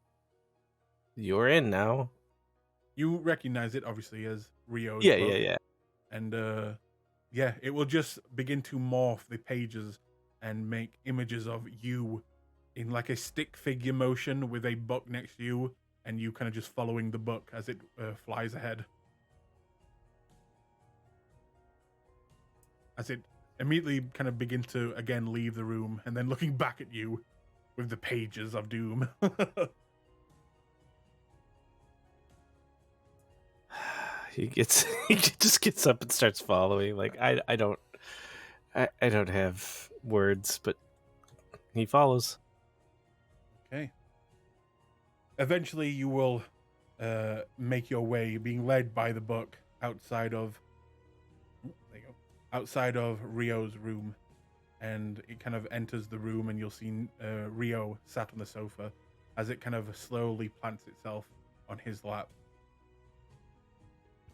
you're in now. You recognize it obviously as Rio's book. Yeah. And yeah, it will just begin to morph the pages and make images of you in like a stick figure motion with a book next to you, and you kind of just following the book as it flies ahead. As it immediately kind of begins to again leave the room, and then looking back at you with the pages of doom. He just gets up and starts following. Like I don't have words, but he follows. Okay. Eventually, you will make your way, being led by the book, outside of Rio's room, and it kind of enters the room, and you'll see Rio sat on the sofa, as it kind of slowly plants itself on his lap.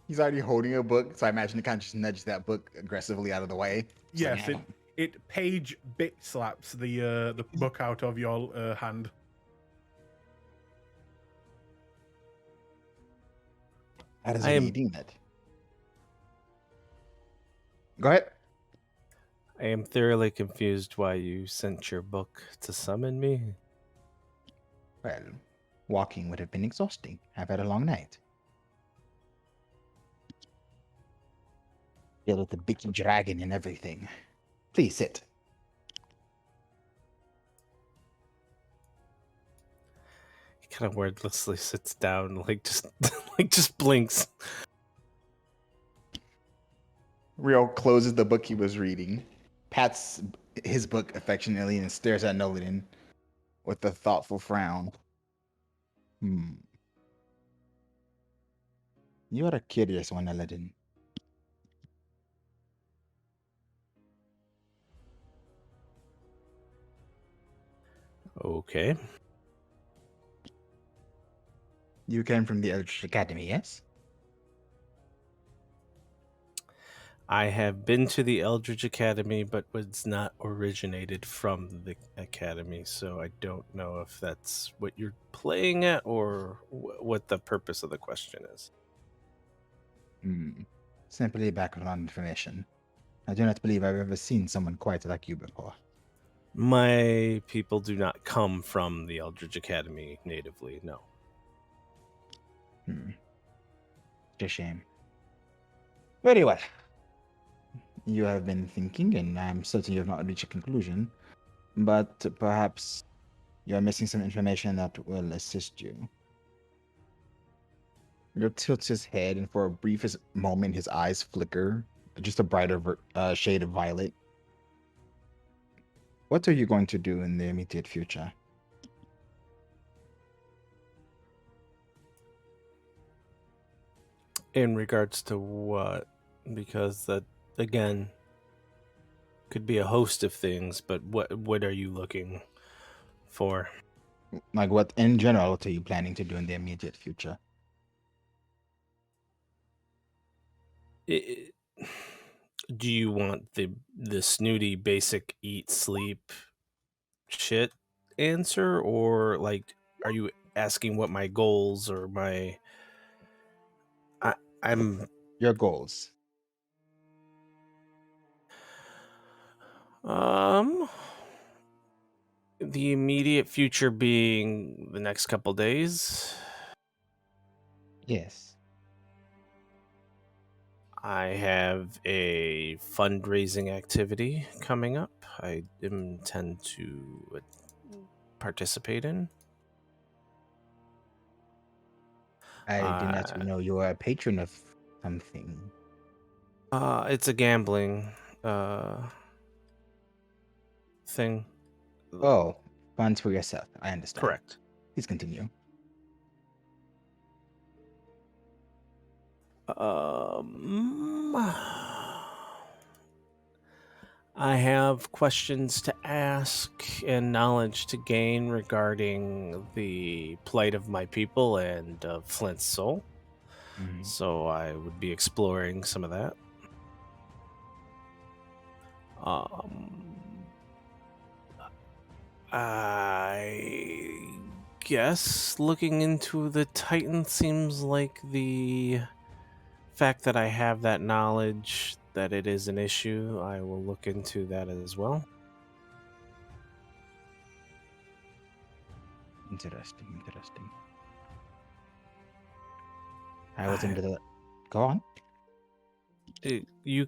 He's already holding a book, so I imagine it kind of just nudges that book aggressively out of the way. Just Yes, like, it page bit slaps the book out of your hand. how does I it am- eating that? Go ahead. I am thoroughly confused why you sent your book to summon me. Well, walking would have been exhausting. I've had a long night. Deal with the big dragon and everything. Please sit. He kind of wordlessly sits down, like just like just blinks. Rio closes the book he was reading, pats his book affectionately, and stares at Nolan with a thoughtful frown. You are a curious one, Aladdin. Okay. You came from the Eldritch Academy, yes? I have been to the Eldridge Academy, but was not originated from the academy, so I don't know if that's what you're playing at or what the purpose of the question is. Simply background information. I do not believe I've ever seen someone quite like you before. My people do not come from the Eldridge Academy natively, no. It's a shame. Very well. You have been thinking, and I'm certain you have not reached a conclusion, but perhaps you are missing some information that will assist you. Rio tilts his head, and for a briefest moment, his eyes flicker, just a brighter shade of violet. What are you going to do in the immediate future? In regards to what? Because that, again, could be a host of things, but what are you looking for? Like, what in general, what are you planning to do in the immediate future? Do you want the snooty basic eat sleep shit answer, or like are you asking what my goals or my I'm Your goals. the immediate future being the next couple days? Yes. I have a fundraising activity coming up. I intend to participate in. I did not know you were a patron of something. It's a gambling thing. Oh, funds for yourself. I understand. Correct. Please continue. I have questions to ask and knowledge to gain regarding the plight of my people and of Flint's soul. So I would be exploring some of that. I guess looking into the Titan seems like the fact that I have that knowledge that it is an issue. I will look into that as well. Interesting. I was under the... Go on. You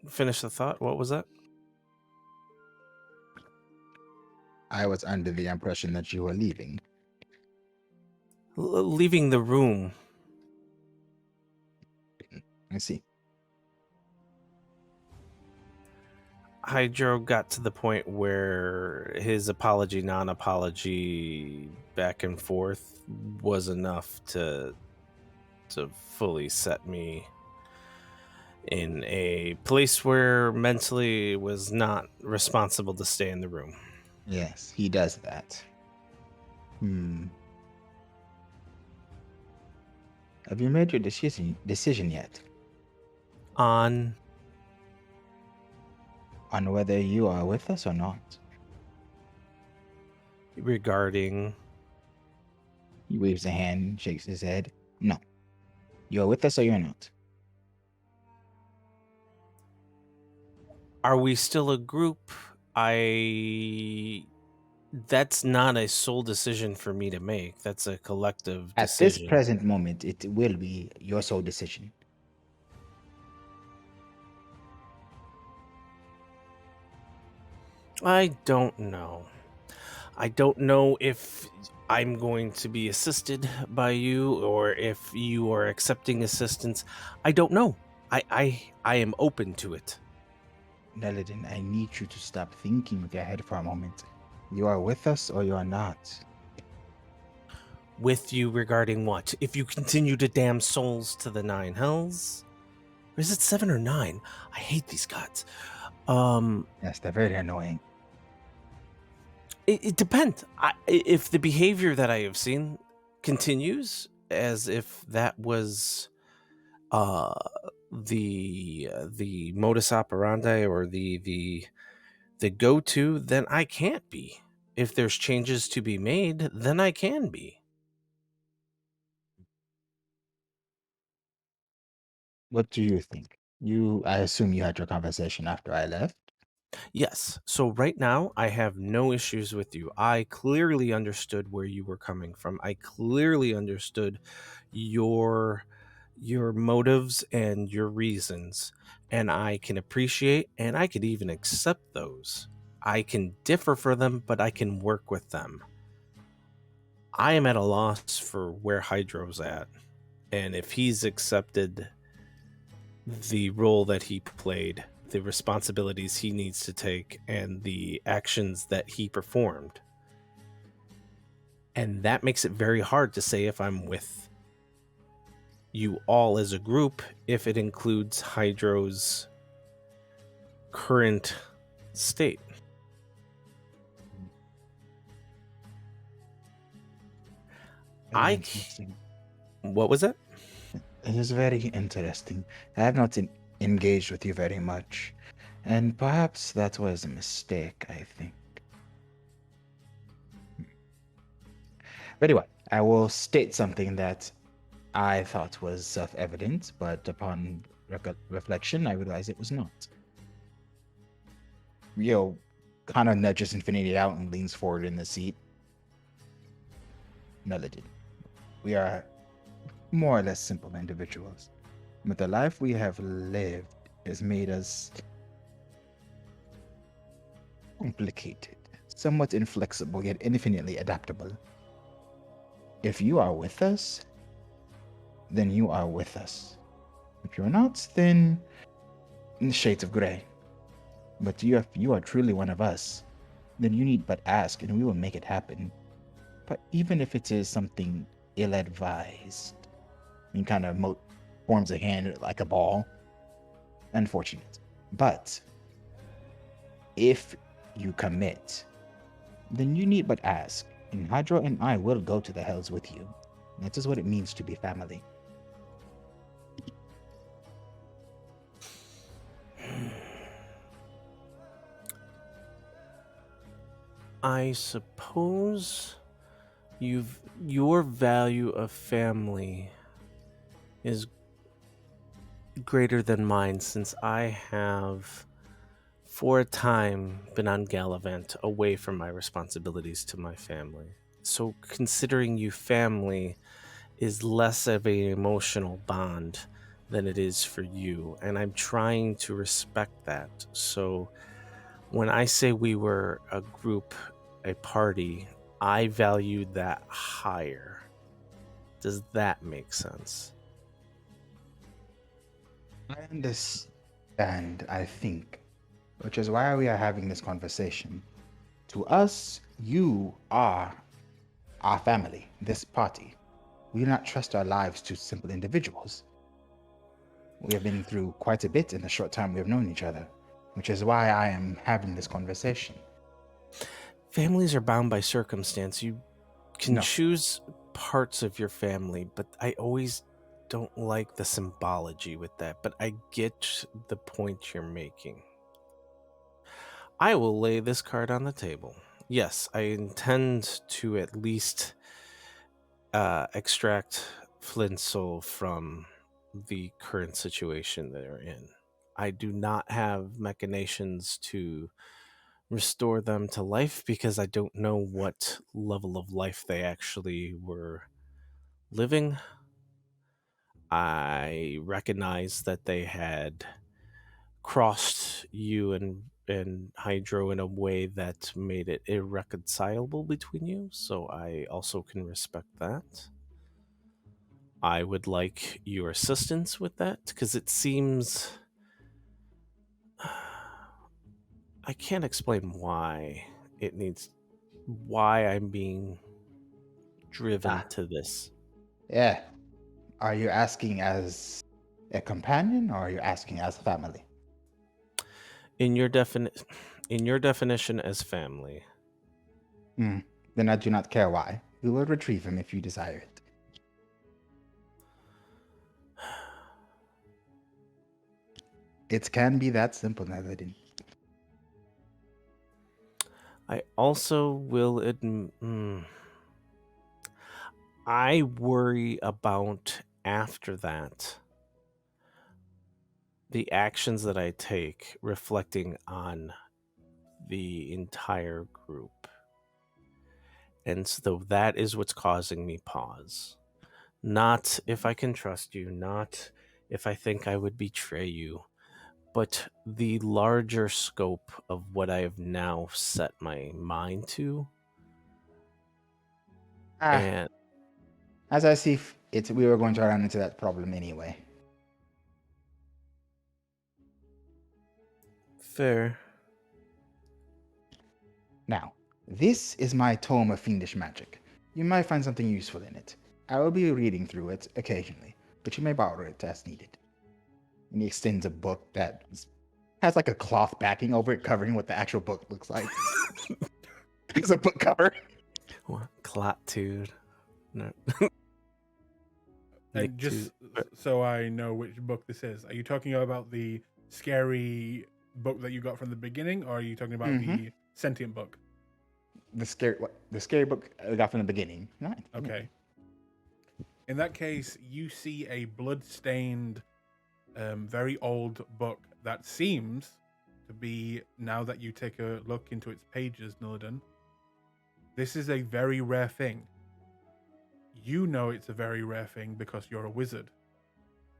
finish the thought. What was that? I was under the impression that you were leaving. Leaving the room. I see. Hydro got to the point where his apology, non-apology, back and forth was enough to fully set me in a place where mentally was not responsible to stay in the room. Yes, he does that. Have you made your decision yet On on whether you are with us or not? regarding He waves a hand, shakes his head. No. You're with us or you're not. are we still a group? That's not a sole decision for me to make. That's a collective At this decision. present moment, it will be your sole decision. I don't know. I don't know if I'm going to be assisted by you or if you are accepting assistance. I don't know. I am open to it. Neladin, I need you to stop thinking with your head for a moment. You are with us or you are not. With you regarding what? If you continue to damn souls to the 9 hells? Or is it 7 or 9? I hate these gods. Yes, they're very annoying. It depends. If the behavior that I have seen continues as if that was the modus operandi or the go-to, then I can't be. If there's changes to be made, then I can be. What do you think? I assume you had your conversation after I left. Yes. So right now, I have no issues with you. I clearly understood where you were coming from. I clearly understood your motives and your reasons, and I can appreciate and I could even accept those. I can differ for them, but I can work with them. I am at a loss for where Hydro's at, and if he's accepted the role that he played, the responsibilities he needs to take, and the actions that he performed. And that makes it very hard to say if I'm with you all as a group, if it includes Hydro's current state. Very interesting. What was it? It is very interesting. I have not engaged with you very much, and perhaps that was a mistake, I think. But anyway, I will state something that I thought was self-evident, but upon reflection, I realized it was not. Yo kind of nudges Infinity out and leans forward in the seat. Melody, we are more or less simple individuals, but the life we have lived has made us complicated, somewhat inflexible, yet infinitely adaptable. If you are with us, then you are with us. If you're not, then in the shades of gray. But if you are truly one of us, then you need but ask and we will make it happen. But even if it is something ill-advised, he kind of forms a hand like a ball. Unfortunate. But if you commit, then you need but ask, and Hydro and I will go to the hells with you. That is what it means to be family. I suppose your value of family is greater than mine, since I have for a time been on Gallivant, away from my responsibilities to my family. So considering you family is less of an emotional bond than it is for you, and I'm trying to respect that. So when I say we were a group, a party, I valued that higher. Does that make sense? I understand, I think, which is why we are having this conversation. To us, you are our family, this party. We do not trust our lives to simple individuals. We have been through quite a bit in the short time we have known each other, which is why I am having this conversation. Families are bound by circumstance. You can No. choose parts of your family, but I always don't like the symbology with that. But I get the point you're making. I will lay this card on the table. Yes, I intend to at least extract Flint's soul from the current situation they're in. I do not have machinations to restore them to life because I don't know what level of life they actually were living. I recognize that they had crossed you and Hydro in a way that made it irreconcilable between you, so I also can respect that. I would like your assistance with that because it seems I can't explain why I'm being driven Ah. to this. Yeah. Are you asking as a companion or are you asking as family? In your definition as family. Then I do not care why. We will retrieve him if you desire it. It can be that simple, Netherden. I also will I worry about after that the actions that I take reflecting on the entire group. And so that is what's causing me pause. Not if I can trust you, not if I think I would betray you, but the larger scope of what I have now set my mind to. And As I see it, we were going to run into that problem anyway. fair. Now, this is my tome of fiendish magic. You might find something useful in it. I will be reading through it occasionally, but you may borrow it as needed. And he extends a book that has like a cloth backing over it, covering what the actual book looks like. It's a book cover. What? Clatitude. No. And just so I know which book this is, are you talking about the scary book that you got from the beginning, or are you talking about the sentient book? The scary book I got from the beginning. Right. Okay. In that case, you see a blood-stained, very old book that seems to be, now that you take a look into its pages, Nillidan, this is a very rare thing. You know it's a very rare thing because you're a wizard.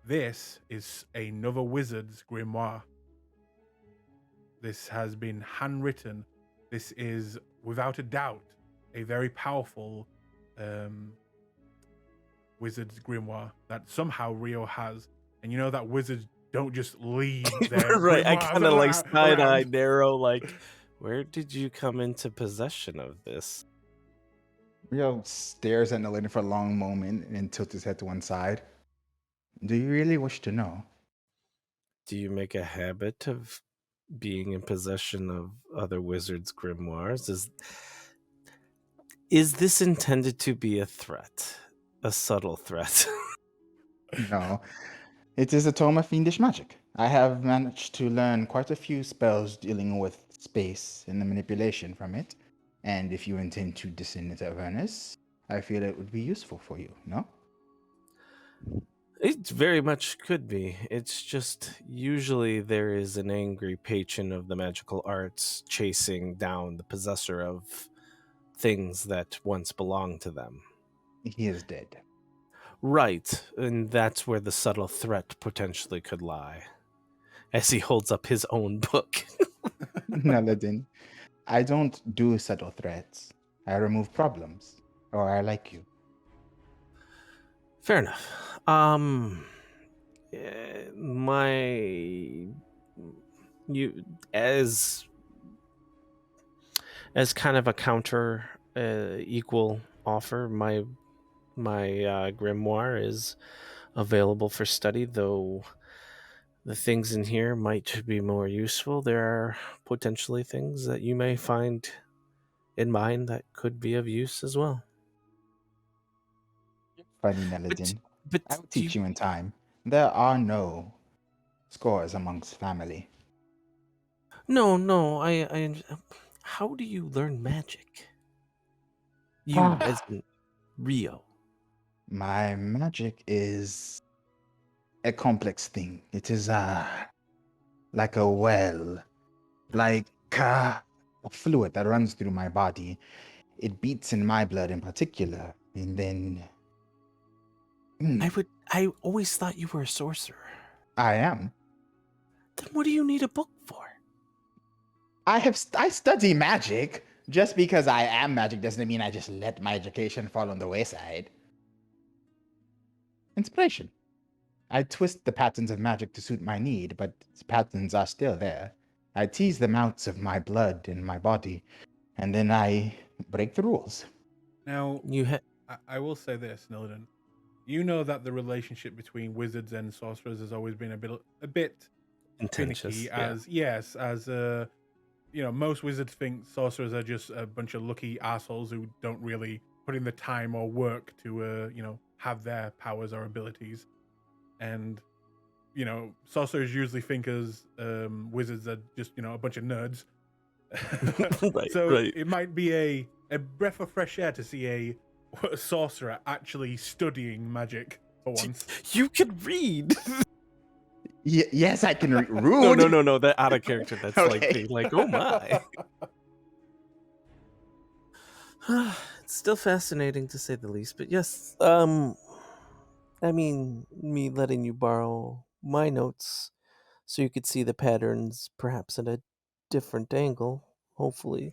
This is another wizard's grimoire. This has been handwritten. This is, without a doubt, a very powerful wizard's grimoire that somehow Rio has. And you know that wizards don't just leave their right. I grimoires kind of like around. side-eye narrow, like, where did you come into possession of this? Rio stares at Nalina for a long moment and then tilts his head to one side. Do you really wish to know? Do you make a habit of being in possession of other wizards' grimoires? Is this intended to be a threat? A subtle threat? No. It is a tome of fiendish magic. I have managed to learn quite a few spells dealing with space and the manipulation from it. And if you intend to descend into Avernus, I feel it would be useful for you, no? It very much could be. It's just usually there is an angry patron of the magical arts chasing down the possessor of things that once belonged to them. He is dead. Right, and that's where the subtle threat potentially could lie. As he holds up his own book. Naladin, I don't do subtle threats. I remove problems. Or I like you. Fair enough. You as kind of a counter equal offer, my grimoire is available for study, though the things in here might be more useful. There are potentially things that you may find in mine that could be of use as well. Funny, Neladin. But I will do teach you in time. There are no scores amongst family. No, how do you learn magic? You, as in Rio. My magic is a complex thing. It is like a well, like a fluid that runs through my body. It beats in my blood in particular, and then I always thought you were a sorcerer. I am. Then what do you need a book for? I study magic. Just because I am magic doesn't mean I just let my education fall on the wayside. Inspiration. I twist the patterns of magic to suit my need, but its patterns are still there. I tease them out of my blood and my body, and then I break the rules. Now, You had I will say this, Nilden. You know that the relationship between wizards and sorcerers has always been a bit contentious. finicky. Yeah. Most wizards think sorcerers are just a bunch of lucky assholes who don't really put in the time or work to have their powers or abilities. And sorcerers usually think as wizards are just a bunch of nerds. Right. It might be a breath of fresh air to see a sorcerer actually studying magic for once. You can read. Yes, I can read. Rude. No. That out of character. That's Okay. like oh my. It's still fascinating to say the least, but yes. I mean, me letting you borrow my notes so you could see the patterns, perhaps at a different angle. Hopefully,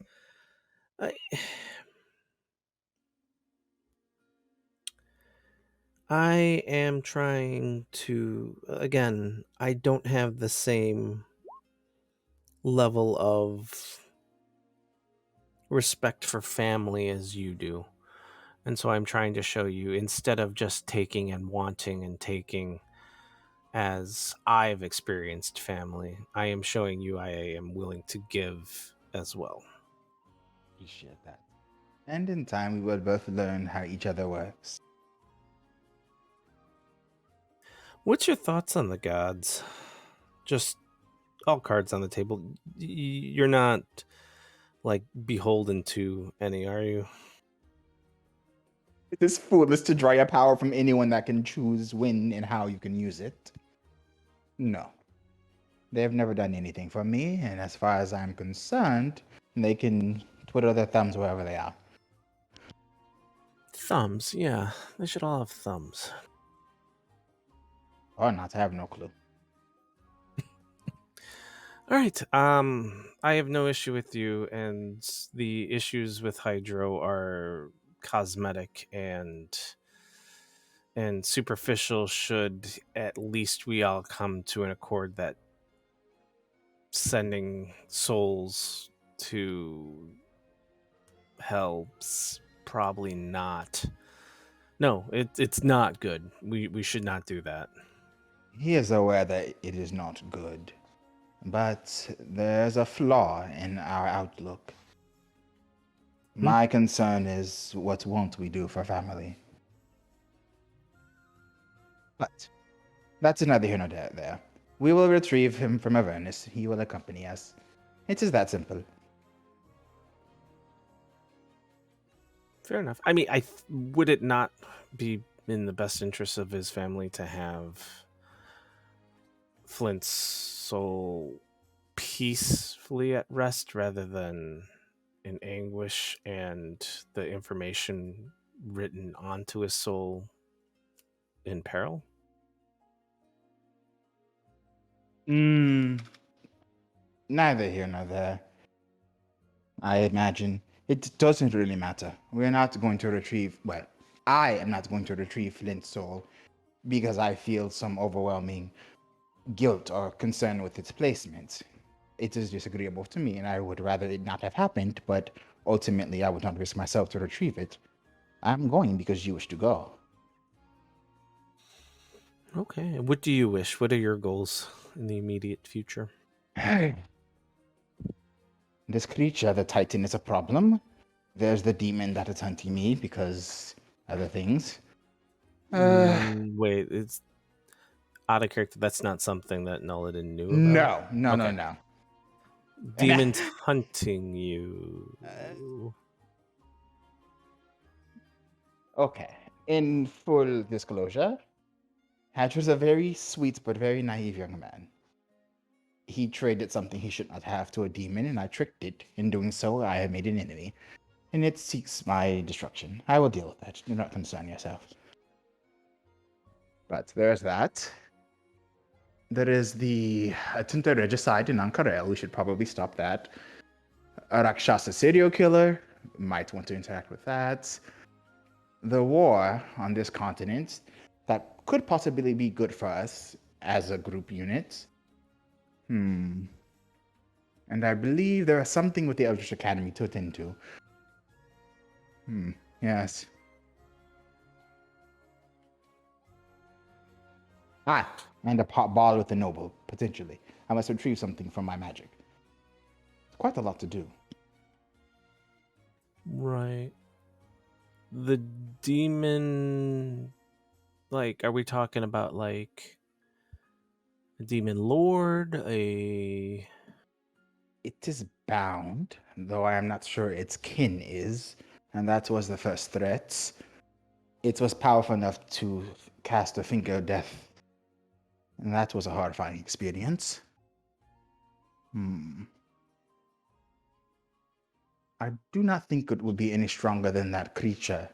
I am trying to. Again, I don't have the same level of respect for family as you do. And so I'm trying to show you, instead of just taking and wanting and taking as I've experienced family, I am showing you I am willing to give as well. Appreciate that. And in time, we will both learn how each other works. What's your thoughts on the gods? Just all cards on the table. You're not like beholden to any, are you? It is foolish to draw your power from anyone that can choose when and how you can use it. No. They have never done anything for me, and as far as I'm concerned, they can twiddle their thumbs wherever they are. Thumbs, yeah. They should all have thumbs. Or not, I have no clue. All right. I have no issue with you, and the issues with Hydro are cosmetic and superficial. Should at least we all come to an accord that sending souls to hell's probably not. No, it's not good. We should not do that. He is aware that it is not good, but there's a flaw in our outlook. My concern is what won't we do for family? But that's neither here nor there. We will retrieve him from Avernus. He will accompany us. It is that simple. Fair enough. I mean, would it not be in the best interest of his family to have Flint's soul peacefully at rest rather than in anguish and the information written onto his soul in peril? Neither here nor there. I imagine it doesn't really matter. We're not going to retrieve, well, I am not going to retrieve Flint's soul because I feel some overwhelming guilt or concern with its placement. It is disagreeable to me, and I would rather it not have happened, but ultimately I would not risk myself to retrieve it. I'm going because you wish to go. Okay. What do you wish? What are your goals in the immediate future? This creature, the Titan, is a problem. There's the demon that is hunting me because other things. Wait, it's out of character. That's not something that Nulladin knew about. no, Okay. no. Demons hunting you. Okay. In full disclosure, Hatch was a very sweet but very naive young man. He traded something he should not have to a demon, and I tricked it. In doing so, I have made an enemy, and it seeks my destruction. I will deal with that. Do not concern yourself. But there's that. There is the attempt at regicide in Ankarel. We should probably stop that. A Rakshasa serial killer. Might want to interact with that. The war on this continent that could possibly be good for us as a group unit. And I believe there is something with the Eldritch Academy to attend to. Yes. And a pot ball with a noble, potentially. I must retrieve something from my magic. It's quite a lot to do. Right. The demon, like, are we talking about like a demon lord? It is bound, though I am not sure its kin is, and that was the first threat. It was powerful enough to cast a finger of death, and that was a horrifying experience. I do not think it would be any stronger than that creature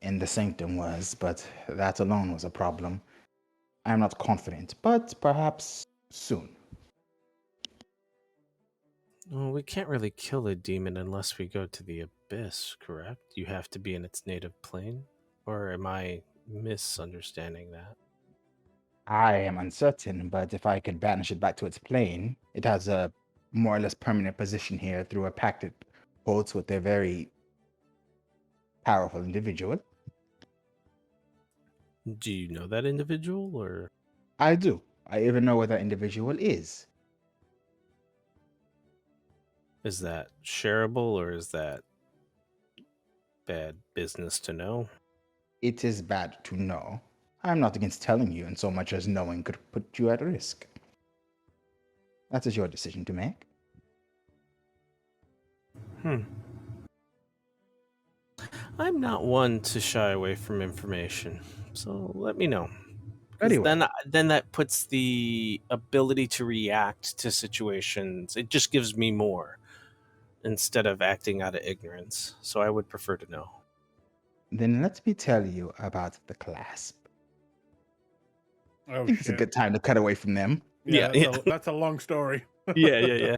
in the sanctum was, but that alone was a problem. I am not confident, but perhaps soon. Well, we can't really kill a demon unless we go to the abyss, correct? You have to be in its native plane? Or am I misunderstanding that? I am uncertain, but if I could banish it back to its plane, it has a more or less permanent position here through a pact it holds with a very powerful individual. Do you know that individual, or? I do. I even know where that individual is. Is that shareable, or is that bad business to know? It is bad to know. I'm not against telling you, in so much as knowing could put you at risk. That is your decision to make. I'm not one to shy away from information, so let me know. Very well. Then that puts the ability to react to situations. It just gives me more instead of acting out of ignorance. So I would prefer to know. Then let me tell you about the Clasp. Oh, I think it's a shit. good time to cut away from them. Yeah, Yeah. that's a long story. Yeah.